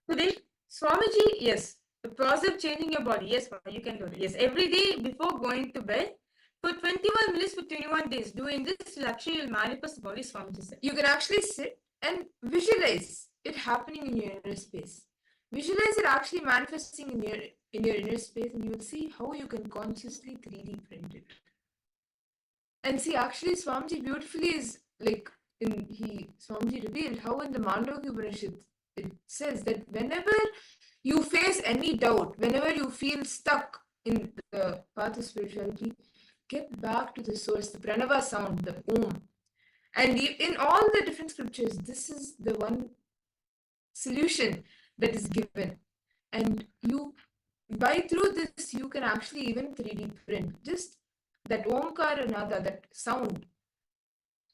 Today, Swamiji, yes, the process of changing your body, yes, you can do it. Yes, every day before going to bed, for 21 minutes for 21 days, doing this, you'll manifest the body, Swamiji said. You can actually sit and visualize it happening in your inner space. Visualize it actually manifesting in your inner space, and you will see how you can consciously 3D print it. And see, actually, Swamiji beautifully is like Swamiji revealed how in the Mandukya Upanishad it says that whenever you face any doubt, whenever you feel stuck in the path of spirituality, get back to the source, the pranava sound, the Om. And in all the different scriptures, this is the one solution that is given. And through this, you can actually even 3D print. Just that Omkara Nada, that sound,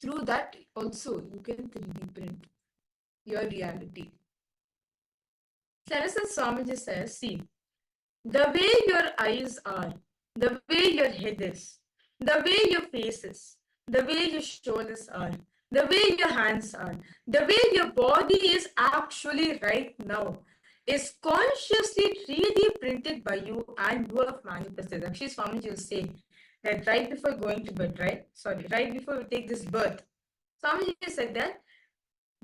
through that also you can 3D print your reality. Saraswat Swamiji says, see, the way your eyes are, the way your head is, the way your face is, the way your shoulders are, the way your hands are, the way your body is actually right now is consciously 3D printed by you and you have manifested. Actually, Swamiji will say that right before going to bed, right before we take this birth, Swamiji said that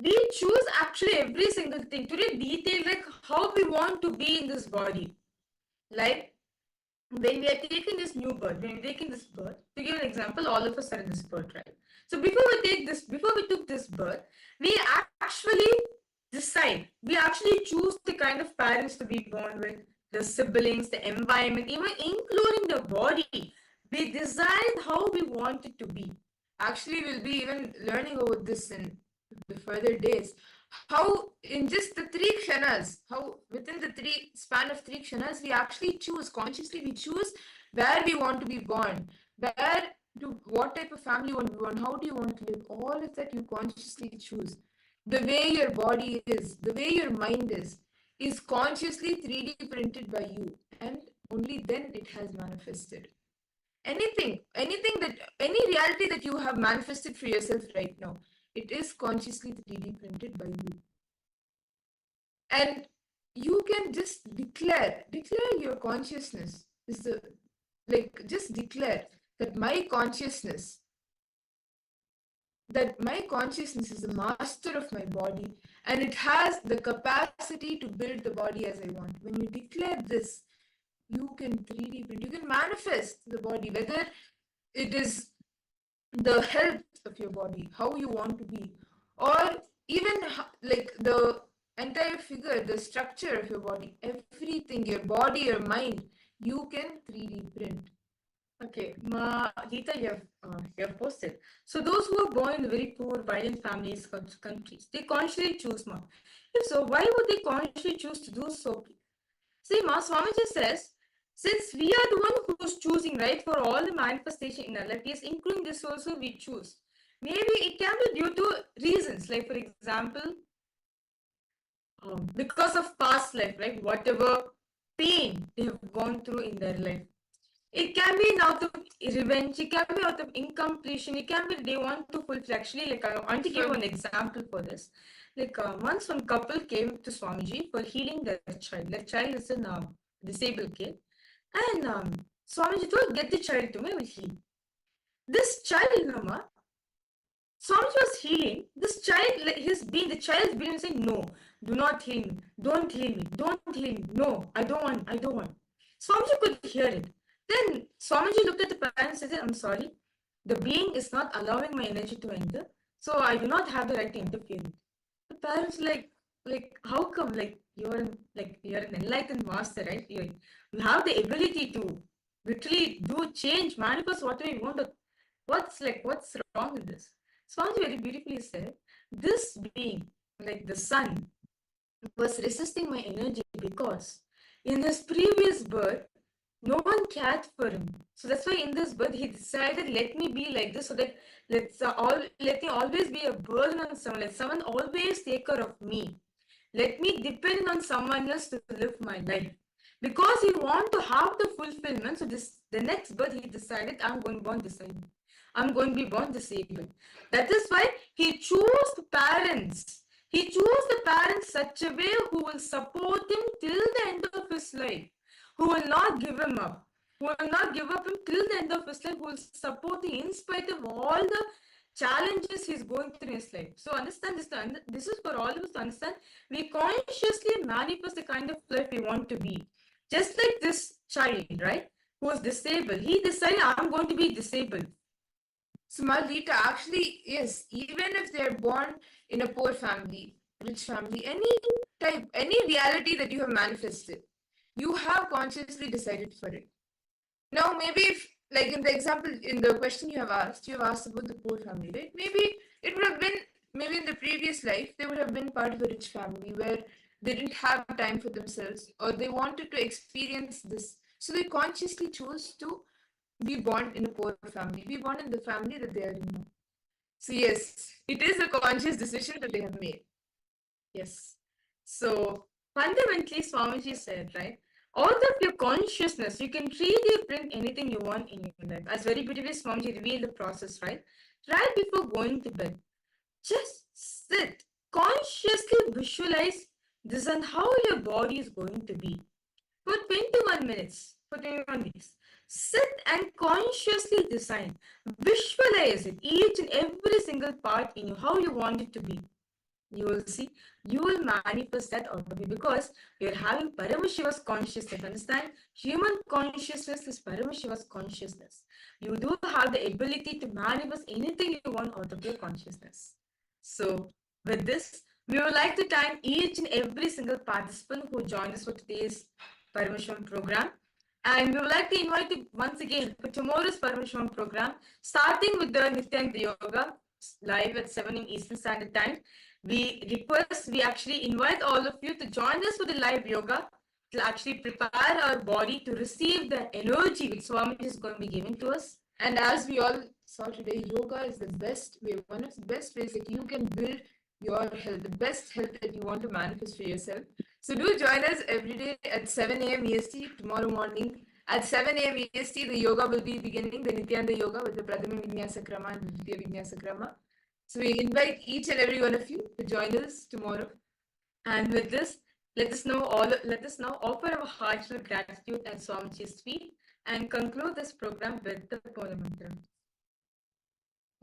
we choose actually every single thing to the detail, like how we want to be in this body. Like when we are taking this new birth, to give an example, all of us are in this birth, right? So before we took this birth, we actually decide, we actually choose the kind of parents to be born with, the siblings, the environment, even including the body. We decide how we want it to be. Actually, we'll be even learning about this in the further days. How in just the 3 kshanas, how within the span of 3 kshanas, we actually consciously choose where we want to be born, what type of family you want to be born, how do you want to live, all of that you consciously choose. The way your body is, the way your mind is consciously 3D printed by you, and only then it has manifested. Any reality that you have manifested for yourself right now, it is consciously 3D printed by you. And you can just declare your consciousness just declare that my consciousness is the master of my body, and it has the capacity to build the body as I want. When you declare this, you can 3D print, you can manifest the body, whether it is the health of your body, how you want to be, or even like the entire figure, the structure of your body, everything, your body, your mind, you can 3D print. Okay, Geeta, you have posted. So those who are born in very poor, violent families, countries, they consciously choose, Ma. If so, why would they consciously choose to do so? See, Ma, Swamiji says, since we are the one who's choosing, right, for all the manifestation in our life, yes, including this also we choose. Maybe it can be due to reasons, like for example, because of past life, right, whatever pain they have gone through in their life. It can be out of revenge, it can be out of incompletion, it can be they want to fulfill. Actually, like I want to give one example for this. Like once one couple came to Swamiji for healing their child. Their child is a disabled kid. And Swamiji told, get the child to me, I will heal. This child, Nama, Swamiji was healing. This child, like the child's being saying, no, do not heal me, don't heal me, don't heal me, no, I don't want. Swamiji could hear it. Then Swamiji looked at the parents and said, I'm sorry, the being is not allowing my energy to enter, so I do not have the right to interfere. The parents like how come? Like you're an enlightened master, right? You have the ability to literally do change, manifest whatever you want. What's wrong with this? Swamiji very beautifully said, this being, like the sun, was resisting my energy because in his previous birth, no one cared for him. So that's why in this birth he decided, let me be like this, so that let me always be a burden on someone. Let someone always take care of me. Let me depend on someone else to live my life. Because he want to have the fulfillment, so the next birth he decided, I'm going to be born disabled. I'm going to be born disabled. That is why he chose the parents. He chose the parents such a way who will support him till the end of his life. Who will not give him up, who will not give up him till the end of his life, who will support him in spite of all the challenges he's going through in his life. So understand this, this is for all of us to understand. We consciously manifest the kind of life we want to be. Just like this child, right, who was disabled, he decided, I'm going to be disabled. So Malita, actually, yes, even if they're born in a poor family, rich family, any reality that you have manifested, you have consciously decided for it. Now, maybe if, like in the example, in the question you have asked about the poor family, right? Maybe it would have been, maybe in the previous life, they would have been part of a rich family where they didn't have time for themselves, or they wanted to experience this. So they consciously chose to be born in a poor family, be born in the family that they are in now. So yes, it is a conscious decision that they have made. Yes. So fundamentally, Swamiji said, right, out of your consciousness, you can really bring anything you want in your life. As very beautifully Swamiji revealed the process, right? Right before going to bed, just sit, consciously visualize this and how your body is going to be. For 21 minutes, for 21 days, sit and consciously design, visualize it, each and every single part in you, how you want it to be. You will see, you will manifest that out of you because you're having Paramashiva's consciousness. Understand? Human consciousness is Paramashiva's consciousness. You do have the ability to manifest anything you want out of your consciousness. So, with this, we would like to thank each and every single participant who joined us for today's Paramashivam program. And we would like to invite you once again for tomorrow's Paramashivam program, starting with the Nityananda Yoga live at 7 in Eastern Standard Time. We actually invite all of you to join us for the live yoga to actually prepare our body to receive the energy which Swamiji is going to be giving to us. And as we all saw today, yoga is the best way, one of the best ways that you can build your health, the best health that you want to manifest for yourself. So do join us every day at 7 a.m. EST. Tomorrow morning at 7 a.m. EST, the yoga will be beginning, the Nityananda Yoga with the Pradhama Vinyasa Krama and Dvitiya Vinyasa Krama. So we invite each and every one of you to join us tomorrow. And with this, let us now offer our heartfelt gratitude at Swamiji's feet and conclude this program with the Pona Mantra.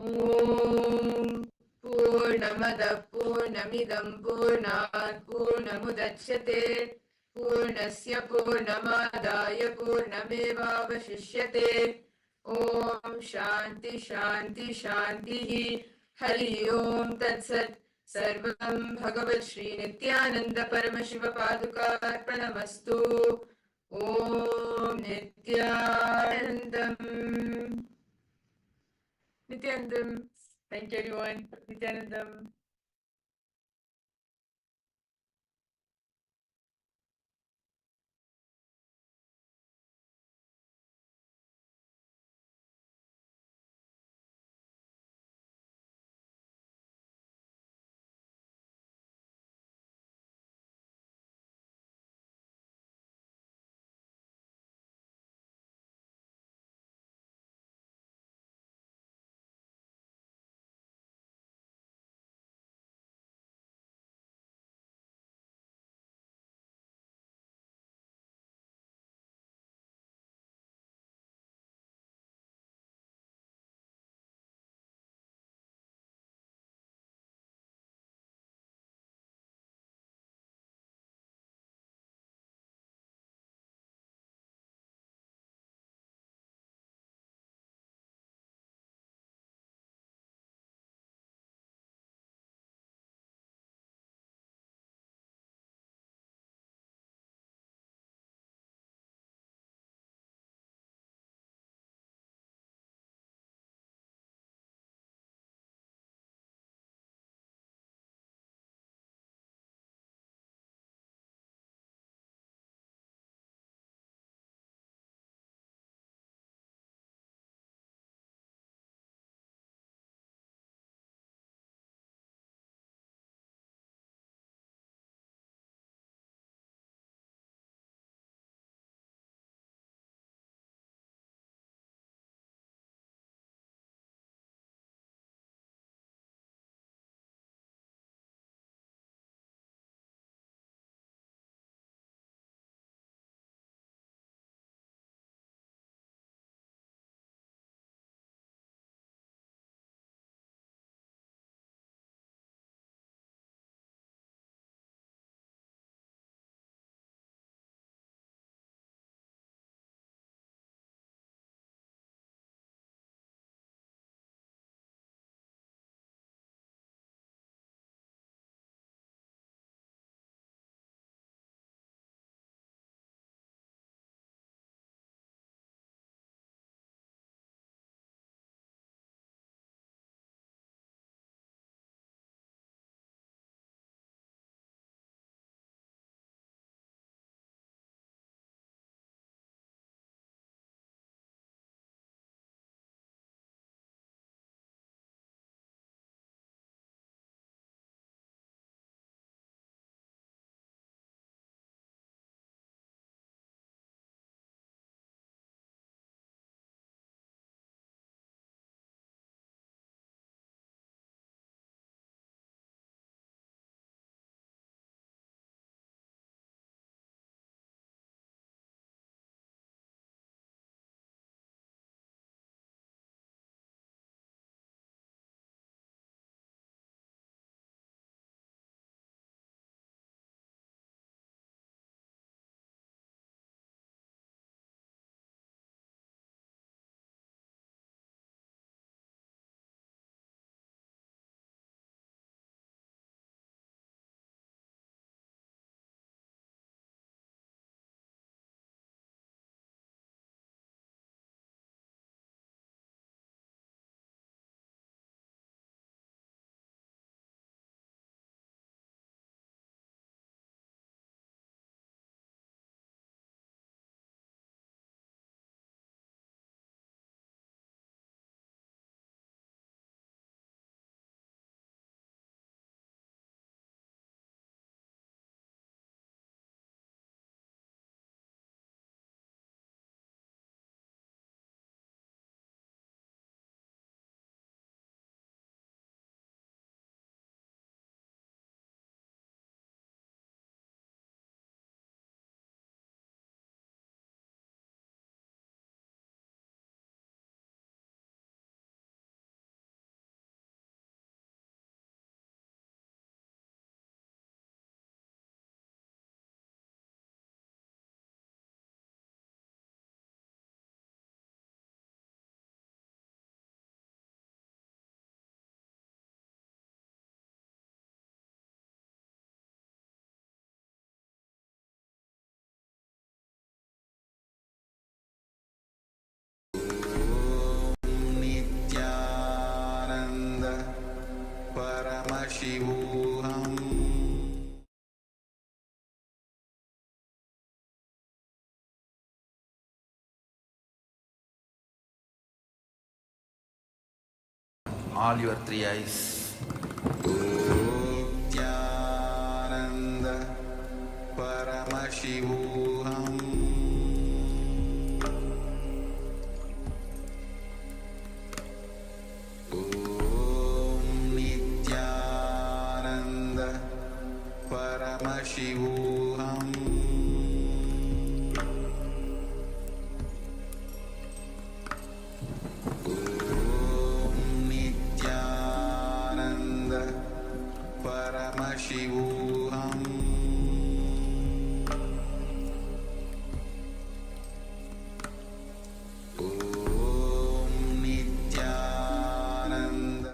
Om Purnamada Purnamidam Purnat Purnamudachyate Purnasya Purnamadaya Purnameva Vashishyate Om Shanti Shanti Shanti Hari Om Tat Sat Sarvam Bhagavad Shri Nityananda Paramashiva Paduka Arpanamastu Om Nityanandam Nityanandam. Thank you, everyone. Nityanandam. all your three eyes. Nityananda Paramashivoham Nityananda Paramashivoham Nityananda Paramashivoham Nityananda.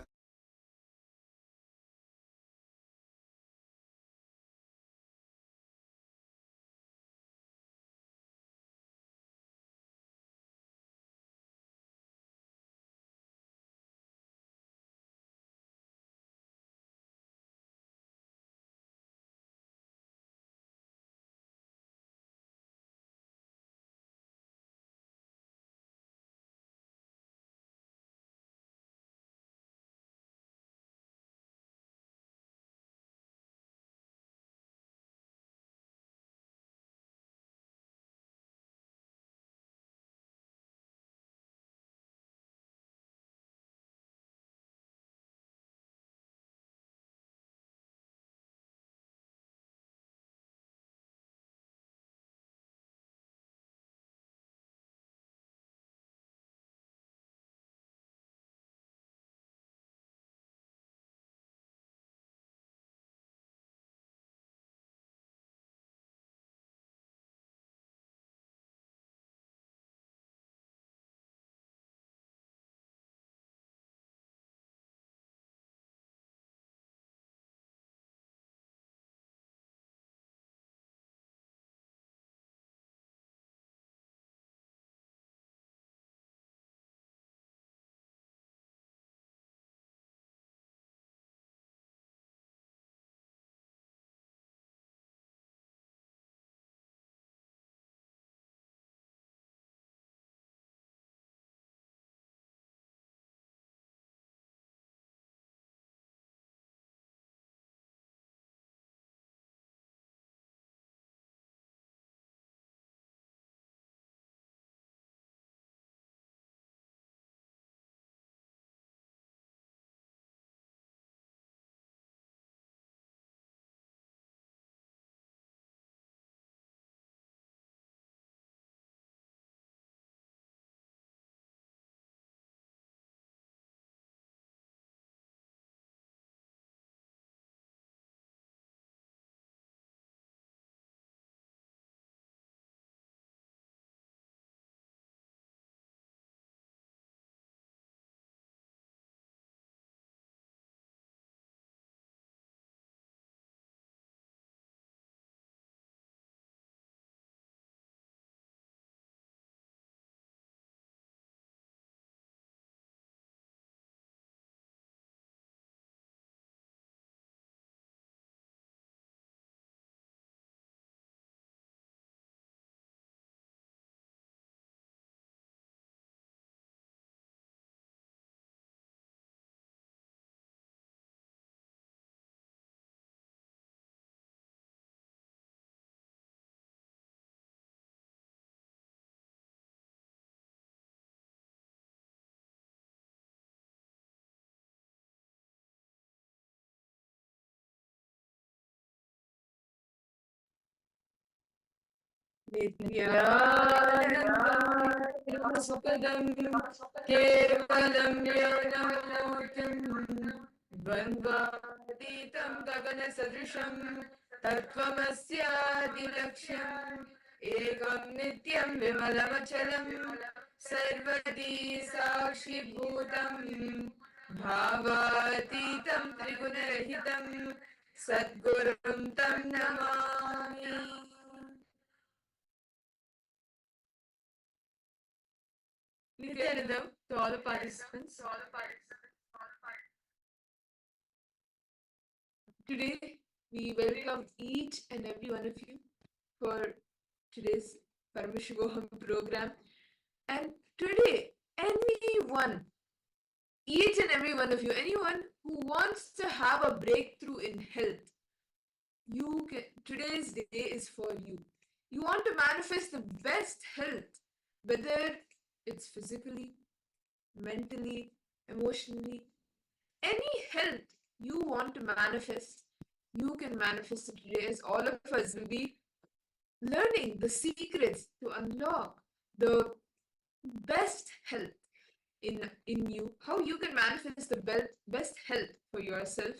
Nityananda Sukadam Kevalam Jnanamurtim Dvandvatitam Gagana Sadrisham Tattvamasyadirlakshyam Ekam Nityam Vimalamachalam Sarvadi Sakshi Bhutam Bhavatitam Trigunarahitam Sadgurum Tam Namami. Nityananda to all the participants. Today, we welcome each and every one of you for today's Paramashivoham program. And today, anyone each and every one of you, anyone who wants to have a breakthrough in health, today's day is for you. You want to manifest the best health, whether it's physically, mentally, emotionally, any health you want to manifest, you can manifest it today, as all of us will be learning the secrets to unlock the best health in you, how you can manifest the best health for yourself.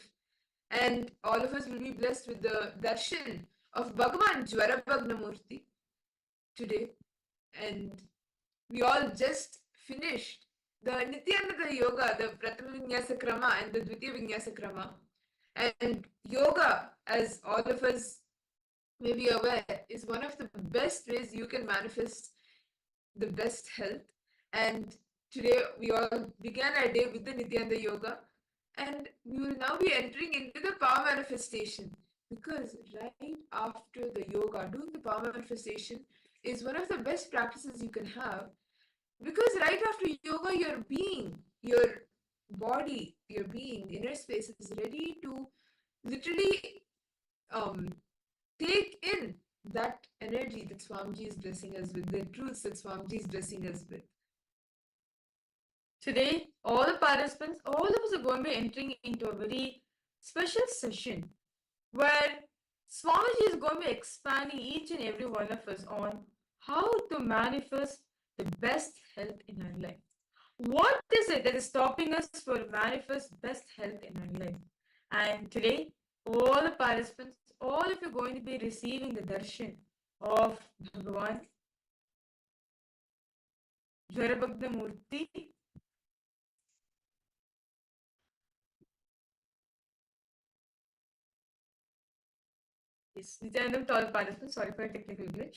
And all of us will be blessed with the darshan of Bhagavan Jwarabhagnamurti today. And we all just finished the Nityananda Yoga, the Prathama Vinyasa Krama and the Dvitiya Vinyasa Krama. And yoga, as all of us may be aware, is one of the best ways you can manifest the best health. And today we all began our day with the Nityananda Yoga, and we will now be entering into the power manifestation, because right after the yoga, doing the power manifestation is one of the best practices you can have, because right after yoga, your being, your body, your being, inner space is ready to literally take in that energy that Swamiji is blessing us with, the truths that Swamiji is blessing us with. Today, all the participants, all of us are going to be entering into a very special session where Swamiji is going to be expanding each and every one of us on how to manifest the best health in our life. What is it that is stopping us for manifest best health in our life? And today, all the participants, all of you are going to be receiving the darshan of Bhagavan Jwarabhagnamurti. Yes, Nityananda to all participants, sorry for a technical glitch.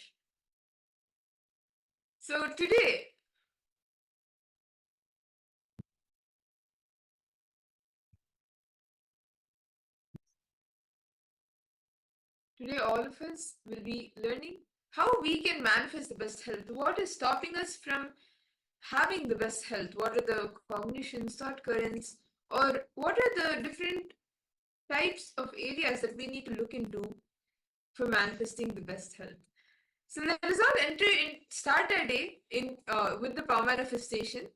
So today, all of us will be learning how we can manifest the best health. What is stopping us from having the best health? What are the cognitions, thought currents, or what are the different types of areas that we need to look into for manifesting the best health? So let us all start our day with the power manifestation.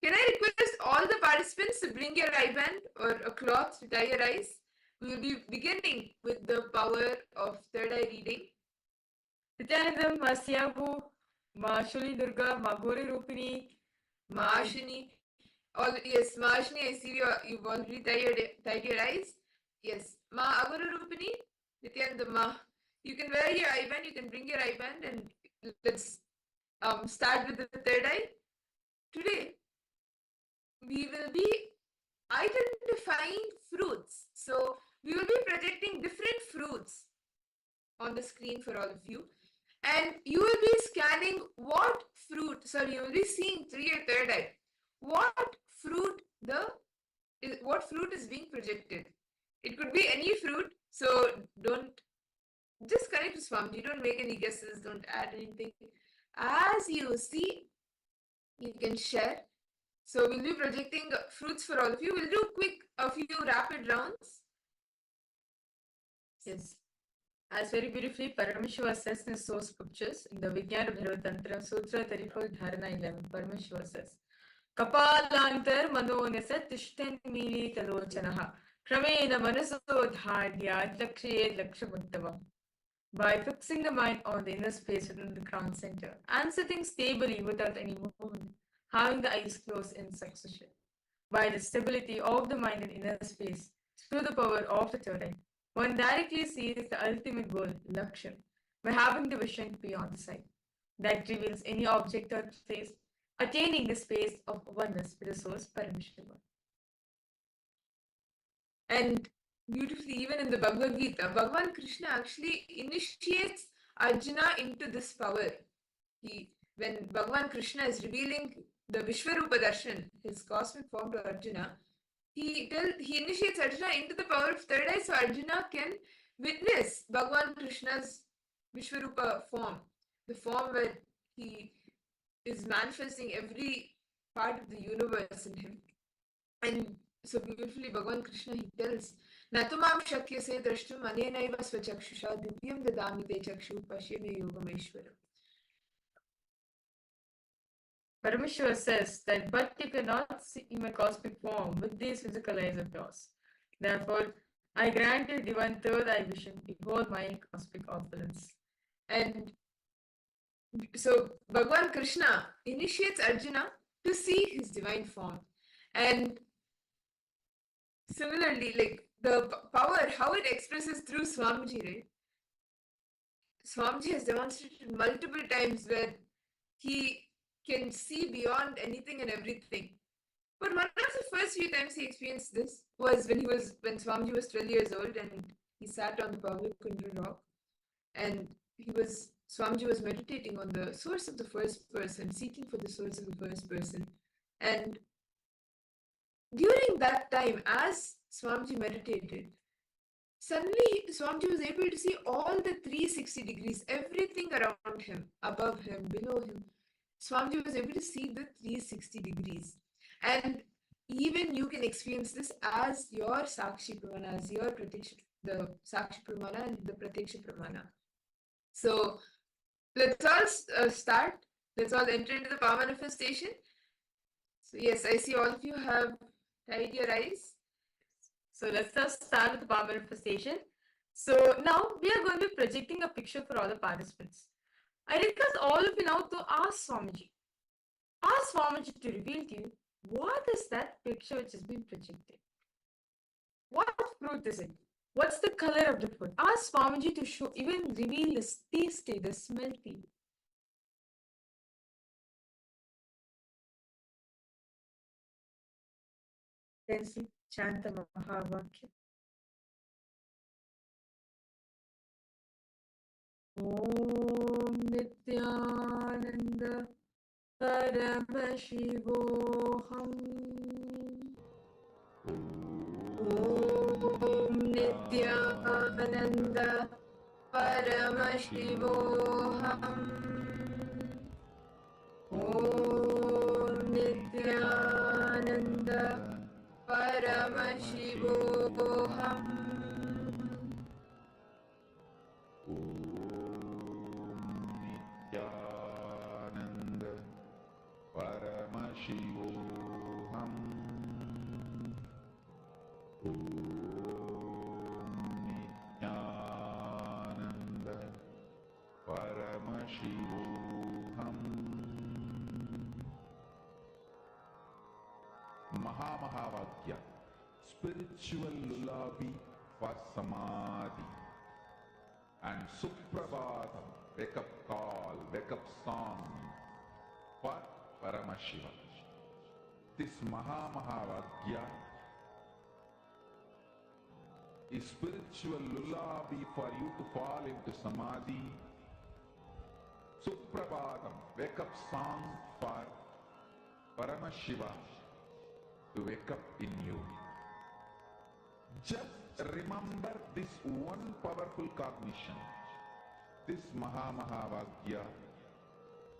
Can I request all the participants to bring your eye band or a cloth to tie your eyes? We will be beginning with the power of third eye reading. Nityanandam, Masyabu, Ma Shuli Durga, Ma Gori Rupini, Ma Ashini. Yes, Ma Ashini, I see you've already tied your eyes. Yes, Ma Aguru Rupini, Nityanandam, Ma. You can wear your eye band, you can bring your eye band, and let's start with the third eye. Today, we will be identifying fruits. So we will be projecting different fruits on the screen for all of you. And you will be scanning what fruit, you will be seeing through your third eye, what fruit is being projected. It could be any fruit, so don't just connect to Swamiji, don't make any guesses, don't add anything. As you see, you can share. So we'll be projecting fruits for all of you. We'll do a few rapid rounds. Yes. As very beautifully Paramashiva says in his source scriptures in the Vijnana Bhairava Tantra Sutra 34 Dharana 11, Paramashiva says, Kapalantar manonasa tishtan mili talochanaha kramena manaso dhadya lakshaye lakshamuttavam. By fixing the mind on the inner space within the crown center and sitting stably without any movement, having the eyes closed in succession. By the stability of the mind in inner space, through the power of the third eye, one directly sees the ultimate goal, Lakshya, by having the vision beyond the sight. That reveals any object or place, attaining the space of oneness with the source, Paramashiva. And beautifully, even in the Bhagavad Gita, Bhagavan Krishna actually initiates Arjuna into this power. When Bhagavan Krishna is revealing the Vishwarupa Darshan, his cosmic form to Arjuna, he initiates Arjuna into the power of third eye so Arjuna can witness Bhagavan Krishna's Vishwarupa form, the form where he is manifesting every part of the universe in him. And so beautifully, Bhagavan Krishna, he tells, Natumam shakyase drashtum anenaiva svachakshusha divyam dadami te chakshu pashyame yogameshwaram. Paramashiva says that, but you cannot see my cosmic form with these physical eyes of yours. Therefore, I grant you divine third eye vision, behold my cosmic opulence. And so Bhagavan Krishna initiates Arjuna to see his divine form. And similarly, like the power, how it expresses through Swamiji, right? Swamiji has demonstrated multiple times where he can see beyond anything and everything. But one of the first few times he experienced this was when Swamiji was 12 years old and he sat on the Pavlikundra rock, and Swamiji was meditating on the source of the first person, seeking for the source of the first person. And during that time, as Swamiji meditated, suddenly Swamiji was able to see all the 360 degrees, everything around him, above him, below him. Swamiji was able to see the 360 degrees. And even you can experience this as your Sakshi Pramana, as your Pratiksha, the Sakshi Pramana and the Pratiksha Pramana. So let's all start. Let's all enter into the power manifestation. So yes, I see all of you have tied your eyes. So let's just start with the power manifestation. So now we are going to be projecting a picture for all the participants. I request all of you now to ask Swamiji. Ask Swamiji to reveal to you what is that picture which has been projected. What fruit is it? What's the color of the fruit? Ask Swamiji to show, even reveal the taste, the smell to you. Then see Chanta Mahavakya. Om Nityananda Paramashivoham. Om Nityananda Paramashivoham. Om Nityananda Paramashivoham. Nityananda Paramashivoham. Nityananda Paramashivoham. Mahavakya, spiritual lullaby for samadhi. And Suprabhatam, wake up call, wake up song for Paramashiva. This Mahavakya is spiritual lullaby for you to fall into samadhi. Suprabhatam, wake up song for Paramashiva to wake up in you. Just remember this one powerful cognition. This Mahavakya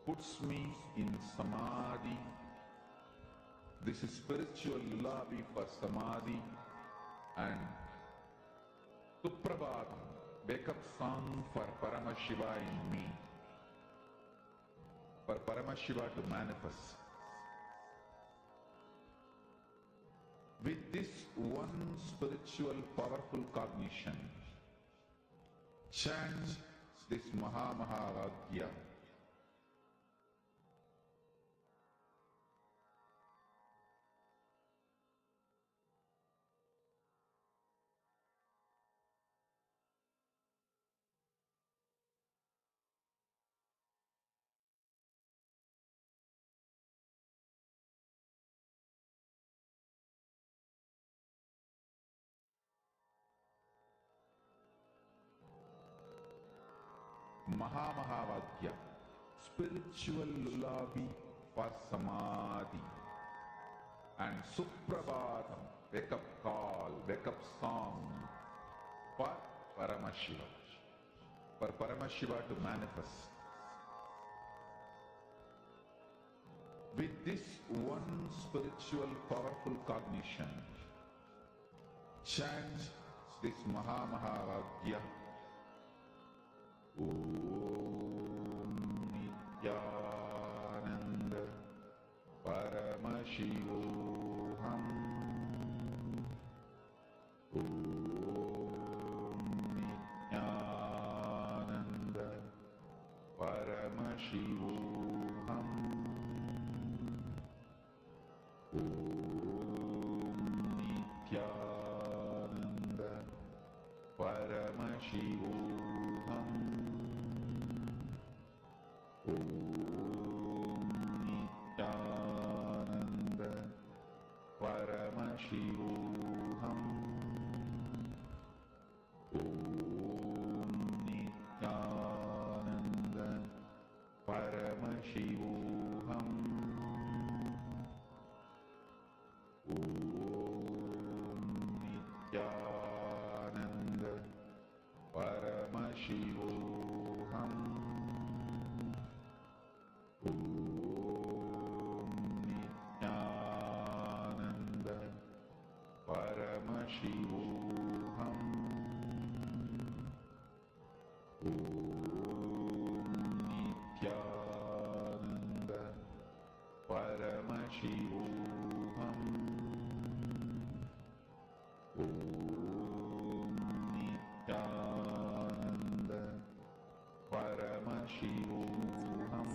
puts me in samadhi. This is spiritual lullaby for samadhi. And Suprabhatam, wake up song for Paramashiva in me. For Paramashiva to manifest. With this one spiritual powerful cognition, chant this Mahavakya. Mahavakya, spiritual lullaby for samadhi. And Suprabhatam, wake up call, wake up song for Paramashiva. For Paramashiva to manifest. With this one spiritual powerful cognition, chant this Mahavagya. Om Nityananda Paramashivoham. Om Nityananda Paramashivoham. Om Nityananda Paramashivoham. Om Nityananda Paramashivoham. Om Nityananda Paramashivoham. Om Nityananda Paramashivoham. Om Nityananda Paramashivoham. Om Nityananda Paramashivoham. Om Nityananda Paramashivoham.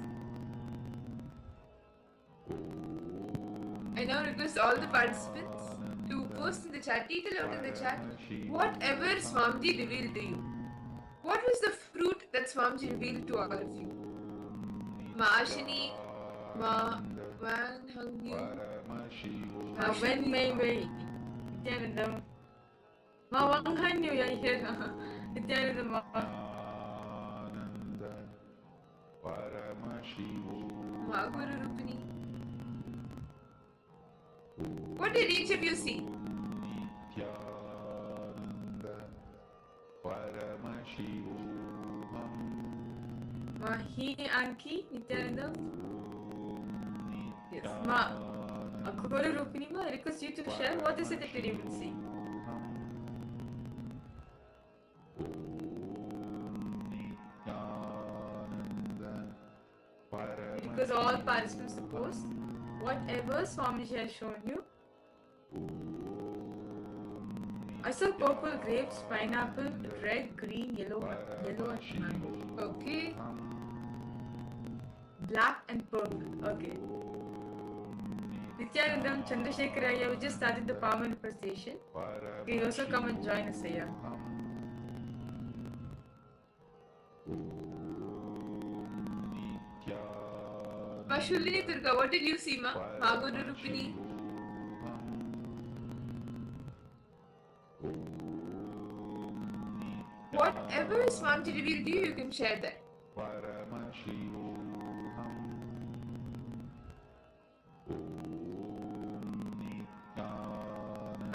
I now request all the participants to post in the chat, detail out in the chat, whatever Swamiji revealed to you. What was the fruit that Swamiji revealed to all of you? Ma Ashini, Ma Van Hangyu, Ma Wen Mei Wei, Nityananda, Ma Wang Hanyu, Nityananda, Ma Guru Rupini. What did each of you see? Ma He Anki, Nityananda. Yes, Ma Guru Rupini. Ma, I request you to share what is it that you didn't see. Because all participants to post whatever Swamiji has shown you. I saw purple grapes, pineapple, red, green, yellow and mango. Okay. Black and purple. Okay. Nityanandam Chandrasekharaya, we just started the power manifestation. You can also come and join us here. Shulini Durga, what did you see, Ma? Guru Rupini. Whatever Swamiji revealed to you, you can share that.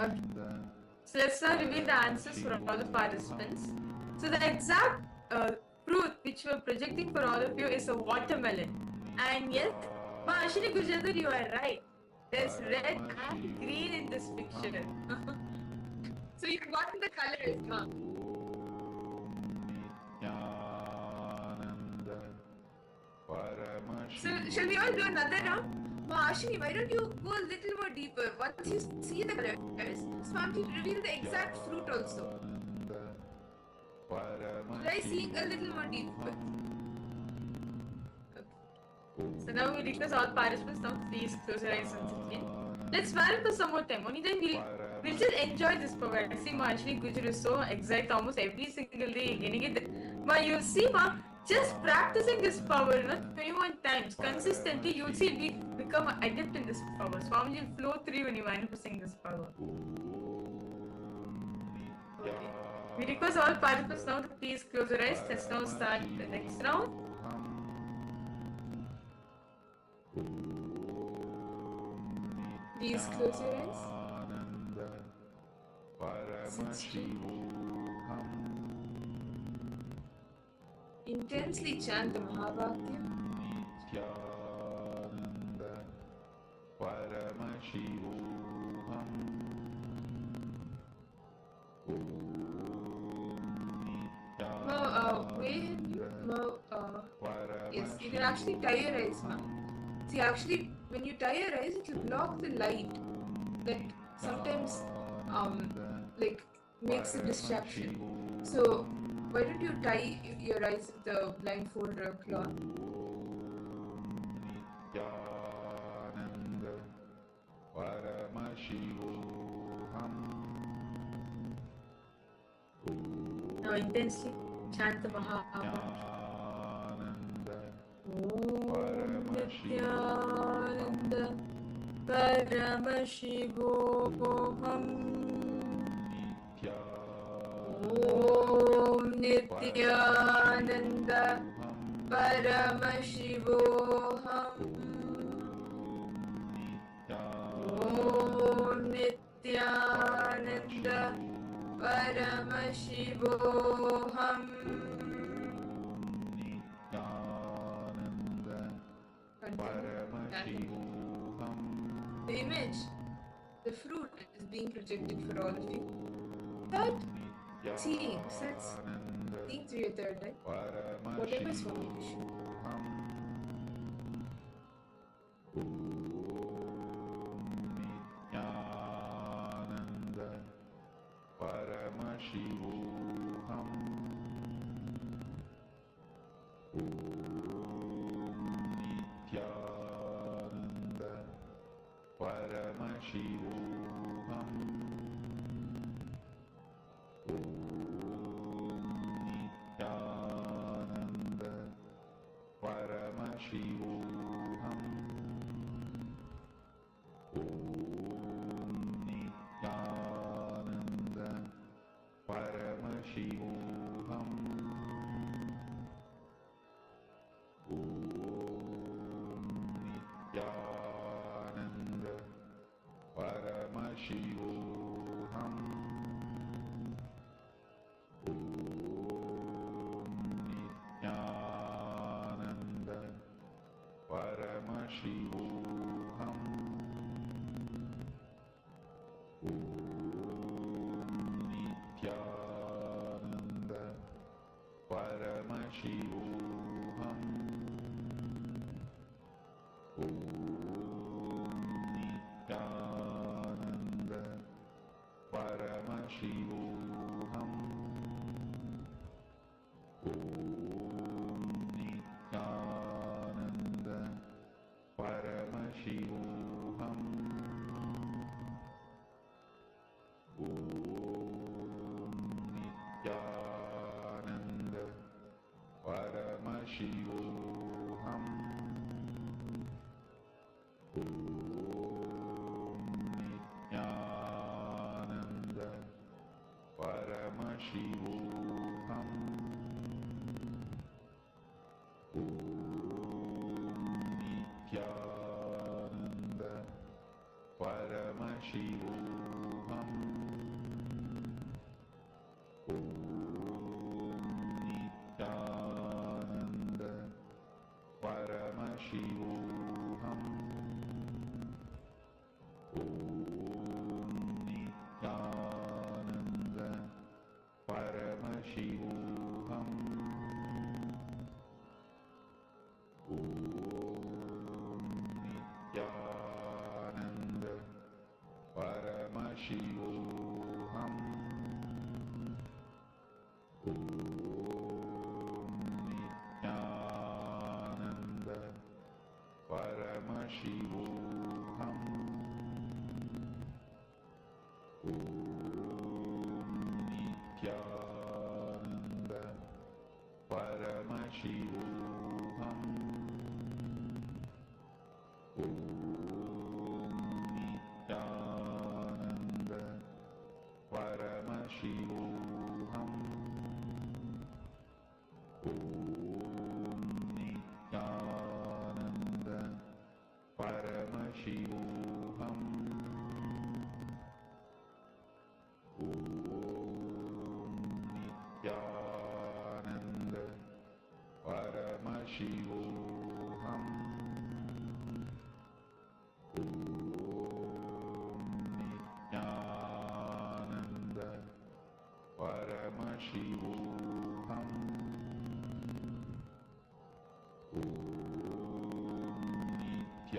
Okay. So let's now reveal the answers for all the participants. So the exact fruit which we are projecting for all of you is a watermelon. And yes, Ma Ashini Gujandar, you are right. There's red and green in this picture. So you've gotten the colors, Ma. So shall we all do another round? Ma Ashini, why don't you go a little more deeper? Once you see the colors, Swamiji reveal the exact fruit also. Try seeing a little more deeper. So now we request all participants now please close your eyes once again. Let's swallow for some more time. Only then we'll just enjoy this power. I see Ma Ashini Gujar is so excited almost every single day getting it. Ma, you'll see Ma, just practicing this power 21 times consistently, you'll see we become an adept in this power. Swamiji will flow through when you manifesting this power. Okay. We request all participants now to please close your eyes. Let's now start the next round. Please close your eyes. Intensely chant the Mahavakya. Yes, you can actually tie your eyes now. See, actually, when you tie your eyes, it will block the light that sometimes like makes a distraction. So why don't you tie your eyes with a blindfold or a cloth? Now intensely chant the Mahamantra. Om Nityananda Paramashivoham. Om Nityananda Paramashivoham. Om Nityananda Paramashivoham. The image, the fruit is being projected for all of you. Third, seeing, sense, seeing through your third eye, whatever is for me.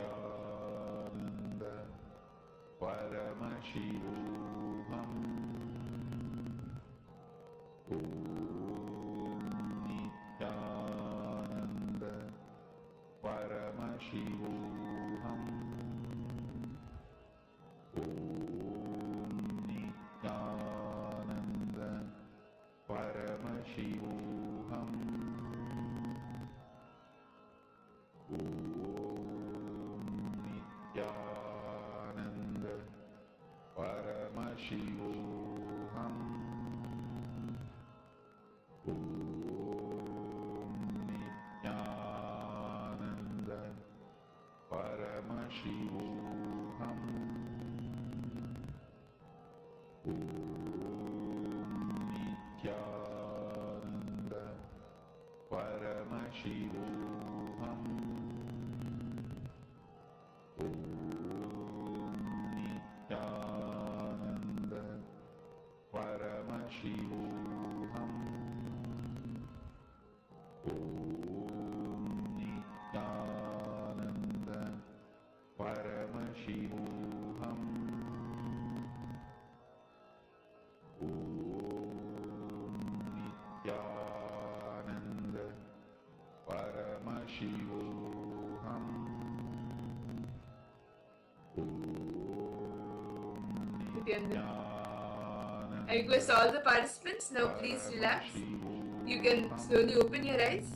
Nityananda Paramashivoham Om Nityananda Paramashivoham Om Nityananda Paramashivoham Nityananda Paramashivoham Om Nityananda Paramashivoham Om Nityananda Paramashivoham Nityananda Paramashivoham Om Nityananda Paramashivoham Om Nityananda Paramashivoham I request all the participants, now please relax. You can slowly open your eyes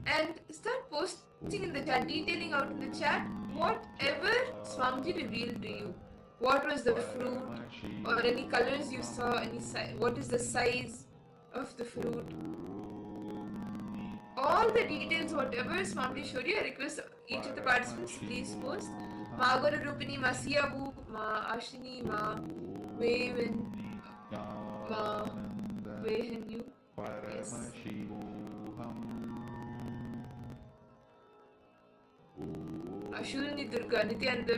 and start posting in the chat, detailing out in the chat whatever Swamiji revealed to you. What was the fruit, or any colors you saw, any what is the size of the fruit. All the details, whatever Swamiji showed you, I request each of the participants, please post. Ma Guru Rupini, Ma Siyabu, Ma Ashini, Ma Waven, Ma Wahen you. Yes. Ashurani Durga, Nityananda.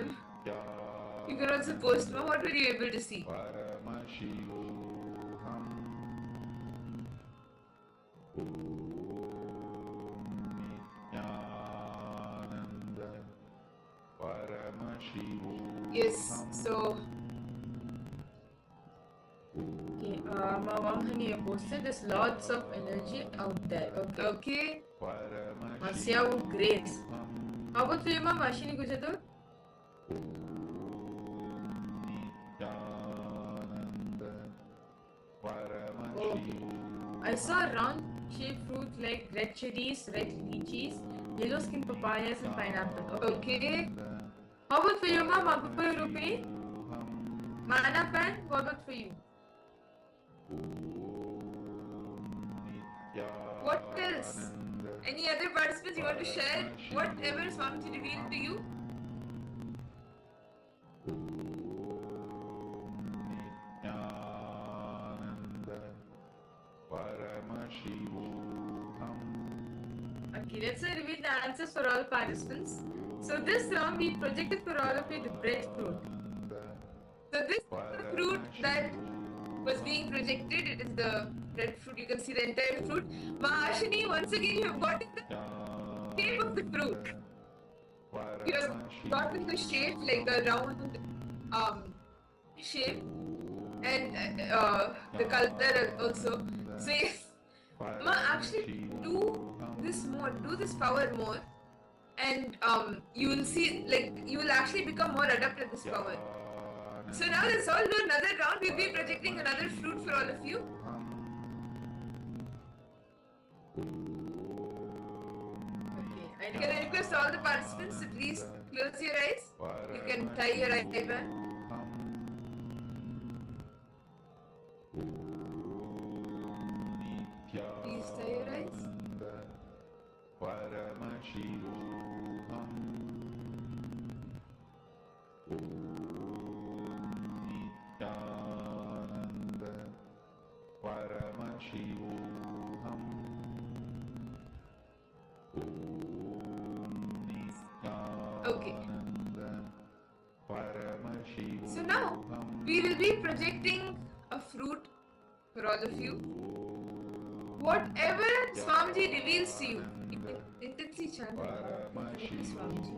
You can also post, Ma, what were you able to see? Yes, so okay, Mamahani posted there's lots of energy out there. Okay. Masya grace. How about you, Mama? Ashini Kujadur? Okay. I saw round shaped fruit like red cherries, red lychees, yellow skin papayas, and pineapple. Okay. How about for you, Mama? Papa Rupi? Mana Pan? What about for you? What else? Any other participants you want to share? Whatever Swamiji revealed to you? Okay, let's reveal the answers for all participants. So this round we projected for all of you the breadfruit. So this is the fruit that was being projected. It is the breadfruit. You can see the entire fruit. Mahashini, once again you have gotten the shape of the fruit. You have gotten the shape like a round shape, and the color also. So yes, Ma, actually do this more, do this power more, and you will see, like, you will actually become more adept at this power. So now let's all do another round. We'll be projecting another fruit for all of you. Okay, and can I request all the participants to please close your eyes? You can tie your eye band. Please tie your eyes. Okay. So now we will be projecting a fruit for all of you. Whatever Swamiji reveals to you, intensely chant Swamiji.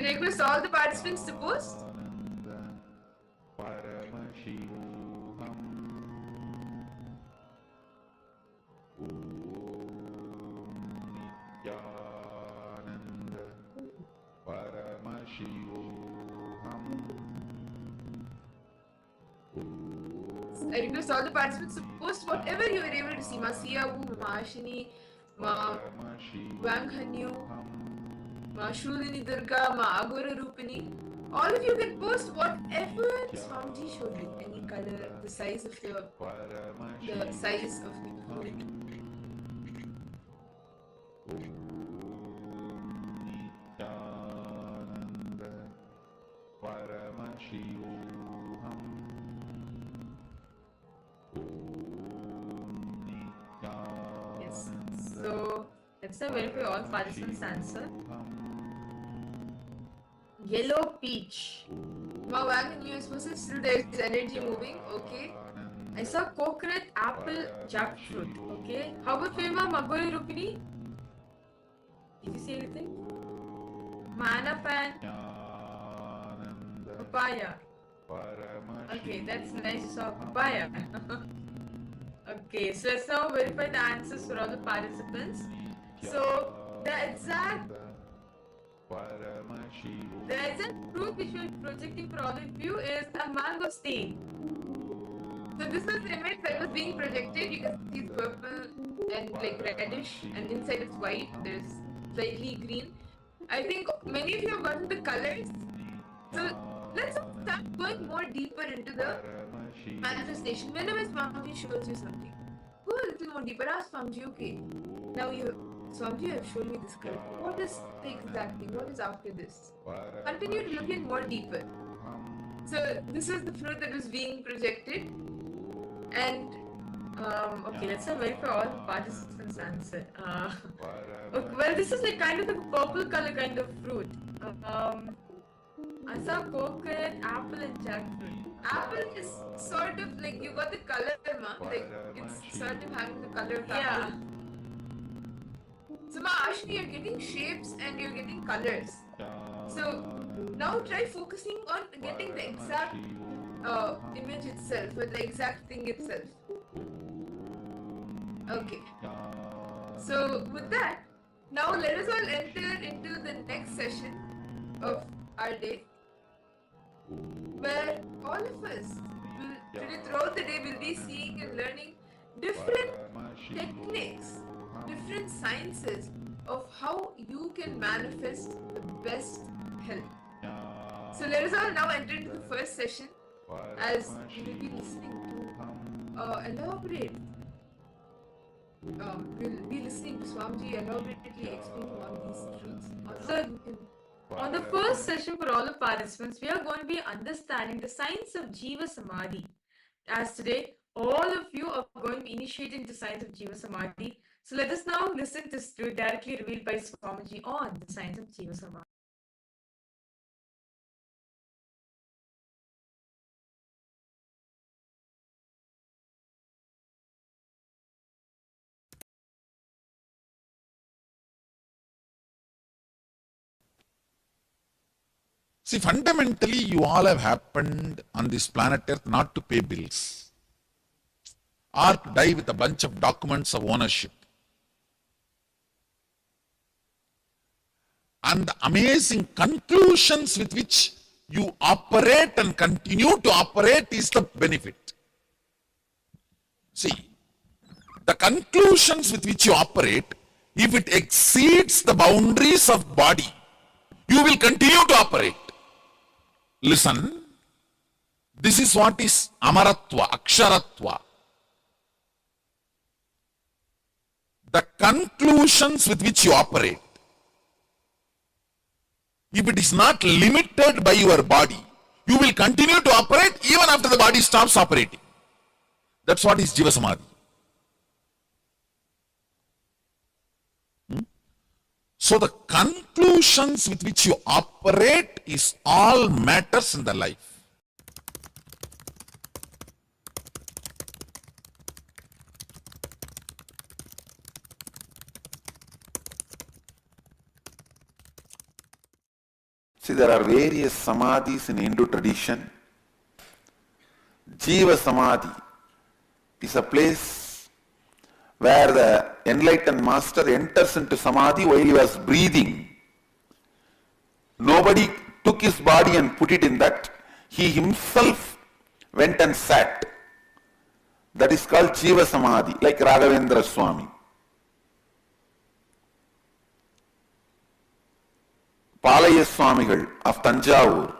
Can I request all the participants to post? Paramashivoham. Nityananda. Paramashivoham. I request all the participants to post whatever you were able to see. Ma Siyavu, Ma Ashini, Ma Vanghanyu, Ma Shulini Durga, Ma Agora Rupini. All of you can post whatever Swamiji showed you. Any color, the size of the size of the fruit. Nityananda. Paramashivoham. Yes. So let's now verify all participants' answer. Yellow peach. Ma wagon news versus still there is energy moving. Okay. I saw coconut, apple, jackfruit. Okay. How about Fema Magori Rupini? Did you see anything? Manapan, papaya. Okay, that's nice. You saw papaya. Okay, so let's now verify the answers for all the participants. So the exact fruit which we are projecting for all of you is a mango stain. So this is the image that was being projected. You can see it's purple and like reddish, and inside it's white. There's slightly green. I think many of you have gotten the colors. So let's start going more deeper into the manifestation. Whenever Swamiji shows you something, go a little more deeper. Ask Swamiji, okay, now Swamiji, you have shown me this color. What is the exact thing? What is after this? Continue to look in more deeper. So this is the fruit that was being projected. And okay, let's now verify all the participants' answer. Okay, well, this is like kind of like a purple color kind of fruit. I saw coconut, apple, and jackfruit. Apple is sort of like you got the color, ma. Like it's sort of having the color of apple. So, ma, Ashni, you're getting shapes and you're getting colors. So now try focusing on getting the exact image itself, or the exact thing itself. Okay. So with that, now let us all enter into the next session of our day, where all of us will today throughout the day will be seeing and learning different techniques, different sciences of how you can manifest the best health. So let us all now enter into the first session, as we will be listening to elaborate. We'll be listening to Swamiji elaborately explain all these truths. So on the first session for all the participants, we are going to be understanding the science of Jiva Samadhi. As today, all of you are going to be initiating the science of Jiva Samadhi. So let us now listen to this truth directly revealed by Swamiji on the science of Jiva Samadhi. See, fundamentally, you all have happened on this planet Earth not to pay bills or to die with a bunch of documents of ownership. And the amazing conclusions with which you operate and continue to operate is the benefit. See, the conclusions with which you operate, if it exceeds the boundaries of body, you will continue to operate. Listen, this is what is amaratva, aksharatva. The conclusions with which you operate, if it is not limited by your body, you will continue to operate even after the body stops operating. That's what is Jiva Samadhi. So the conclusions with which you operate is all matters in the life. See, there are various samadhis in Hindu tradition. Jiva Samadhi is a place where the enlightened master enters into samadhi while he was breathing. Nobody took his body and put it in that. He himself went and sat. That is called Jiva Samadhi, like Raghavendra Swami. Palaya Swamigal of Tanjavur,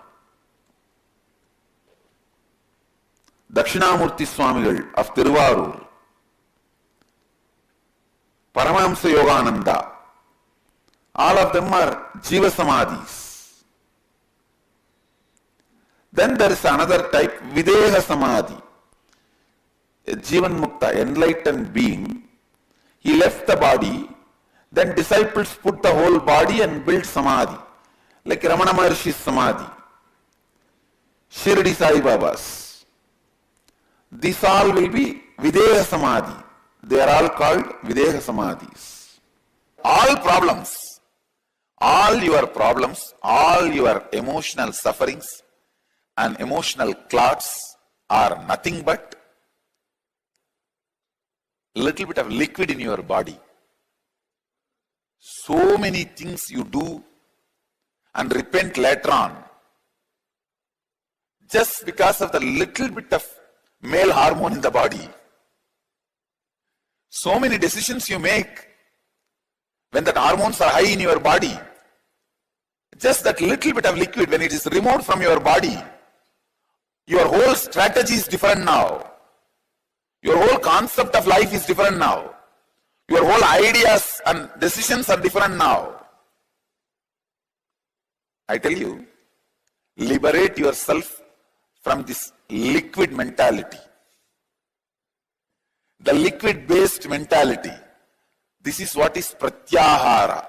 Dakshinamurti Swamigal of Tiruvarur, Paramahamsa Yogananda, all of them are Jiva Samadhis. Then there is another type, Videha Samadhi. A Jivan Mukta, enlightened being, he left the body, then disciples put the whole body and built Samadhi. Like Ramana Maharshi's Samadhi, Shirdi Sai Baba's. These all will be Videha Samadhi. They are all called Videha Samadhis. All problems, all your emotional sufferings and emotional clots are nothing but little bit of liquid in your body. So many things you do and repent later on just because of the little bit of male hormone in the body. So many decisions you make when that hormones are high in your body, just that little bit of liquid, when it is removed from your body, your whole strategy is different now. Your whole concept of life is different now. Your whole ideas and decisions are different now. I tell you, liberate yourself from this liquid mentality. The liquid based mentality. This is what is pratyahara.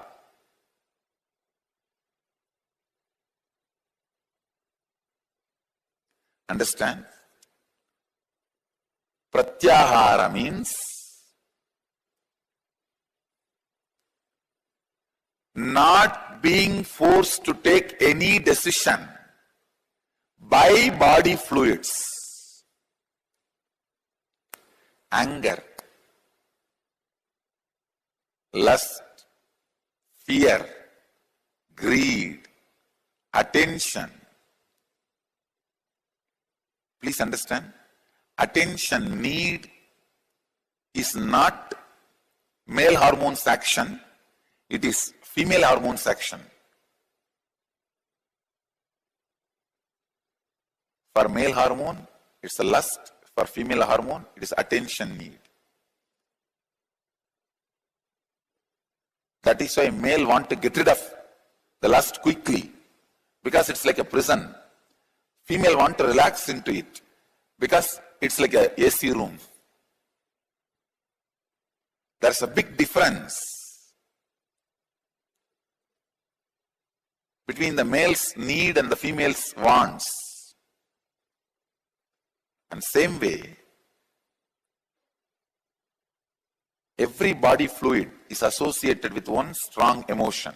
Understand? Pratyahara means not being forced to take any decision by body fluids. Anger, lust, fear, greed, attention. Please understand, attention need is not male hormones action, it is female hormones action. For male hormone, it's a lust. For female hormone, it is attention need. That is why male want to get rid of the lust quickly, because it's like a prison. Female want to relax into it, because it's like a AC room. There's a big difference between the male's need and the female's wants. And same way, every body fluid is associated with one strong emotion.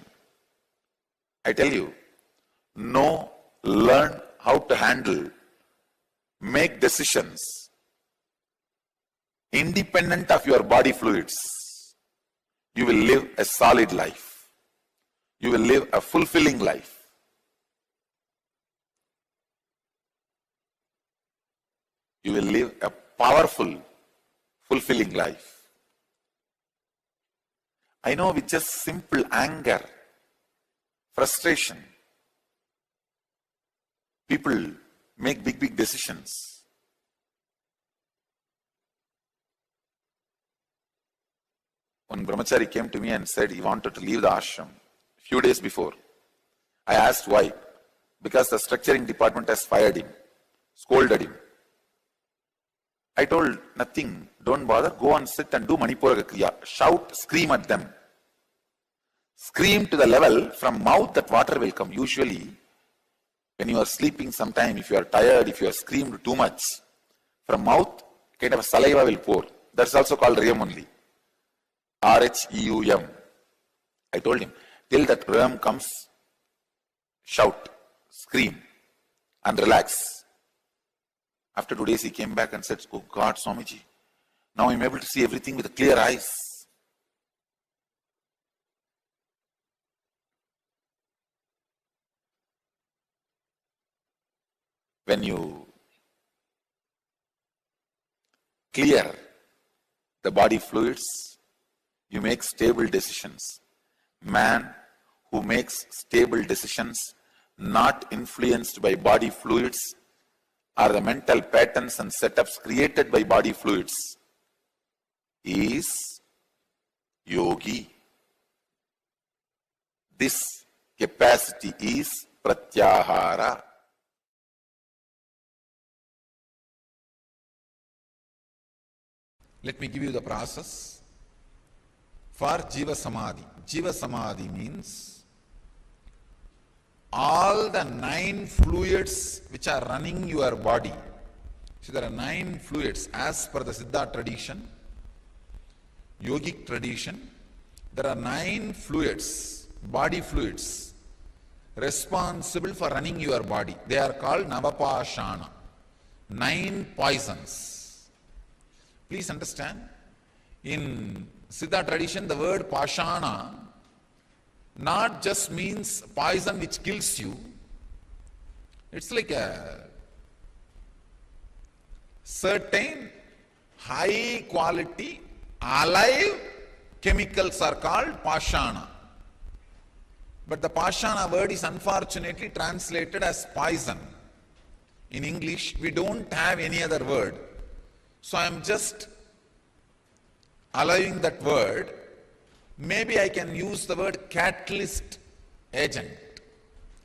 I tell you, know, learn how to handle, make decisions independent of your body fluids. You will live a solid life. You will live a fulfilling life. You will live a powerful, fulfilling life. I know with just simple anger, frustration, people make big decisions. One brahmachari came to me and said he wanted to leave the ashram a few days before. I asked why. Because the structuring department has fired him, scolded him. I told, nothing, don't bother, go and sit and do Manipura Kriya. Shout, scream at them. Scream to the level from mouth that water will come. Usually, when you are sleeping sometime, if you are tired, if you have screamed too much, from mouth, kind of saliva will pour. That's also called Rhyam only. R-H-E-U-M. I told him, till that Rhyam comes, shout. screen and relax. After 2 days he came back and said, "Oh God, Swamiji, now I'm able to see everything with clear eyes." When you clear the body fluids, you make stable decisions. Man who makes stable decisions, not influenced by body fluids, or the mental patterns and setups created by body fluids, is yogi. This capacity is pratyahara. Let me give you the process for Jiva Samadhi. Jiva Samadhi means all the 9 fluids which are running your body. So there are 9 fluids as per the Siddha tradition, yogic tradition. There are 9 fluids, body fluids, responsible for running your body. They are called Navapashana, 9 poisons. Please understand, in Siddha tradition, the word Pashana not just means poison which kills you. It's like a certain high quality alive chemicals are called Pashana. But the Pashana word is unfortunately translated as poison. In English, we don't have any other word. So I am just allowing that word. Maybe I can use the word catalyst agent.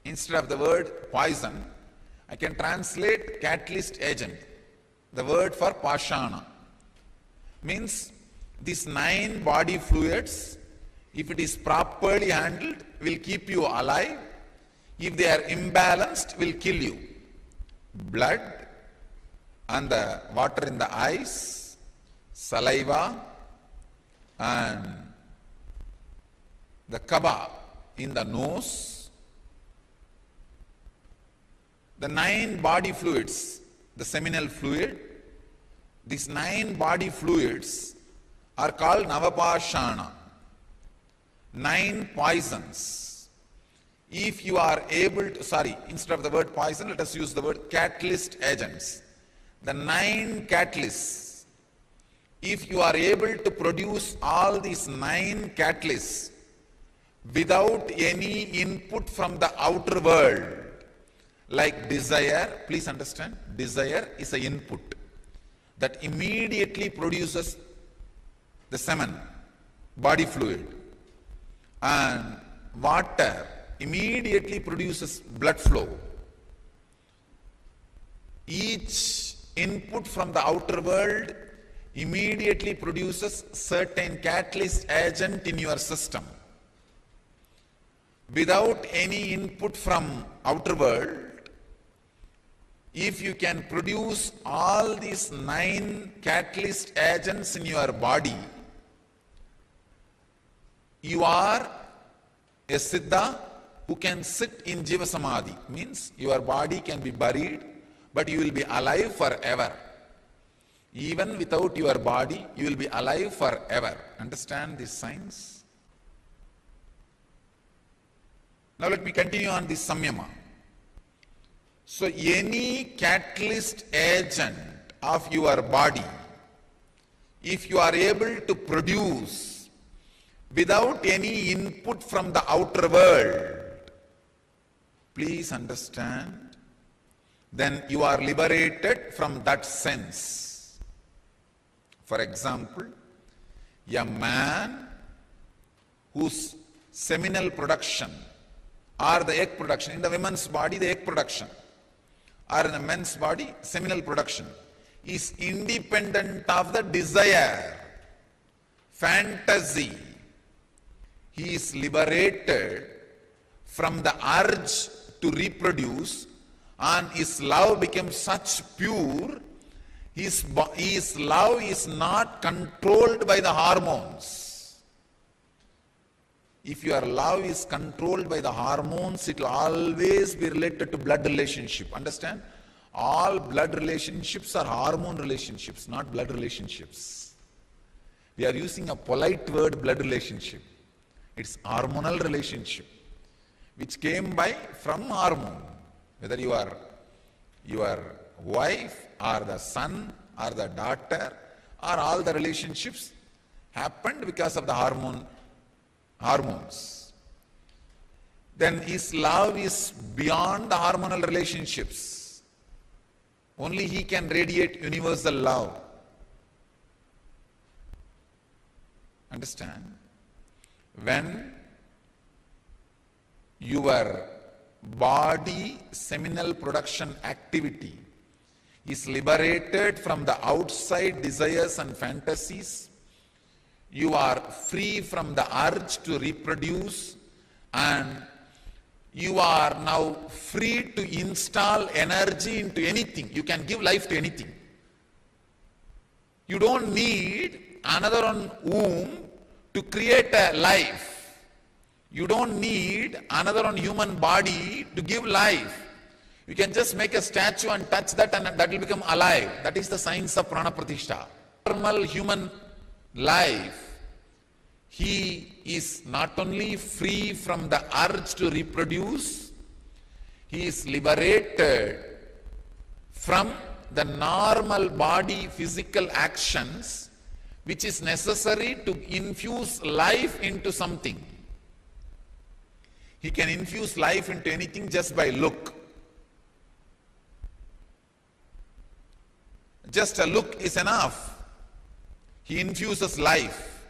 Instead of the word poison, I can translate catalyst agent. The word for Pashana means these 9 body fluids, if it is properly handled, will keep you alive. If they are imbalanced, will kill you. Blood and the water in the eyes, saliva, and the kaba in the nose, the 9 body fluids, the seminal fluid, these 9 body fluids are called Navapashana, 9 poisons. If you are able to, instead of the word poison, let us use the word catalyst agents. The 9 catalysts, if you are able to produce all these 9 catalysts without any input from the outer world, like desire, please understand, desire is an input that immediately produces the semen, body fluid, and water immediately produces blood flow. Each input from the outer world immediately produces certain catalyst agent in your system. Without any input from outer world, if you can produce all these 9 catalyst agents in your body, you are a Siddha who can sit in Jiva Samadhi. Means your body can be buried, but you will be alive forever. Even without your body, you will be alive forever. Understand this science? Now let me continue on this samyama. So any catalyst agent of your body, if you are able to produce without any input from the outer world, please understand, then you are liberated from that sense. For example, a man whose seminal production or the egg production, in the woman's body the egg production, or in the men's body seminal production, is independent of the desire, fantasy. He is liberated from the urge to reproduce, and his love becomes such pure, his love is not controlled by the hormones. If your love is controlled by the hormones, it will always be related to blood relationship. Understand? All blood relationships are hormone relationships, not blood relationships. We are using a polite word, blood relationship. It's hormonal relationship, which came from hormone. Whether you are your wife or the son or the daughter, or all the relationships happened because of the hormones. Then his love is beyond the hormonal relationships. Only he can radiate universal love. Understand? When your body seminal production activity is liberated from the outside desires and fantasies, you are free from the urge to reproduce, and you are now free to install energy into anything. You can give life to anything. You don't need another womb to create a life. You don't need another human body to give life. You can just make a statue and touch that, and that will become alive. That is the science of prana pratishtha. Normal human life, he is not only free from the urge to reproduce, he is liberated from the normal body physical actions which is necessary to infuse life into something. He can infuse life into anything just by look. Just a look is enough. He infuses life.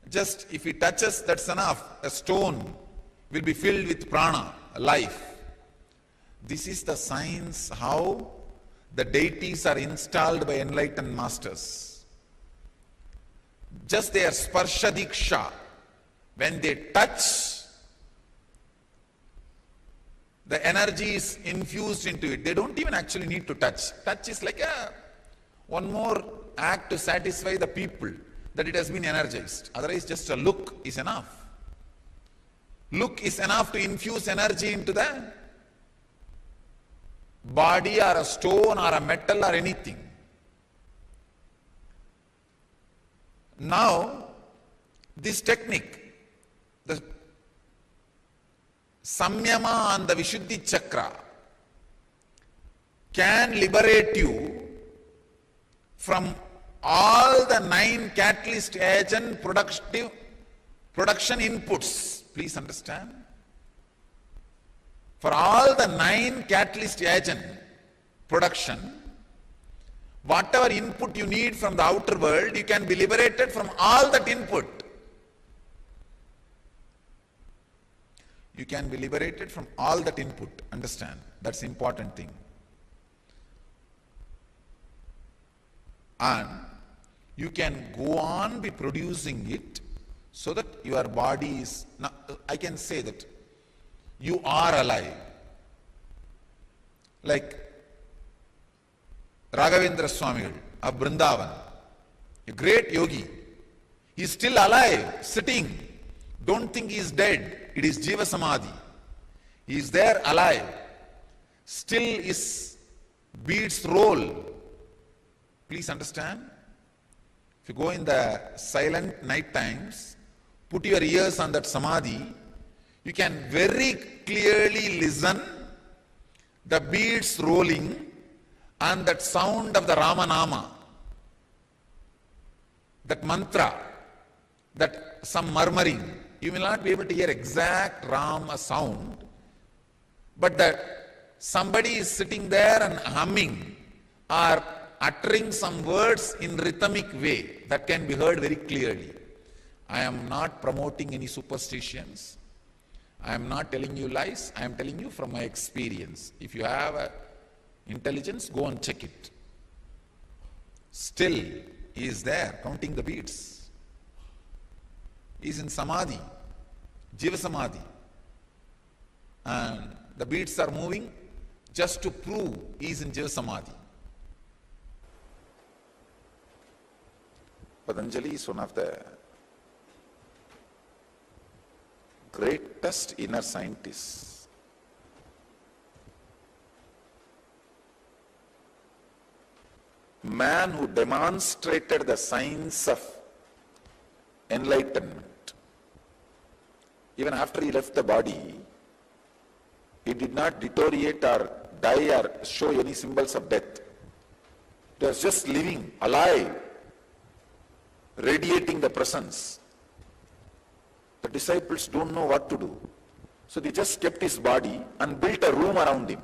Just if he touches, that's enough. A stone will be filled with prana, life. This is the science how the deities are installed by enlightened masters. Just their sparsha diksha, when they touch, the energy is infused into it. They don't even actually need to touch. Touch is like one more act to satisfy the people that it has been energized. Otherwise, just a look is enough. Look is enough to infuse energy into the body or a stone or a metal or anything. Now, this technique, the Samyama and the Vishuddhi Chakra, can liberate you from all the 9 catalyst agent production inputs. Please understand. For all the 9 catalyst agent production, whatever input you need from the outer world, you can be liberated from all that input. You can be liberated from all that input. Understand? That's the important thing. And you can go on be producing it so that your body is, now, I can say that you are alive. Like Raghavendra Swamigal of Vrindavan, a great yogi, he is still alive, sitting. Don't think he is dead. It is Jiva Samadhi. He is there alive. Still his beats roll. Please understand. If you go in the silent night times, put your ears on that Samadhi, you can very clearly listen the beats rolling and that sound of the Ramanama, that mantra, that some murmuring. You will not be able to hear exact Rama sound, but that somebody is sitting there and humming or uttering some words in rhythmic way that can be heard very clearly. I am not promoting any superstitions. I am not telling you lies. I am telling you from my experience. If you have intelligence, go and check it. Still, he is there counting the beats. He is in Samadhi, Jiva Samadhi. And the beats are moving just to prove he is in Jiva Samadhi. Patanjali is one of the greatest inner scientists. Man who demonstrated the science of enlightenment. Even after he left the body, he did not deteriorate or die or show any symbols of death. He was just living, alive, radiating the presence. The disciples don't know what to do. So they just kept his body and built a room around him.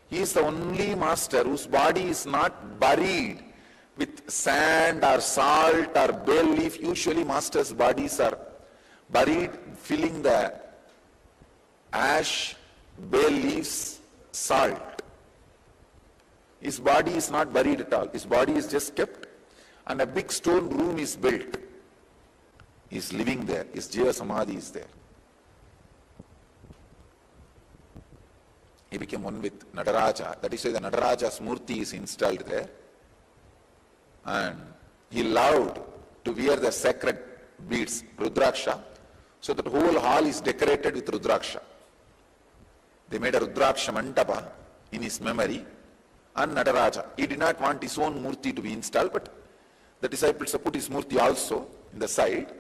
He is the only master whose body is not buried with sand or salt or bay leaf. Usually masters' bodies are buried, filling the ash, bay leaves, salt. His body is not buried at all. His body is just kept, and a big stone room is built. He is living there. His Jiva Samadhi is there. He became one with Nataraja. That is why the Nataraja's Murti is installed there. And he loved to wear the sacred beads, Rudraksha. So that whole hall is decorated with Rudraksha. They made a Rudraksha Mandapa in his memory. And Nataraja. He did not want his own Murti to be installed, but the disciples put his Murti also in the side.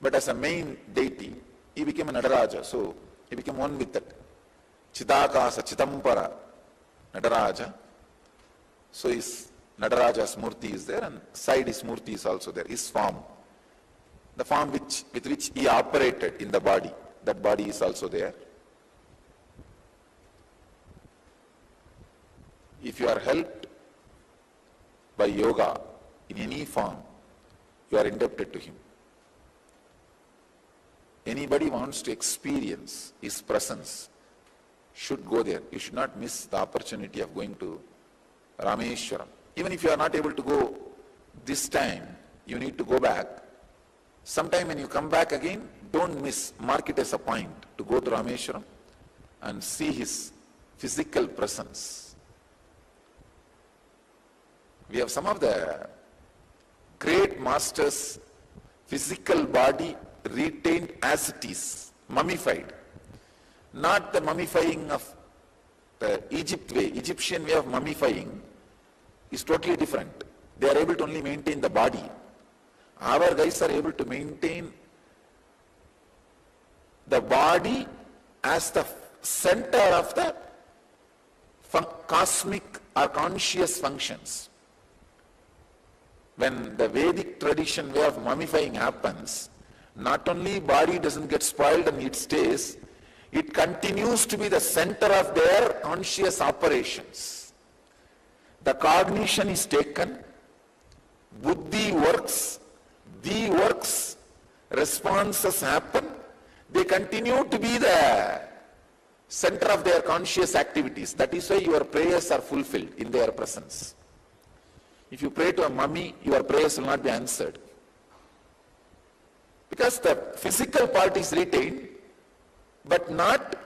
But as a main deity, he became a Nataraja. So he became one with that. Chidakasa Chitampara Nataraja. So his Nataraja's Murti is there, and side his Murti is also there, his form. The form with which he operated in the body, that body is also there. If you are helped by yoga in any form, you are indebted to him. Anybody wants to experience his presence should go there. You should not miss the opportunity of going to Rameshwaram. Even if you are not able to go this time, you need to go back. Sometime when you come back again, don't miss, mark it as a point to go to Rameshwaram and see his physical presence. We have some of the great masters' physical body retained as it is, mummified. Not the mummifying of the Egyptian way of mummifying is totally different. They are able to only maintain the body. Our guys are able to maintain the body as the center of the cosmic or conscious functions. When the Vedic tradition way of mummifying happens, not only body doesn't get spoiled and it stays, it continues to be the center of their conscious operations. The cognition is taken, buddhi works, the works, responses happen, they continue to be the center of their conscious activities. That is why your prayers are fulfilled in their presence. If you pray to a mummy, your prayers will not be answered. Because the physical part is retained, but not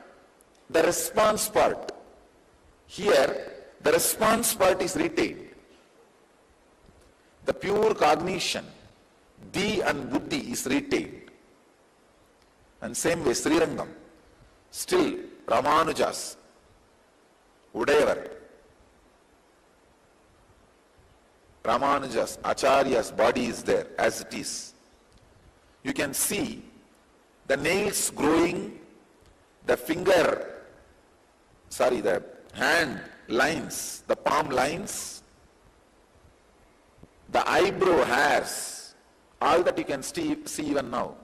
the response part. Here, the response part is retained. The pure cognition, the and buddhi is retained. And same way, Srirangam, still Ramanujas, Udayavar, Ramanujas, Acharya's body is there as it is. You can see the nails growing, the hand lines, the palm lines, the eyebrow hairs, all that you can see even now.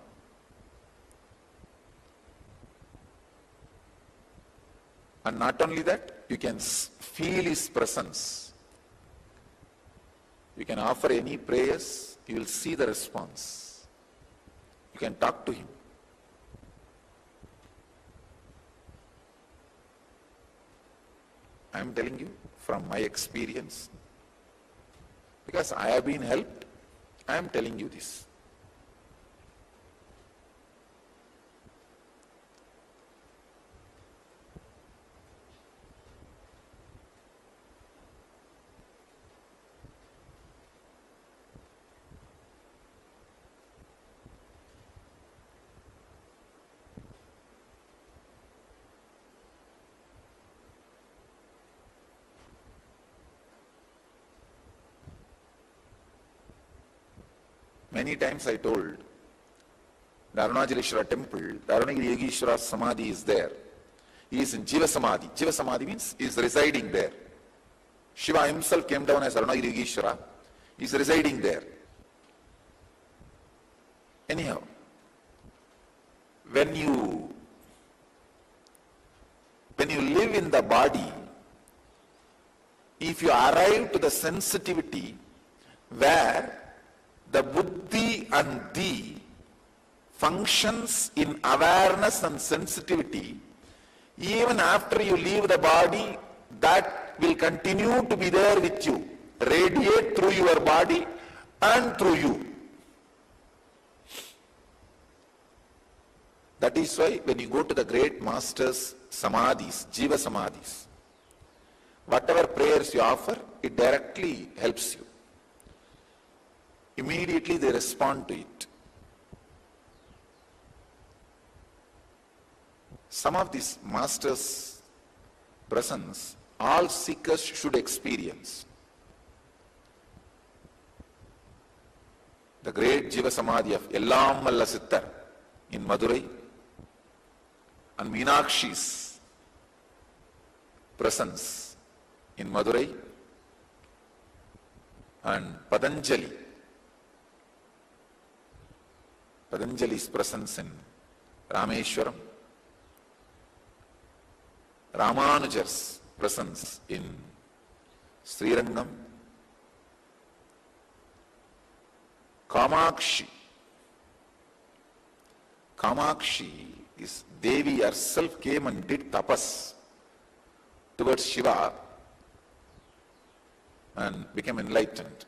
And not only that, you can feel his presence. You can offer any prayers, you will see the response. You can talk to him. I am telling you from my experience. Because I have been helped, I am telling you this. Many times I told, the Arunachaleshwara temple, the Arunagiri Yogeshwara Samadhi is there. He is in Jiva Samadhi. Jiva Samadhi means he is residing there. Shiva himself came down as Arunagiri Yogeshwara. He is residing there. Anyhow, when you live in the body, if you arrive to the sensitivity where the buddhi and the functions in awareness and sensitivity, even after you leave the body, that will continue to be there with you, radiate through your body and through you. That is why when you go to the great masters' samadhis, jiva samadhis, whatever prayers you offer, it directly helps you. Immediately they respond to it. Some of these masters' presence, all seekers should experience. The great Jiva Samadhi of Ellam Valla Sittar in Madurai, and Meenakshi's presence in Madurai, and Patanjali's presence in Rameshwaram, Ramanujar's presence in Srirangam, Kamakshi is Devi herself came and did tapas towards Shiva and became enlightened.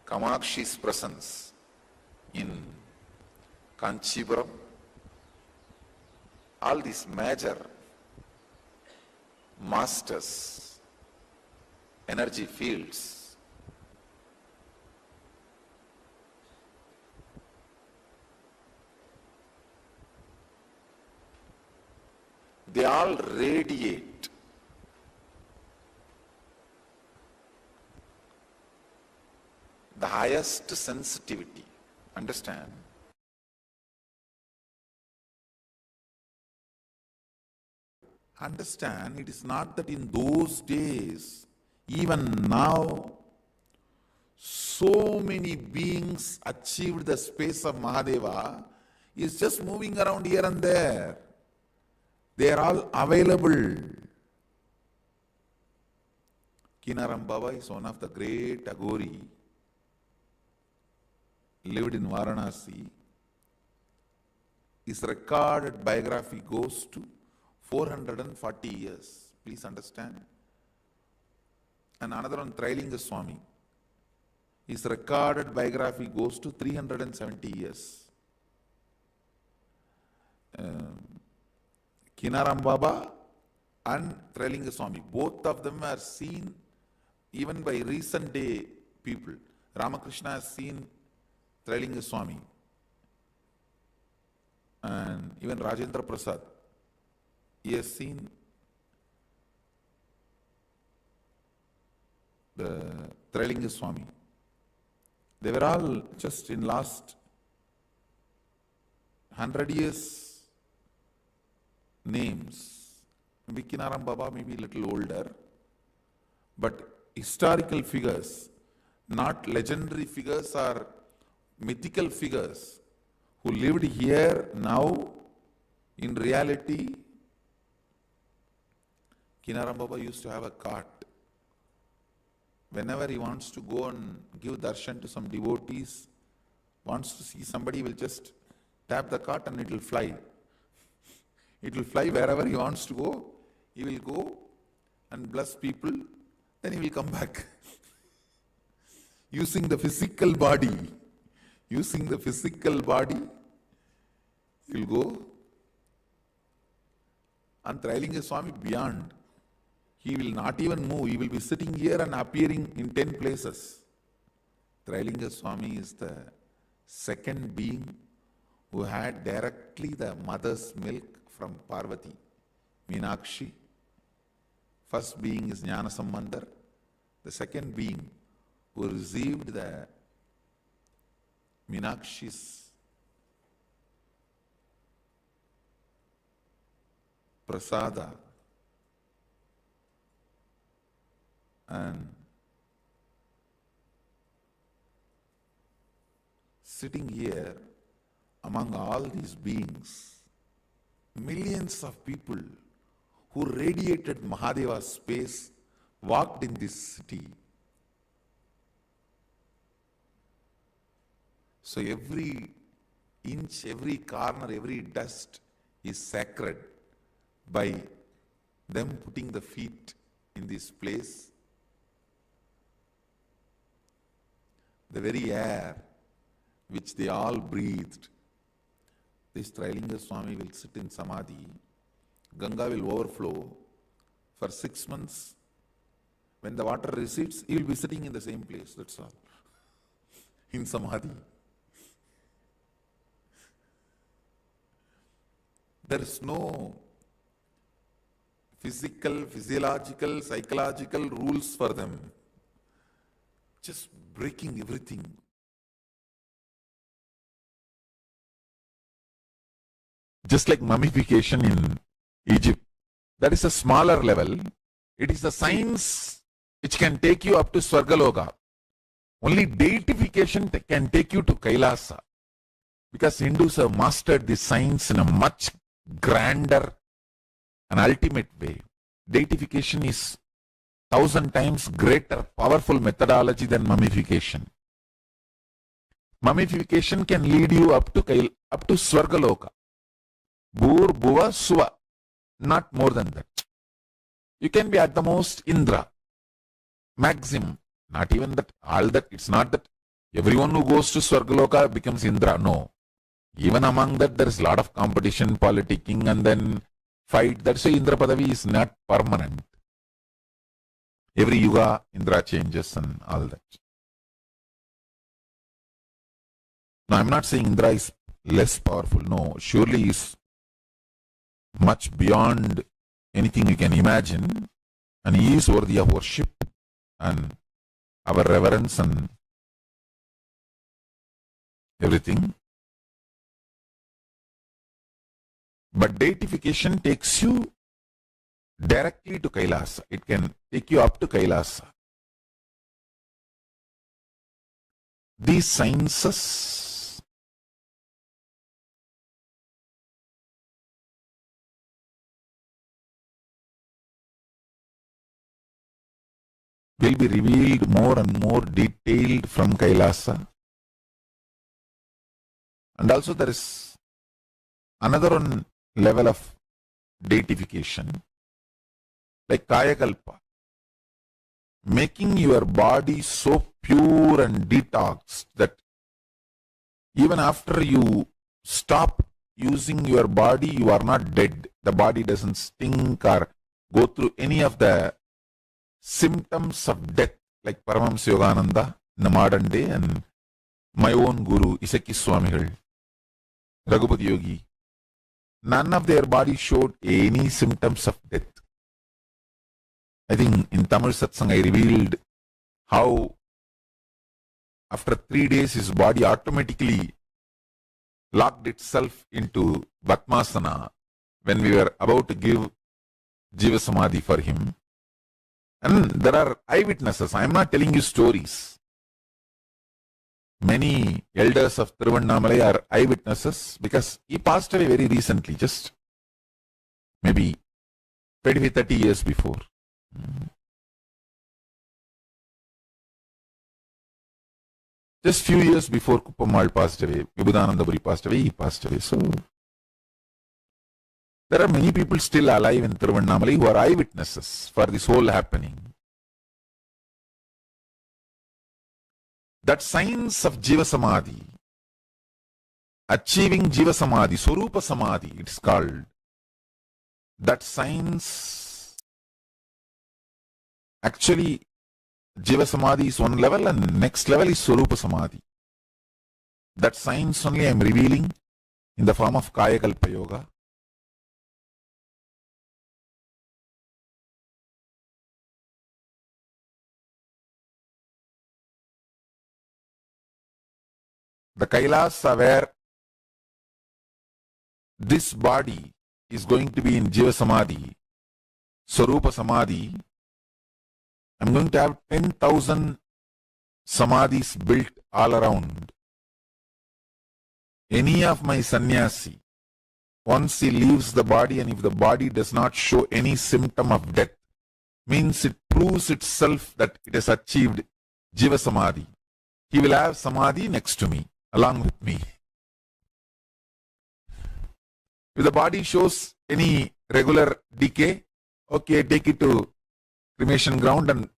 Kamakshi's presence in Kanchipuram, all these major masters, energy fields, they all radiate the highest sensitivity. Understand? Understand, it is not that in those days, even now, so many beings achieved the space of Mahadeva, is just moving around here and there. They are all available. Kinaram Baba is one of the great Aghori, lived in Varanasi. His recorded biography goes to 440 years. Please understand. And another one, Trailinga Swami. His recorded biography goes to 370 years. Kinaram Baba and Trailinga Swami, both of them are seen even by recent day people. Ramakrishna has seen Trailinga Swami, and even Rajendra Prasad, he has seen the Trailinga Swami. They were all just in last 100 years names. Maybe Kinaram Baba may be a little older, but historical figures, not legendary figures or mythical figures who lived here now. In reality, Kinaram Baba used to have a cart. Whenever he wants to go and give darshan to some devotees, wants to see somebody, will just tap the cart and it will fly. It will fly wherever he wants to go. He will go and bless people, then he will come back. Using the physical body. Using the physical body, he will go. And Trailinga Swami beyond. He will not even move. He will be sitting here and appearing in 10 places. Trailinga Swami is the second being who had directly the mother's milk from Parvati, Meenakshi. First being is Jnana Sambandar. The second being who received the Meenakshi's prasada and sitting here among all these beings, millions of people who radiated Mahadeva's space walked in this city. So every inch, every corner, every dust is sacred by them putting the feet in this place. The very air which they all breathed. This Trilinga Swami will sit in samadhi. Ganga will overflow for 6 months. When the water recedes, he will be sitting in the same place, that's all. In samadhi. There is no physical, physiological, psychological rules for them. Just breaking everything. Just like mummification in Egypt, that is a smaller level. It is a science which can take you up to Swargaloka. Only deification can take you to Kailasa. Because Hindus have mastered this science in a much grander and ultimate way. Deification is 1,000 times greater, powerful methodology than mummification. Mummification can lead you up to Swargaloka. Bhur, Bhuva, Suva. Not more than that. You can be at the most Indra. Maximum. Not even that. All that. It's not that everyone who goes to Swargaloka becomes Indra. No. Even among that, there is a lot of competition, politicking, and then fight. That's why Indra Padavi is not permanent. Every yuga, Indra changes and all that. Now, I'm not saying Indra is less powerful. No, surely is much beyond anything you can imagine. And he is worthy of worship and our reverence and everything. But deification takes you directly to Kailasa. It can take you up to Kailasa. These sciences will be revealed more and more detailed from Kailasa. And also there is another one level of deification, like Kaya Kalpa, making your body so pure and detoxed that even after you stop using your body, you are not dead. The body doesn't stink or go through any of the symptoms of death, like Paramahamsa Yogananda in the modern day, and my own guru, Iccha Swamigal, Raghupati Yogi. None of their body showed any symptoms of death. I think in Tamil Satsang I revealed how after 3 days his body automatically locked itself into Bhatmasana when we were about to give Jiva Samadhi for him. And there are eyewitnesses. I am not telling you stories. Many elders of Tiruvannamalai are eyewitnesses because he passed away very recently, just maybe 25-30 years before. Just few years before Kuppamal passed away, Vibhudanandapuri passed away, he passed away. So there are many people still alive in Tiruvannamalai who are eyewitnesses for this whole happening. That science of Jiva Samadhi, achieving Jiva Samadhi, Swarupa Samadhi, it's called. That science, actually, Jiva Samadhi is one level and next level is Swarupa Samadhi. That science only I am revealing in the form of Kaya Kalpa Yoga. the Kailasa where this body is going to be in Jiva Samadhi, Swarupa Samadhi, I'm going to have 10,000 Samadhis built all around. Any of my sannyasi, once he leaves the body and if the body does not show any symptom of death, means it proves itself that it has achieved Jiva Samadhi. He will have Samadhi next to me, along with me. If the body shows any regular decay, okay, take it to cremation ground and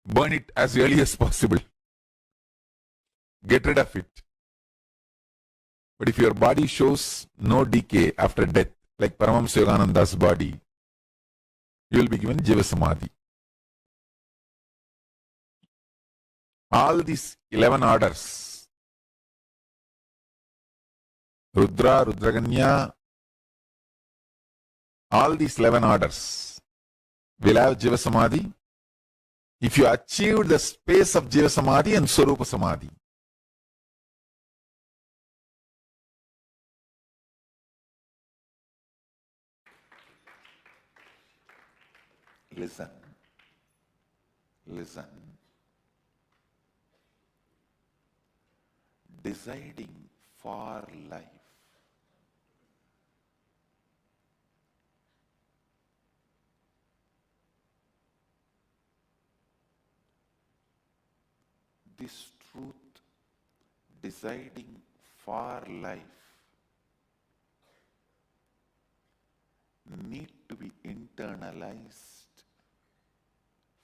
burn it as early as possible. Get rid of it. But if your body shows no decay after death, like Paramahamsa body, you will be given Jiva Samadhi. All these 11 orders, Rudra, Rudraganya, all these 11 orders will have Jiva Samadhi if you achieve the space of Jiva Samadhi and Swarupa Samadhi. Listen. Listen. Deciding for life. This truth, deciding for life, need to be internalized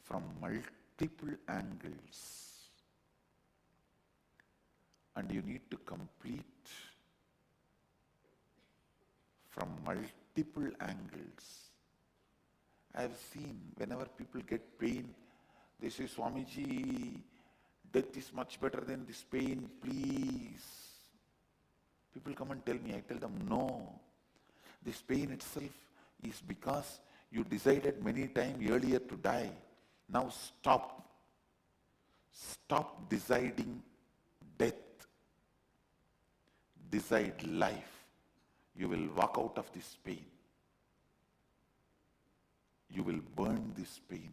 from multiple angles, and you need to complete from multiple angles. I have seen whenever people get pain, they say, Swamiji, death is much better than this pain, please. People come and tell me, I tell them, no. This pain itself is because you decided many times earlier to die. Now stop. Stop deciding death. Decide life. You will walk out of this pain. You will burn this pain,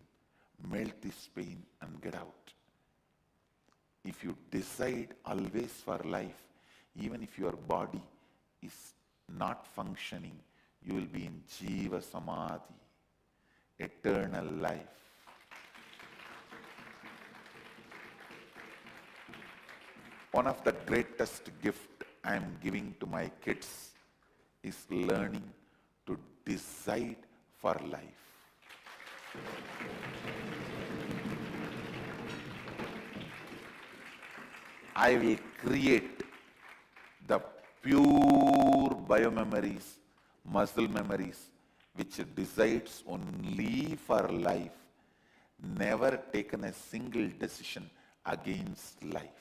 melt this pain and get out. If you decide always for life, even if your body is not functioning, you will be in Jiva Samadhi, eternal life. One of the greatest gifts I am giving to my kids is learning to decide for life. I will create the pure biomemories, muscle memories, which decides only for life, never taken a single decision against life.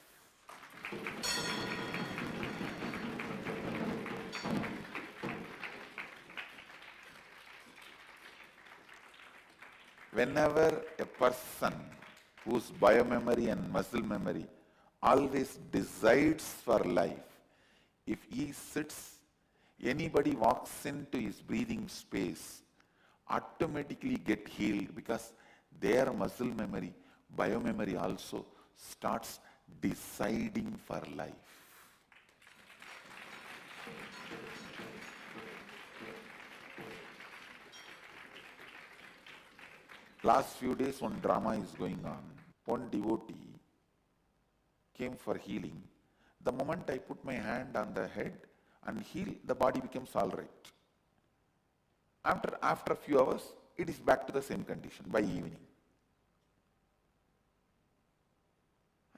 Whenever a person whose biomemory and muscle memory always decides for life, if he sits, anybody walks into his breathing space, automatically get healed because their muscle memory, biomemory also starts deciding for life. Last few days one drama is going on. One devotee came for healing. The moment I put my hand on the head and heal, the body becomes all right. After a few hours, it is back to the same condition by evening.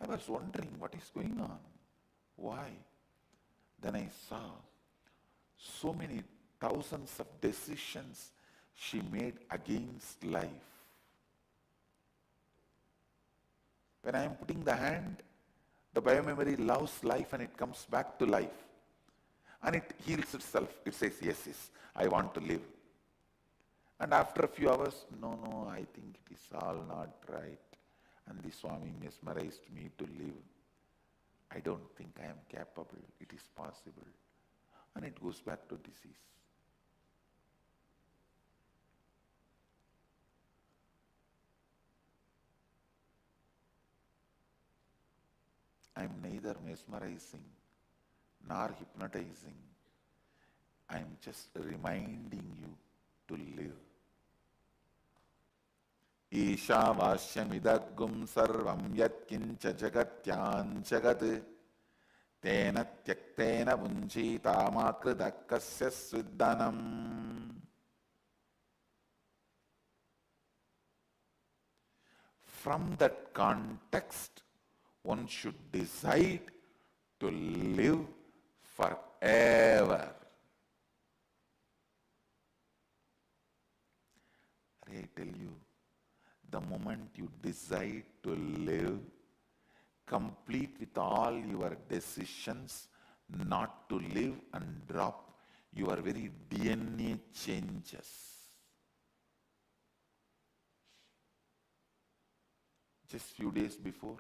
I was wondering what is going on. Why? Then I saw so many thousands of decisions she made against life. When I am putting the hand, the biomemory loves life and it comes back to life. And it heals itself. It says, yes, yes, I want to live. And after a few hours, no, I think it is all not right. And the Swami mesmerized me to live. I don't think I am capable, it is possible. And it goes back to disease. I am neither mesmerizing nor hypnotizing. I am just reminding you to live. Ishavashyamidagum sarvam yatkincha jagatyan jagat tena tyaktena bunjitamakrudakasya sviddanam. From that context, one should decide to live forever. I tell you, the moment you decide to live, complete with all your decisions not to live and drop, your very DNA changes. Just few days before,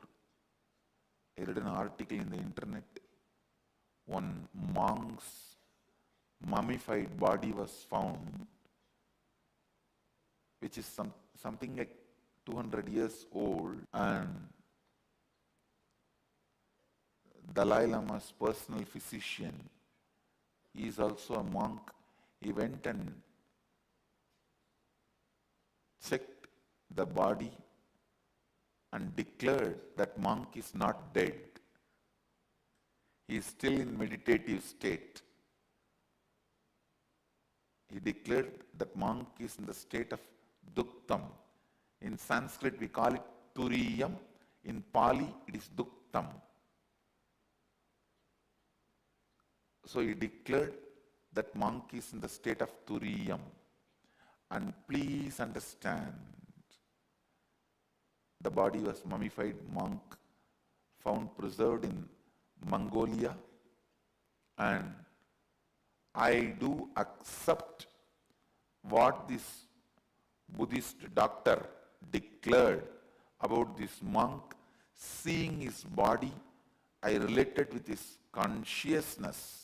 I read an article in the internet. One monk's mummified body was found, which is something like 200 years old, and Dalai Lama's personal physician, he is also a monk. He went and checked the body and declared that monk is not dead. He is still in meditative state. He declared that monk is in the state of duktam. In Sanskrit we call it turiyam. In Pali it is duktam. So he declared that monk is in the state of turiyam. And please understand, the body was mummified monk, found preserved in Mongolia, and I do accept what this Buddhist doctor declared about this monk. Seeing his body, I related with his consciousness.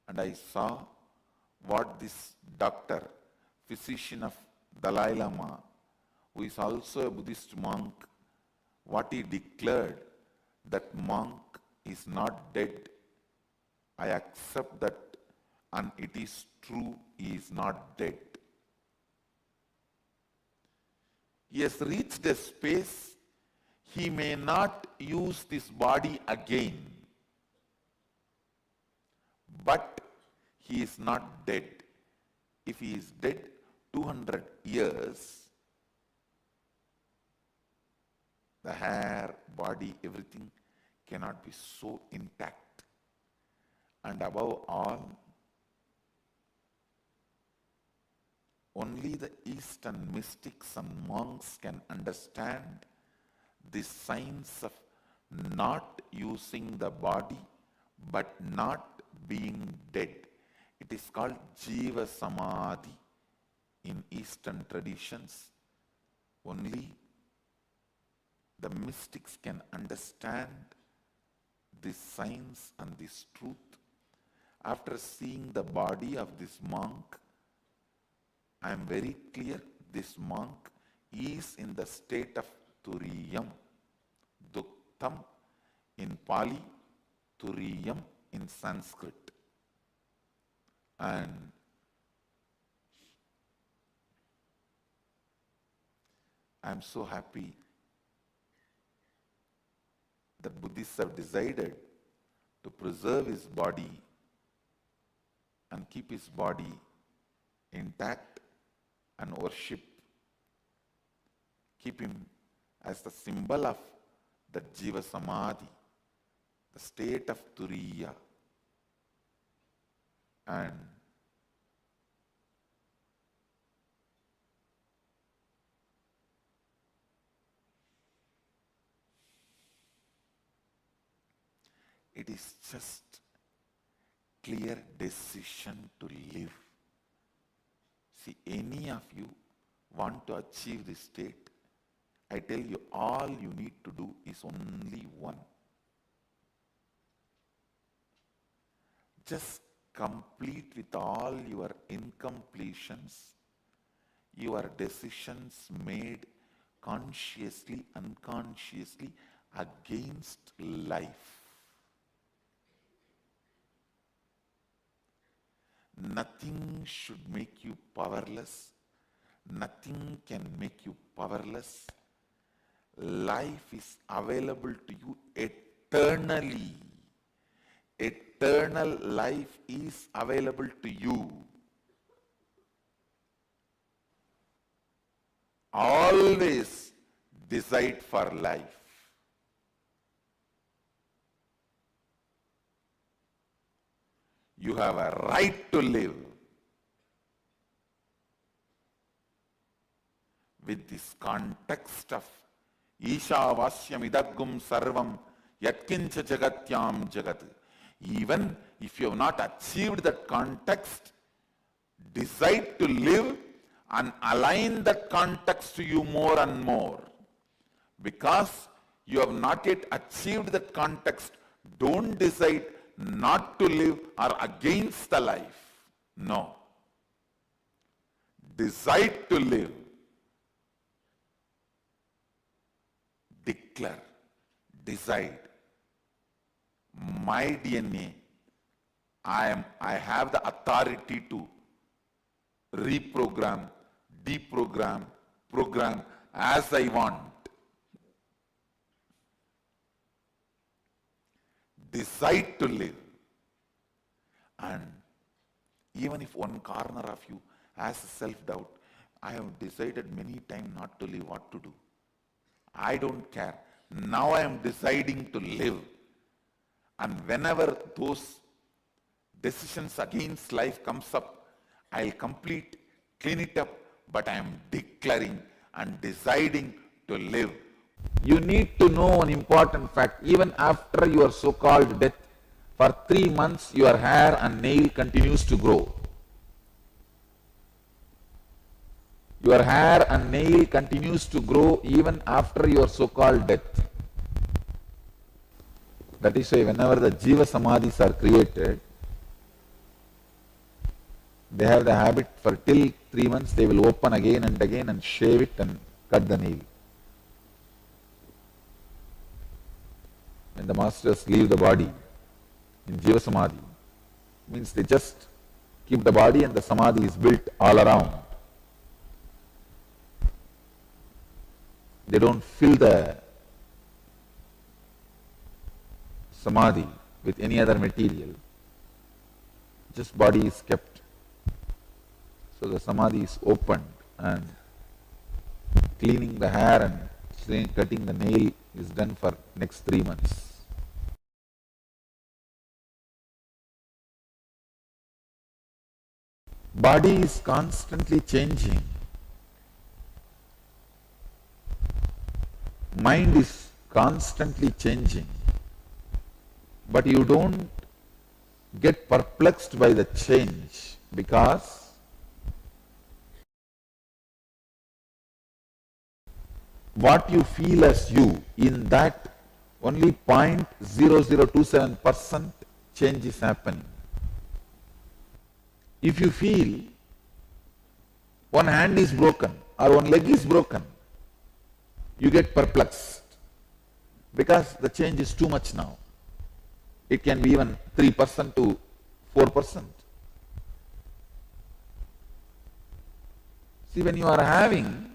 And I saw what this doctor, physician of Dalai Lama, who is also a Buddhist monk, what he declared, that monk is not dead. I accept that, and it is true, he is not dead. He has reached a space, he may not use this body again, but he is not dead. If he is dead 200 years, the hair, body, everything cannot be so intact. And above all, only the Eastern mystics and monks can understand the science of not using the body but not being dead. It is called Jiva samadhi in Eastern traditions. Only the mystics can understand this science and this truth. After seeing the body of this monk, I am very clear this monk is in the state of turiyam, duktam in Pali, turiyam in Sanskrit. And I am so happy that Buddhists have decided to preserve his body and keep his body intact and worship. Keep him as the symbol of the Jiva Samadhi, the state of Turiya. And it is just clear decision to live. See, any of you want to achieve this state, I tell you, all you need to do is only one. Just complete with all your incompletions, your decisions made consciously, unconsciously against life. Nothing should make you powerless. Nothing can make you powerless. Life is available to you eternally. Eternal life is available to you. Always decide for life. You have a right to live. With this context of Ishavasyam idagum sarvam yatkincha jagatyam jagat. Even if you have not achieved that context, decide to live and align that context to you more and more. Because you have not yet achieved that context, don't decide not to live or against the life. No. Decide to live. Declare. Decide. My DNA, I have the authority to reprogram, deprogram, program as I want. Decide to live. And even if one corner of you has self-doubt, I have decided many times not to live, what to do? I don't care. Now I am deciding to live. And whenever those decisions against life comes up, I'll complete, clean it up, but I am declaring and deciding to live. You need to know an important fact. Even after your so-called death, for 3 months your hair and nail continues to grow. Your hair and nail continues to grow even after your so-called death. That is why whenever the Jiva samadhis are created, they have the habit for till 3 months they will open again and shave it and cut the nail. When the masters leave the body in Jiva samadhi, means they just keep the body and the samadhi is built all around. They don't fill the samadhi with any other material. Just body is kept. So the samadhi is opened and cleaning the hair and cutting the nail is done for next 3 months. Body is constantly changing. Mind is constantly changing. But you don't get perplexed by the change because what you feel as you, in that only 0.0027% change is happening. If you feel one hand is broken or one leg is broken, you get perplexed because the change is too much now. It can be even 3% to 4%. See, when you are having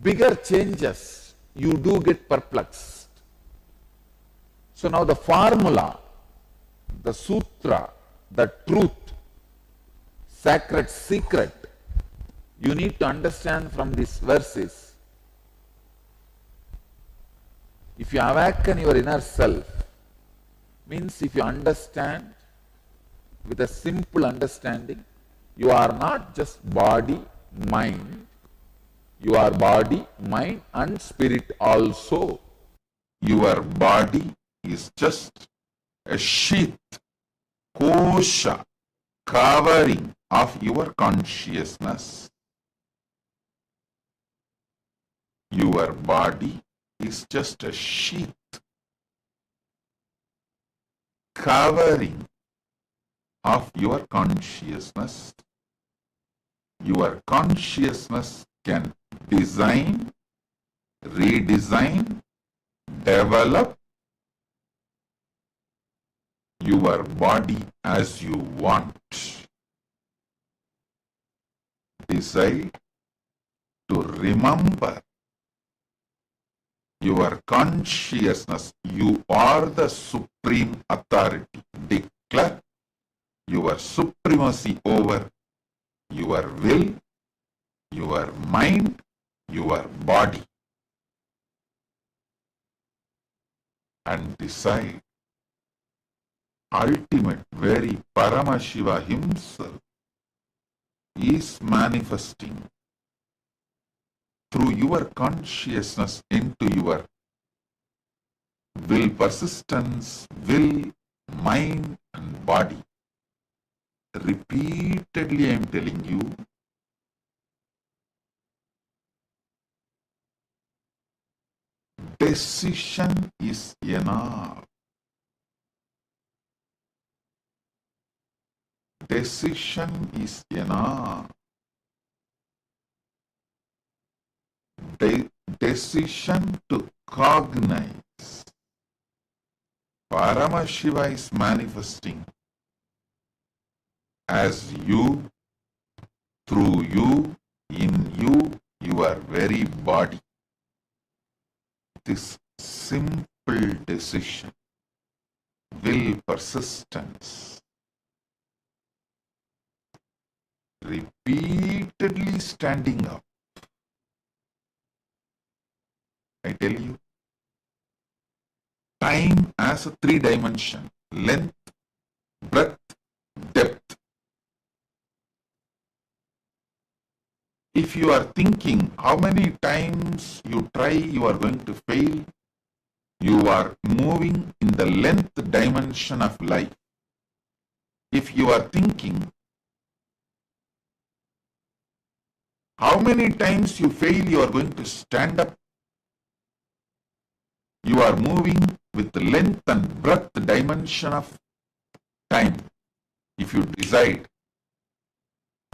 bigger changes, you do get perplexed. So now the formula, the sutra, the truth, sacred secret, you need to understand from these verses. If you awaken your inner self, means if you understand with a simple understanding, you are not just body, mind, you are body, mind and spirit also. Your body is just a sheath, kosha, covering of your consciousness. Your body is just a sheath covering of your consciousness. Your consciousness can design, redesign, develop your body as you want. Decide to remember your consciousness. You are the supreme authority. Declare your supremacy over your will, your mind, your body, and decide. Ultimate, very Paramashiva himself is manifesting through your consciousness into your will, persistence, will, mind, and body. Repeatedly, I am telling you, decision is enough. Decision is enough. Decision to cognize. Paramashiva is manifesting as you, through you, in you, your very body. This simple decision, will, persistence, repeatedly standing up. I tell you, time as a 3-dimension, length, breadth, depth. If you are thinking how many times you try, you are going to fail, you are moving in the length dimension of life. If you are thinking how many times you fail, you are going to stand up, you are moving with the length and breadth dimension of time. If you decide,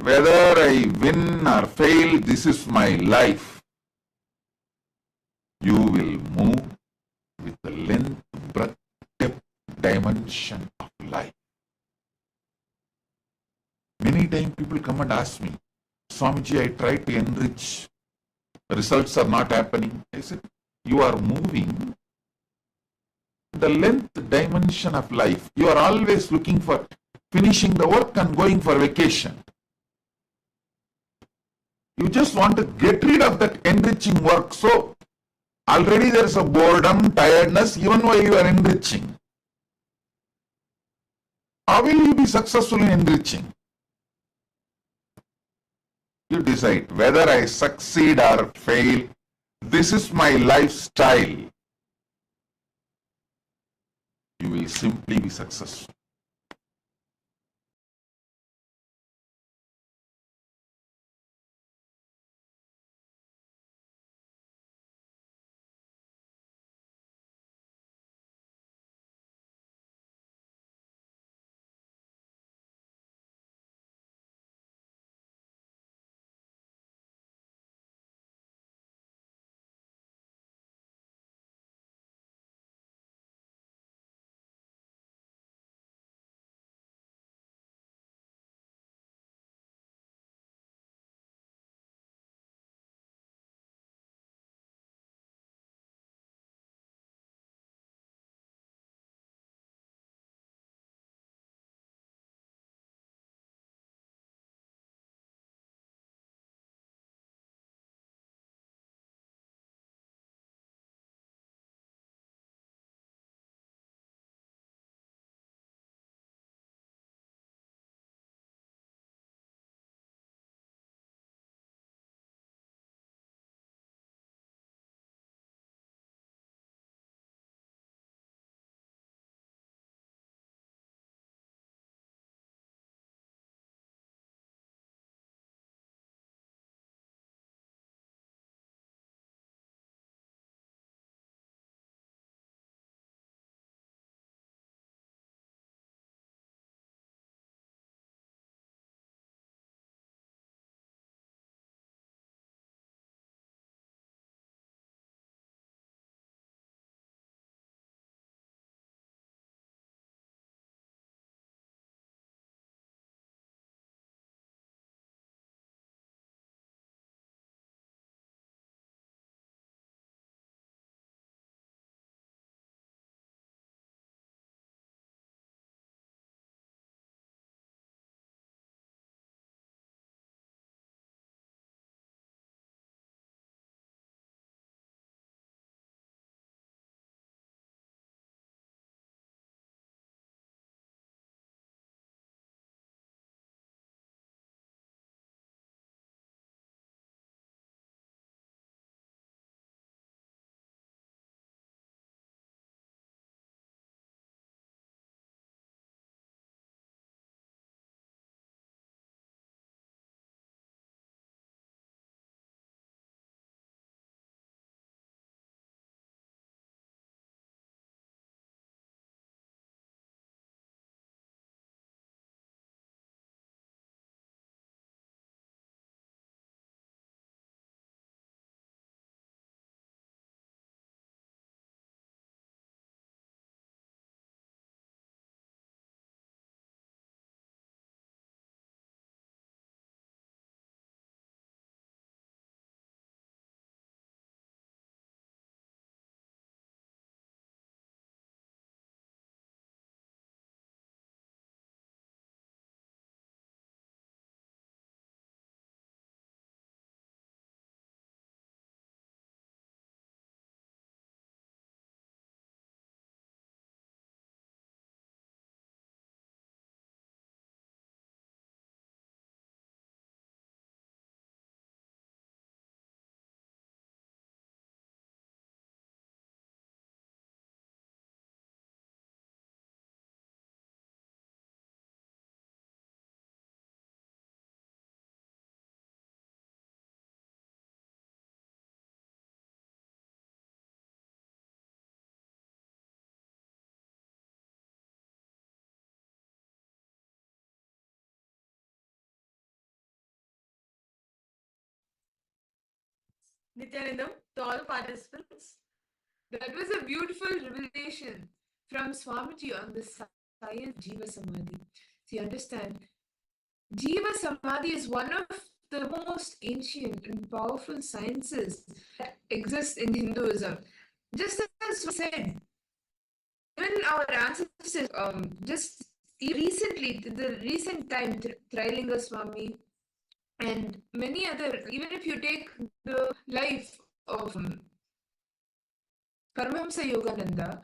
whether I win or fail, this is my life, you will move with the length, breadth, depth dimension of life. Many times people come and ask me, Swamiji, I try to enrich, results are not happening. I said, you are moving the length dimension of life. You are always looking for finishing the work and going for vacation. You just want to get rid of that enriching work. So already there is a boredom, tiredness, even while you are enriching. How will you be successful in enriching? You decide whether I succeed or fail. This is my lifestyle. You will simply be successful. Nityananda, to all participants. That was a beautiful revelation from Swamiji on the science of Jiva Samadhi. So you understand, Jiva Samadhi is one of the most ancient and powerful sciences that exist in Hinduism. Just as we said, even our ancestors, just recently, the recent time, Trilinga Swami and many other, even if you take the life of Paramahamsa Yogananda,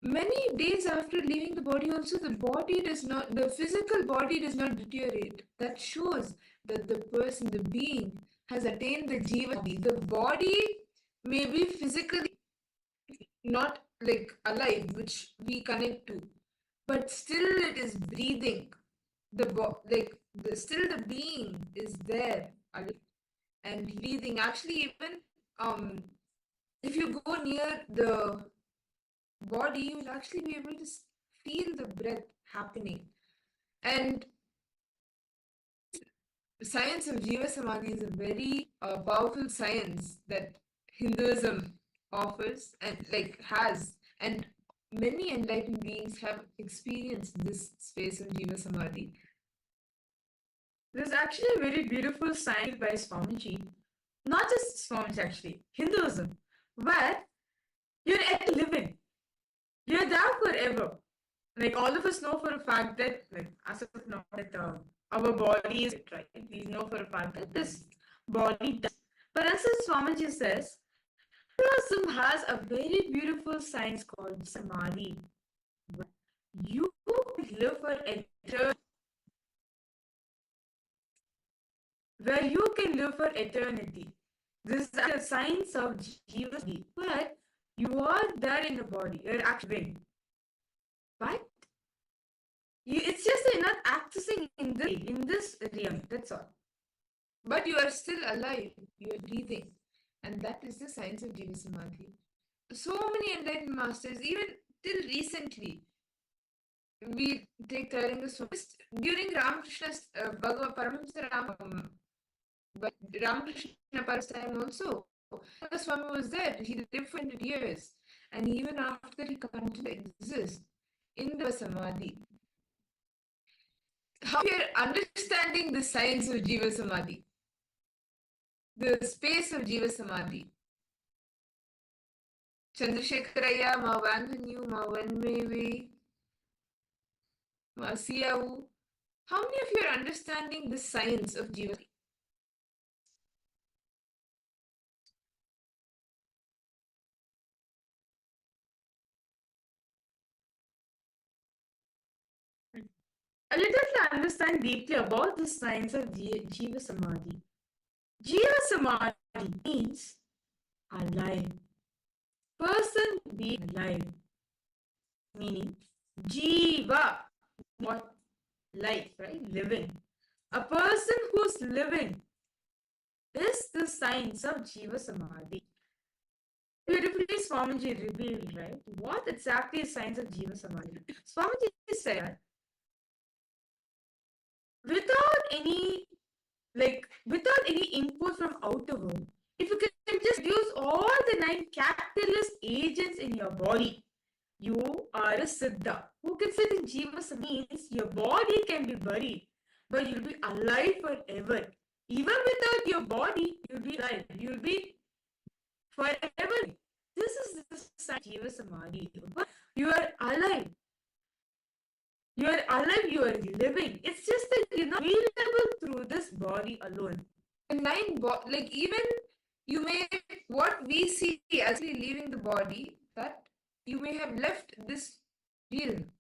many days after leaving the body also the physical body does not deteriorate. That shows that the person, the being, has attained the Jiva body. The body may be physically not like alive, which we connect to, but still it is breathing. Still the being is there and breathing. Actually, even if you go near the body, you will actually be able to feel the breath happening. And the science of Jiva Samadhi is a very powerful science that Hinduism offers and has, and many enlightened beings have experienced this space of Jiva Samadhi. There's actually a very beautiful science by Swamiji, not just Swamiji actually, Hinduism, where you're at living. You're there forever. Like all of us know for a fact that, as of now, that our body is right. We know for a fact that this body does. But as Swamiji says, Hinduism has a very beautiful science called samadhi. You live for eternity. Where you can live for eternity. This is a science of Jiva, where you are there in the body. You're actually, but it's just that you're not accessing in this realm. That's all. But you are still alive. You are breathing, and that is the science of Jiva Samadhi. So many enlightened masters, even till recently, we take during Ramakrishna's Bhagavad Paramahamsa but Ramakrishna Para's time also, Swami was there. He lived for 100 years, and even after he continued to exist in the Samadhi. How we are understanding the science of Jiva Samadhi, the space of Jiva Samadhi. Chandrasekharaya, ma Vanhanyu, ma Vanmevi, ma Siyavu. How many of you are understanding the science of Jiva Samadhi? Let us understand deeply about the science of Jiva Samadhi. Jiva Samadhi means alive. Person being alive. Meaning Jiva, what? Life, right? Living. A person who's living is the science of Jiva Samadhi. Beautifully Swamiji revealed, right? What exactly is science of Jiva Samadhi? Swamiji said, without any input from outer world, if you can just use all the 9 catalyst agents in your body, you are a siddha. Who can say that Jiva means your body can be buried, but you'll be alive forever. Even without your body, you'll be alive. You'll be forever. This is the sign of Jiva Samadhi. You are alive. You are alive, you are living. It's just that you're not available through this body alone. And even you may, what we see as we leaving the body, that you may have left this realm.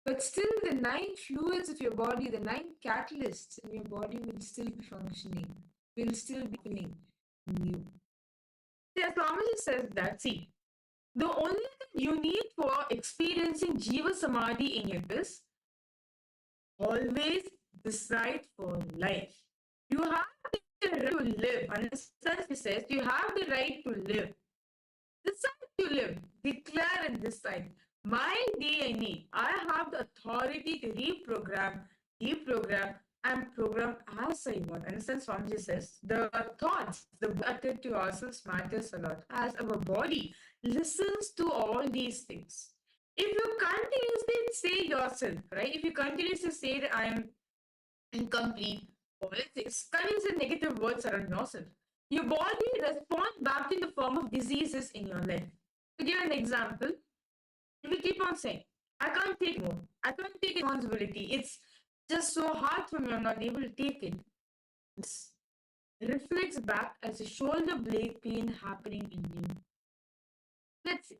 But still the 9 fluids of your body, the 9 catalysts in your body will still be functioning, will still be happening in you. The Swamiji says that, see, the only thing you need for experiencing Jiva Samadhi in your is always decide for life. You have the right to live. Understand? He says you have the right to live. Decide to live. Declare and decide. My DNA. I have the authority to reprogram, and program as I want. Understand, Swamiji says, the thoughts, the attitude to ourselves matters a lot, as our body listens to all these things. If you continuously say yourself, right? If you continuously say that I am incomplete, or let's say continuously negative words around yourself, your body responds back in the form of diseases in your life. To give an example, if you keep on saying, I can't take more, I can't take responsibility, it's just so hard for me, I'm not able to take it. This reflects back as a shoulder blade pain happening in you. Let's say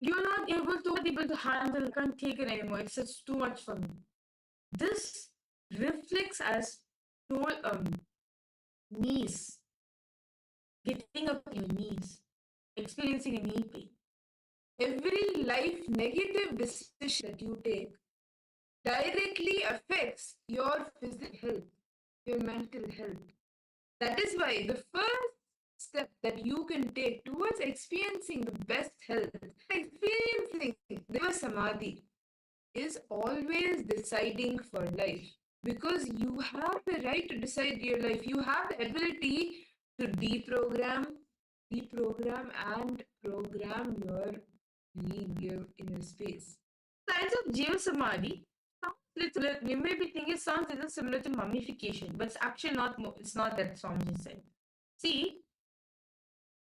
you're not able to handle, can't take it anymore, it's just too much for me. This reflects as knees, getting up on your knees, experiencing a knee pain. Every life negative decision that you take directly affects your physical health, your mental health. That is why the first step that you can take towards experiencing the best health, experiencing the samadhi, is always deciding for life. Because you have the right to decide your life. You have the ability to deprogram, and program your being, your inner space. Signs of Jiva Samadhi. You may be thinking it sounds a little similar to mummification, but it's actually not. It's not that Swamiji said. See,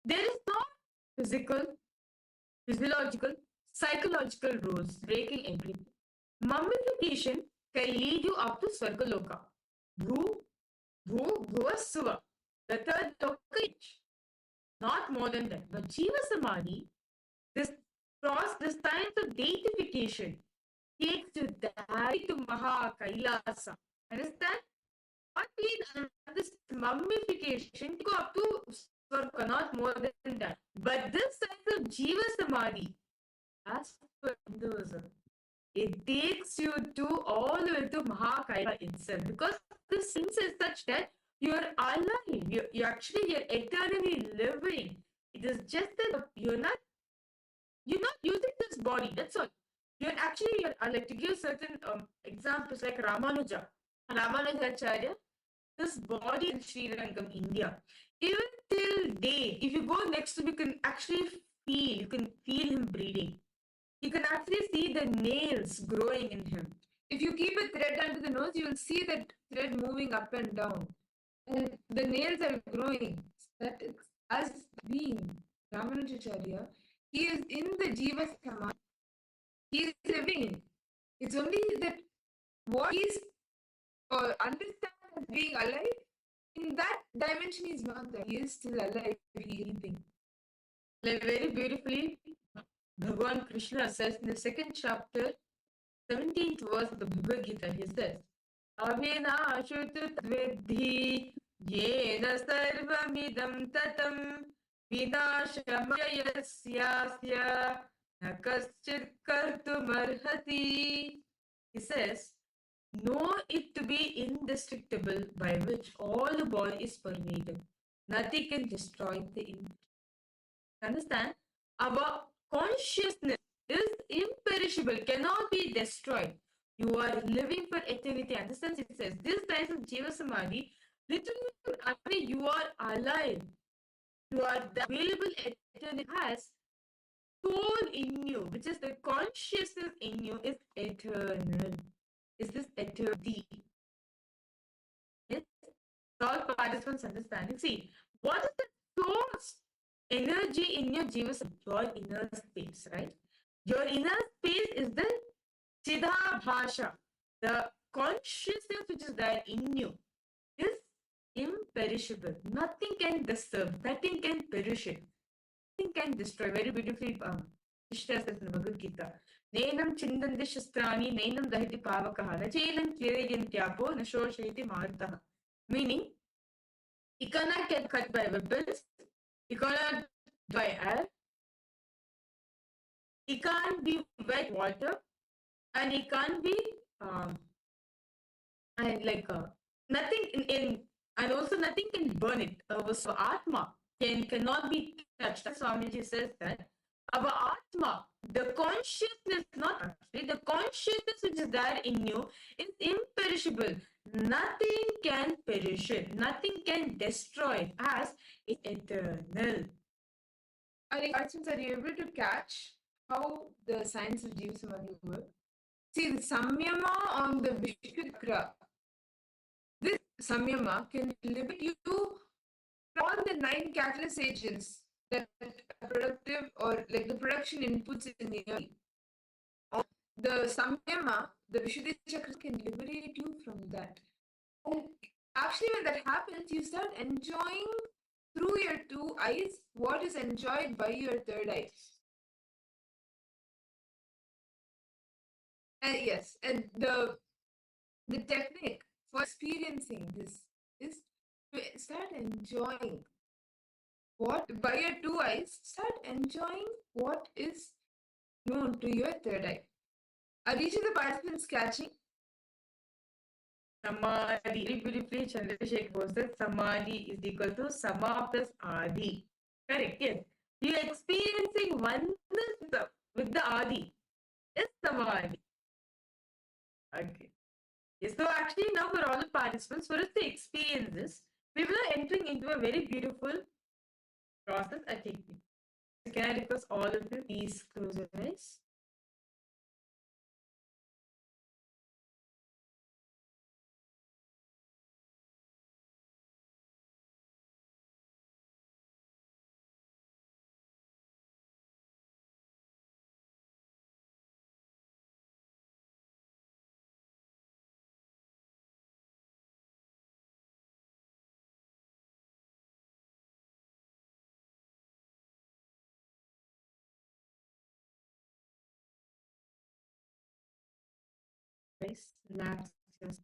there is no physical, physiological, psychological rules breaking everything. Mummification can lead you up to Swargaloka, Bhuvasuva, the third loka, not more than that. But Jiva Samadhi, this time of deification, takes you directly to Maha Kailasa. Understand? What means this mummification to go up to Swarga, not more than that. But this type of Jiva Samadhi, as per Hinduism, it takes you to all the way to Maha Kailasa itself, because the sense is such that you're alive. You're eternally living. It is just that you're not using this body. That's all. You're alive. To give certain examples like Ramanujacharya, this body in Sri Lanka, India, even till date, if you go next to him, you can feel him breathing. You can actually see the nails growing in him. If you keep a thread under the nose, you will see that thread moving up and down. And the nails are growing. That is, as being Ramanujacharya, he is in the Jiva Samadhi. He is living. It's only that what he is understand as being alive, in that dimension he is not there. He is still alive. He is living. Like very beautifully, Bhagavan Krishna says in the second chapter, 17th verse of the Bhagavad Gita, he says, Avinashutu tvedhi yena sarvamidam tatam vinashamayasya nakaschit kartumarhati. He says, know it to be indestructible, by which all the body is pervaded. Nothing can destroy the Understand? Our consciousness is imperishable, cannot be destroyed. You are living for eternity. Understand? It says, this type of Jiva Samadhi, literally, you are alive. You are the available eternity has soul in you, which is the consciousness in you, is eternal. Is this eternity? Yes? All participants understanding. See, what is the source energy in your Jiva Samadhi? Your inner space, right? Your inner space is the Siddha Bhasha. The consciousness which is there in you is imperishable. Nothing can disturb, nothing can perish it. Nothing can destroy. Very beautifully, Krishna says in the Bhagavad Gita. Nenam chindandi shastrani, nenam dahiti pavakaha, nachelam kirayantyapo, nashoshayati martaha. Meaning, you cannot get cut by weapons, you cannot by air, it can't be wet water, and it can't be nothing and also nothing can burn it. So Atma cannot be touched. Swamiji says that our Atma, the consciousness, not actually, the consciousness which is there in you is imperishable. nothing can perish it, nothing can destroy it, as it's eternal. Since are you able to catch how the science of Jiva Samadhi work? See, the samyama on the Vishwachakra, this samyama can liberate you from the 9 catalyst agents that are productive, or like the production inputs in the early. The samyama, the Vishwachakra, can liberate you from that. And actually, when that happens, you start enjoying through your 2 eyes what is enjoyed by your 3rd eye. And yes, and the technique for experiencing this is to start enjoying what, by your 2 eyes, start enjoying what is known to your 3rd eye. Are each of the participants catching? Samadhi. Very beautifully, Chandrasekhar was that Samadhi is equal to Sama plus Adi. Correct, yes. You are experiencing oneness with the Adi. Is Samadhi. Okay. Yes, so actually now for all the participants, for us to experience this, we will are entering into a very beautiful process and technique. So can I request all of you, please close your eyes. Relax yourself.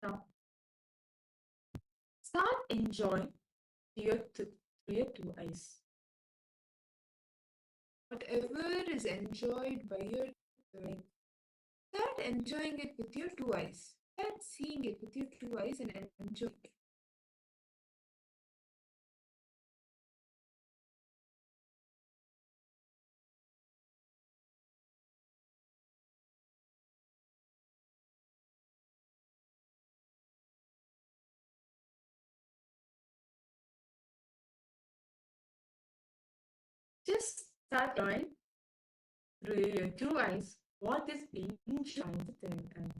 Now, start enjoying through your 2 eyes. Whatever is enjoyed by your 2 eyes, start enjoying it with your 2 eyes. Start seeing it with your 2 eyes and enjoy it. Just start enjoying through your 2 eyes what is being shown to them.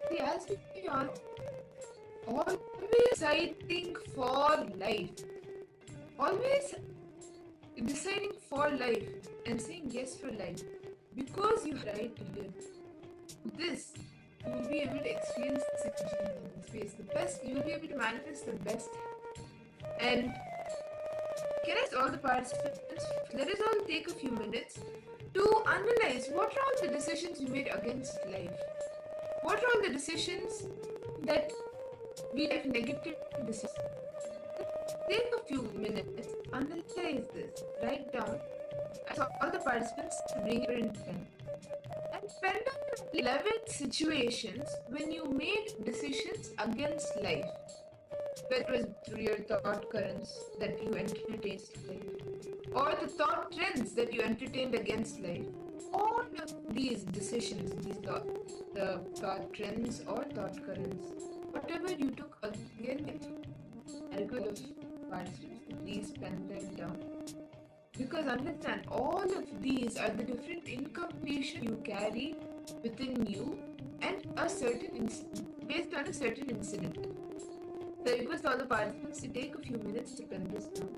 See, as we are always deciding for life, always deciding for life and saying yes for life because you have the right to live. This, you will be able to experience the situation in space. The best, you will be able to manifest the best. And can I ask all the participants, let us all take a few minutes to analyze what are all the decisions we made against life. What are all the decisions that we have negative decisions? Take a few minutes, analyze this, write down. Ask all the participants to bring your pen. And pen down 11 situations when you made decisions against life. Whether it was through your thought currents that you entertained life, or the thought trends that you entertained against life. All of these decisions, the thought trends or thought currents, whatever you took against I could have participants, please pen them down. Because understand, all of these are the different incompletion you carry within you and a certain based on a certain incident. So I request all the participants to take a few minutes to pen this down.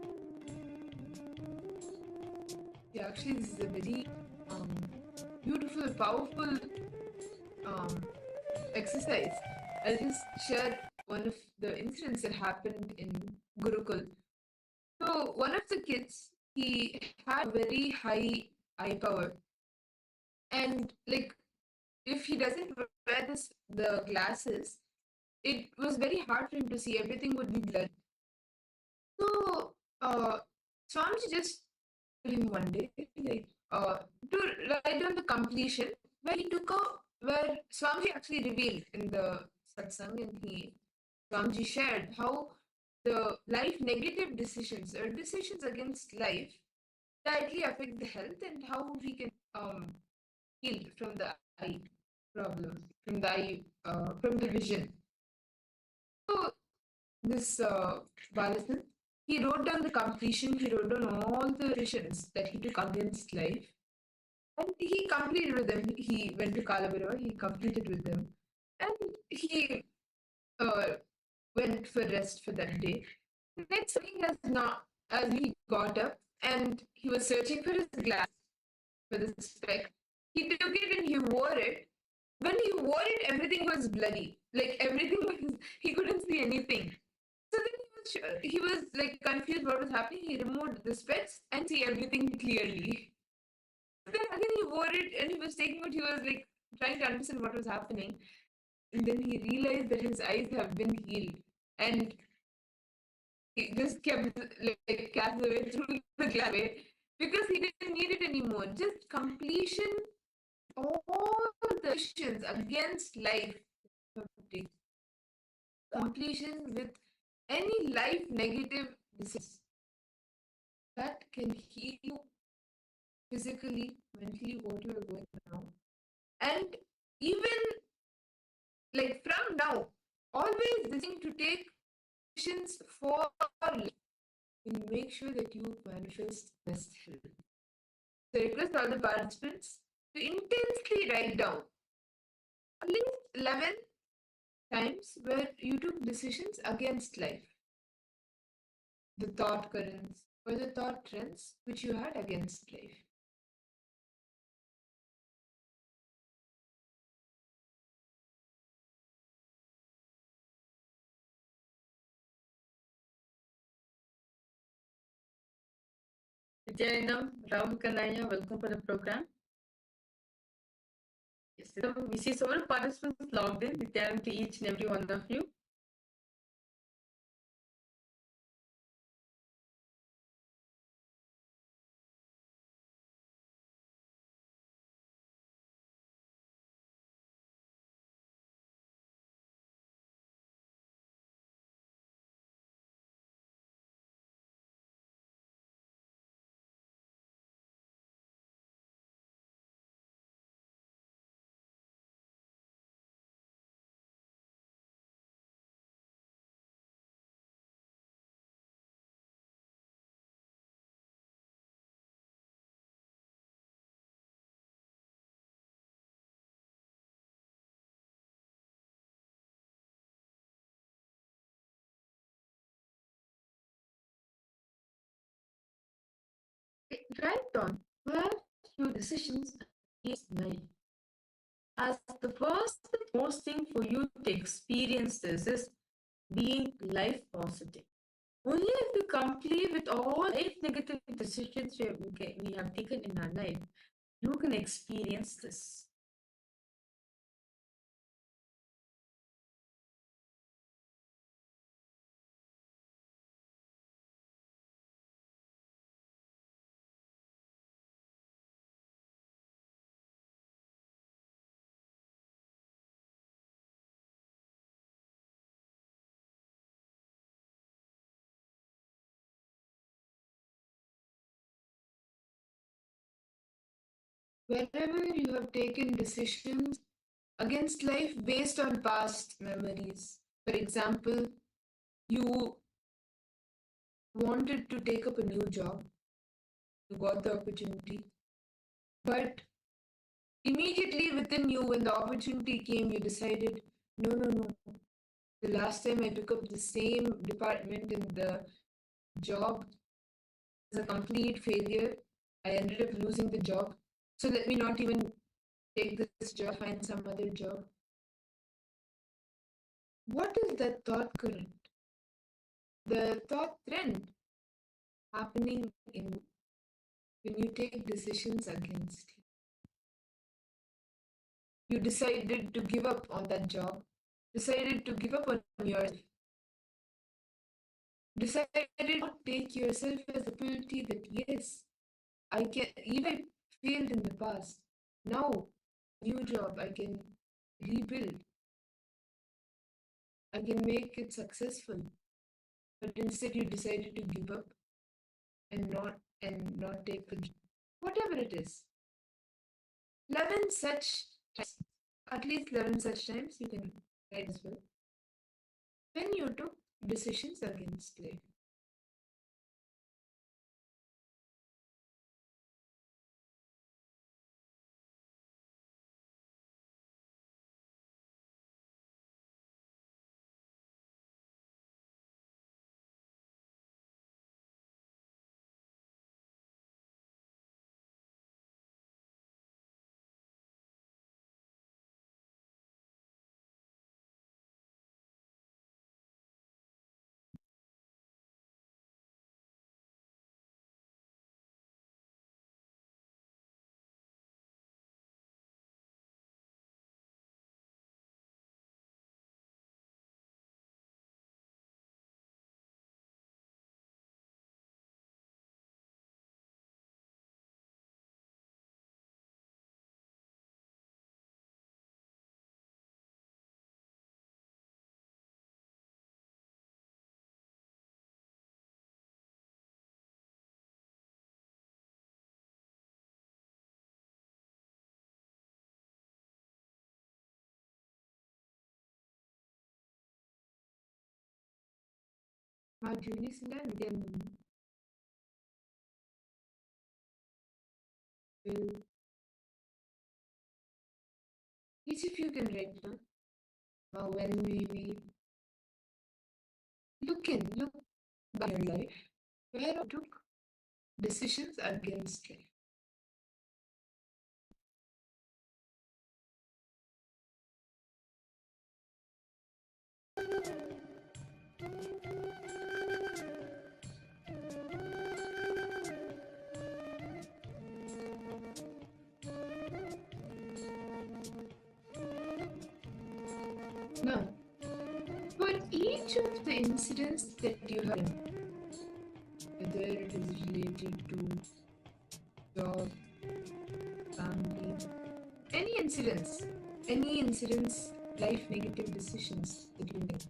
Yeah, actually, this is a very beautiful, powerful exercise. I'll just share one of the incidents that happened in Gurukul. So one of the kids, he had very high eye power, and like if he doesn't wear the glasses, it was very hard for him to see. Everything would be blurred. So Swamiji just told him one day, like to write down the completion where he took a where Swamiji actually revealed in the satsang, and Swamiji shared how the life negative decisions or decisions against life directly affect the health and how we can heal from the eye problem, from the vision. So this Balasan, he wrote down the completion, he wrote down all the decisions that he took against life, and he completed with them. He went to Kalabhirava, he completed with them, and he went for rest for that day. Next morning, as he got up and he was searching for his glass, for the spec, he took it and he wore it. When he wore it, everything was bloody. Like everything was, he couldn't see anything. So then he was like confused what was happening. He removed the specs and see everything clearly. Then again he wore it and he was taking it. He was like trying to understand what was happening. And then he realized that his eyes have been healed. And he just kept like cast away through the glass away because he didn't need it anymore. Just completion, all the actions against life. Completion with any life negative disease that can heal you physically, mentally, what you are going now. And even like from now, always listening to take actions for life will make sure that you manifest best health. So I request all the participants to intensely write down at least 11 times where you took decisions against life. The thought currents or the thought trends which you had against life. Nityananda, Ram Kanaya, welcome for the program. Yes, we see several participants logged in. Nityananda to each and every one of you. Write down where your decisions is life. As the first most thing for you to experience this is being life positive. Only if you complete with all life negative decisions we have taken in our life, you can experience this. Wherever you have taken decisions against life based on past memories. For example, you wanted to take up a new job, you got the opportunity, but immediately within you, when the opportunity came, you decided, no, no, no. The last time I took up the same department in the job was a complete failure. I ended up losing the job. So let me not even take this job, find some other job. What is that thought current? The thought trend happening in when you take decisions against you. You decided to give up on that job, decided to give up on yourself, decided to take yourself as a possibility that yes, I can, even if I failed in the past, now, new job, I can rebuild, I can make it successful. But instead you decided to give up and not take the job. Whatever it is. 11 such times, at least 11 such times you can write as well. When you took decisions against life. Yogis and Enlightened Beings. Each of you can write down when we look by your life, where you took decisions against life. Now, for each of the incidents that you have, whether it is related to job, family, any incidents, life negative decisions that you make,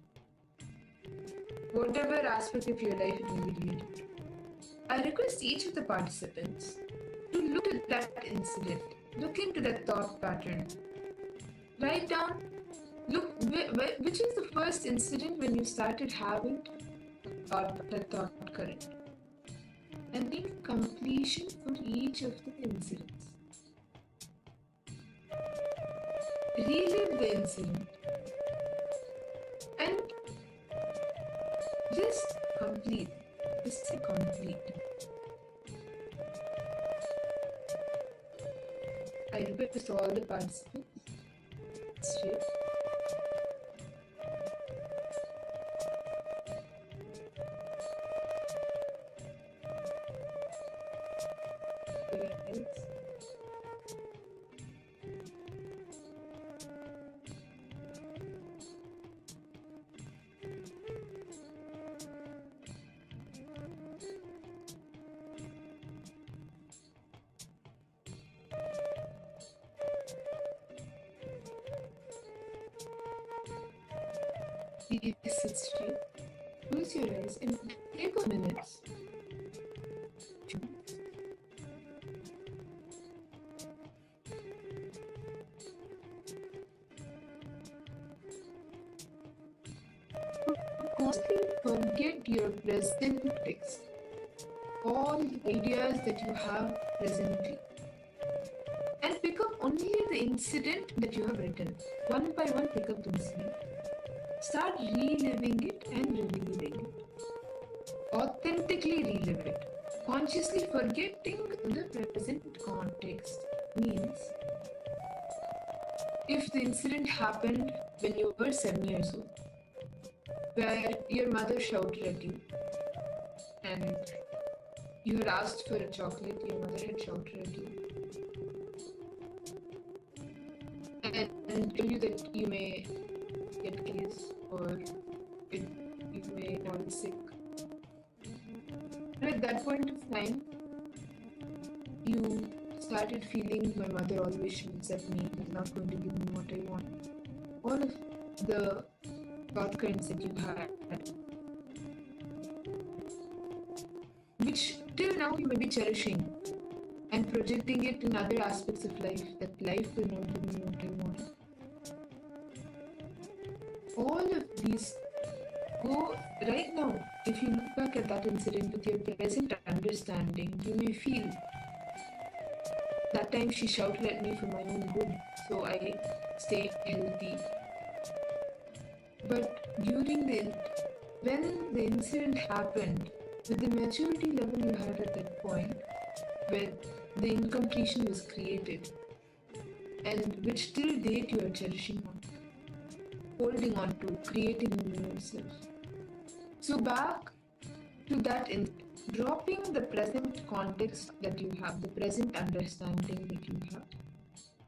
whatever aspect of your life it may be related to, I request each of the participants to look at that incident, look into that thought pattern, write down. Look, which is the first incident when you started having that thought current? And make completion for each of the incidents. Relive the incident. And just complete. Just say complete. I request all the participants straight. Relax. Please sit straight. Close your eyes and take a minute. Constantly forget your present text. All the ideas that you have presently. And pick up only the incident that you have written. One by one, pick up the incident. Start reliving it and reliving it. Authentically relive it. Consciously forgetting the present context means if the incident happened when you were 7 years old, where your mother shouted at you and you had asked for a chocolate, your mother had shouted at you and told you that you may get case or you may fall sick. And at that point of time, you started feeling my mother always shoots at me, is not going to give me what I want. All of the thought currents that you had, which till now you may be cherishing and projecting it in other aspects of life, that life will not give me what I want. All of these go right now. If you look back at that incident with your present understanding, you may feel that time she shouted at me for my own good, so I stayed healthy. But when the incident happened, with the maturity level you had at that point, where the incompletion was created, and which till date you are cherishing on, holding on to, creating in yourself. So back to that, dropping the present context that you have, the present understanding that you have,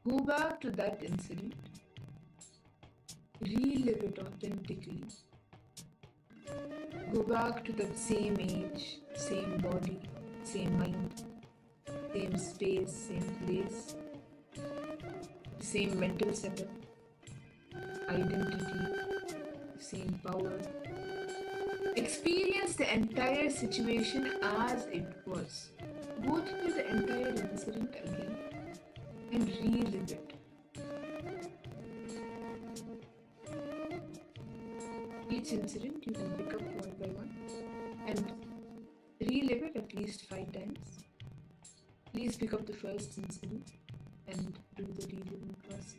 go back to that incident, relive it authentically. Go back to that same age, same body, same mind, same space, same place, same mental setup, identity, same power. Experience the entire situation as it was. Go through the entire incident again and relive it. Each incident you can pick up one by one and relive it at least 5 times. Please pick up the first incident and do the reliving process.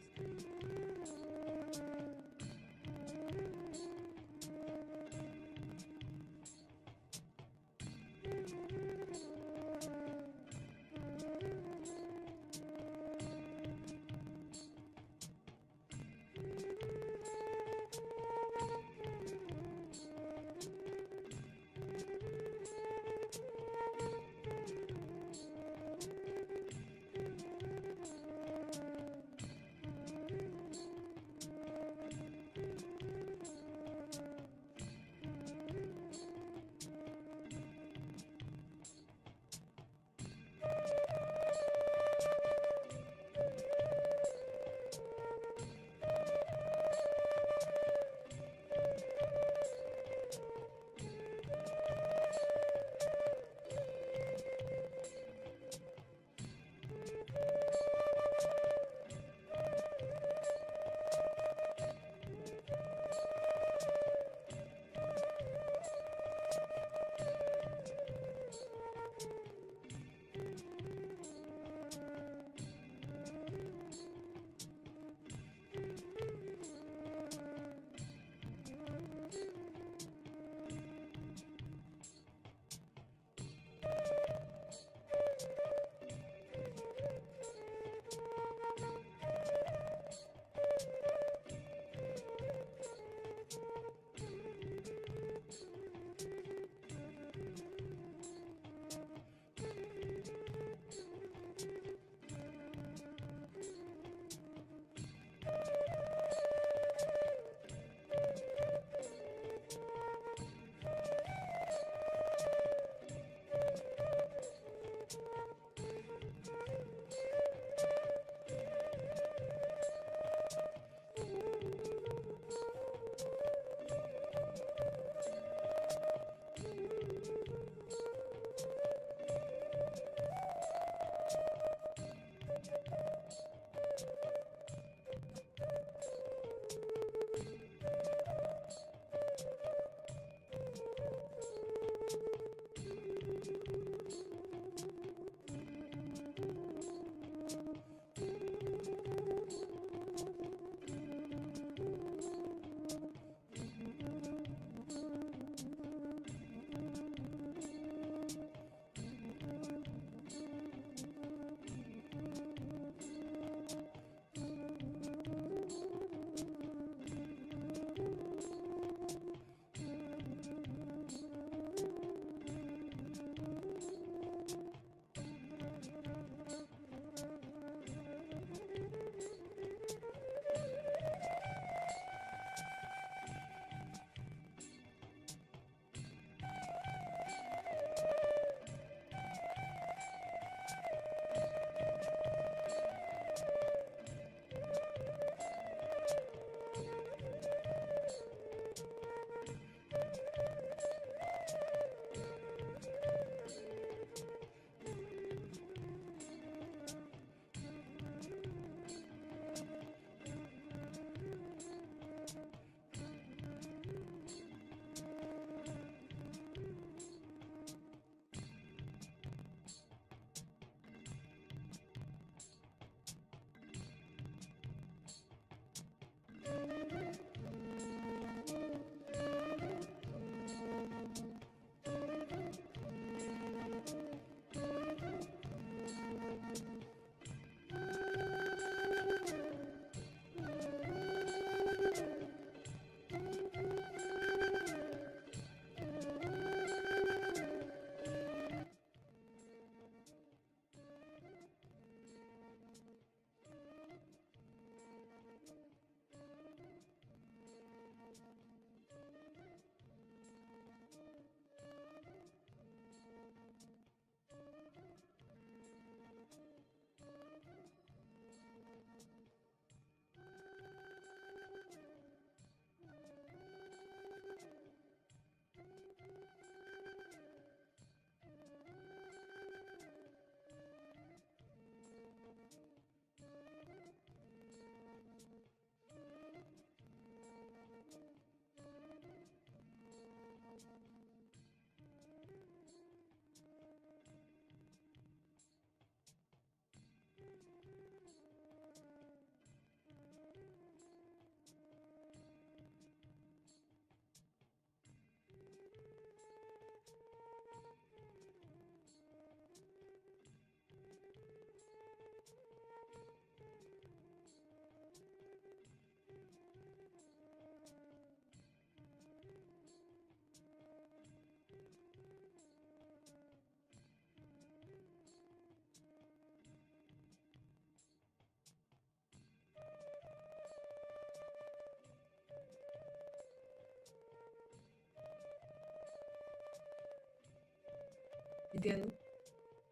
Nityananda,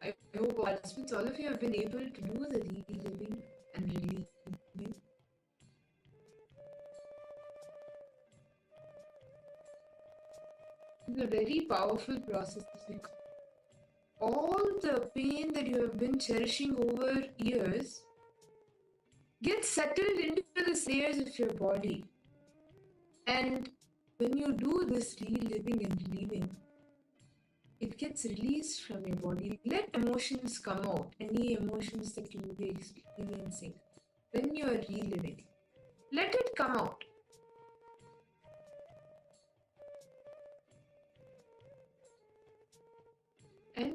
I hope participants, all of you have been able to do the reliving and relieving. It's a very powerful process because all the pain that you have been cherishing over years gets settled into the layers of your body. And when you do this reliving and relieving, it gets released from your body. Let emotions come out, any emotions that you will be experiencing when you are reliving. Let it come out. And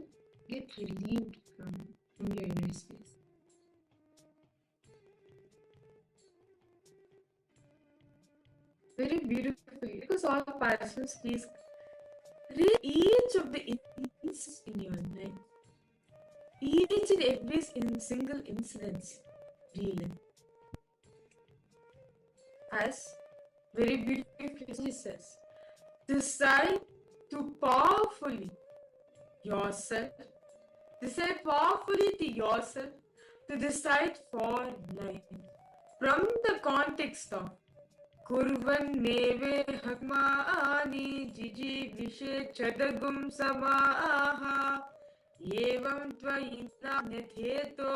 get relieved from your inner space. Very beautifully. Because all participants, please read each of the incidents in your life. Each and every single incident, really. As very beautifully says, decide to powerfully yourself, decide powerfully to yourself to decide for life. From the context of Kurvan neve hakmaani jiji vishe chadagum samaha Evam tvayina nyatheto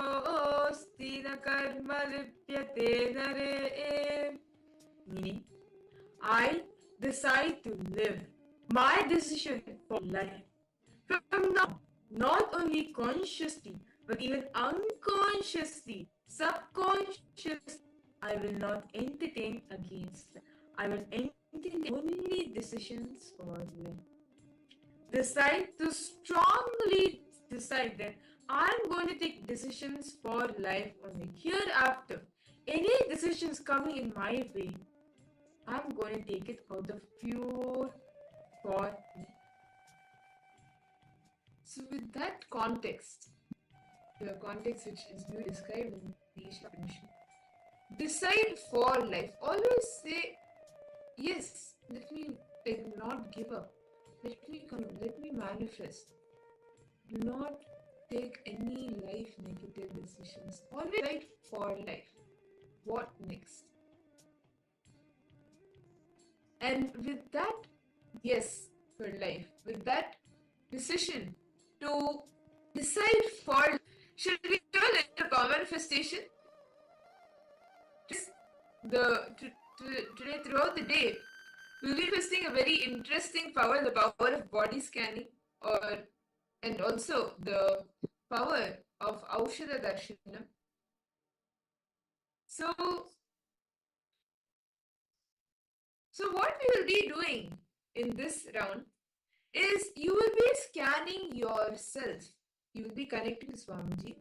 na karma lipyate nare. Meaning, I decide to live. My decision for life. From now, not only consciously, but even unconsciously, subconsciously, I will not entertain against them. I will entertain only decisions for them. Decide to strongly decide that I'm going to take decisions for life only. Hereafter, any decisions coming in my way, I'm going to take it out of pure for me. So with that context, the context which is being described in the Iccha Mrityu, decide for life. Always say, yes, let me not give up. Let me manifest. Do not take any life negative decisions. Always decide for life. What next? And with that, yes, for life, with that decision to decide for, should we turn it into a manifestation? Today, throughout the day, we'll be testing a very interesting power, the power of body scanning, and also the power of Aushadha Darshana. So what we will be doing in this round is you will be scanning yourself. You will be connecting to Swamiji,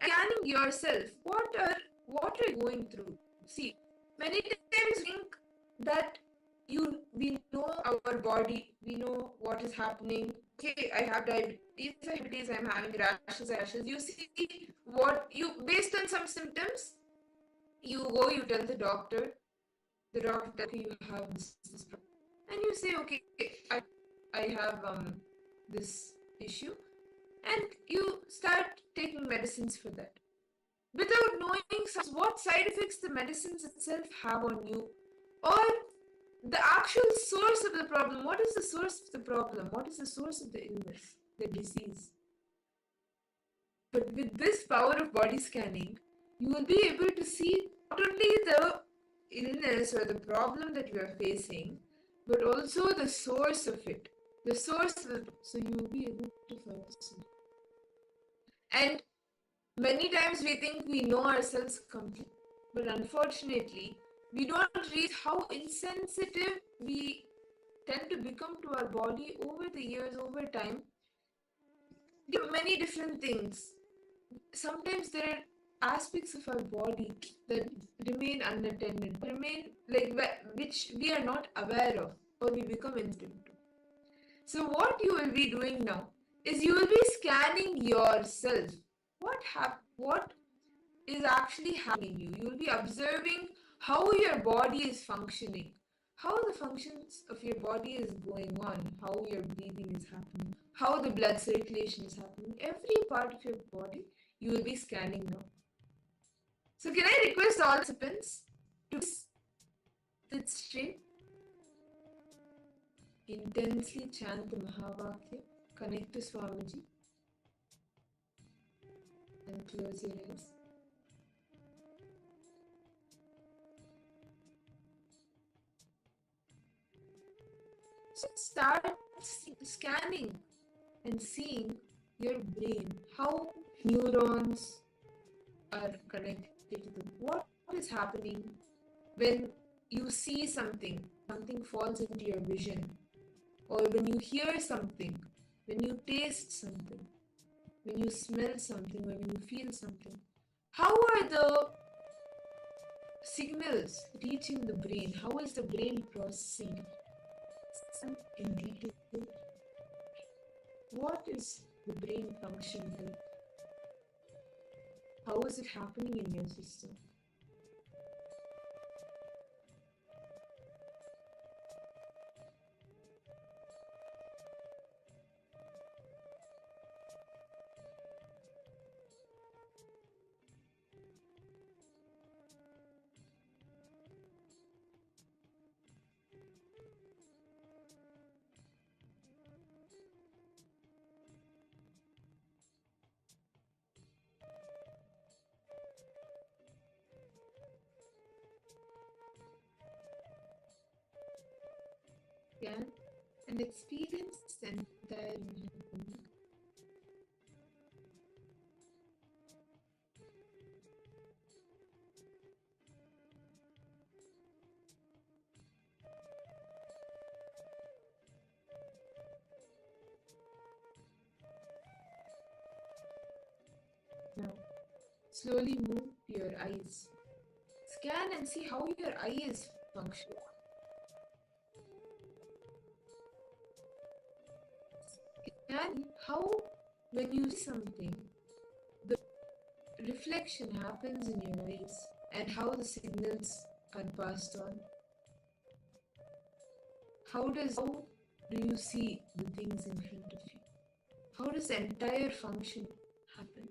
scanning yourself. What are you going through? See, many times we think that we know our body, we know what is happening. Okay, I have diabetes, I'm having rashes. You see what you, based on some symptoms, you tell the doctor that you have this problem. And you say, okay, I have this issue, and you start taking medicines for that without knowing what side effects the medicines itself have on you, or the actual source of the problem. What is the source of the problem? What is the source of the illness, the disease? But with this power of body scanning, you will be able to see not only the illness or the problem that you are facing, but also the source of it. So you will be able to focus on it. And many times we think we know ourselves completely, but unfortunately, we don't realize how insensitive we tend to become to our body over the years, over time. Do many different things. Sometimes there are aspects of our body that remain unattended, which we are not aware of, or we become insensitive to. So what you will be doing now is you will be scanning yourself. What is actually happening in you? You will be observing how your body is functioning, how the functions of your body is going on, how your breathing is happening, how the blood circulation is happening. Every part of your body you will be scanning now. So can I request all participants to sit straight, intensely chant the Mahavakya, connect to Swamiji, and close your eyes. So start scanning and seeing your brain, how neurons are connected to them. What is happening when you see something falls into your vision, or when you hear something, when you taste something, when you smell something, or when you feel something. How are the signals reaching the brain? How is the brain processing it? In detail, what is the brain function like? How is it happening in your system? Scan and experience the entire being. Now, slowly move your eyes. Scan and see how your eyes function. Scan how, when you see something, the reflection happens in your eyes and how the signals are passed on. How do you see the things in front of you? How does the entire function happen?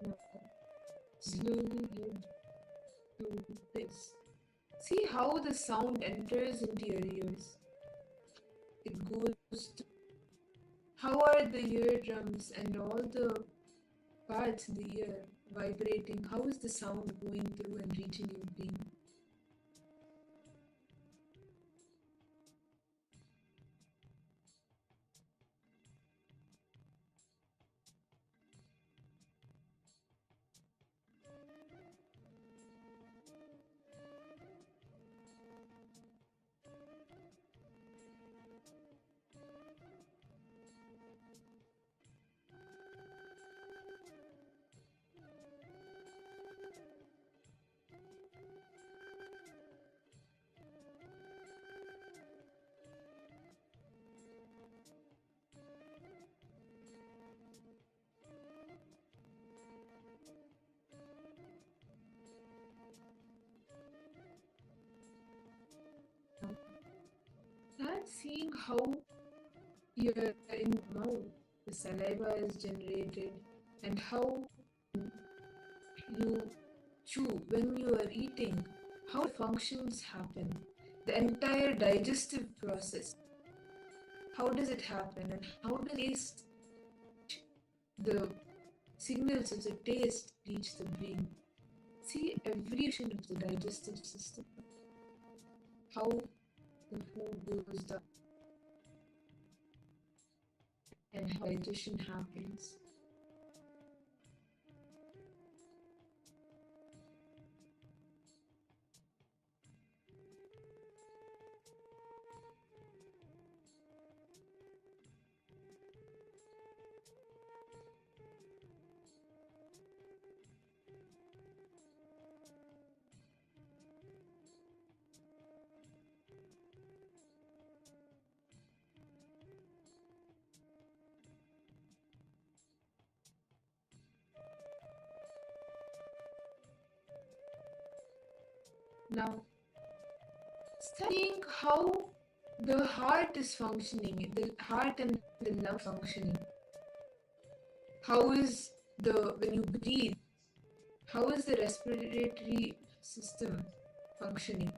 Now, slowly head to this. See how the sound enters into your ears. It goes to how are the eardrums and all the parts in the ear vibrating? How is the sound going through and reaching your being? Start seeing how your in the mouth the saliva is generated and how you chew when you are eating, how functions happen, the entire digestive process. How does it happen and how does taste, the signals of the taste reach the brain? See every function of the digestive system, how the food goes down and how digestion happens. Now, studying how the heart is functioning, the heart and the lung functioning. How is when you breathe, how is the respiratory system functioning?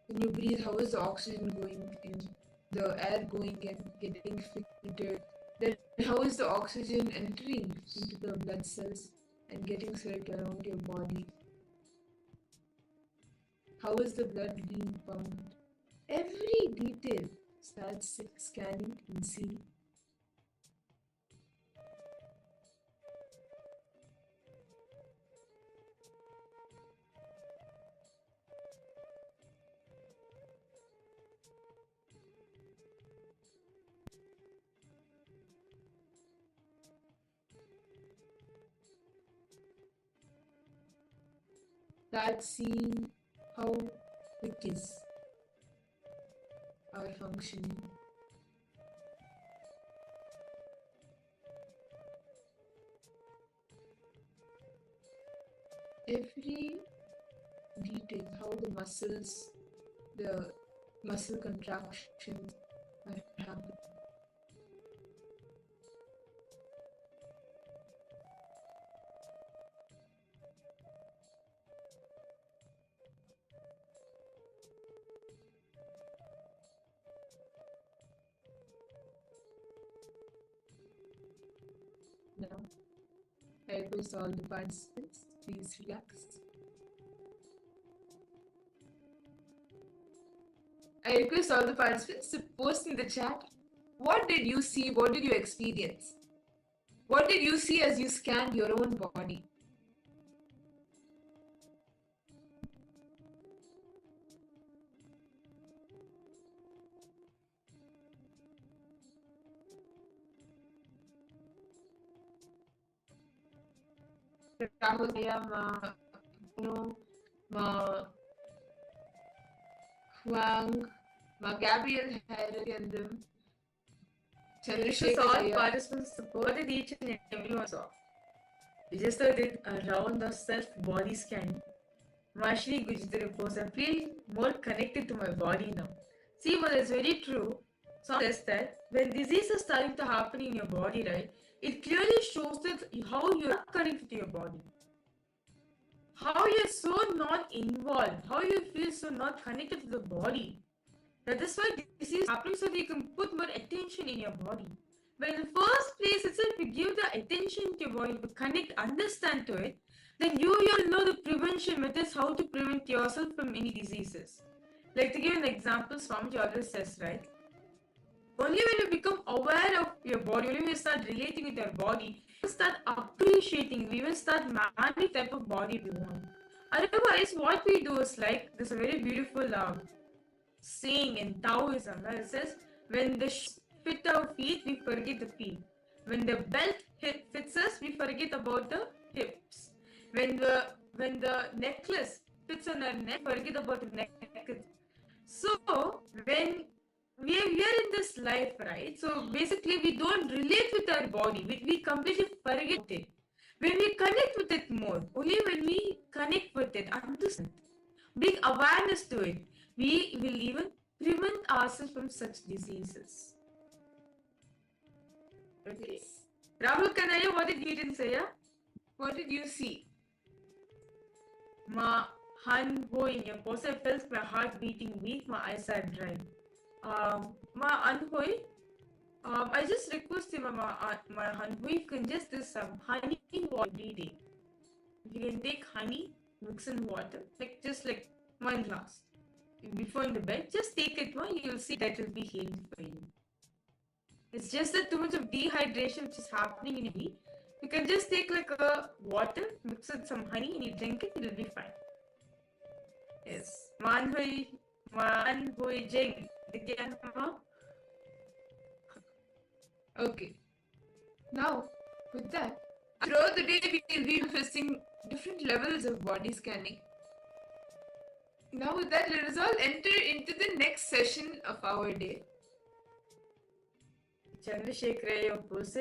When you breathe, how is the oxygen going in, the air going in, getting filtered? Then how is the oxygen entering into the blood cells and getting circled around your body? How is the blood being pumped? Every detail starts scanning and seeing. start seeing how it is our functioning. Every detail, how the muscle contractions are happening. Now, I request all the participants, please relax. I request all the participants to post in the chat, what did you see, what did you experience? What did you see as you scanned your own body? Rahul, Huang, Gabriel, Harry, and them. Chandrasekhar, all participants supported each and everyone saw. We just did a round of self-body scanning. Mashri Gujitari reports, I feel more connected to my body now. See, well, it's very true. So says that when disease is starting to happen in your body, right, it clearly shows that how you're not connected to your body. How you're so not involved, how you feel so not connected to the body. That is why disease is happening, so that you can put more attention in your body. But in the first place itself, if you give the attention to your body, to connect, understand to it, then you will know the prevention methods, how to prevent yourself from any diseases. Like to give an example, Swamiji always says, right? Only when you become aware of your body, only when you start relating with your body, you start appreciating, we will start managing type of body we want. Otherwise, what we do is like, there's a very beautiful saying in Taoism, where it says, when the fit our feet, we forget the feet. When the belt fits us, we forget about the hips. When the necklace fits on our neck, forget about the neck. So when we are in this life, right? So basically, we don't relate with our body. We completely forget it. When we connect with it more, only when we connect with it, understand, bring awareness to it, we will even prevent ourselves from such diseases. Okay. Rahul Kanaya, what did you say? Yeah? What did you see? My hand going, your pose, I felt my heart beating weak, my eyes are dry. My Anhoy, I just request him, my Anhoy, you can just do some honey water every day. You can take honey, mix in water, just like 1 glass. Before in the bed, just take it one, you will see that will be healed for you. It's just that too much of dehydration which is happening in you. You can just take like a water, mix with some honey and you drink it, it will be fine. Yes. Man hui jeng. Okay. Now, with that, throughout the day we will be manifesting different levels of body scanning. Now with that, let us all enter into the next session of our day. Chandrasekhar pose,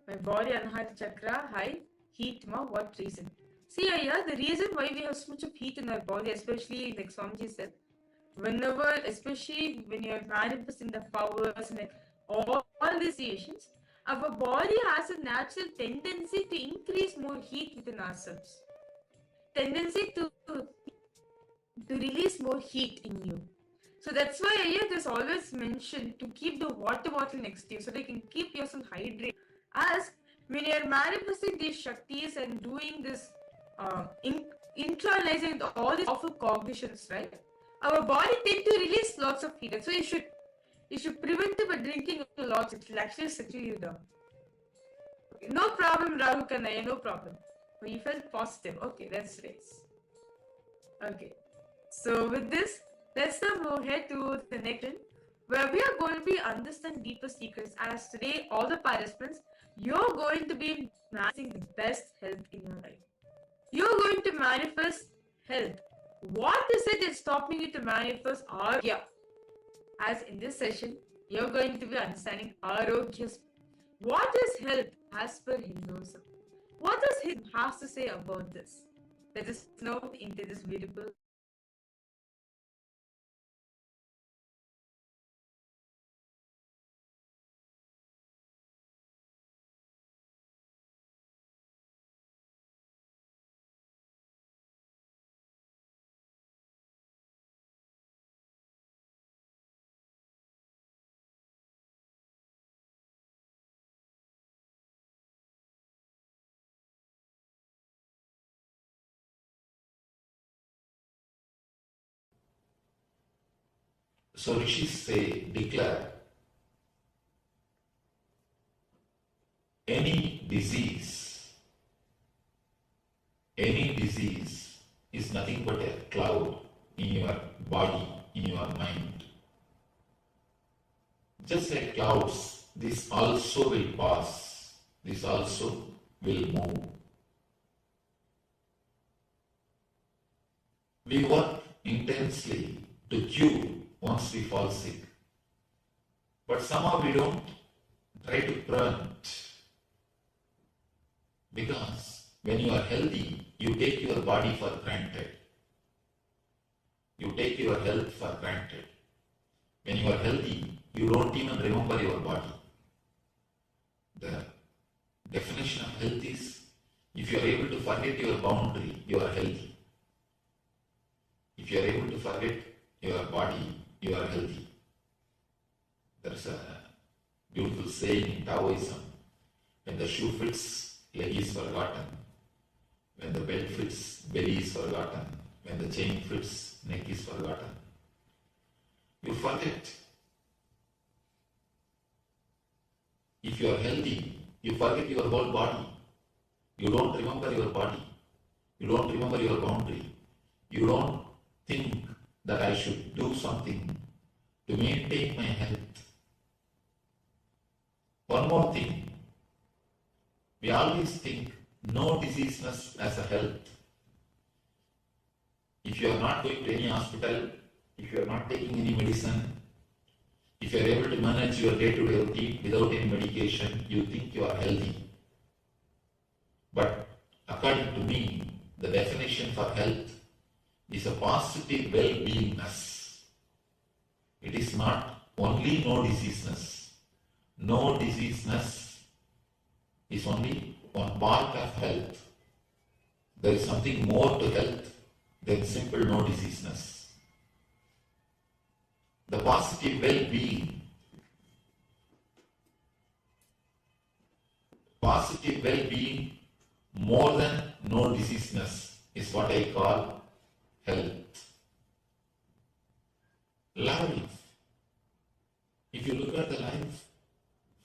my body anahata chakra high, heat ma, what reason? See, Aya, the reason why we have so much of heat in our body, especially like Swamiji said, whenever, especially when you are manifesting the powers and all these situations, our body has a natural tendency to increase more heat within ourselves. Tendency to release more heat in you. So that's why it is always mentioned to keep the water bottle next to you so that you can keep yourself hydrated. As when you are manifesting these Shaktis and doing this internalizing all these awful cognitions, right? Our body tend to release lots of heat. So you should prevent it by drinking lots. It will actually settle you down. Okay, no problem, Rahul Kanaya, no problem. But you felt positive. Okay, that's nice. Okay. So with this, let's now move ahead to the next one, where we are going to be understand deeper secrets. As today, all the participants, you're going to be manifesting the best health in your life. You're going to manifest health. What is it that's stopping you to manifest Arogya? As in this session, you're going to be understanding Arogya. What is health as per Hinduism? What does Hinduism have to say about this? Let us know into this beautiful. So rishis say, declare, any disease is nothing but a cloud in your body, in your mind. Just like clouds, this also will pass, this also will move. We work intensely to cure once we fall sick, but somehow we don't try to prevent. Because when you are healthy, you take your body for granted. You take your health for granted. When you are healthy, you don't even remember your body. The definition of health is, if you are able to forget your boundary, you are healthy. If you are able to forget your body, you are healthy. There's a beautiful saying in Taoism, when the shoe fits, leg is forgotten. When the belt fits, belly is forgotten. When the chain fits, neck is forgotten. You forget. If you are healthy, you forget your whole body. You don't remember your body. You don't remember your boundary. You don't think that I should do something to maintain my health. One more thing. We always think no diseaseness as a health. If you are not going to any hospital, if you are not taking any medicine, if you are able to manage your day-to-day routine without any medication, you think you are healthy. But according to me, the definition for health is a positive well-beingness. It is not only no diseaseness. No diseaseness is only one part of health. There is something more to health than simple no diseaseness. The positive well-being. Positive well-being more than no diseaseness is what I call health. Life. If you look at the life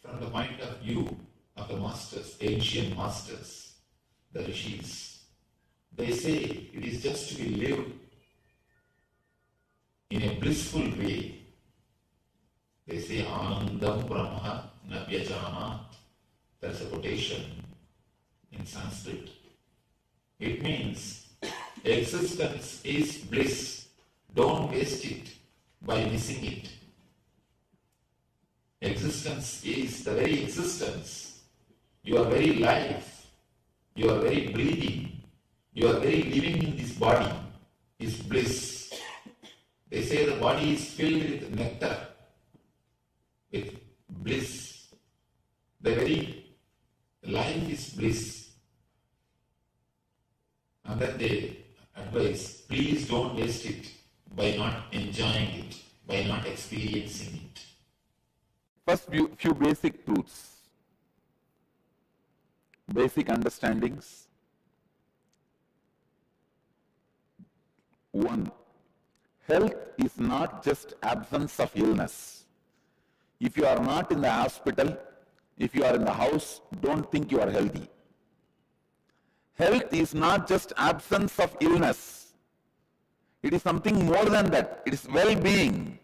from the point of view of the masters, ancient masters, the rishis, they say it is just to be lived in a blissful way. They say Anandam Brahma Navyajana. There is a quotation in Sanskrit. It means existence is bliss. Don't waste it by missing it. Existence is the very existence. Your very life, your very breathing, your very living in this body is bliss. They say the body is filled with nectar, with bliss. The very life is bliss. And then they advise, please don't waste it by not enjoying it, by not experiencing it. First, few basic truths, basic understandings. One, health is not just absence of illness. If you are not in the hospital, if you are in the house, don't think you are healthy. Health is not just absence of illness. It is something more than that. It is well-being.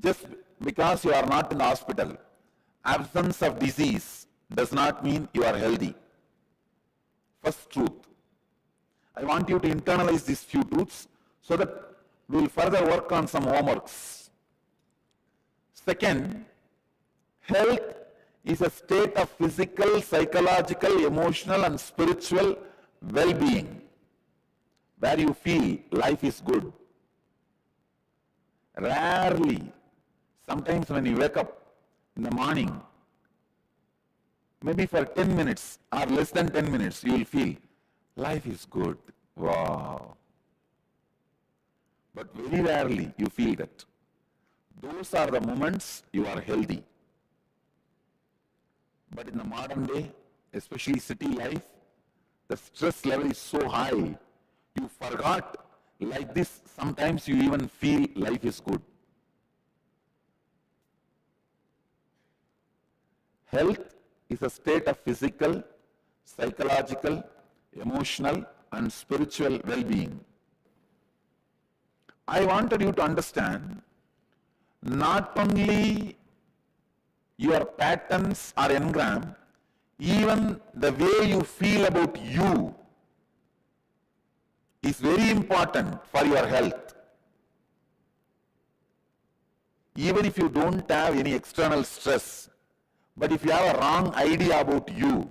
Just because you are not in the hospital, absence of disease does not mean you are healthy. First truth. I want you to internalize these few truths so that we will further work on some homeworks. Second, health is a state of physical, psychological, emotional and spiritual well-being where you feel life is good. Rarely, sometimes when you wake up in the morning, maybe for 10 minutes or less than 10 minutes, you will feel life is good. Wow. But very rarely you feel that. Those are the moments you are healthy. But in the modern day, especially city life, the stress level is so high, you forgot like this, sometimes you even feel life is good. Health is a state of physical, psychological, emotional and spiritual well-being. I wanted you to understand not only your patterns or engram, even the way you feel about you is very important for your health. Even if you don't have any external stress, but if you have a wrong idea about you,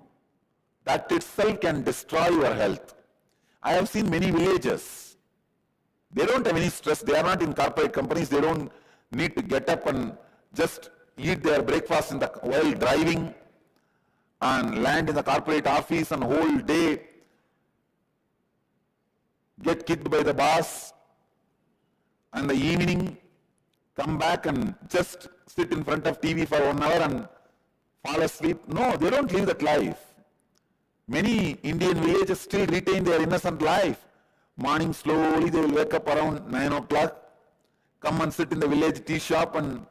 that itself can destroy your health. I have seen many villages. They don't have any stress. They are not in corporate companies. They don't need to get up and just eat their breakfast while driving and land in the corporate office and whole day get kicked by the boss, and the evening come back and just sit in front of TV for 1 hour and fall asleep. No, they don't live that life. Many Indian villages still retain their innocent life. Morning slowly they will wake up around 9 o'clock, come and sit in the village tea shop and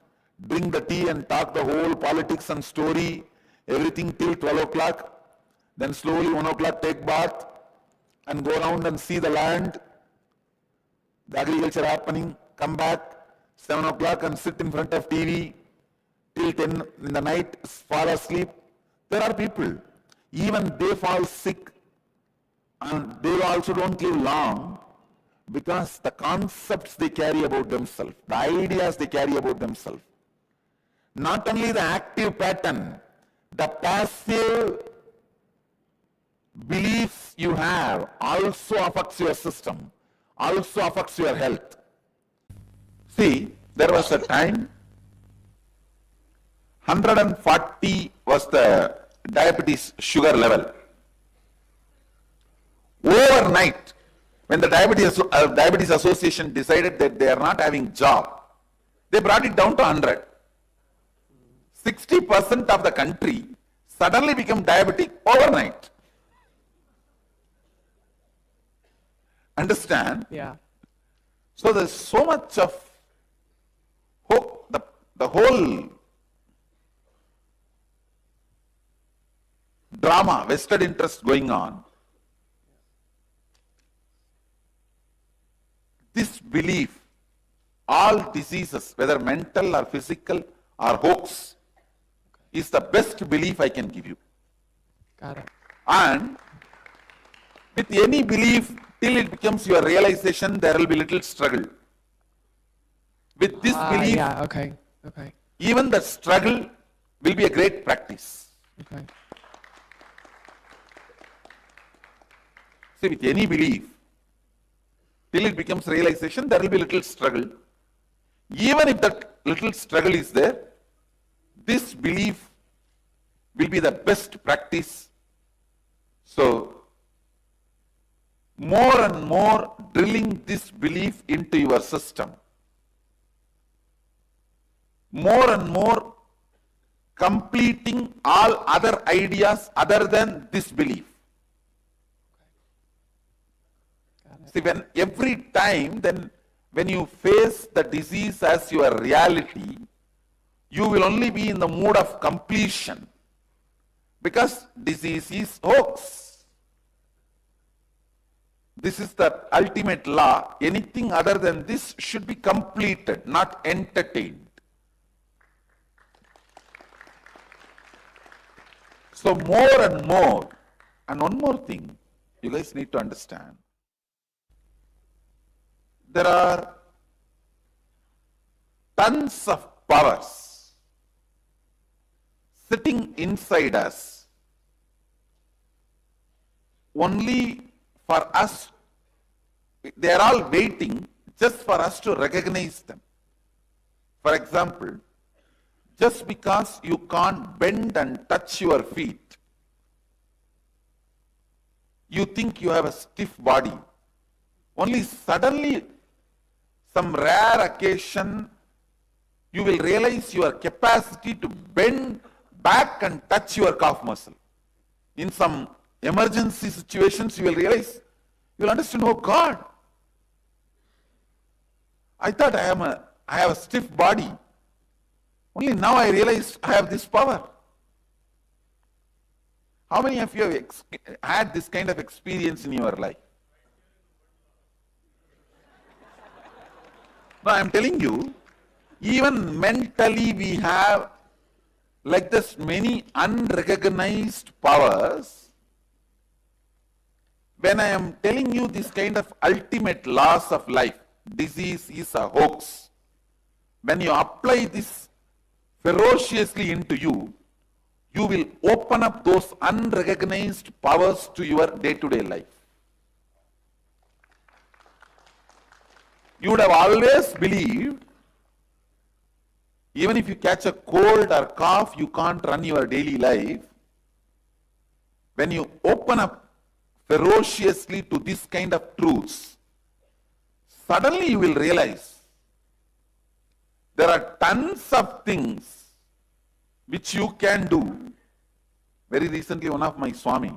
drink the tea and talk the whole politics and story, everything till 12 o'clock. Then slowly 1 o'clock take bath and go around and see the land, the agriculture happening, come back 7 o'clock and sit in front of TV till 10 in the night, fall asleep. There are people, even they fall sick and they also don't live long because the concepts they carry about themselves, the ideas they carry about themselves. Not only the active pattern, the passive beliefs you have also affects your system, also affects your health. See, there was a time 140 was the diabetes sugar level. Overnight, when the Diabetes Association decided that they are not having job, they brought it down to 100. 60% of the country suddenly became diabetic overnight. Understand? Yeah. So there's so much of hope, the whole drama, vested interest going on. This belief, all diseases, whether mental or physical or hoax, is the best belief I can give you. Got it. And with any belief, till it becomes your realization, there will be little struggle. With this belief, yeah, okay. even the struggle will be a great practice. Okay. See, with any belief, till it becomes realization, there will be little struggle. Even if that little struggle is there, this belief will be the best practice. So, more and more drilling this belief into your system, more and more completing all other ideas other than this belief. See, when every time, then when you face the disease as your reality, you will only be in the mood of completion, because disease is hoax. This is the ultimate law. Anything other than this should be completed, not entertained. So more and more, and one more thing you guys need to understand. there are tons of powers sitting inside us only for us. They are all waiting just for us to recognize them. For example, just because you can't bend and touch your feet, you think you have a stiff body. Only suddenly, some rare occasion, you will realize your capacity to bend back and touch your calf muscle. In some emergency situations, you will realize, you will understand, oh God, I thought I have a stiff body. Only now I realize I have this power. How many of you have had this kind of experience in your life? No, I am telling you, even mentally we have like this many unrecognized powers. When I am telling you this kind of ultimate laws of life, disease is a hoax. When you apply this ferociously into you, you will open up those unrecognized powers to your day-to-day life. You would have always believed, even if you catch a cold or cough, you can't run your daily life. When you open up ferociously to this kind of truths, suddenly you will realize there are tons of things which you can do. Very recently, one of my Swami,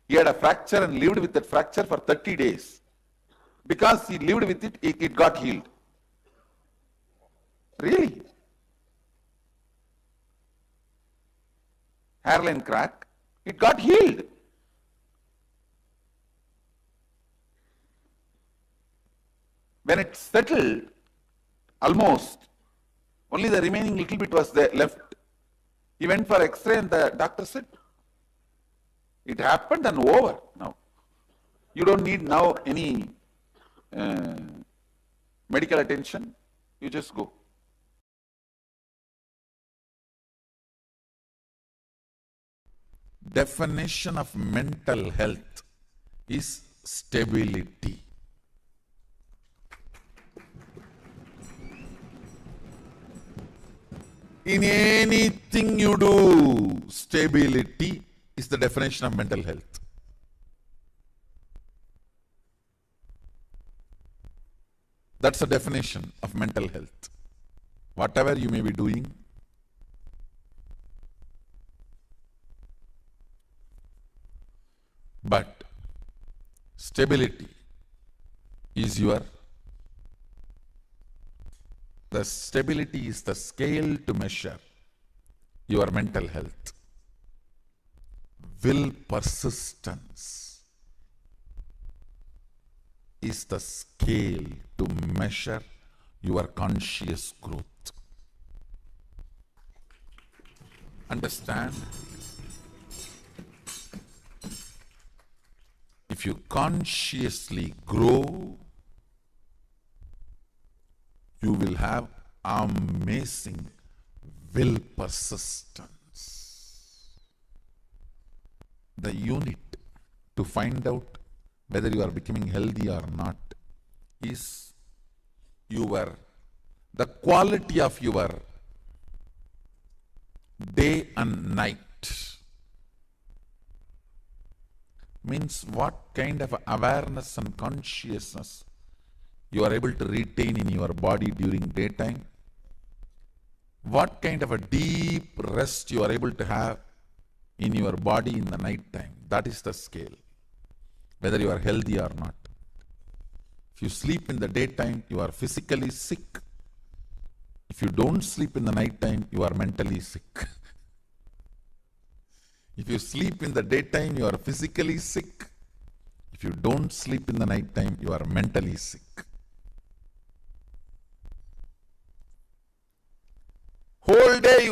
he had a fracture and lived with that fracture for 30 days. Because he lived with it, it got healed. Really? Hairline crack, it got healed. When it settled, almost, only the remaining little bit was there left. He went for X-ray and the doctor said, it happened and over now. You don't need now any medical attention. You just go. Definition of mental health is stability. In anything you do, stability is the definition of mental health. That's the definition of mental health. Whatever you may be doing, but stability is the stability is the scale to measure your mental health. Will persistence is the scale to measure your conscious growth. Understand? If you consciously grow, you will have amazing will persistence. The unit to find out whether you are becoming healthy or not is the quality of your day and night. Means what kind of awareness and consciousness you are able to retain in your body during daytime, what kind of a deep rest you are able to have in your body in the night time. That is the scale, whether you are healthy or not. If you sleep in the daytime, you are physically sick. If you don't sleep in the night time, you are mentally sick. If you sleep in the daytime, you are physically sick. If you don't sleep in the night time, you are mentally sick. Whole day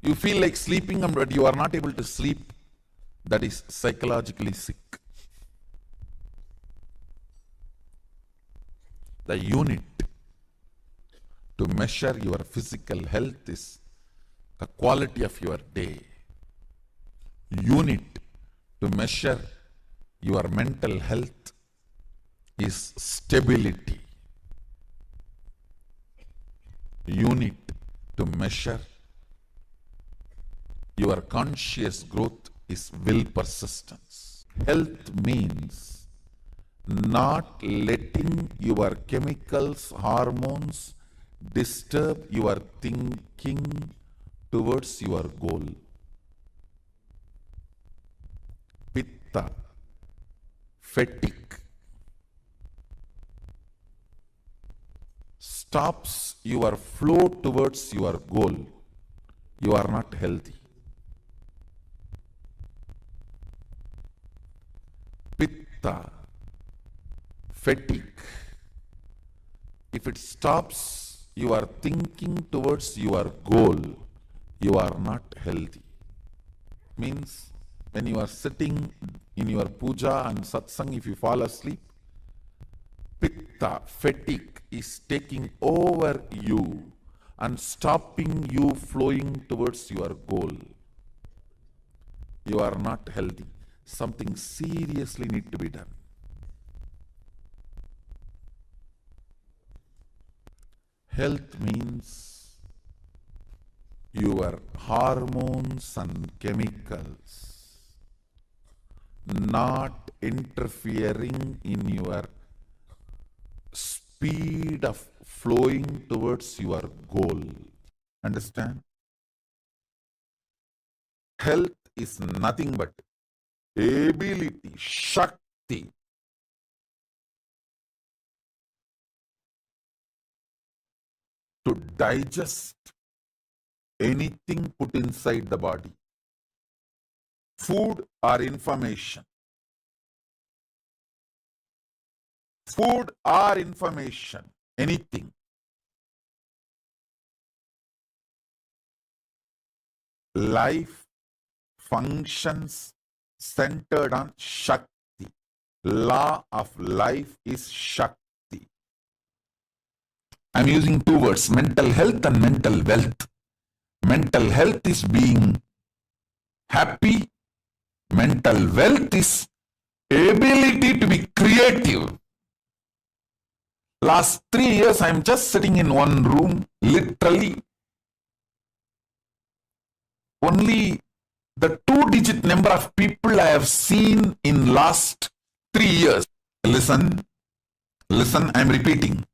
you feel like sleeping, but you are not able to sleep. That is psychologically sick. The unit to measure your physical health is the quality of your day. Unit to measure your mental health is stability. Unit to measure your conscious growth is will persistence. Health means not letting your chemicals, hormones disturb your thinking towards your goal. Pitta, fatigue, stops your flow towards your goal. You are not healthy. Pitta, fatigue, if it stops your thinking towards your goal, you are not healthy. Means when you are sitting in your puja and satsang, if you fall asleep, pitta, fatigue, is taking over you and stopping you flowing towards your goal. You are not healthy. Something seriously need to be done. Health means your hormones and chemicals not interfering in your speed of flowing towards your goal. Understand? Health is nothing but ability, Shakti, to digest anything put inside the body. Food or information. Food or information, anything. Life functions centered on Shakti. Law of life is Shakti. I'm using two words, mental health and mental wealth. Mental health is being happy. Mental wealth is ability to be creative. Last 3 years, I'm just sitting in one room, literally. Only the 2-digit number of people I have seen in last 3 years. Listen, I'm repeating.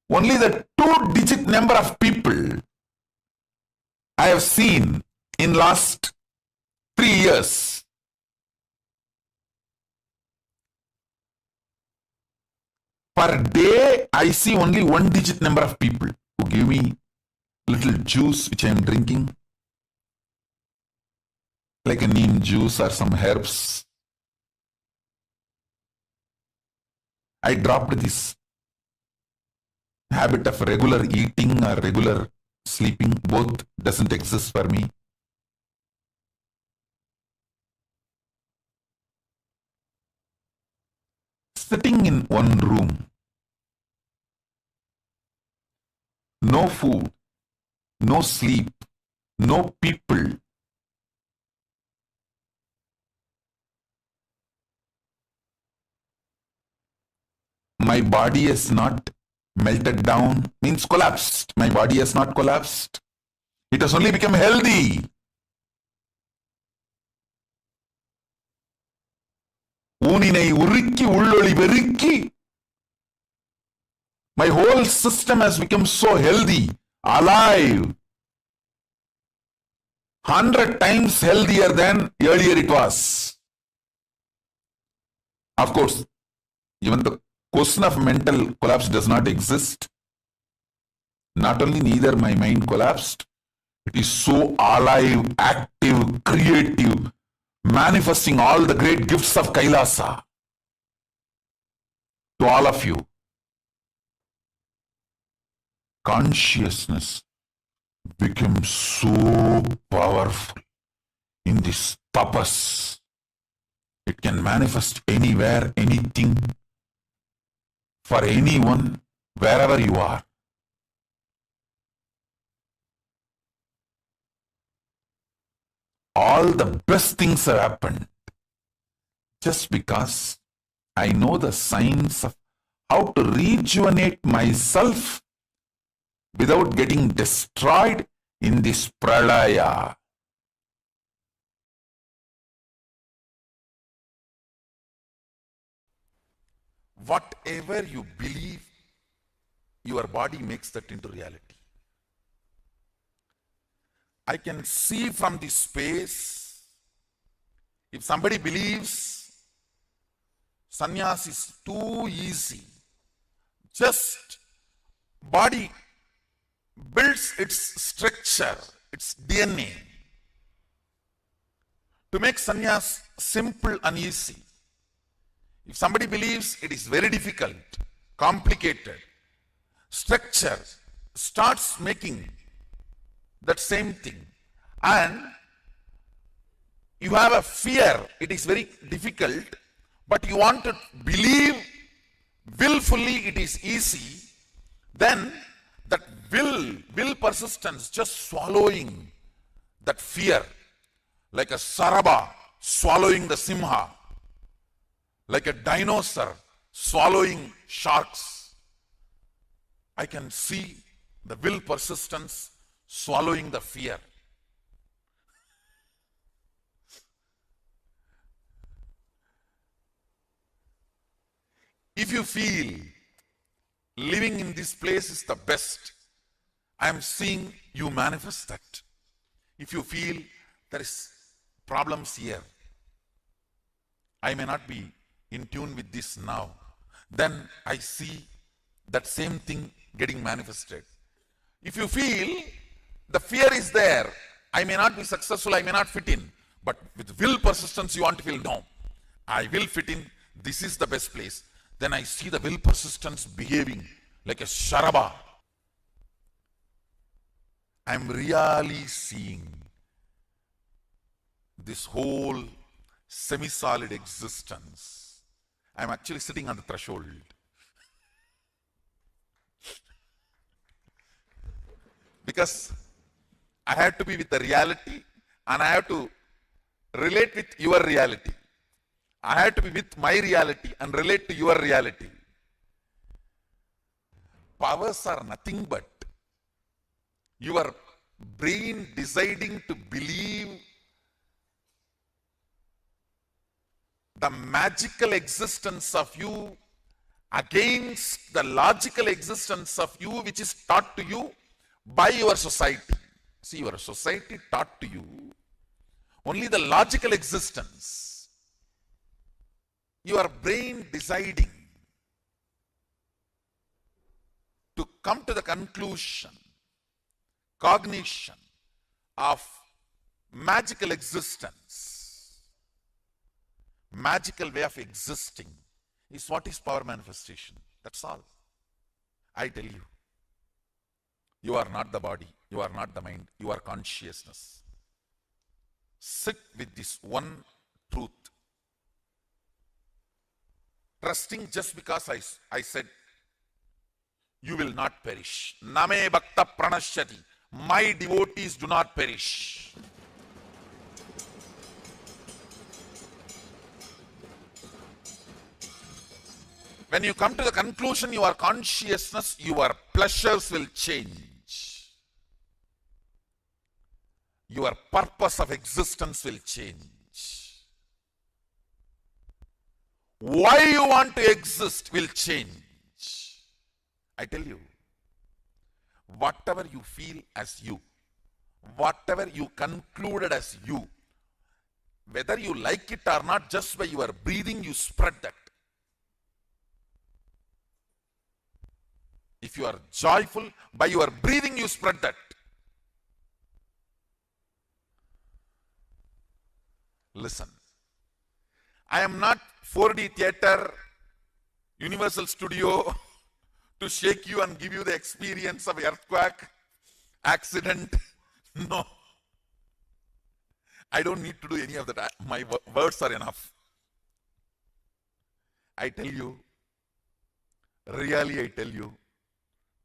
Only the 2-digit number of people I have seen in last 3 years. Per day, I see only 1-digit number of people who give me little juice which I am drinking, like a neem juice or some herbs. I dropped this habit of regular eating or regular sleeping. Both doesn't exist for me. Sitting in one room, no food, no sleep, no people. My body is not melted down, means collapsed. My body has not collapsed. It has only become healthy. ஊனினை உருக்கி உள்ளொளி பெருக்கி. My whole system has become so healthy, alive. 100 times healthier than earlier it was. Of course, even the question of mental collapse does not exist. Not only neither my mind collapsed, it is so alive, active, creative, manifesting all the great gifts of Kailasa to all of you. Consciousness becomes so powerful in this tapas. It can manifest anywhere, anything, for anyone, wherever you are. All the best things have happened just because I know the science of how to rejuvenate myself without getting destroyed in this pralaya. Whatever you believe, your body makes that into reality. I can see from this space, if somebody believes sannyas is too easy, just body builds its structure, its DNA, to make sannyas simple and easy. If somebody believes it is very difficult, complicated, structure starts making that same thing, and you have a fear, it is very difficult, but you want to believe willfully it is easy, then that will persistence just swallowing that fear, like a saraba swallowing the simha, like a dinosaur swallowing sharks. I can see the will persistence swallowing the fear. If you feel living in this place is the best, I am seeing you manifest that. If you feel there is problems here, I may not be in tune with this now, then I see that same thing getting manifested. If you feel the fear is there, I may not be successful, I may not fit in, but with will persistence you want to feel, no, I will fit in, this is the best place. Then I see the will persistence behaving like a sharaba. I am really seeing this whole semi-solid existence. I am actually sitting on the threshold. Because I have to be with the reality and I have to relate with your reality. I have to be with my reality and relate to your reality. Powers are nothing but your brain deciding to believe the magical existence of you against the logical existence of you, which is taught to you by your society. See, your society taught to you only the logical existence. Your brain deciding to come to the conclusion, cognition of magical existence, magical way of existing is what is power manifestation. That's all. I tell you, you are not the body, you are not the mind, you are consciousness. Sit with this one truth. Trusting just because I said, you will not perish. Name bhakta pranashyati. My devotees do not perish. When you come to the conclusion, your consciousness, your pleasures will change. Your purpose of existence will change. Why you want to exist will change. I tell you, whatever you feel as you, whatever you concluded as you, whether you like it or not, just by your breathing you spread that. If you are joyful, by your breathing you spread that. Listen, I am not 4D theater, Universal Studio to shake you and give you the experience of earthquake, accident. No. I don't need to do any of that. My words are enough. I tell you, really I tell you,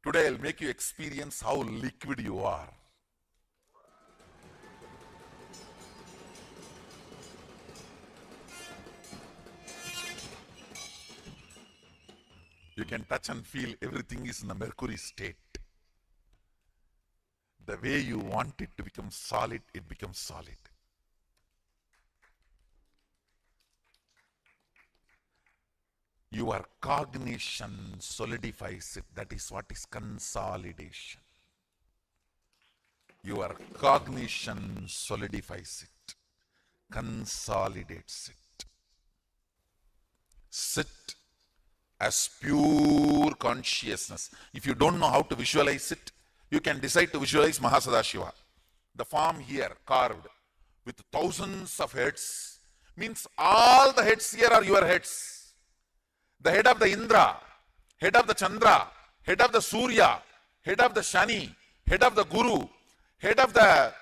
Today I'll make you experience how liquid you are. You can touch and feel everything is in a mercury state. The way you want it to become solid, it becomes solid. Your cognition solidifies it. That is what is consolidation. Your cognition solidifies it, consolidates it. Sit as pure consciousness. If you don't know how to visualize it, you can decide to visualize Mahasadashiva. The form here carved with thousands of heads means all the heads here are your heads. The head of the Indra, head of the Chandra, head of the Surya, head of the Shani, head of the Guru, head of the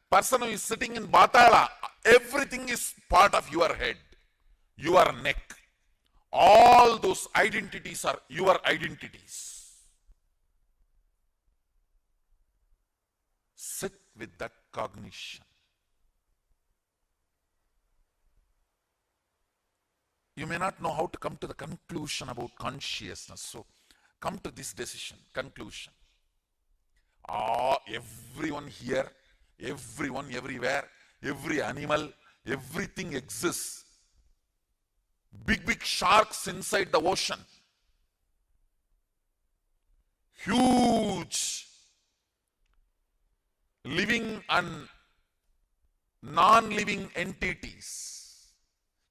person who is sitting in Batala, everything is part of your head, your neck. All those identities are your identities. Sit with that cognition. You may not know how to come to the conclusion about consciousness. So come to this decision, conclusion. Everyone here, everyone everywhere, every animal, everything exists. Big sharks inside the ocean. Huge living and non-living entities.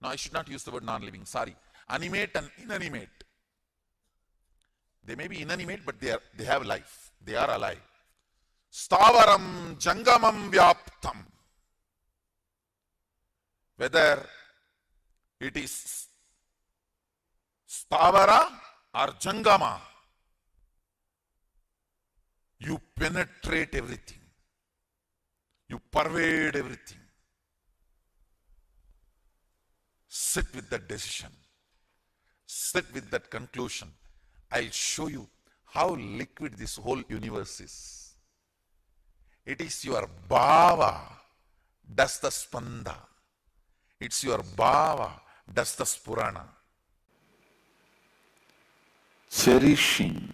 No, I should not use the word non-living, sorry. Animate and inanimate. They may be inanimate, but they have life. They are alive. Stavaram jangamam vyaptam. Whether it is stavara or jangama, you penetrate everything. You pervade everything. Sit with that decision. Sit with that conclusion. I'll show you how liquid this whole universe is. It is your bhava does the spanda. It's your bhava does the spurana. Cherishing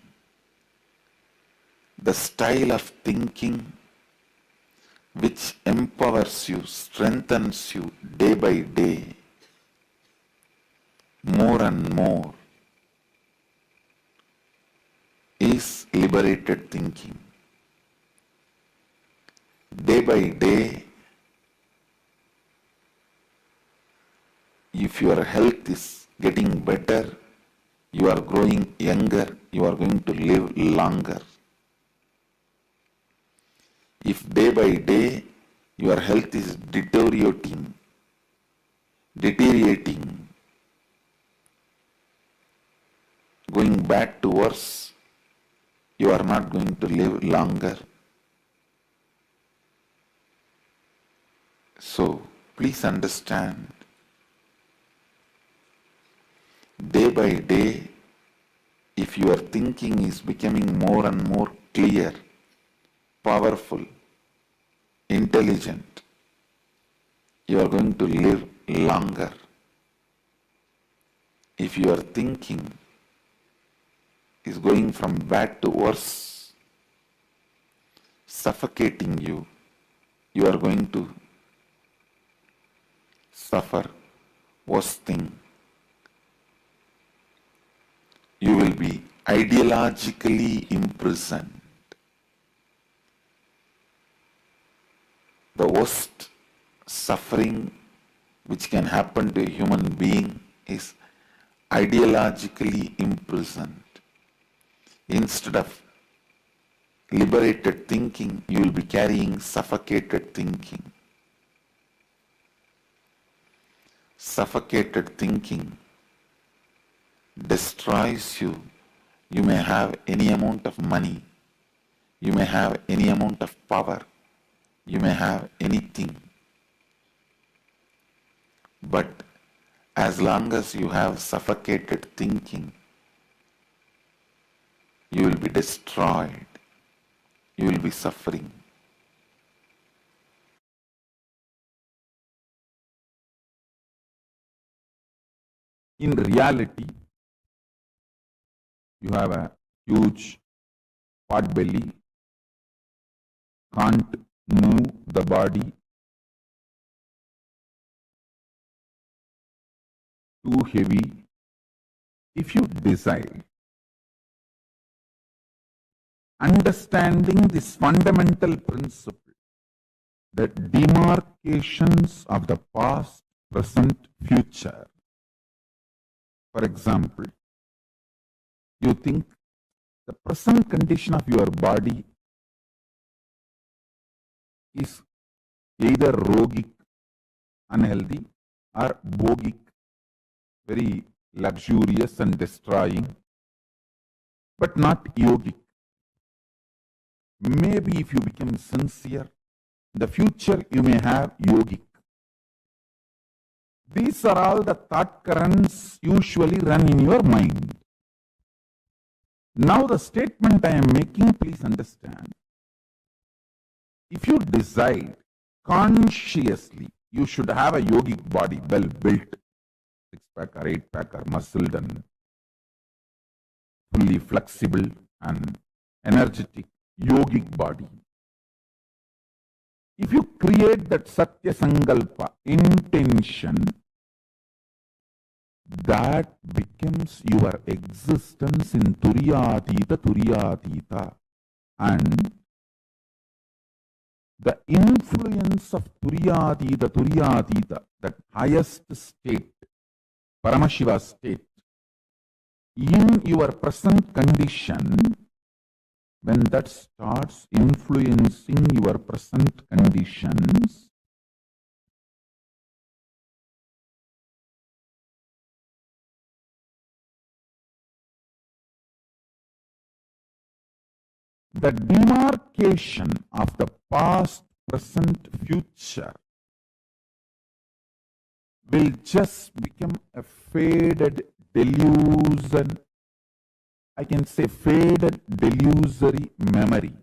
the style of thinking which empowers you, strengthens you day by day, more and more, is liberated thinking. Day by day, if your health is getting better, you are growing younger, you are going to live longer. If day by day your health is deteriorating, going back to worse, you are not going to live longer. So please understand, day by day, if your thinking is becoming more and more clear, powerful, intelligent, you are going to live longer. If your thinking is going from bad to worse, suffocating you, you are going to suffer worse thing. You will be ideologically imprisoned. The worst suffering which can happen to a human being is ideologically imprisoned. Instead of liberated thinking, you will be carrying suffocated thinking. Suffocated thinking destroys you. You may have any amount of money, you may have any amount of power, you may have anything, but as long as you have suffocated thinking, you will be destroyed. You will be suffering. In reality, you have a huge pot belly, can't move the body, too heavy. If you decide, understanding this fundamental principle, that demarcations of the past, present, future. For example, you think the present condition of your body is either yogic, unhealthy, or bogic, very luxurious and destroying, but not yogic. Maybe if you become sincere, in the future you may have yogic. These are all the thought currents usually run in your mind. Now the statement I am making, please understand. If you decide consciously you should have a yogic body, well built, 6-pack or 8-pack or muscled and fully flexible and energetic yogic body. If you create that Satya Sankalpa, intention, that becomes your existence in Turiyatita, and the influence of Turiyatita, that highest state, Paramashiva state, in your present condition, when that starts influencing your present conditions, the demarcation of the past, present, future will just become a faded delusion. I can say faded delusory memory.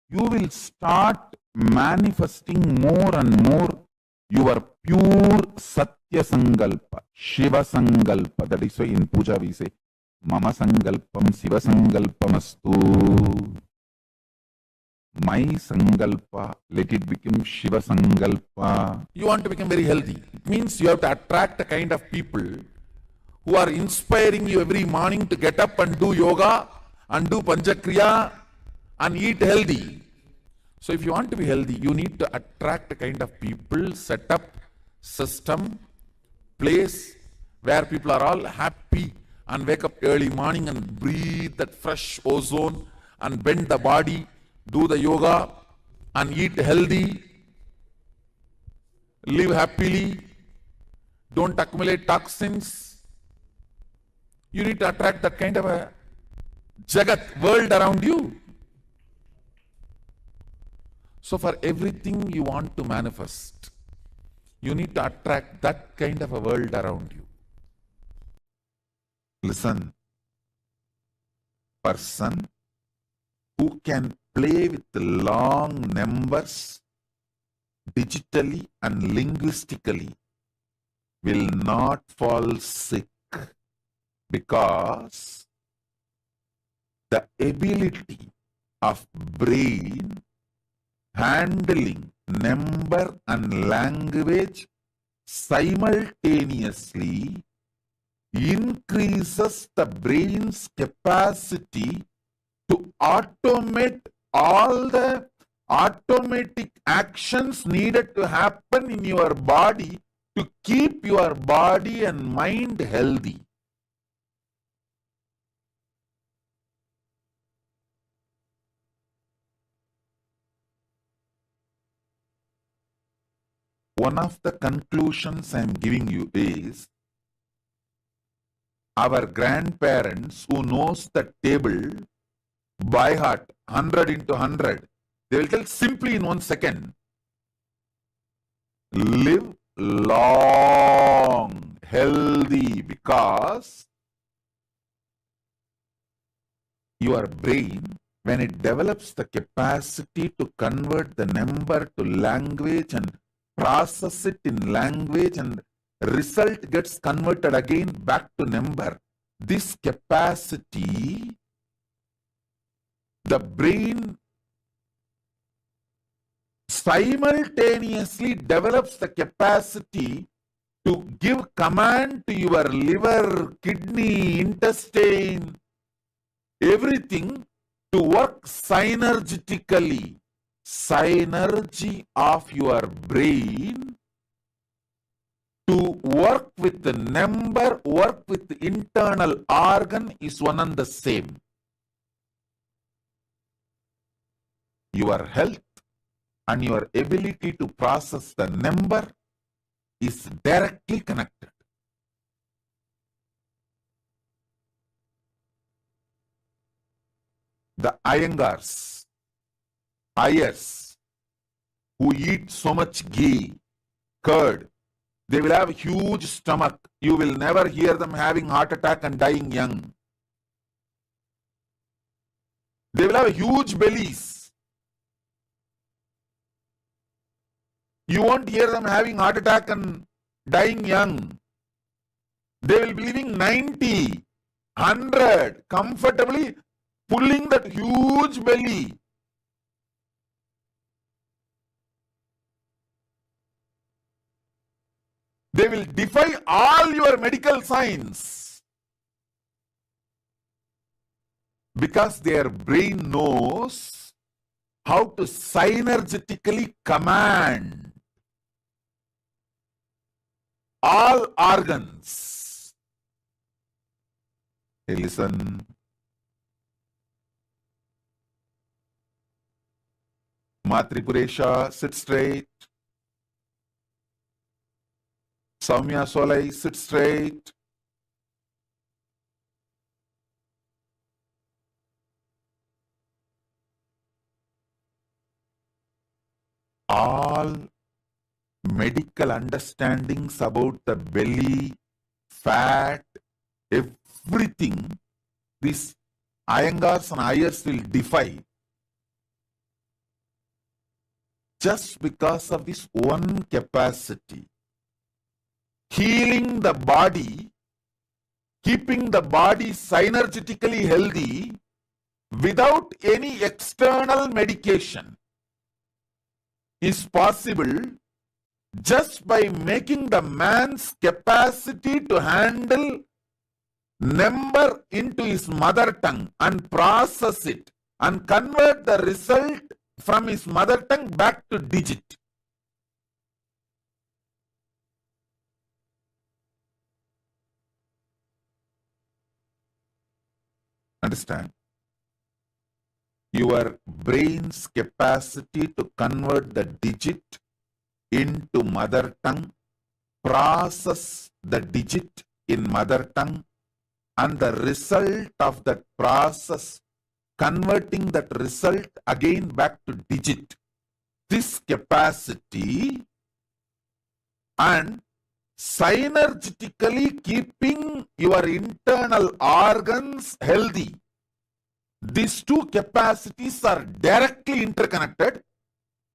You will start manifesting more and more your pure Satya Sankalpa, Shiva Sankalpa. That is why in puja we say, Mama Sankalpam Shiva Sankalpamastu. My Sankalpa, let it become Shiva Sankalpa. You want to become very healthy. It means you have to attract the kind of people who are inspiring you every morning to get up and do yoga and do panchakriya and eat healthy. So if you want to be healthy, you need to attract the kind of people, set up system, place where people are all happy and wake up early morning and breathe that fresh ozone and bend the body, do the yoga and eat healthy, live happily, don't accumulate toxins. You need to attract that kind of a Jagat, world around you. So for everything you want to manifest, you need to attract that kind of a world around you. Listen, person who can play with long numbers digitally and linguistically will not fall sick, because the ability of brain handling number and language simultaneously increases the brain's capacity to automate all the automatic actions needed to happen in your body to keep your body and mind healthy. One of the conclusions I am giving you is, our grandparents who knows the table by heart, 100 into 100, they will tell simply in 1 second, live long, healthy, because your brain, when it develops the capacity to convert the number to language and process it in language, and result gets converted again back to number, this capacity, the brain simultaneously develops the capacity to give command to your liver, kidney, intestine, everything to work synergetically. Synergy of your brain to work with the number, work with the internal organ is one and the same. Your health and your ability to process the number is directly connected. The Iyengars, Ayers, who eat so much ghee, curd, they will have huge stomach. You will never hear them having heart attack and dying young. They will have huge bellies. You won't hear them having heart attack and dying young. They will be living 90, 100, comfortably pulling that huge belly. They will defy all your medical science because their brain knows how to synergetically command all organs. Hey, listen. Matripuresha, sit straight. Saumya Solai, sit straight. All medical understandings about the belly, fat, everything, these Iyengars and Ayers will defy just because of this one capacity. Healing the body, keeping the body synergetically healthy without any external medication is possible just by making the man's capacity to handle number into his mother tongue and process it and convert the result from his mother tongue back to digit. Understand? Your brain's capacity to convert the digit into mother tongue, process the digit in mother tongue, and the result of that process, converting that result again back to digit. This capacity and synergetically keeping your internal organs healthy. These two capacities are directly interconnected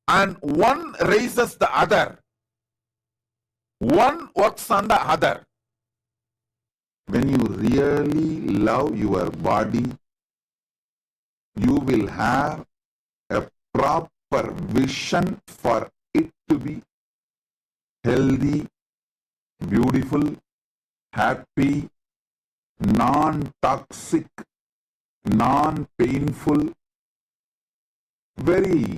and one raises the other. One works on the other. When you really love your body, you will have a proper vision for it to be healthy, beautiful, happy, non-toxic, non-painful, very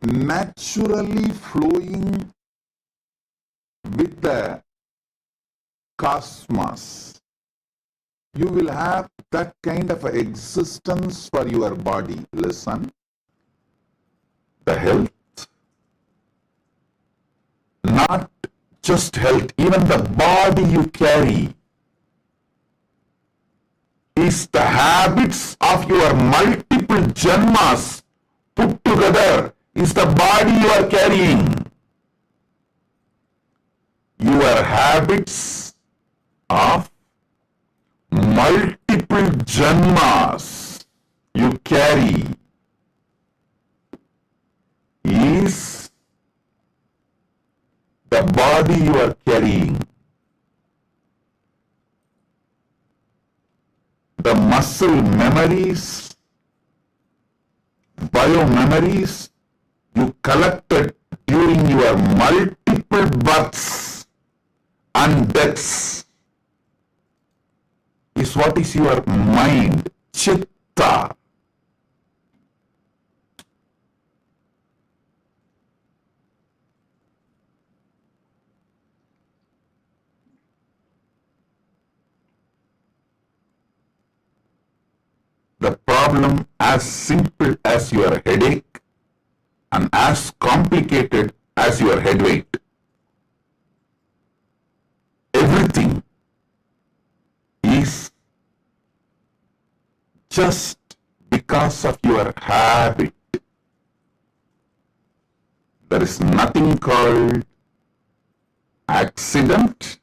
naturally flowing with the cosmos. You will have that kind of existence for your body. Listen, the health, not just health, even the body you carry is the habits of your multiple janmas put together, is the body you are carrying. your habits of multiple janmas you carry is the body you are carrying. The muscle memories, biomemories you collected during your multiple births and deaths is what is your mind, chitta. The problem as simple as your headache and as complicated as your head weight. Everything is just because of your habit. There is nothing called accident.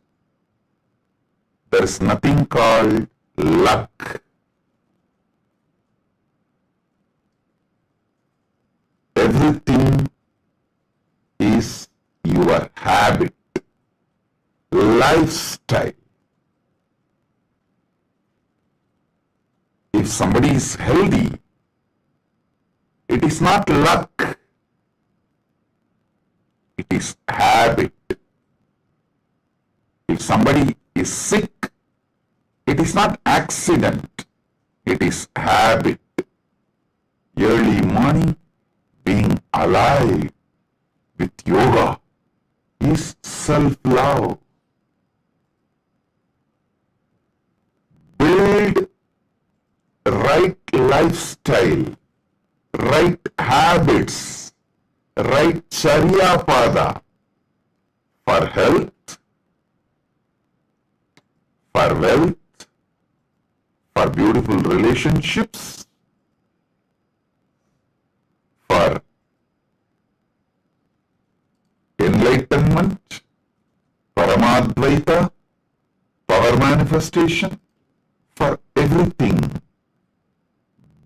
There is nothing called luck. Everything is your habit, lifestyle. If somebody is healthy, it is not luck, it is habit. If somebody is sick, it is not accident, it is habit. Early morning, being alive with yoga is self-love. Build right lifestyle, right habits, right charya pada for health, for wealth, for beautiful relationships, for enlightenment, Paramadvaita, power manifestation, for everything.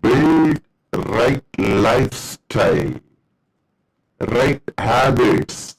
Build right lifestyle, right habits,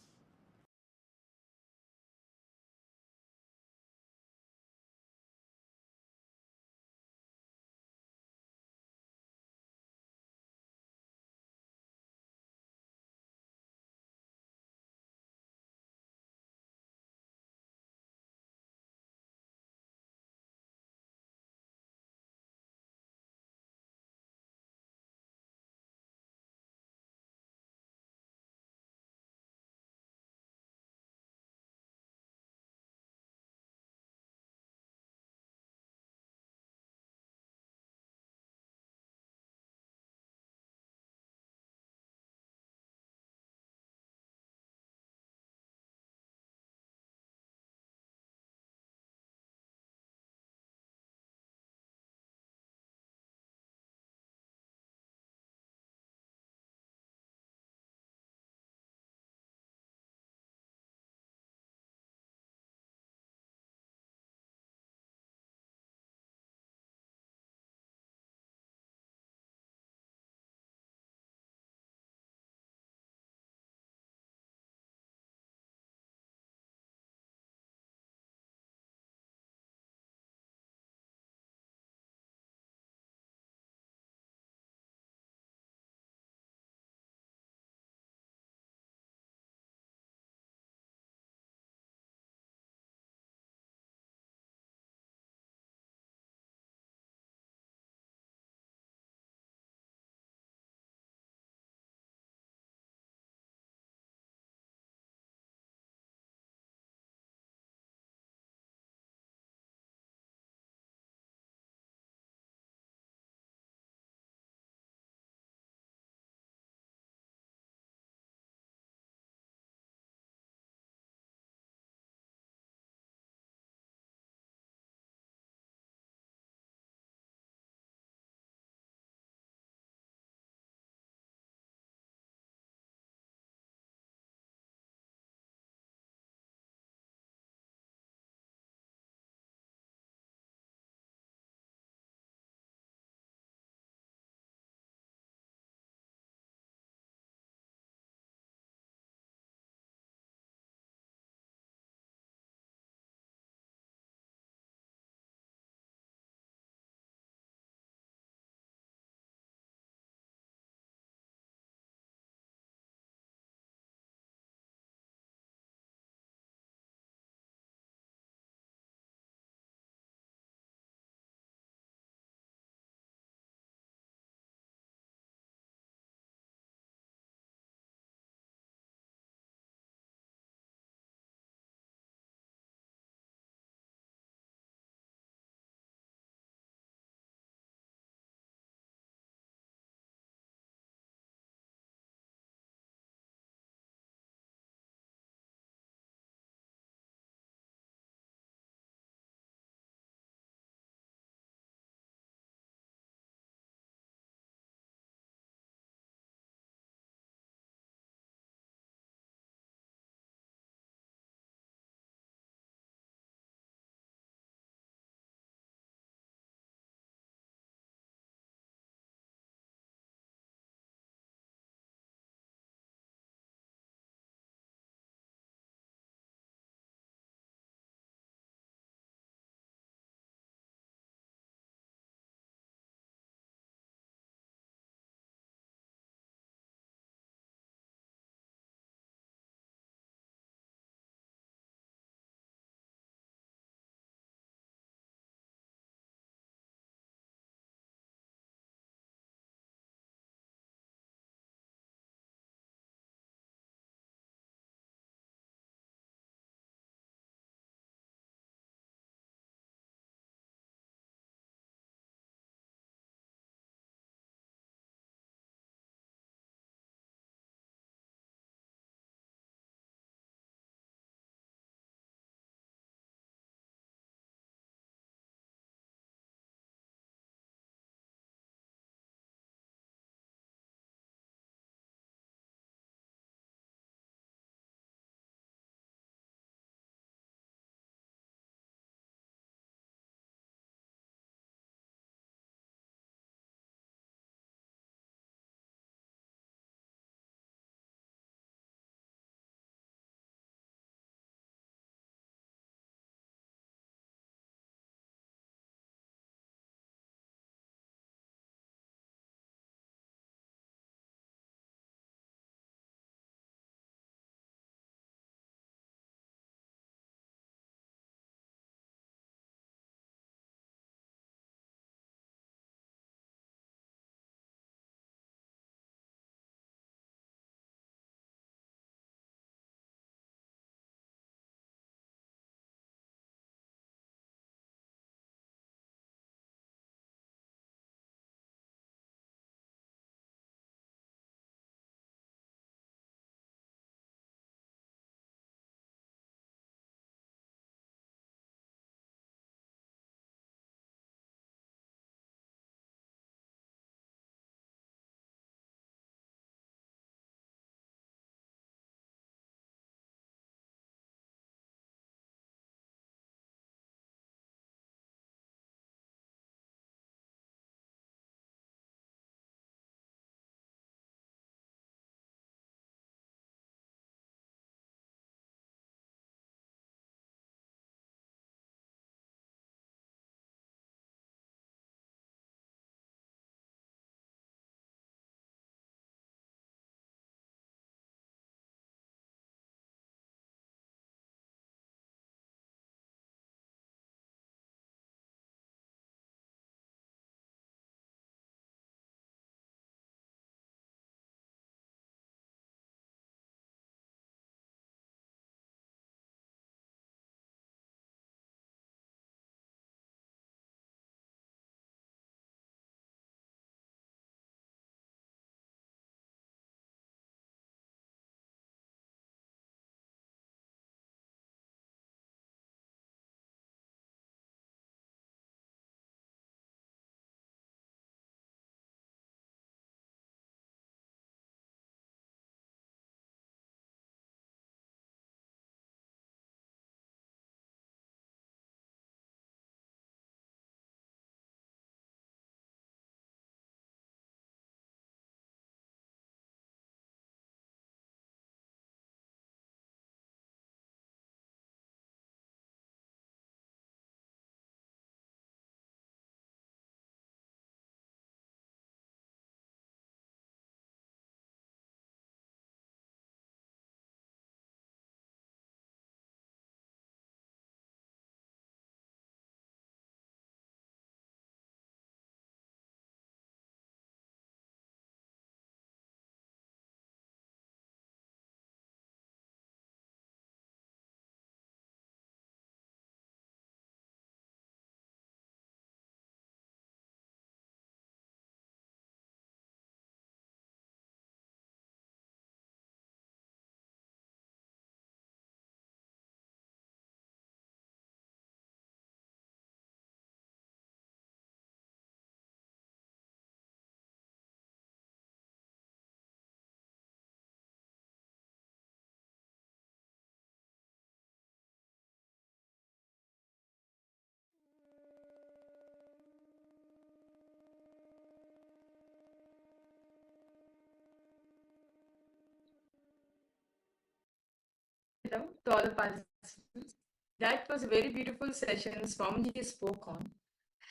to all the participants. That was a very beautiful session Swamiji spoke on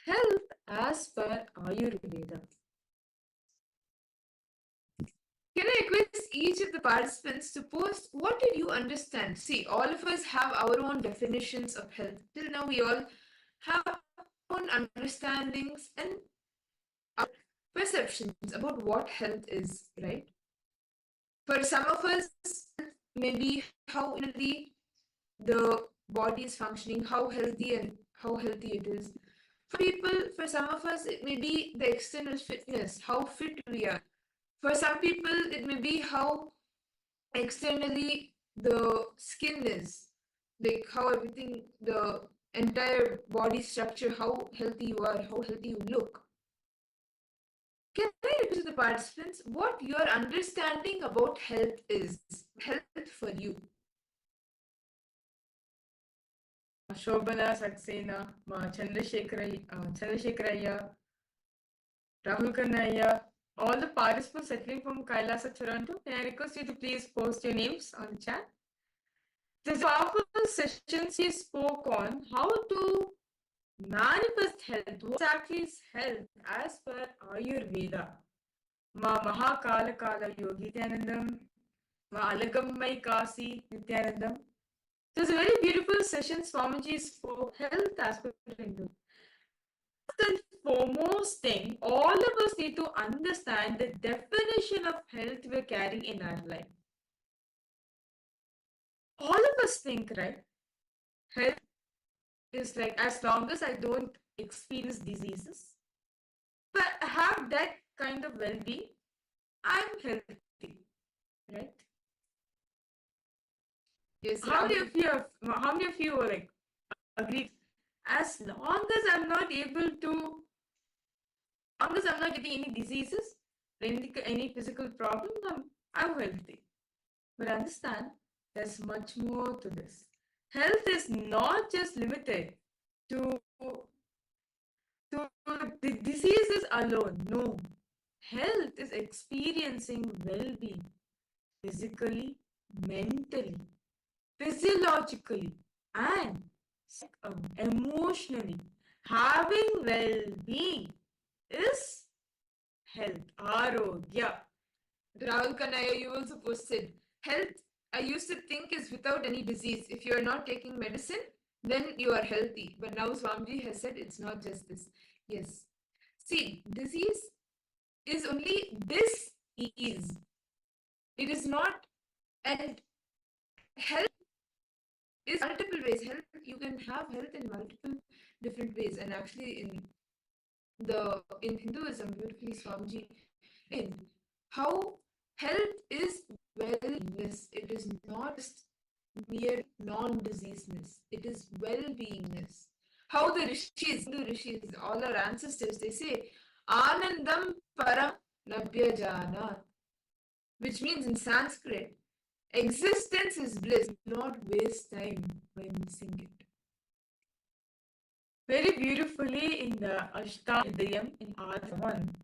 health as per Ayurveda. Can I request each of the participants to post what did you understand? See, all of us have our own definitions of health. Till now, we all have our own understandings and our perceptions about what health is, right? For some of us, maybe how healthy the body is functioning, how healthy it is. For some of us, it may be the external fitness, how fit we are. For some people, it may be how externally the skin is, like how everything, the entire body structure, how healthy you are, how healthy you look. Can I repeat to the participants what your understanding about health is? Health for you. Shobana Saxena, Chandrasekharaya, Rahul Kanaya, all the participants settling from Kailasa, Toronto. Can I request you to please post your names on the chat? This powerful session she spoke on how to manifest health. What exactly is health as per Ayurveda? Ma Mahakala Kala Yogityanandam, Ma Alagammai Kasi Nityanandam. It was a very beautiful session. Swamiji spoke health as per Hindu. The foremost thing, all of us need to understand the definition of health we're carrying in our life. All of us think, right? Health is like, as long as I don't experience diseases, but I have that kind of well-being, I'm healthy, right? Yes. How many of you are like agreed? As long as I'm not getting any diseases, any physical problem, I'm healthy. But understand, there's much more to this. Health is not just limited to the diseases alone. No. Health is experiencing well-being physically, mentally, physiologically, and emotionally. Having well-being is health. Arogya. Rahul Kanaya, you also posted health. I used to think is without any disease. If you are not taking medicine, then you are healthy. But now Swamiji has said it's not just this. Yes. See, disease is only dis-ease. It is not, and health is multiple ways. Health, you can have health in multiple different ways. And actually in Hinduism, beautifully Swamiji in how health is wellness. It is not mere non-diseaseness. It is well-beingness. How the Hindu rishis, all our ancestors, they say, Anandam param nabhyajana, which means in Sanskrit, existence is bliss. Do not waste time by missing it. Very beautifully in the Ashtadhyayam in Art 1,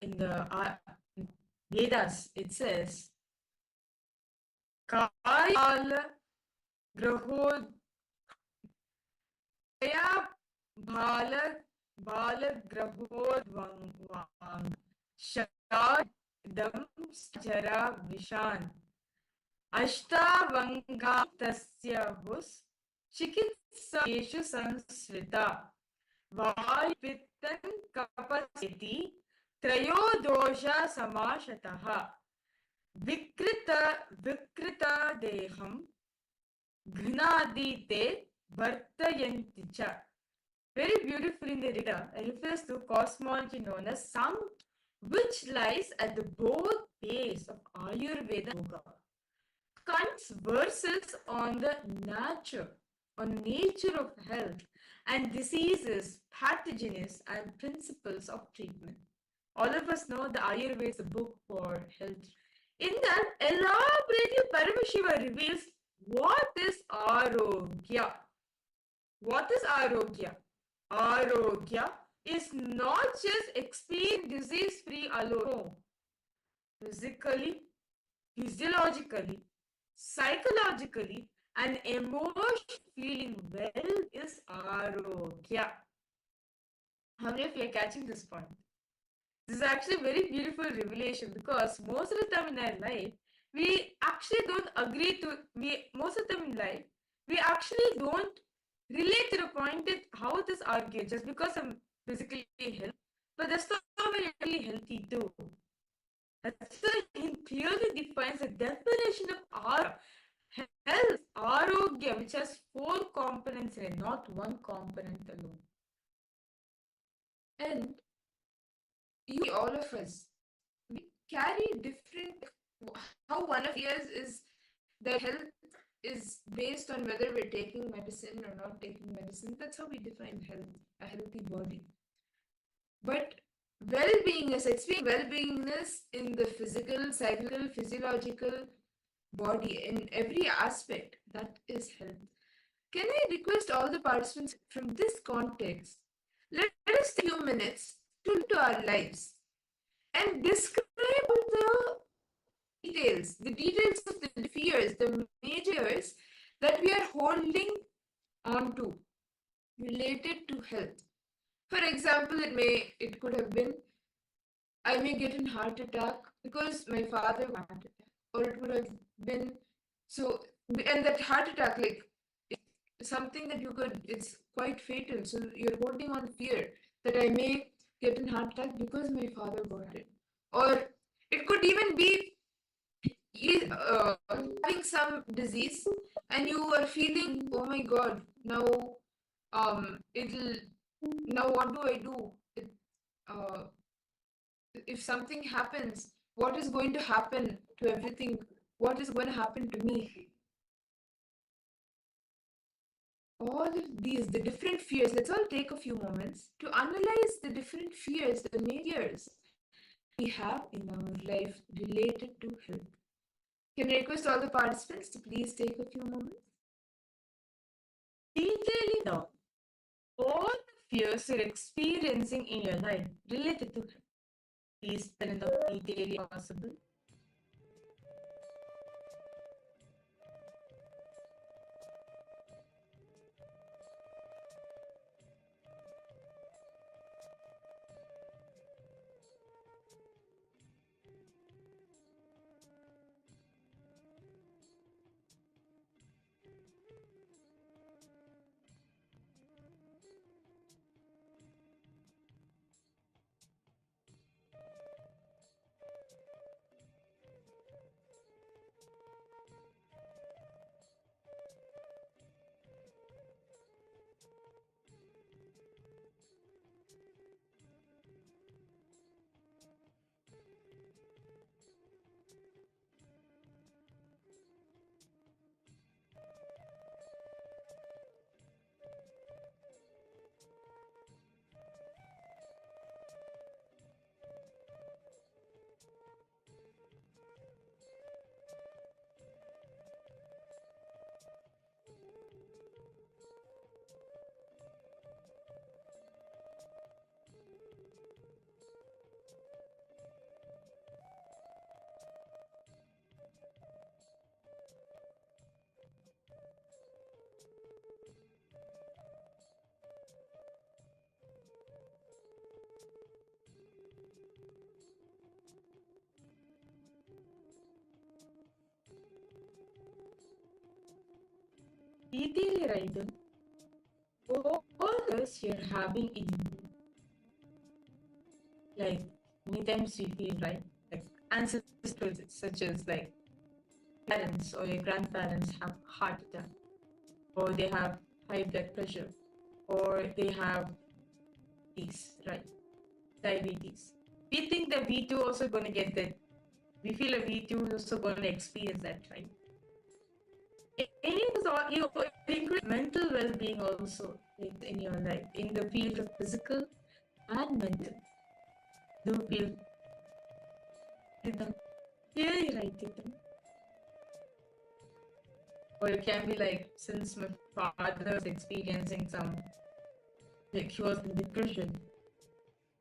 in the Vedas, it says, Kaya Grahod Kaya Bala Grahod Vang Shadam Jara Vishan Ashtavanga Tasya Hus Chikitsa Sansrita Vayupittan Kapasiti Trayodosha Samashataha Vikrita Deham Gnadite Vartayanticha. Very beautifully in the Rita refers to cosmology known as Sam, which lies at the both base of Ayurveda Yoga. Kant's verses on the nature of health and diseases, pathogens, and principles of treatment. All of us know the Ayurveda is a book for health. In that, elaborately Paramashiva reveals what is Arogya. What is Arogya? Arogya is not just experiencing disease-free alone. Physically, physiologically, psychologically and emotionally feeling well is arogya. How many of you are catching this point? This is actually a very beautiful revelation, because most of the time in our life, we actually don't agree to, most of the time in life, we actually don't relate to the point that how it is argued just because I'm physically healthy, but that's not really healthy too. That's why he clearly defines the definition of health, arogya, which has 4 components in it, not one component alone. And all of us, we carry different, how one of yours is that health is based on whether we're taking medicine or not taking medicine. That's how we define health, a healthy body. But well-beingness, experience well-beingness in the physical, psychical, physiological body, in every aspect, that is health. Can I request all the participants from this context, let us take a few minutes to look to our lives and describe all the details of the fears, the majors that we are holding on to related to health. For example, it could have been, I may get a heart attack because my father got a heart attack, or it would have been so, and that heart attack, like, it's something that it's quite fatal. So you're holding on fear that I may get a heart attack because my father got it, or it could even be having some disease and you are feeling, oh my god, now what do I do? If something happens, what is going to happen to everything? What is going to happen to me? All of these, the different fears, let's all take a few moments to analyze the different fears, the majors we have in our life related to health. Can I request all the participants to please take a few moments? Detailing now all the fears you're experiencing in your life related to health. Please tell in the detail possible. Detail writing all this you're having in you. Like, many times we feel, right, like ancestors such as like parents or your grandparents have heart attack, or they have high blood pressure, or they have these, right, diabetes. We think that we too also going to get that. We feel that we too also going to experience that, right? You include mental well-being also in your life, in the field of physical and mental. Do feel clearly write it down. Or it can be like, since my father was experiencing some, like he was in depression,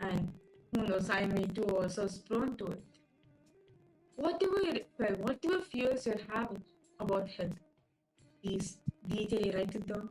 and who knows, I may too also is prone to it. Whatever fears you're having, about health. Please detail write it down.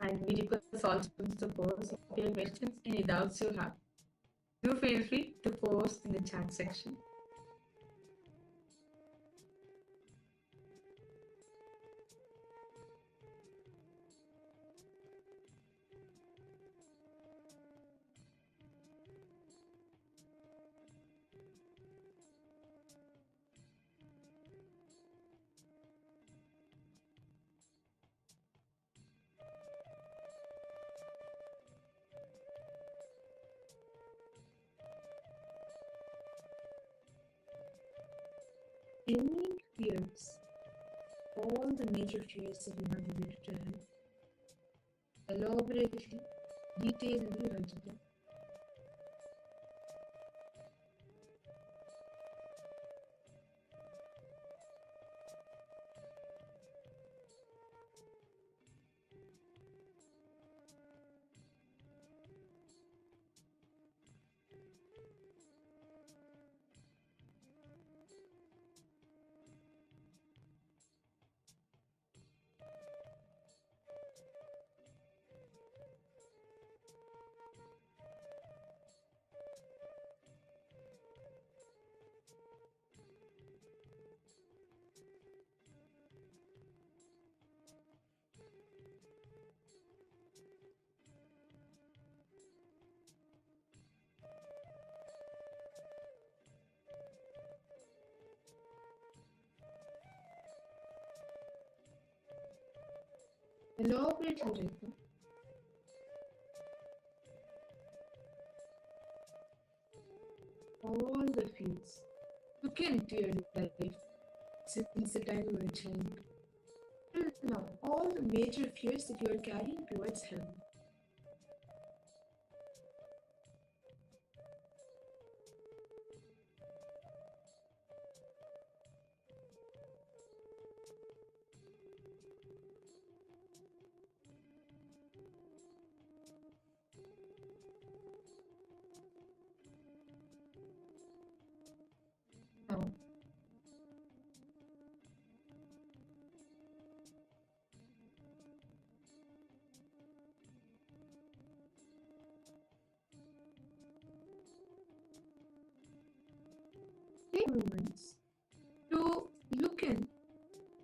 And we request all students to post your questions, any doubts you have. Do feel free to post in the chat section. Any fears, all the major fears that you have related to health, elaborately, detailedly write it down. Elaborately write down. All the fields. Look into your life since the time you were a child. Till now, all the major fears that you are carrying towards health. Now, take moments to look in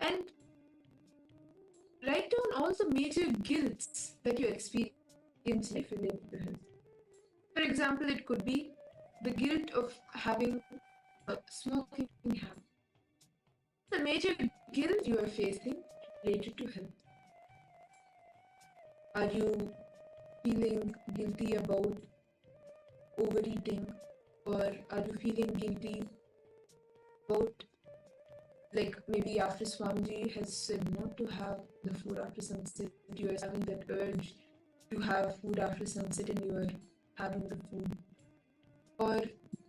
and write down all the major guilts that you experience in life related to health. For example, it could be the guilt of having a smoking habit. The major guilt you are facing related to health. Are you feeling guilty about overeating, or are you feeling guilty about, like, maybe after Swamiji has said not to have the food after sunset, you are having that urge to have food after sunset and you are having the food? Or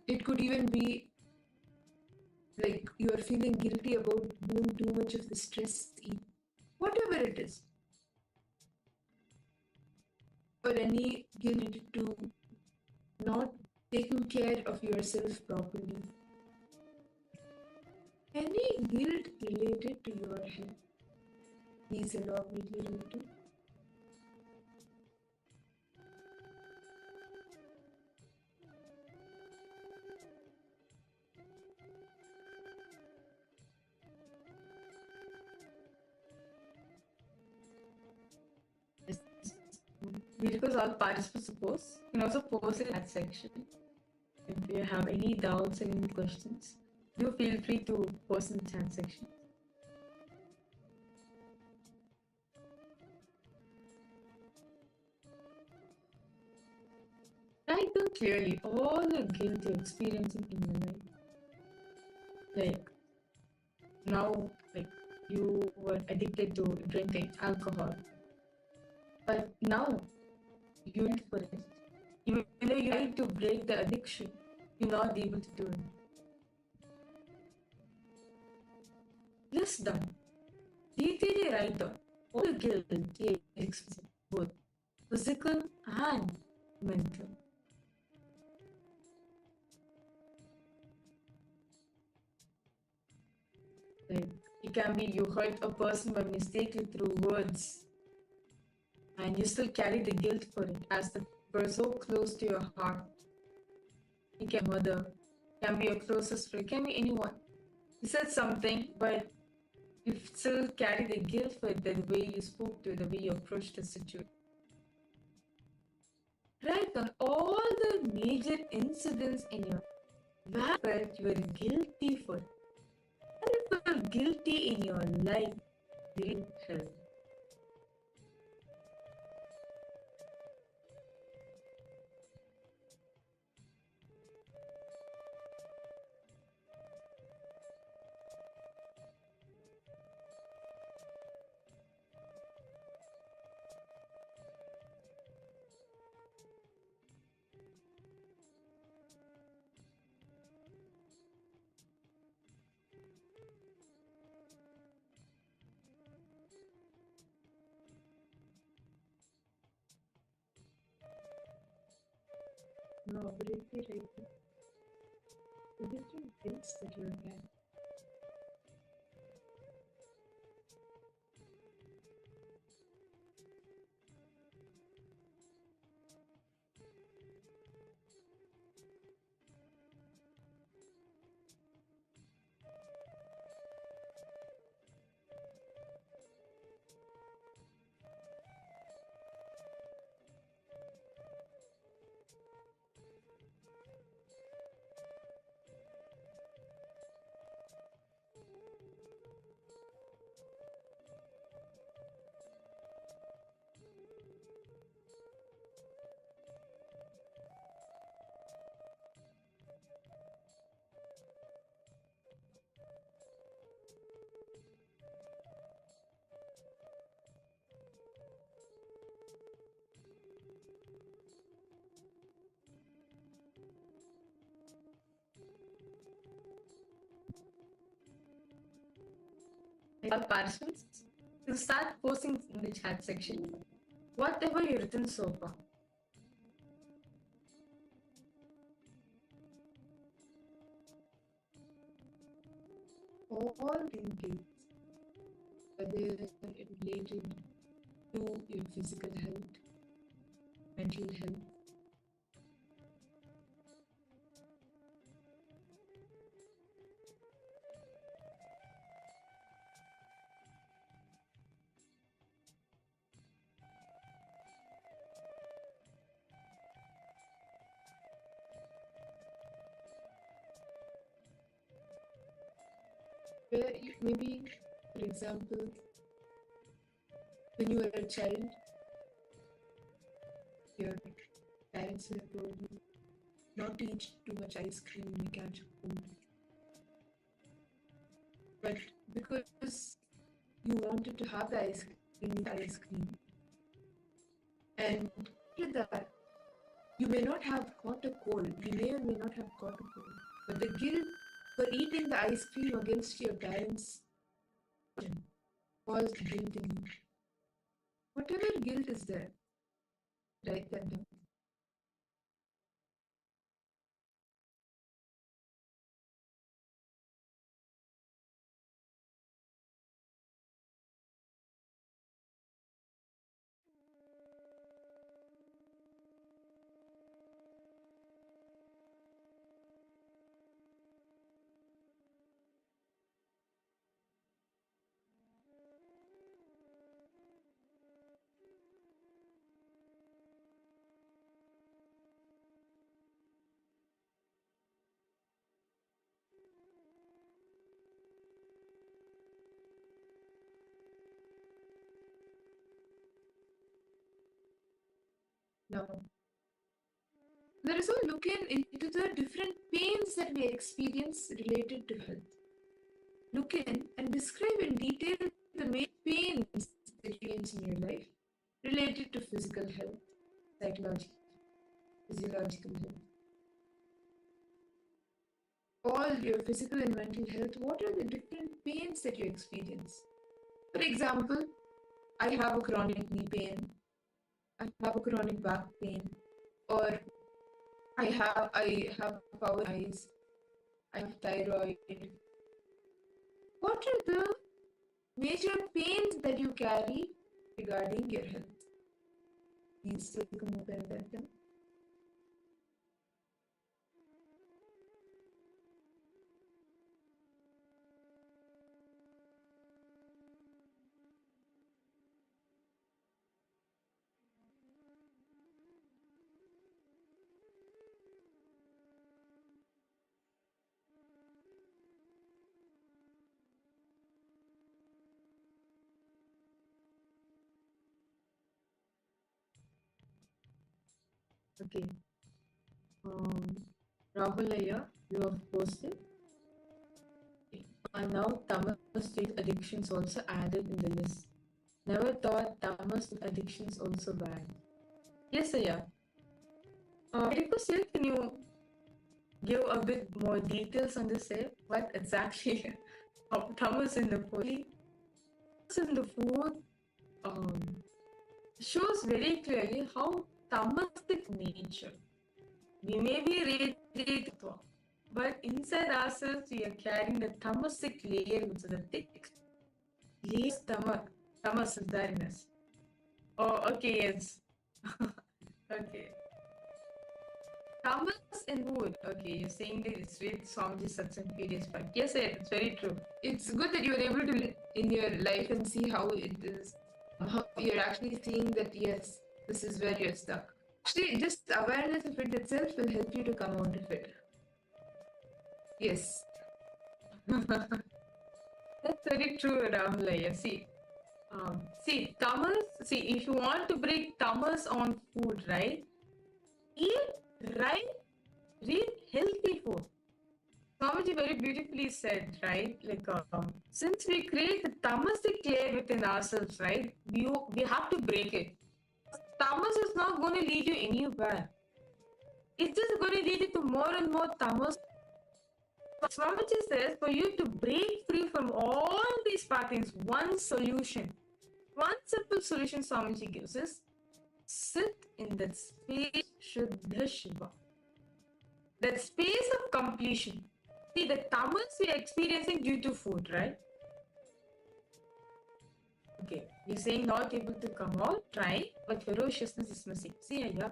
it could even be like you are feeling guilty about doing too much of the stress eat. Whatever it is. Or any guilt to not taking care of yourself properly. Any guilt related to your health, please elaborately write down. because all participants suppose you can also post it in that section. If you have any doubts and any questions, do feel free to post in the chat section. Write down clearly all the guilt you're experiencing in your life. Like now, like you were addicted to drinking alcohol, but now you went for it. Even though you tried to break the addiction, you're not able to do it. List down. Detail write down all the guilt you're experiencing, both physical and mental. Like it can be you hurt a person by mistakenly through words, and you still carry the guilt for it as the person so close to your heart. It can be your mother, it can be your closest friend, it can be anyone. You said something, but you still carry the guilt for it, the way you spoke to it, the way you approached the situation. Write down all the major incidents in your life where you were guilty for. And if you feel guilty in your life, will help. No, but if you write the different guilts that you have had. All participants, you start posting in the chat section whatever you've written so far. All the guilt, whether related to your physical health, mental health, where maybe, for example, when you were a child, your parents have told you not to eat too much ice cream when you catch a cold. But because you wanted to have the ice cream, and with that, you may not have caught a cold, you may or may not have caught a cold, but the guilt for eating the ice cream against your parents caused guilt in you. Whatever guilt is there, write that down. Now, let us all look into the different pains that we experience related to health. Look in and describe in detail the main pains that you experience in your life related to physical health, psychological, physiological health. All your physical and mental health, what are the different pains that you experience? For example, I have a chronic knee pain, I have a chronic back pain, or I have foul eyes, I have thyroid. What are the major pains that you carry regarding your health? Please take a note and write them. Okay. Rahulaya, you have posted. Okay. And now tamas-based addictions also added in the list. Never thought tamas addictions also bad. Yes, Aya. Request you, can you give a bit more details on this? What exactly tamas in the food? Tamas in the food shows very clearly how tamasic nature. We may be ready, but inside ourselves we are carrying the tamasic layer, which is a thick layer tamas is there in us. Oh, okay, yes. Okay. Tamas and wood. Okay, you're saying that it's read Swamiji Satsang periods back. Yes, it's very true. It's good that you are able to live in your life and see how it is, how you're actually seeing that, yes, this is where you're stuck. Actually, just awareness of it itself will help you to come out of it. Yes. That's very true, Ramlaya. See, tamas, if you want to break tamas on food, right? Eat healthy food. Swamiji very beautifully said, right? Like, since we create the tamasic layer within ourselves, right? We have to break it. Tamas is not going to lead you anywhere. It's just going to lead you to more and more tamas. Swamiji says for you to break free from all these patterns, one solution, one simple solution Swamiji gives is sit in that space, Shuddha Shiva. That space of completion. See, the tamas we are experiencing due to food, right? Okay, you're saying not able to come out, try, but ferociousness is missing. See, yeah,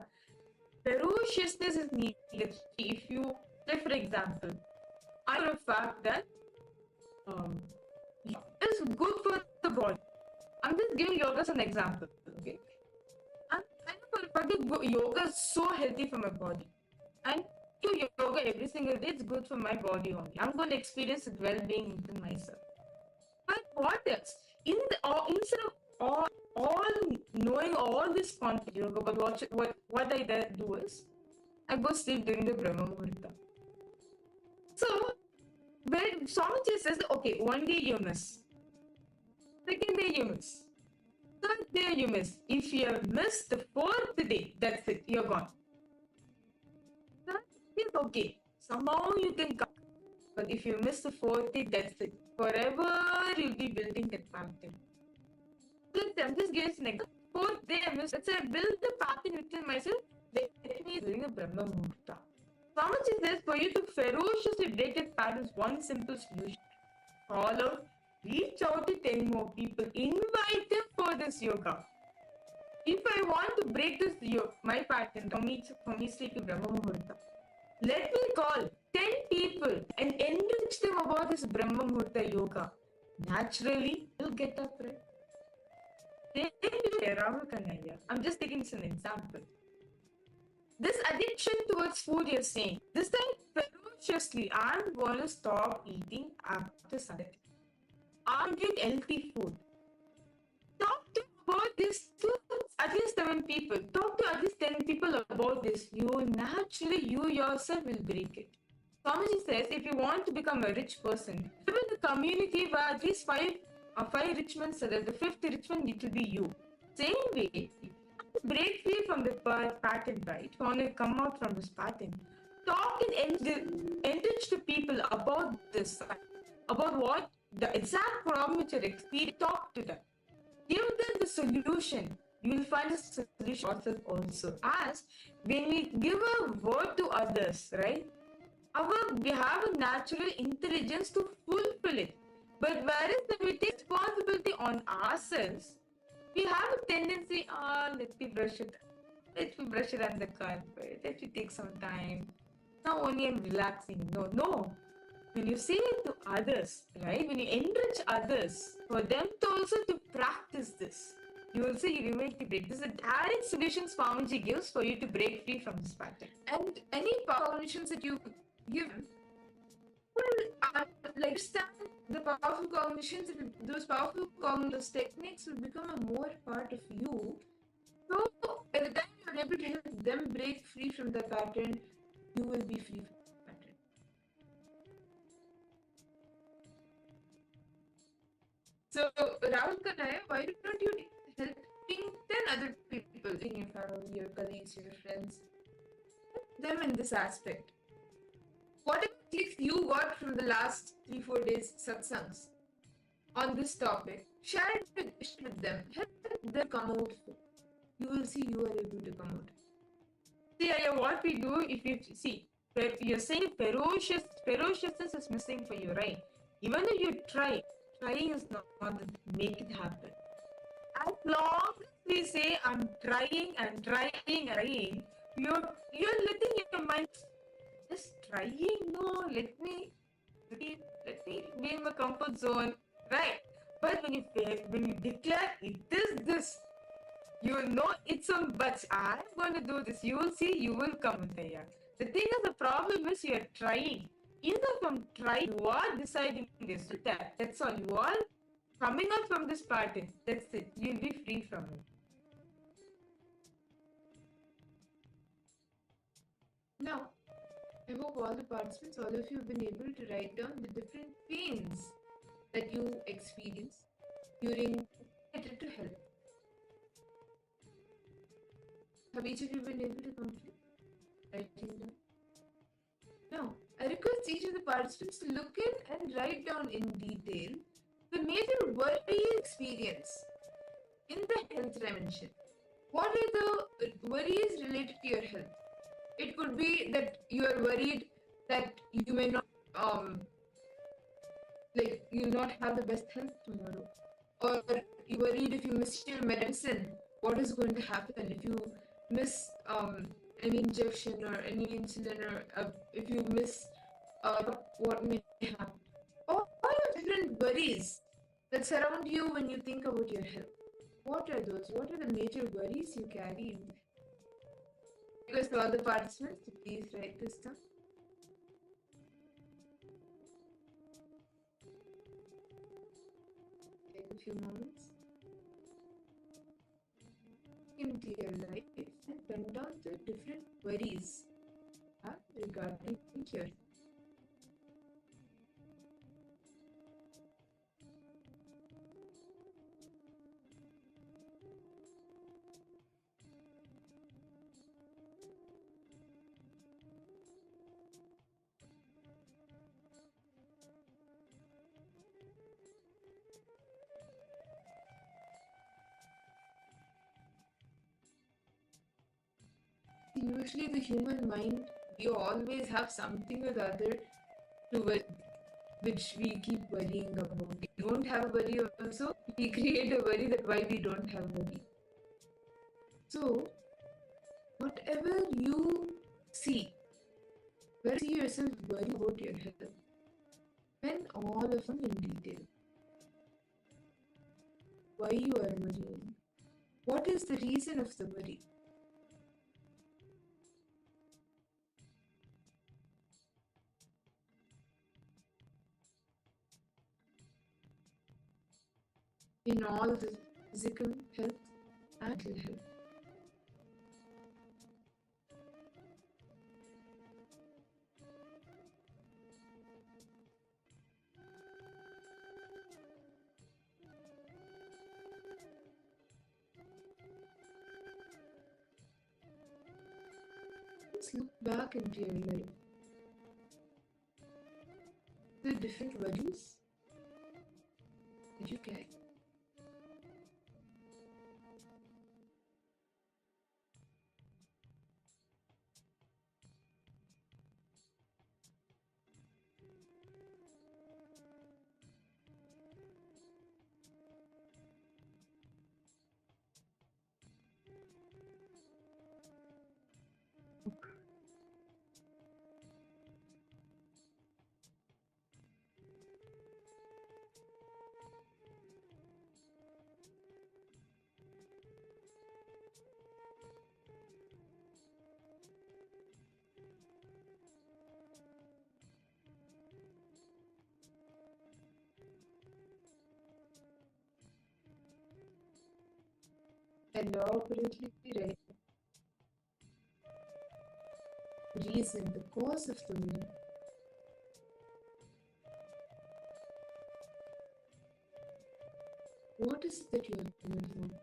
ferociousness is needed. If you, say for example, I know a fact that it's good for the body. I'm just giving yoga as an example, okay? And I know for a fact that yoga is so healthy for my body. And do yoga every single day, it's good for my body only. I'm going to experience well-being within myself. But what else? Instead of all knowing all this content yoga, but what I do is I go sleep during the Brahma Muhurta. So when Swamiji says, okay, one day you miss, second day you miss, third day you miss. If you have missed the fourth day, that's it, you're gone. That is okay. Somehow you can come. But if you miss the fourth day, that's it. Forever you'll be building that pattern. Let's say, I'm just giving an example. Fourth day I missed. Let's say I build the pattern within myself. Let me doing a Brahma Muhurta. Swamiji says for you to ferociously break that pattern is one simple solution. Follow, reach out to 10 more people. Invite them for this yoga. If I want to break this my pattern, for me sleeping Brahma Muhurta, let me call 10 people and enrich them about this Brahma Muhurta yoga. Naturally, you'll get up, right? I'm just taking this as an example. This addiction towards food you're saying, this time ferociously, I'm going to stop eating after sunset. I'm eating healthy food. Talk to report this to at least 7 people. Talk to at least 10 people about this. You yourself will break it. Swamiji says if you want to become a rich person, live in a community where at least five rich men settle. The fifth rich man, it will be you. Same way, break free from the pattern, right? You want to come out from this pattern. Talk and enrich the people about this, about what the exact problem which you're experiencing. Talk to them. Give them the solution. You will find the solution yourself also. As when we give a word to others, right? We have a natural intelligence to fulfill it. But whereas when we take responsibility on ourselves, we have a tendency, let me brush it. Let me brush it on the carpet. Let me take some time. Now only I'm relaxing. No. When you say it to others, right? When you enrich others, for them to also to practice this, you will say you will make the break. This is a direct solution Swamiji gives for you to break free from this pattern. And any cognitions that you give will understand the powerful cognitions, those powerful cognitive techniques will become a more part of you. So by the time you are able to help them break free from the pattern, you will be free from the pattern. So Rahul Kanaya, why don't you helping 10 other people in your family, your colleagues, your friends, help them in this aspect? Whatever clicks you got from the last 3-4 days satsangs on this topic, share it with them. Help them come out. You will see you are able to come out. Yeah, what we do, if you see, you're saying ferociousness is missing for you, right? Even if you trying is not to make it happen. As long as we say, I'm trying, you're letting your mind just trying. No, let me be in my comfort zone, right? But when you declare it is this, you will know it's on buts. I'm going to do this. You will see, you will come there. The thing is, the problem is you are trying. Either from trying, you are deciding this. That's all. You are coming out from this pattern. That's it. You'll be free from it. Now, I hope all the participants, all of you have been able to write down the different pains that you experience during Meditative to help. Have each of you been able to complete writing down? Now, I request each of the participants to look in and write down in detail the major worry experience in the health dimension. What are the worries related to your health? It could be that you are worried that you may not, you will not have the best health tomorrow, or you worried if you miss your medicine, what is going to happen if you miss any injection or any insulin, or if you miss what may happen. All different worries that surround you when you think about your health. What are those? What are the major worries you carry in? Request all the participants to please write this down. Take a few moments into your life and pen down the different worries regarding your health. Usually the human mind, we always have something or the other which we keep worrying about. We don't have a worry also, we create a worry that why we don't have a worry. So, whatever you see, where you see yourself worrying about your health, pen all of them in detail. Why you are worrying? What is the reason of the worry? In all this, physical health and mental health. Let's look back into your life. The different worries that you carry. And now apparently right. Reason, the cause of the worry. What is it that you are worried about?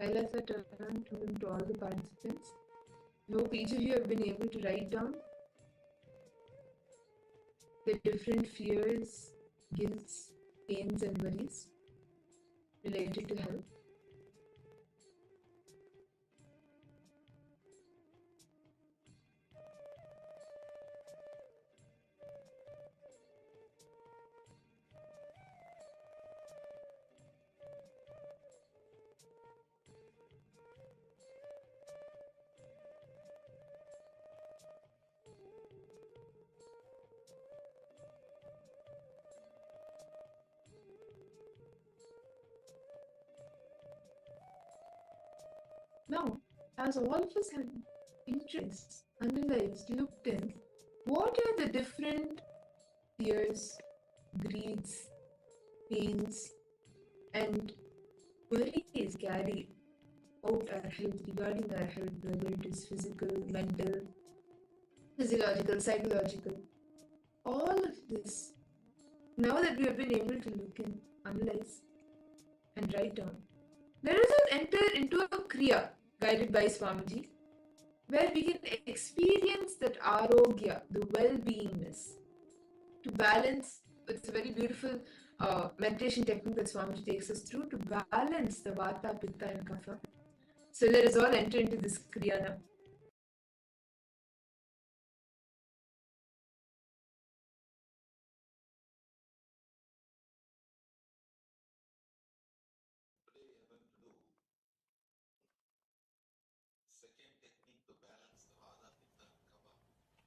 Kailasa turned to him to all the participants. I hope each of you have been able to write down the different fears, guilts, pains, and worries related to health. Now, as all of us have interests, analyzed, looked in, what are the different fears, greeds, pains, and worries carry out our health, regarding our health, whether it is physical, mental, physiological, psychological, all of this, now that we have been able to look in, analyze, and write down, let us enter into a Kriya guided by Swamiji, where we can experience that arogya, the well-beingness, to balance. It's a very beautiful meditation technique that Swamiji takes us through to balance the Vata, Pitta and Kapha. So let us all enter into this Kriya now.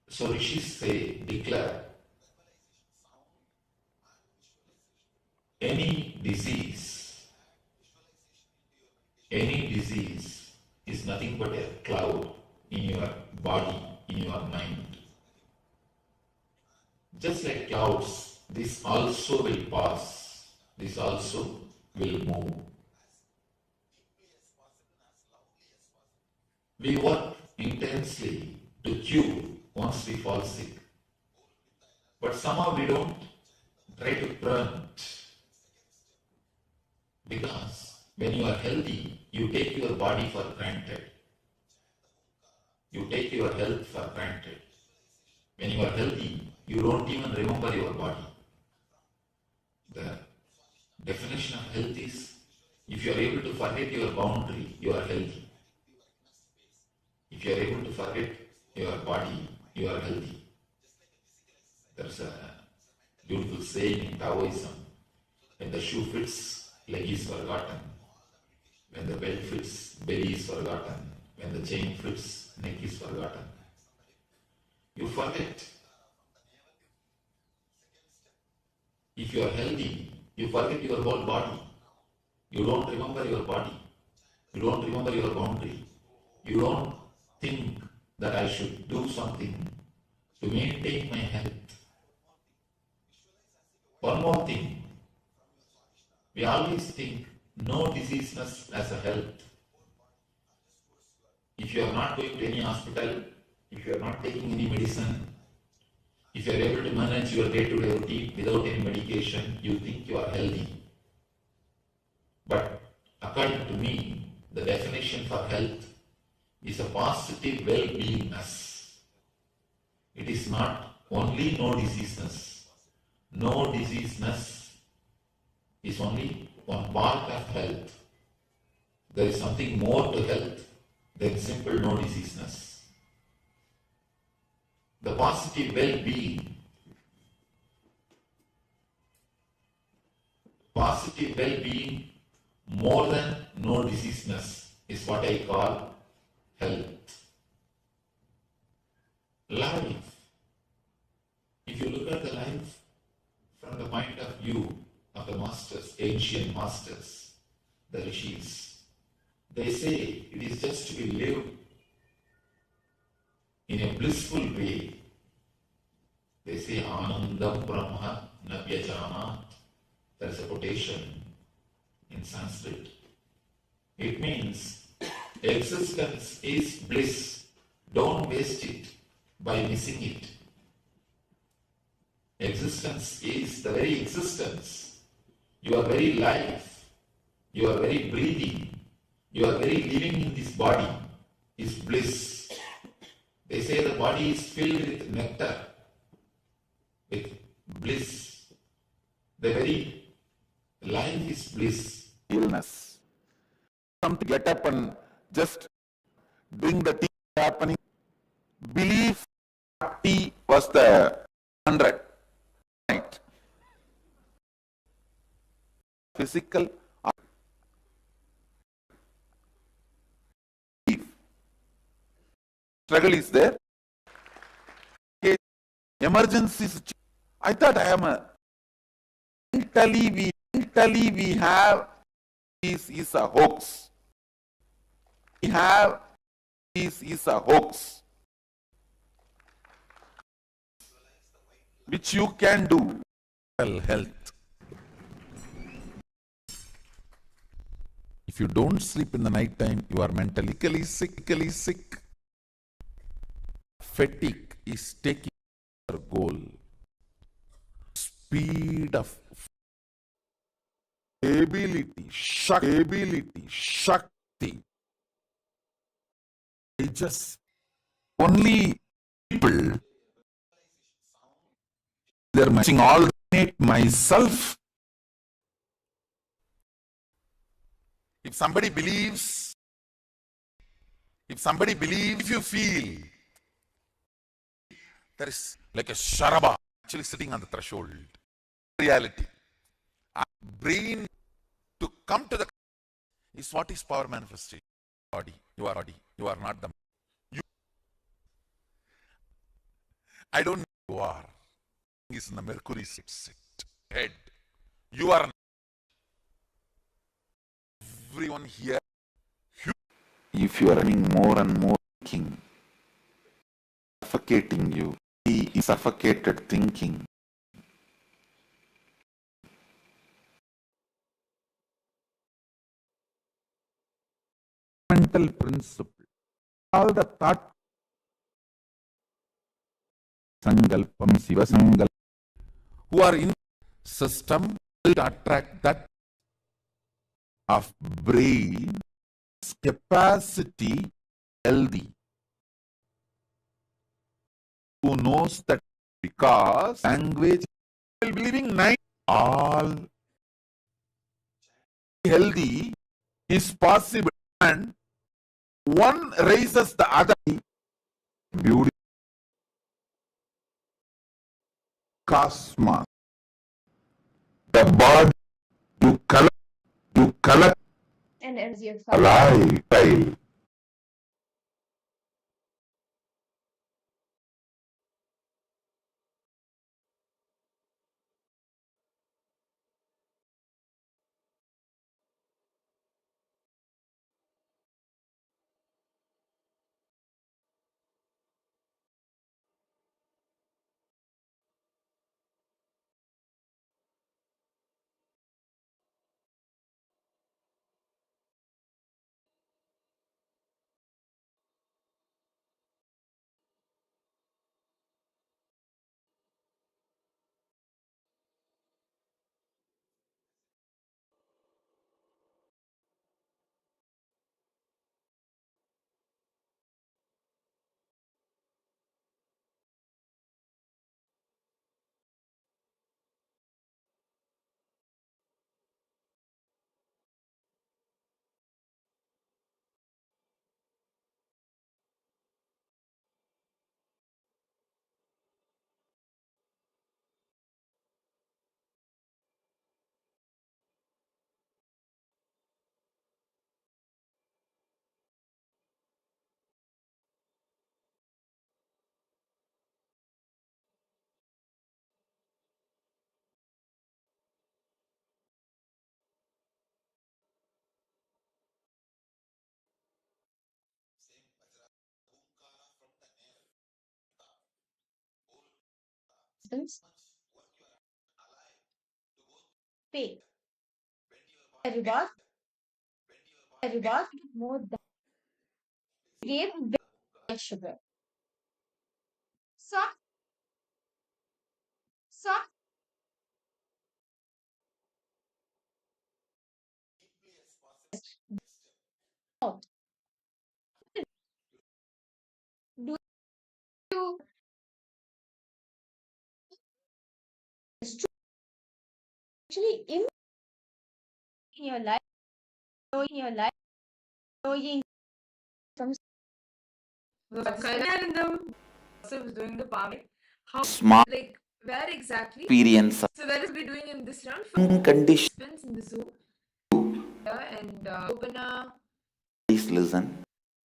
So rishis say, declare, any disease is nothing but a cloud in your body, in your mind. Just like clouds, this also will pass, this also will move. We work intensely to cure once we fall sick. But somehow we don't try to prevent. Because when you are healthy, you take your body for granted. You take your health for granted. When you are healthy, you don't even remember your body. The definition of health is, if you are able to forget your boundary, you are healthy. If you are able to forget your body, you are healthy. There's a beautiful saying in Taoism, When the shoe fits, leg is forgotten. When the belt fits, belly is forgotten. When the chain fits, neck is forgotten. You forget. If you are healthy, you forget your whole body. You don't remember your body. You don't remember your boundary. You don't think that I should do something to maintain my health. One more thing. We always think no diseaseness as a health. If you are not going to any hospital, if you are not taking any medicine, if you are able to manage your day-to-day routine without any medication, you think you are healthy. But according to me, the definition for health is a positive well-beingness. It is not only no diseaseness. No diseaseness is only one part of health. There is something more to health than simple no diseaseness. The positive well-being, more than no diseaseness is what I call health. Life. If you look at the life from the point of view of the masters, ancient masters, the rishis, they say it is just to be lived in a blissful way. They say Anandam Brahma Navyajana. There is a quotation in Sanskrit. It means existence is bliss. Don't waste it by missing it. Existence is the very existence. Your very life, your very breathing, your very living in this body is bliss. They say the body is filled with nectar, with bliss. The very life is bliss. Illness. Come to get up and just doing the thing happening. Belief 40 was the 100. Right. Physical struggle is there. Emergencies. I thought I am a mentally we have this is a hoax. We have this is a hoax. Which you can do. Health. If you don't sleep in the night time, you are mentally sick. Fatigue is taking your goal. Speed of ability, shakti. I just only people they're matching all myself. If somebody believes, if you feel there is like a sharaba actually sitting on the threshold. Reality. Our brain to come to the is what is power manifestation. Body. You are not the you. I don't know who you are. Is in the Mercury sit head. You are everyone here. If you are running more and more thinking, suffocating you, he is suffocated thinking. Mental principle. All the thought sankalpam siva sankalpam who are in system will attract that of brain capacity healthy. Who knows that because language will be living night all healthy is possible and one raises the other beauty cosmos the body to collect and energy of a lifestyle. distance. Pay a reward, more than gave white sugar. Some some out. Do you actually in your life, knowing from Nityananda was doing the palm. How, Smart like, where exactly? experience So that is we doing in this round for unconditioned. participants in the Zoom. And opener, Please listen.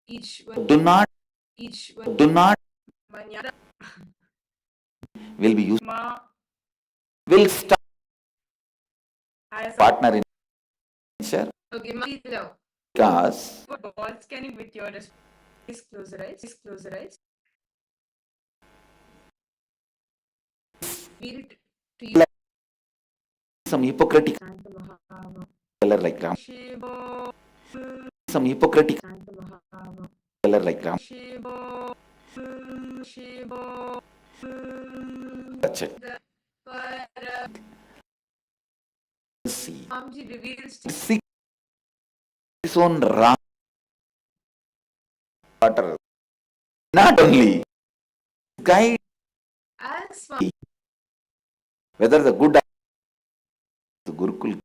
each one, Do not Manyada, will be used. Ma, Will start as partner in nature okay, Ma, love. because Ball scanning with your please close your eyes. Please close your eyes. Feel it to you. some hypocritical color like Ram. Shiva, Some hypocritical Mahava, color like Ram. Shiva, Shiva, That's it. Para. See. Amji reveals to Seek his own Ram water. Not only guide as whether the good the Gurukul.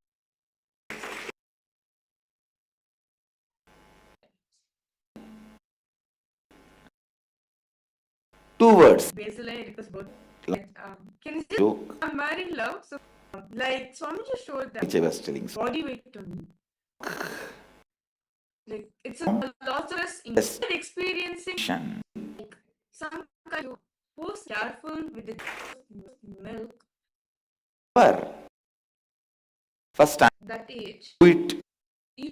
Two words. baseline because both. Can you just Joke. I'm married love? So like Swamiji showed that Which I was telling. body weight to me. Like it's a lot of us in Yes. experiencing Shan. like some kind of most careful with the milk But first time that age. do it. You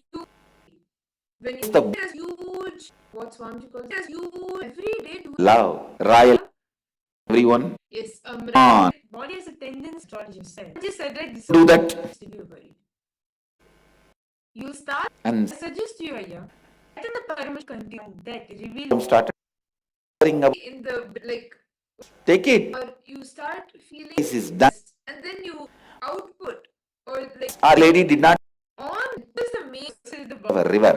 when you The there's huge what Swamiji calls there's huge every day to love, royal, everyone. yes Ah. body has a tendency to said. I just said like this Do that. to be worried. You start And I suggest you here. I think the Paramashivoham continue that reveal some started up. in the like Take it. or you start feeling This is done. and then you output or like Our lady did not on this is the main is the have a river.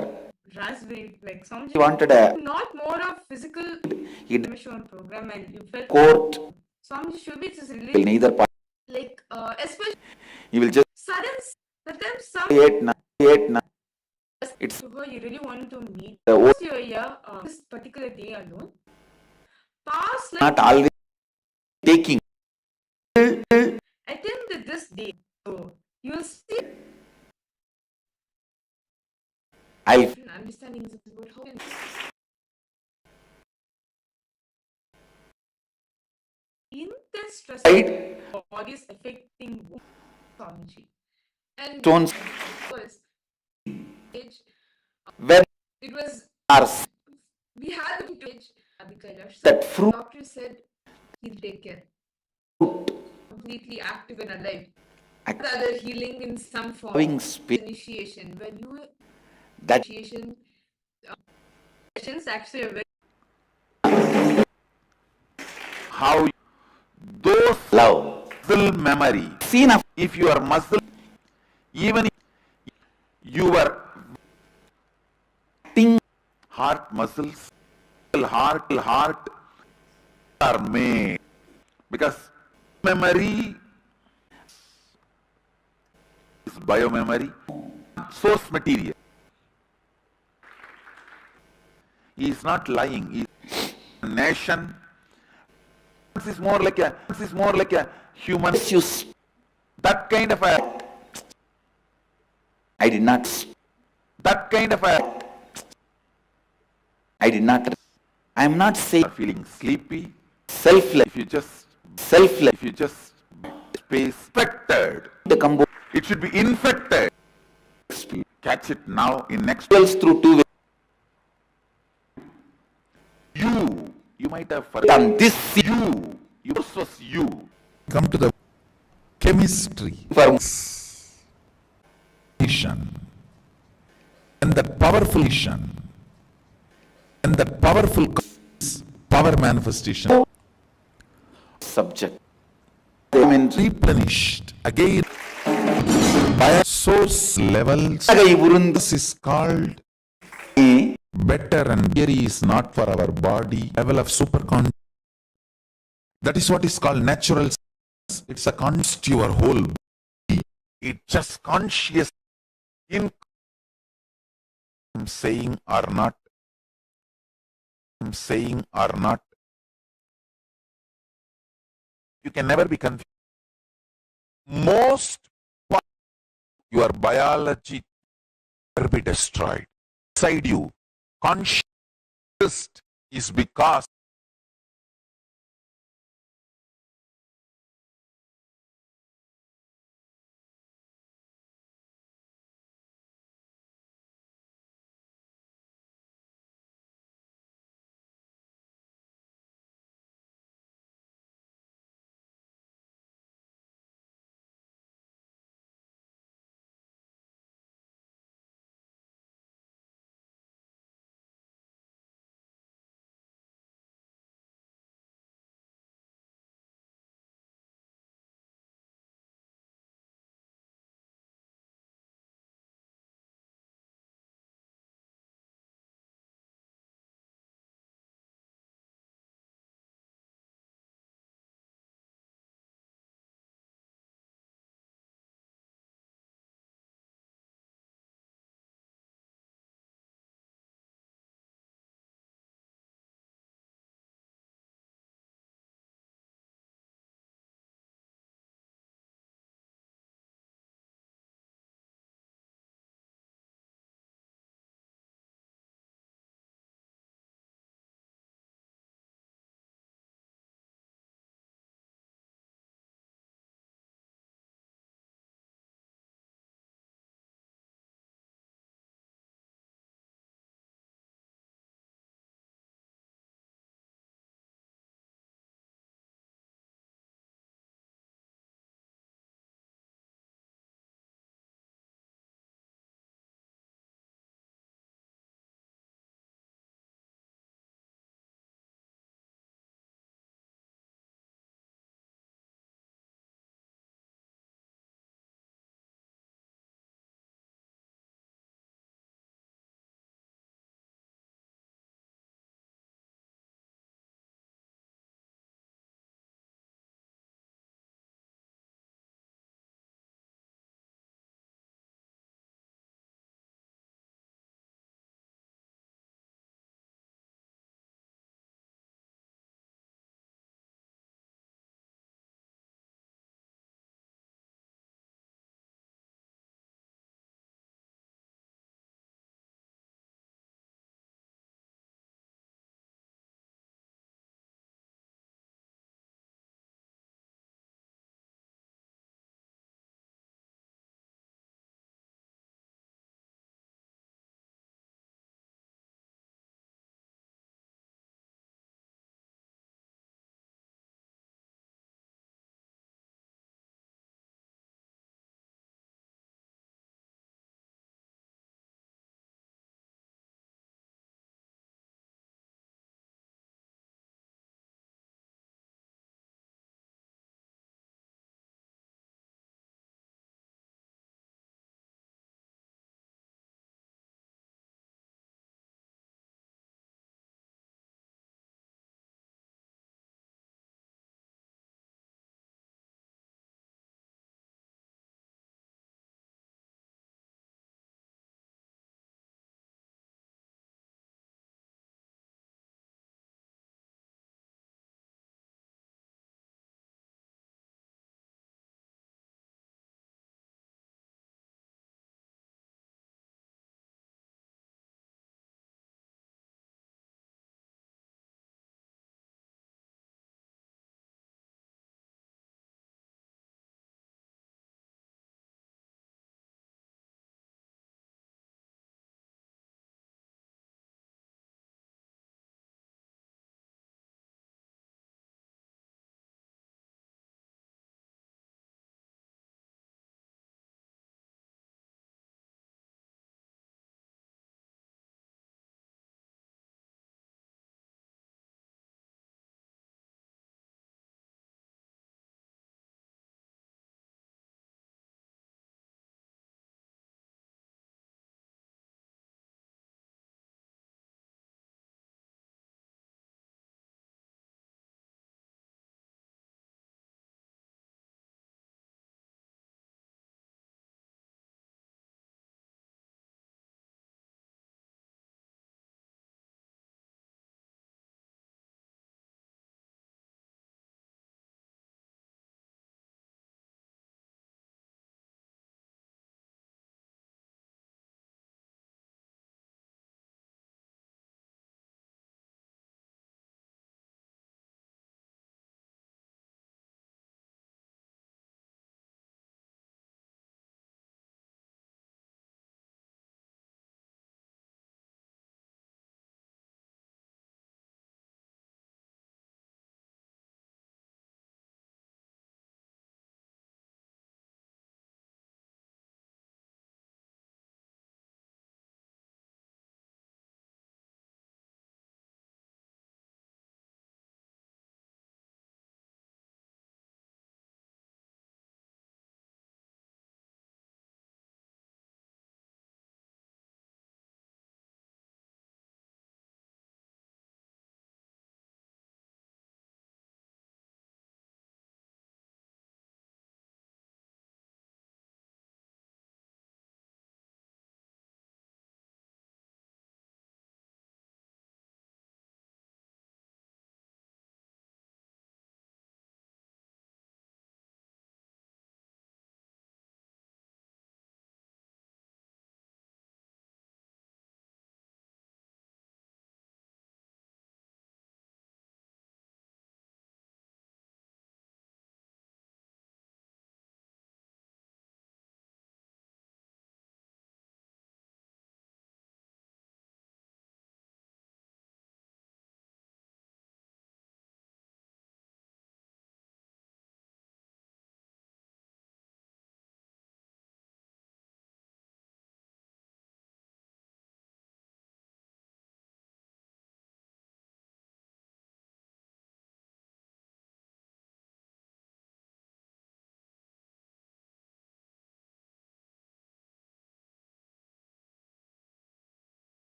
raspberry like some He wanted a not more of physical he mission program and you felt court. some should be just Will really neither part. like especially He will just sudden sometimes some create now. It's to her you really wanted to meet the old, your year this particular day alone past like not always taking. attend this day so you'll see different understandings about how In this stress, body is affecting Swamiji. And stones was where it was are we had to age Kailash. So that fruit doctor said he'll take care. Completely active and alive. Other healing in some form. Initiation. When you that initiation sessions actually are very How those love muscle memory, seen of if your muscle, even your thing heart muscles, heart are made because memory is biomemory, source material. He is not lying. He is a nation. This is more like a human. That kind of a. I did not. That kind of a. I did not. I am not saying Feeling sleepy. selfless. If you just Selfless. If you just space infected, The combo it should be infected. Catch it now in next. through two ways. You might have forgotten This this was you. Come to the chemistry for and that powerful and that powerful power manifestation subject. They mean replenished again by source levels. This is called better, and theory is not for our body. Level of superconscious. That is what is called natural. It's a conscious your whole body. It just conscious in saying or not. Saying or not. You can never be confused. Most your biology will be destroyed. Inside you, conscious is because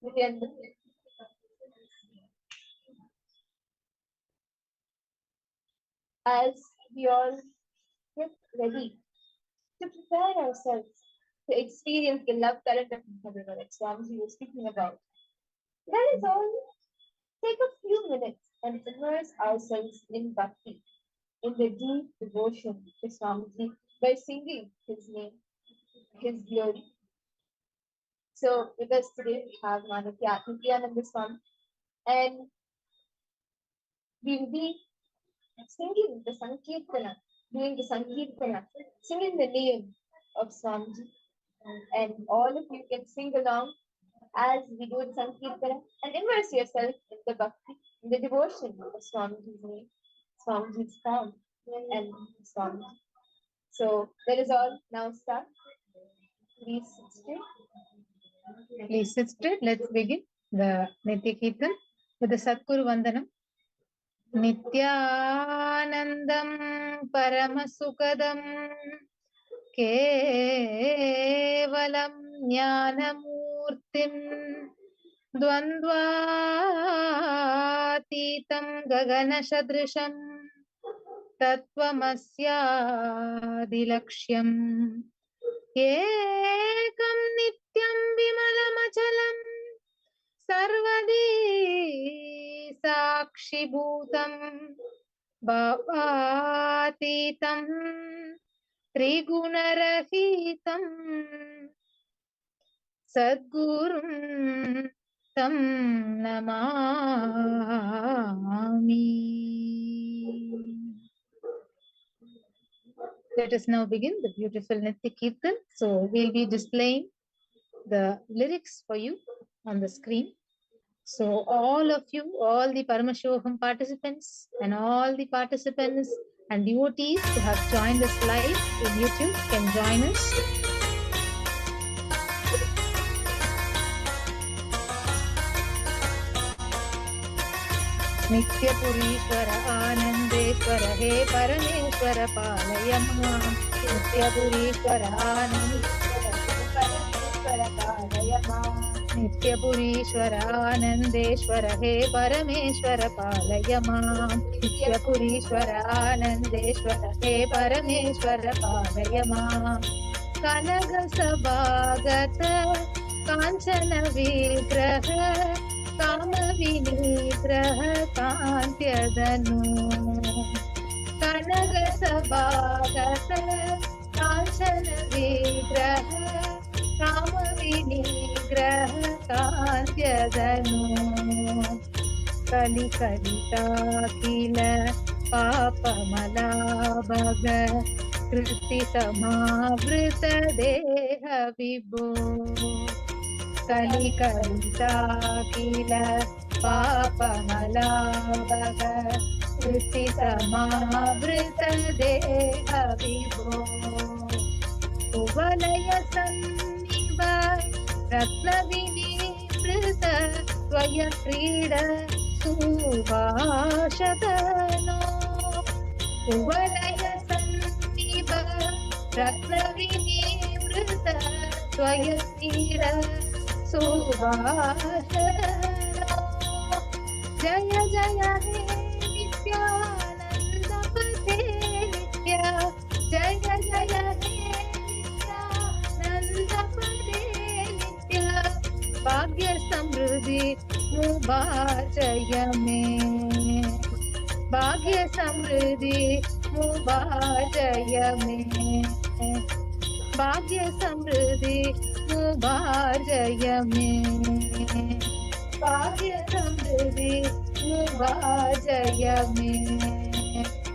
Nityananda. As we all get ready to prepare ourselves to experience the love current of heaven that Swamiji was speaking about, let us all take a few minutes and immerse ourselves in bhakti, in the deep devotion to Swamiji by singing his name, his glory. So with us today we have Nityananda Swami, and we will be singing the Sankirtana, doing the Sankirtana, singing the name of Swamiji. And all of you can sing along as we do the Sankirtana and immerse yourself in the bhakti, in the devotion of Swamiji's name, Swamiji's form, and Swamiji. So let us all now start. Please sit straight. Please sit straight. Let's begin the Nitya Kirtan with the Satguru Vandanam. Nityanandam Paramasukadam Kevalam Jnanamurtim Dvandvatitam Gaganashadrisham Tattvamasyadilaksham Ekam Nityam Vimalachalam Sarvadi Sakshibhutam Bhavatitam Trigunarahitam Sadgurum Tam Namami. Let us now begin the beautiful Nitya Kirtan. So we'll be displaying the lyrics for you on the screen. So all of you, all the Paramashivoham participants and all the participants and devotees who have joined us live in YouTube can join us. Nitya Purishwara Anandeshwara He Parameshwara Palayamam. Nitya Purishwara Anandeshwara He Parameshwara Palayamam. Nitya Purishwara Anandeshwara He Parameshwara Palayamam. Nitya Purishwara Anandeshwara He Parameshwara Palayamam. Kanaga Sabhagata Kanchana Vigraha Kama Vinigraha Kantyadanu. Kanaga Sabhagata Kanchana Vigraha Kama Vinigraha Kantyadanu. Kali Kalita Kila Papa Malabhaga Kriti Samavrita Deha Vibho. Kali Kalita Kila Papa Malabhaga Kriti Samavrita Deha Vibho. Uvalaya Sanniva Ratna Vinivrita Tvaya Krida Subhashatano. Uvalaya Sanniva Ratna Vinivrita Tvaya Krida Subhashatano. Jaya Jaya He Nityananda Pate Nitya. Jaya Jaya He Nityananda Pate Nitya. Bhagya Samruddhi Mubhajaya Me. Bhagya Samruddhi Mubhajaya Me. Bhagya Samruddhi Mubhajaya Me. Bhagya Samruddhi Mubhajaya Me.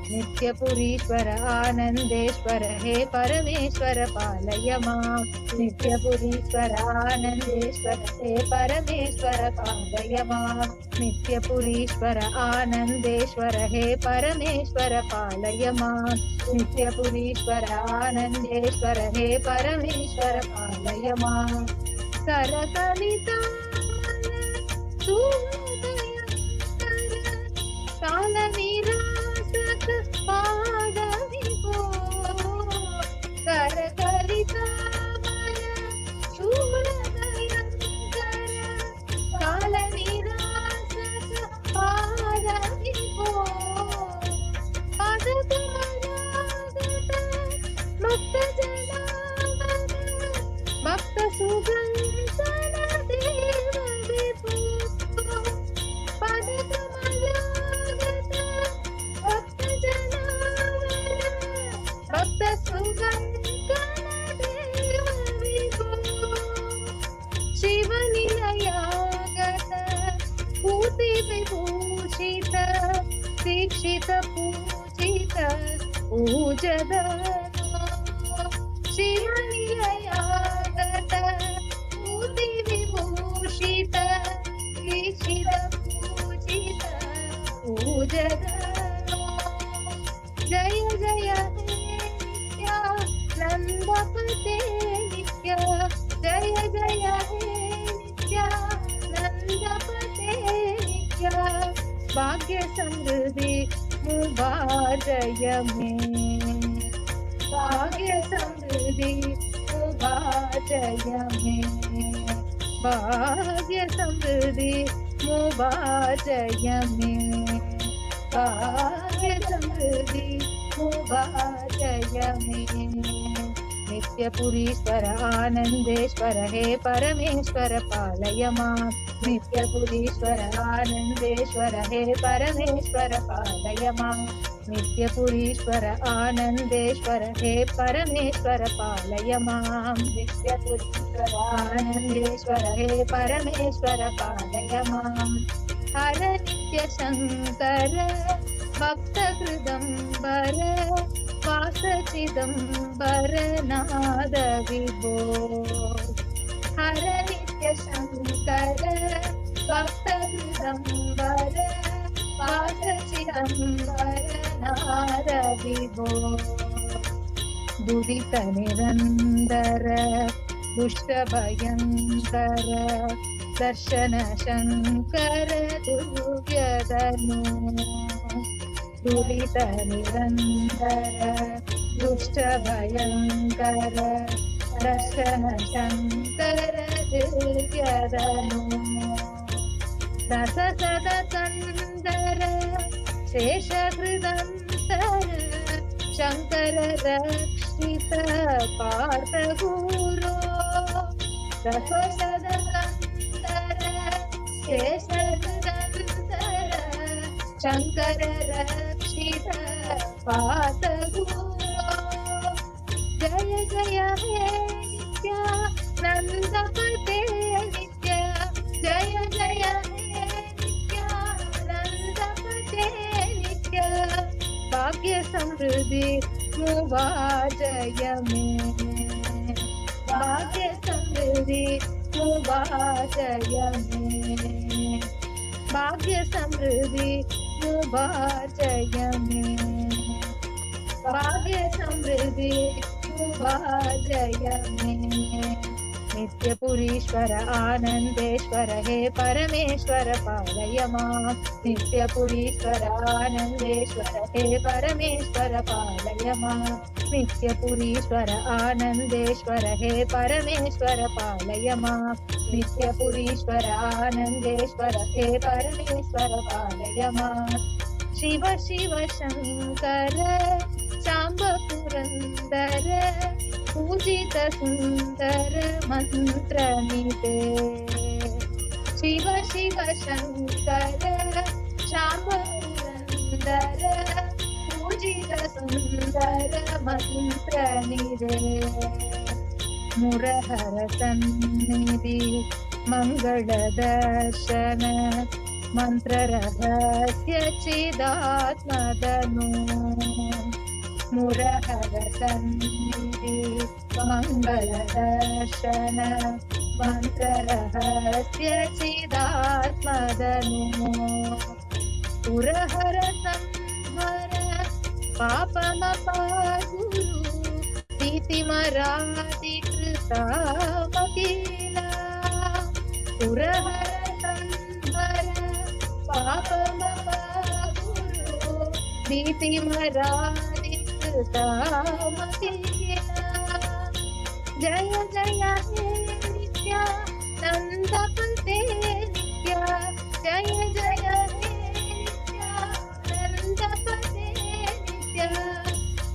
Nitya Purishwara Anandeshwara He Parameshwara Palayamam. Nitya Purishwara Anandeshwara He Parameshwara Palayamam. Nitya Purishwara Anandeshwara He Parameshwara Palayamam. Nitya Purishwara Anandeshwara He Parameshwara Palayamam. Karakalita Sudaya Kala Nirasaka Padavipo. Karakalita Shubhadaya Dixit पूजित पूजदनो शिवनिलयागत पूति विभूषित दीक्षित पूजित पूजदनो जय जय हे नित्यानन्दपते नित्य जय जय हे नित्यानन्दपते नित्य भाग्य समृद्धि मुबारय में भाग्य समृद्धि मुबारय में भाग्य समृद्धि मुबारय में भाग्य समृद्धि मुबारय में नित्यपुरीश्वर आनंदेश्वर हे परमेश्वर पालय मां नित्यपुरीश्वर आनंदेश्वर हे परमेश्वर पालय मां नित्यपुरीश्वर आनंदेश्वर हे परमेश्वर पालय मां नित्यपुरीश्वर आनंदेश्वर हे परमेश्वर पालय मां हर नित्य शंकर भक्त हृदंबर वास चिदंबर नाद विभो हर नित्य शंकर भक्त हृदंबर वास चिदंबर नाद विभो दुरित निरंतर दुष्ट भयंकर दर्शन शंकर दुर्व्यदनु दुरित निरंतर दुष्ट भयंकर दर्शन शंकर दुर्व्यदनु दस सदसंदर शेष हृदंतर शंकर रक्षित पार्थ गुरो दस सदसंदर शेष हृदंतर शंकर रक्षित पार्थ गुरो जय जय हे नित्यानन्दपते नित्य जय जय हे नित्यानन्दपते नित्य भाग्य समृद्धि मुबारय में भाग्य समृद्धि मुबारय में भाग्य समृद्धि मुबारय में भाग्य समृद्धि मुबारय में नित्यपुरीश्वर आनंदेश्वर हे परमेश्वर पालय मां नित्यपुरीश्वर आनंदेश्वर हे परमेश्वर पालय मां नित्यपुरीश्वर आनंदेश्वर हे परमेश्वर पालय मां नित्यपुरीश्वर आनंदेश्वर हे परमेश्वर पालय मां शिव शिव शंकर शांब पुरंदर पूजित सुंदर मंत्र निते शिव शिव शंकर शांब पुरंदर पूजित सुंदर मंत्र निते मुरहर सन्निधि मंगल दर्शन मंत्र रहस्य चिदात्मदनु मुरहर सन्निधि मंगल दर्शन मंत्र रहस्य चिदात्मदनु पुरहर संहर पापमपागुरु प्रीतिमरादि कृतामकीला पुरहर संहर पापमपागुरु प्रीतिमरादि जय जय हे नित्यानन्दपते नित्य जय जय हे नित्यानन्दपते नित्य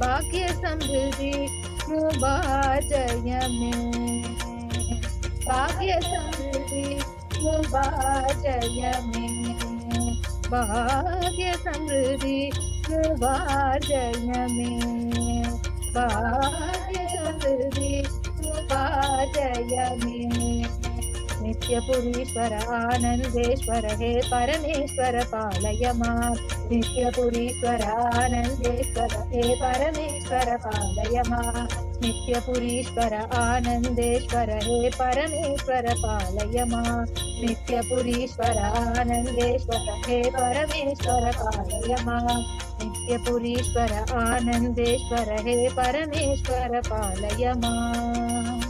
भाग्य समृद्धि मुबारय में भाग्य समृद्धि मुबारय में भाग्य समृद्धि मुबारय में भाग्य समृद्धि मुबारय में नित्यपुरीश्वर आनन्देश्वर हे परमेश्वर पालय माम् नित्यपुरीश्वर आनन्देश्वर हे परमेश्वर पालय माम् नित्यपुरीश्वर आनन्देश्वर हे परमेश्वर पालय माम् नित्यपुरीश्वर आनन्देश्वर हे परमेश्वर पालय माम् नित्यपुरीश्वर आनन्देश्वर हे परमेश्वर पालय माम्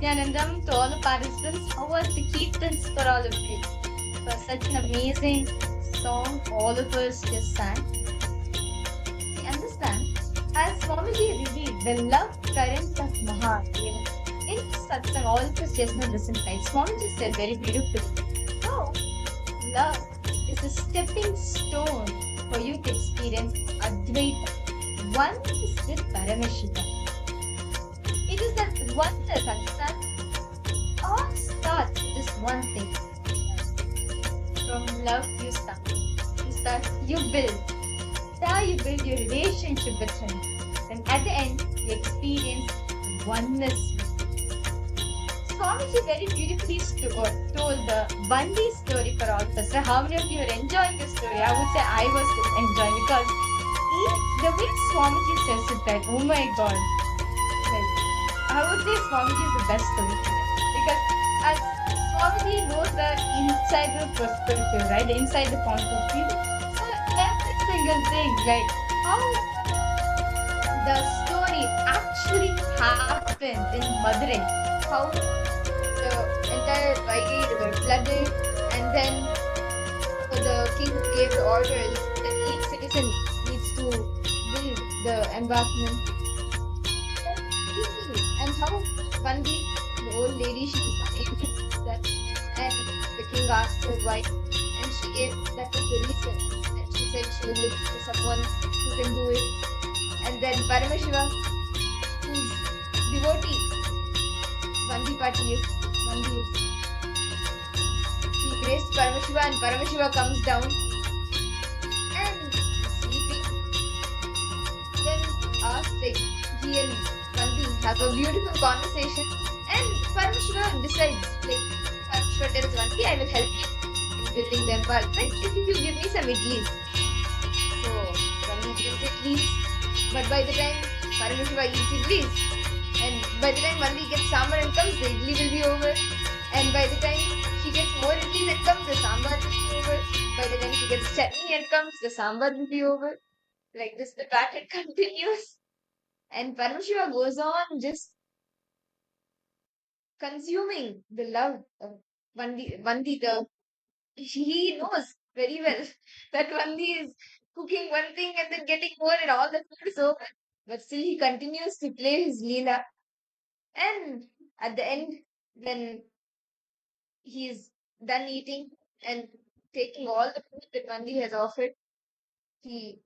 Nityanandam, to all the participants. How was the Kirtans for all of you? It was such an amazing song all of us just sang. See, understand, as Swamiji revealed, the love current of Mahadeva. In Satsang, all of us just now listened, right? Swamiji said very beautifully, how love is a stepping stone for you to experience Advaita, oneness with Paramashiva. It is that oneness, understand? All starts with this one thing. From love you start, you build. There you build your relationship with him. Then at the end, you experience oneness. Swamiji very beautifully told the Bandi story for all of us. So how many of you are enjoying the story? I would say I was enjoying because the way Swamiji says it, that oh my God, like, I would say Swamiji is the best storyteller because as Swamiji knows the insider perspective, right? The inside the point of view. So every single thing, like how the story actually happened in Madurai, how the entire Vaigai river flooded, and then the king gave the orders that each citizen needs to build the embankment. And how Vandi, the old lady, she was not able to do that. And the king asked her why, and she gave that was the reason. And she said she will look for someone who can do it. And then Paramashiva, whose devotee Vandi Pati is, Vandi is. He prays Paramashiva and Paramashiva comes down and sleeping. Then asks like he and Vandi have a beautiful conversation and Paramashiva decides like Paramashiva tells Vandi, I will help you in building the embankment if you give me some idlis. So Vandi gives idlis, but by the time Paramashiva eats idlis, and by the time Vandi gets sambar and comes, the idli will be over. And by the time she gets more idlis and comes, the sambar will be over. By the time she gets chutney and comes, the sambar will be over. Like this, the pattern continues. And Paramashiva goes on just consuming the love of Vandi. He knows very well that Vandi is cooking one thing and then getting more and all the food is over. But still he continues to play his Leela. And at the end, when he's done eating and taking all the food that Vandi has offered, he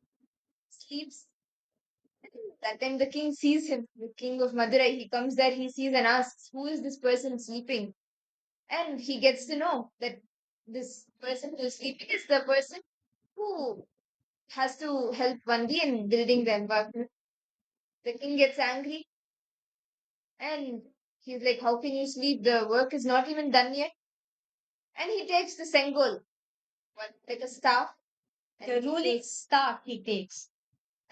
sleeps. That time the king sees him, the king of Madurai. He comes there, he sees and asks, who is this person sleeping? And he gets to know that this person who is sleeping is the person who has to help Vandi in building the embankment. The king gets angry and he's like, how can you sleep? The work is not even done yet. And he takes the sengol, like a staff, the ruling staff he takes.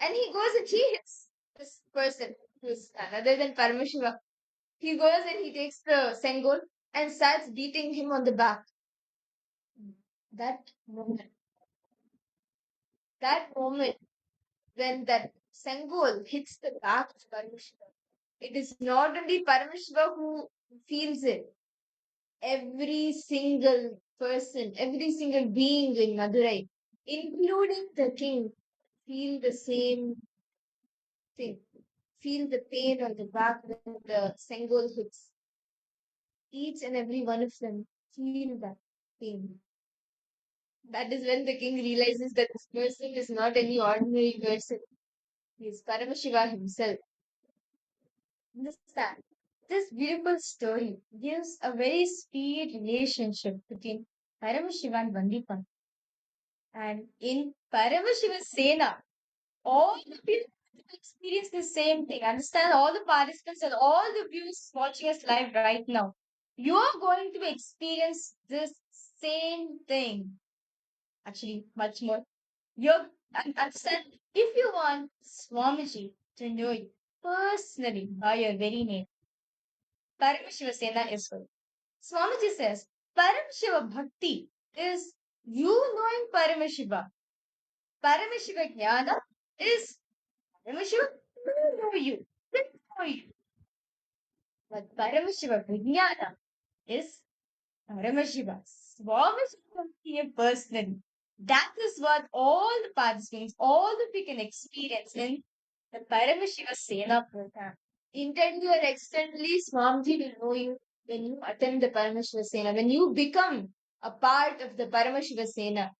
And he goes and he hits this person who is none other than Paramashiva. He goes and he takes the sengol and starts beating him on the back. That moment when that sengol hits the back of Paramashiva, it is not only Paramashiva who feels it. Every single person, every single being in Madurai, including the king, feel the same thing. Feel the pain on the back when the sengol hits. Each and every one of them feel that pain. That is when the king realizes that this person is not any ordinary person. He is Paramashiva himself. Understand? This beautiful story gives a very sweet relationship between Paramashiva and Vandipan. And in Paramashiva Sena, all the people experience the same thing. Understand, all the participants and all the viewers watching us live right now. You are going to experience this same thing. Actually, much more. Understand, if you want Swamiji to know you personally by your very name, Paramashiva Sena is for you. Swamiji says, Paramashiva Bhakti is you knowing Paramashiva. Paramashiva Jnana is Paramashiva know you. They know you. But Paramashiva Vijnana is Paramashiva Swami personally. That is what all the participants, all the people can experience in the Paramashiva Sena program. Internally or externally, Swamiji will know you when you attend the Paramashiva Sena, when you become a part of the Paramashiva Sena.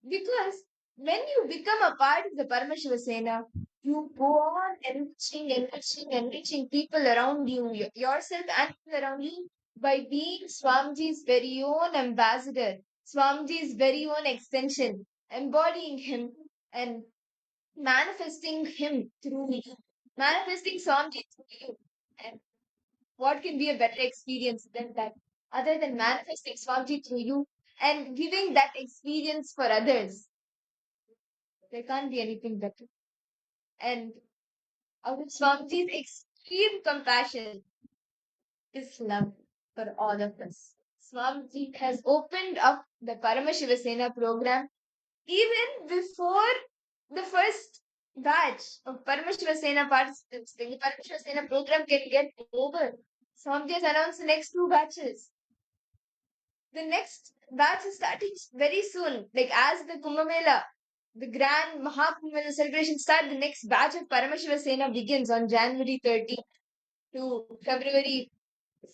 Because when you become a part of the Paramashiva Sena, you go on enriching people around you, yourself and people around you, by being Swamiji's very own ambassador, Swamiji's very own extension, embodying him and manifesting him through you, manifesting Swamiji through you. And what can be a better experience than that? Other than manifesting Swamiji through you and giving that experience for others, there can't be anything better. And our Swamiji's extreme compassion is love for all of us. Swamiji has opened up the Paramashivasena program even before the first batch of Paramashivasena participants. The Paramashivasena program can get over. Swamiji has announced the next 2 batches. The next batch is starting very soon. Like as the Kumbh Mela, the grand Mahakumbh Mela celebration start, the next batch of Paramashivasena begins on January 13th to February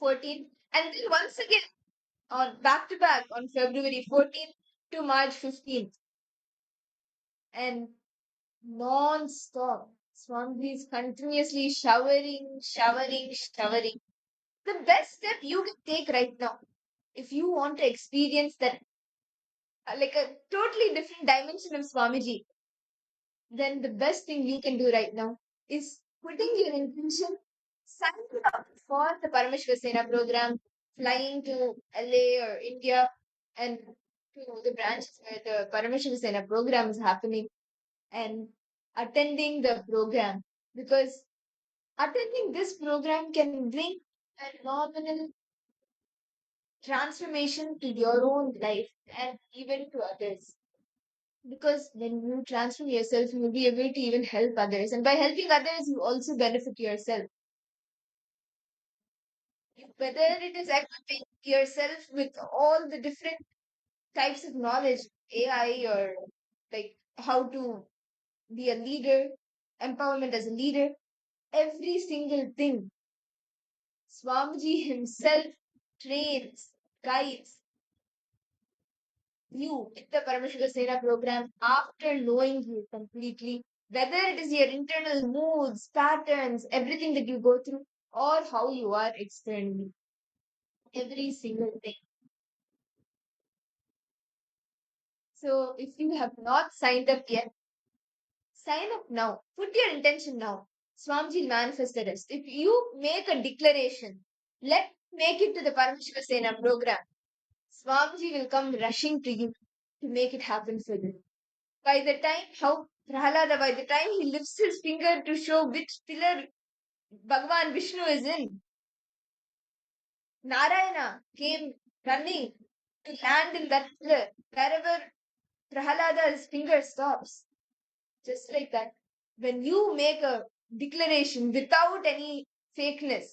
14th. And then once again on back to back on February 14th to March 15th. And non-stop. Swamiji is continuously showering. The best step you can take right now, if you want to experience that, like a totally different dimension of Swamiji, then the best thing you can do right now is putting your intention, signing up for the Paramashivasena program, flying to LA or India and to the branches where the Paramashivasena program is happening and attending the program, because attending this program can bring a phenomenal transformation to your own life and even to others. Because when you transform yourself, you will be able to even help others. And by helping others, you also benefit yourself. Whether it is equipping yourself with all the different types of knowledge, AI or like how to be a leader, empowerment as a leader, every single thing Swamiji himself trains, guides you in the Paramashiva Sena program after knowing you completely, whether it is your internal moods, patterns, everything that you go through, or how you are externally. Every single thing. So if you have not signed up yet, sign up now. Put your intention now. Swamiji manifested us. If you make a declaration, let make it to the Paramashiva Sena program. Swamiji will come rushing to you to make it happen for you. By the time he lifts his finger to show which pillar Bhagavan Vishnu is in, Narayana came running to land in that pillar, wherever Prahalada's finger stops. Just like that. When you make a declaration without any fakeness,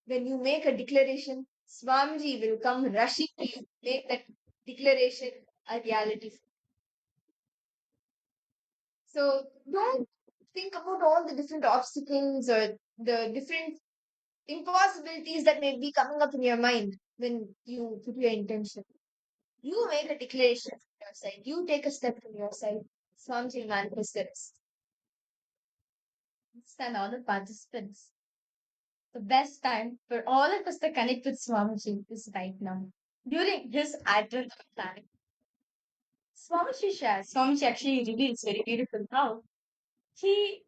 when you make a declaration, Swamiji will come rushing to you, make that declaration a reality. So don't think about all the different obstacles or the different impossibilities that may be coming up in your mind when you put your intention. You make a declaration from your side. You take a step from your side. Swamiji manifests. And all the participants. The best time for all of us to connect with Swamiji is right now. During his advent of the planet. Swamiji actually reveals very beautiful how he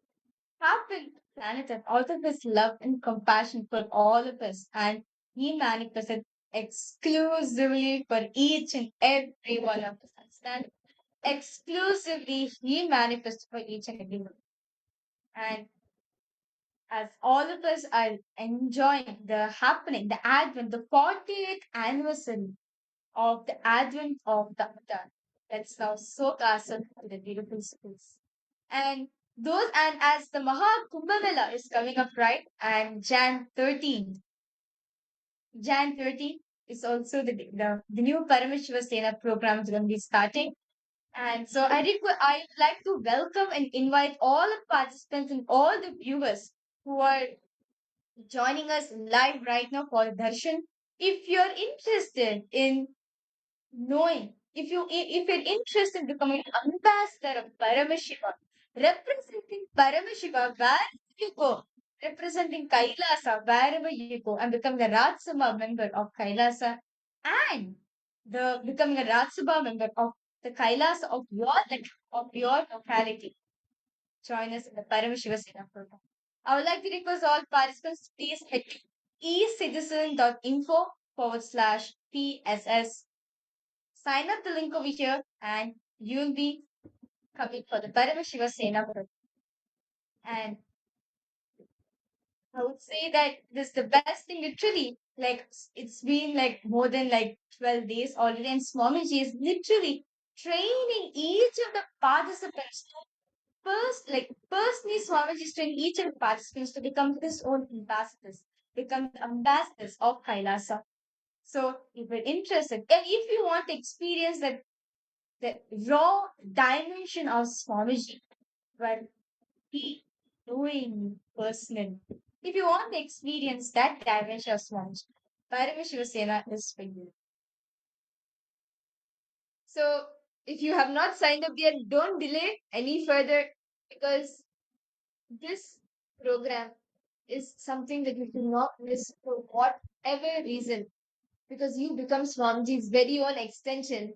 happened planet and out of his love and compassion for all of us, and he manifested exclusively for each and every one of us. And exclusively he manifested for each and every one. And as all of us are enjoying the happening, the Advent, the 40th anniversary of the Advent of the Avatar, let's now soak ourselves to the beautiful space. And as the Maha Kumbh Mela is coming up, right? And Jan 13th, Jan 30 is also the new Paramashivoham program is going to be starting. And so I would like to welcome and invite all the participants and all the viewers who are joining us live right now for darshan. If you're interested in knowing, if you're interested in becoming an ambassador of Paramashiva, representing Paramashiva wherever you go, representing Kailasa wherever you go, and becoming a Raj Sabha member of Kailasa, and the becoming a Raj Sabha member of the Kailasa of your locality. Join us in the Paramashiva Sena program. I would like to request all participants to please head to ecitizen.info/PSS. Sign up the link over here and you'll be coming for the Paramashiva Sena program. And I would say that this is the best thing literally. Like it's been like more than like 12 days already, and Swamiji is literally training each of the participants to personally Swamiji is training each of the participants to become his own ambassadors, become the ambassadors of Kailasa. So if you're interested, and if you want to experience the raw dimension of Swamiji, well, be doing personally. If you want to experience that dimension of Swamiji, Parameshivasena is for you. So if you have not signed up yet, don't delay any further, because this program is something that you do not miss for whatever reason, because you become Swamiji's very own extension.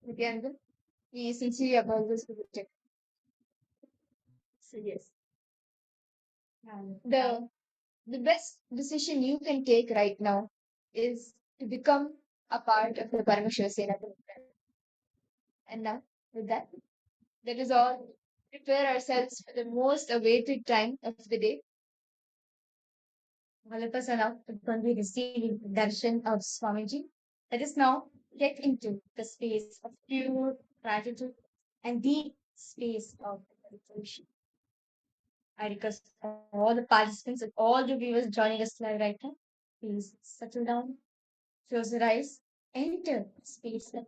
Nityananda, we sincerely apologize for the tech. So yes. The best decision you can take right now is to become a part of the Paramashivoham Level. And now, with that, that is all. Prepare ourselves for the most awaited time of the day. All of us are now going to be receiving the darshan of Swamiji. Let us now get into the space of pure gratitude and deep space of meditation. I request all the participants and all the viewers joining us live right now, please settle down, close your eyes, enter space of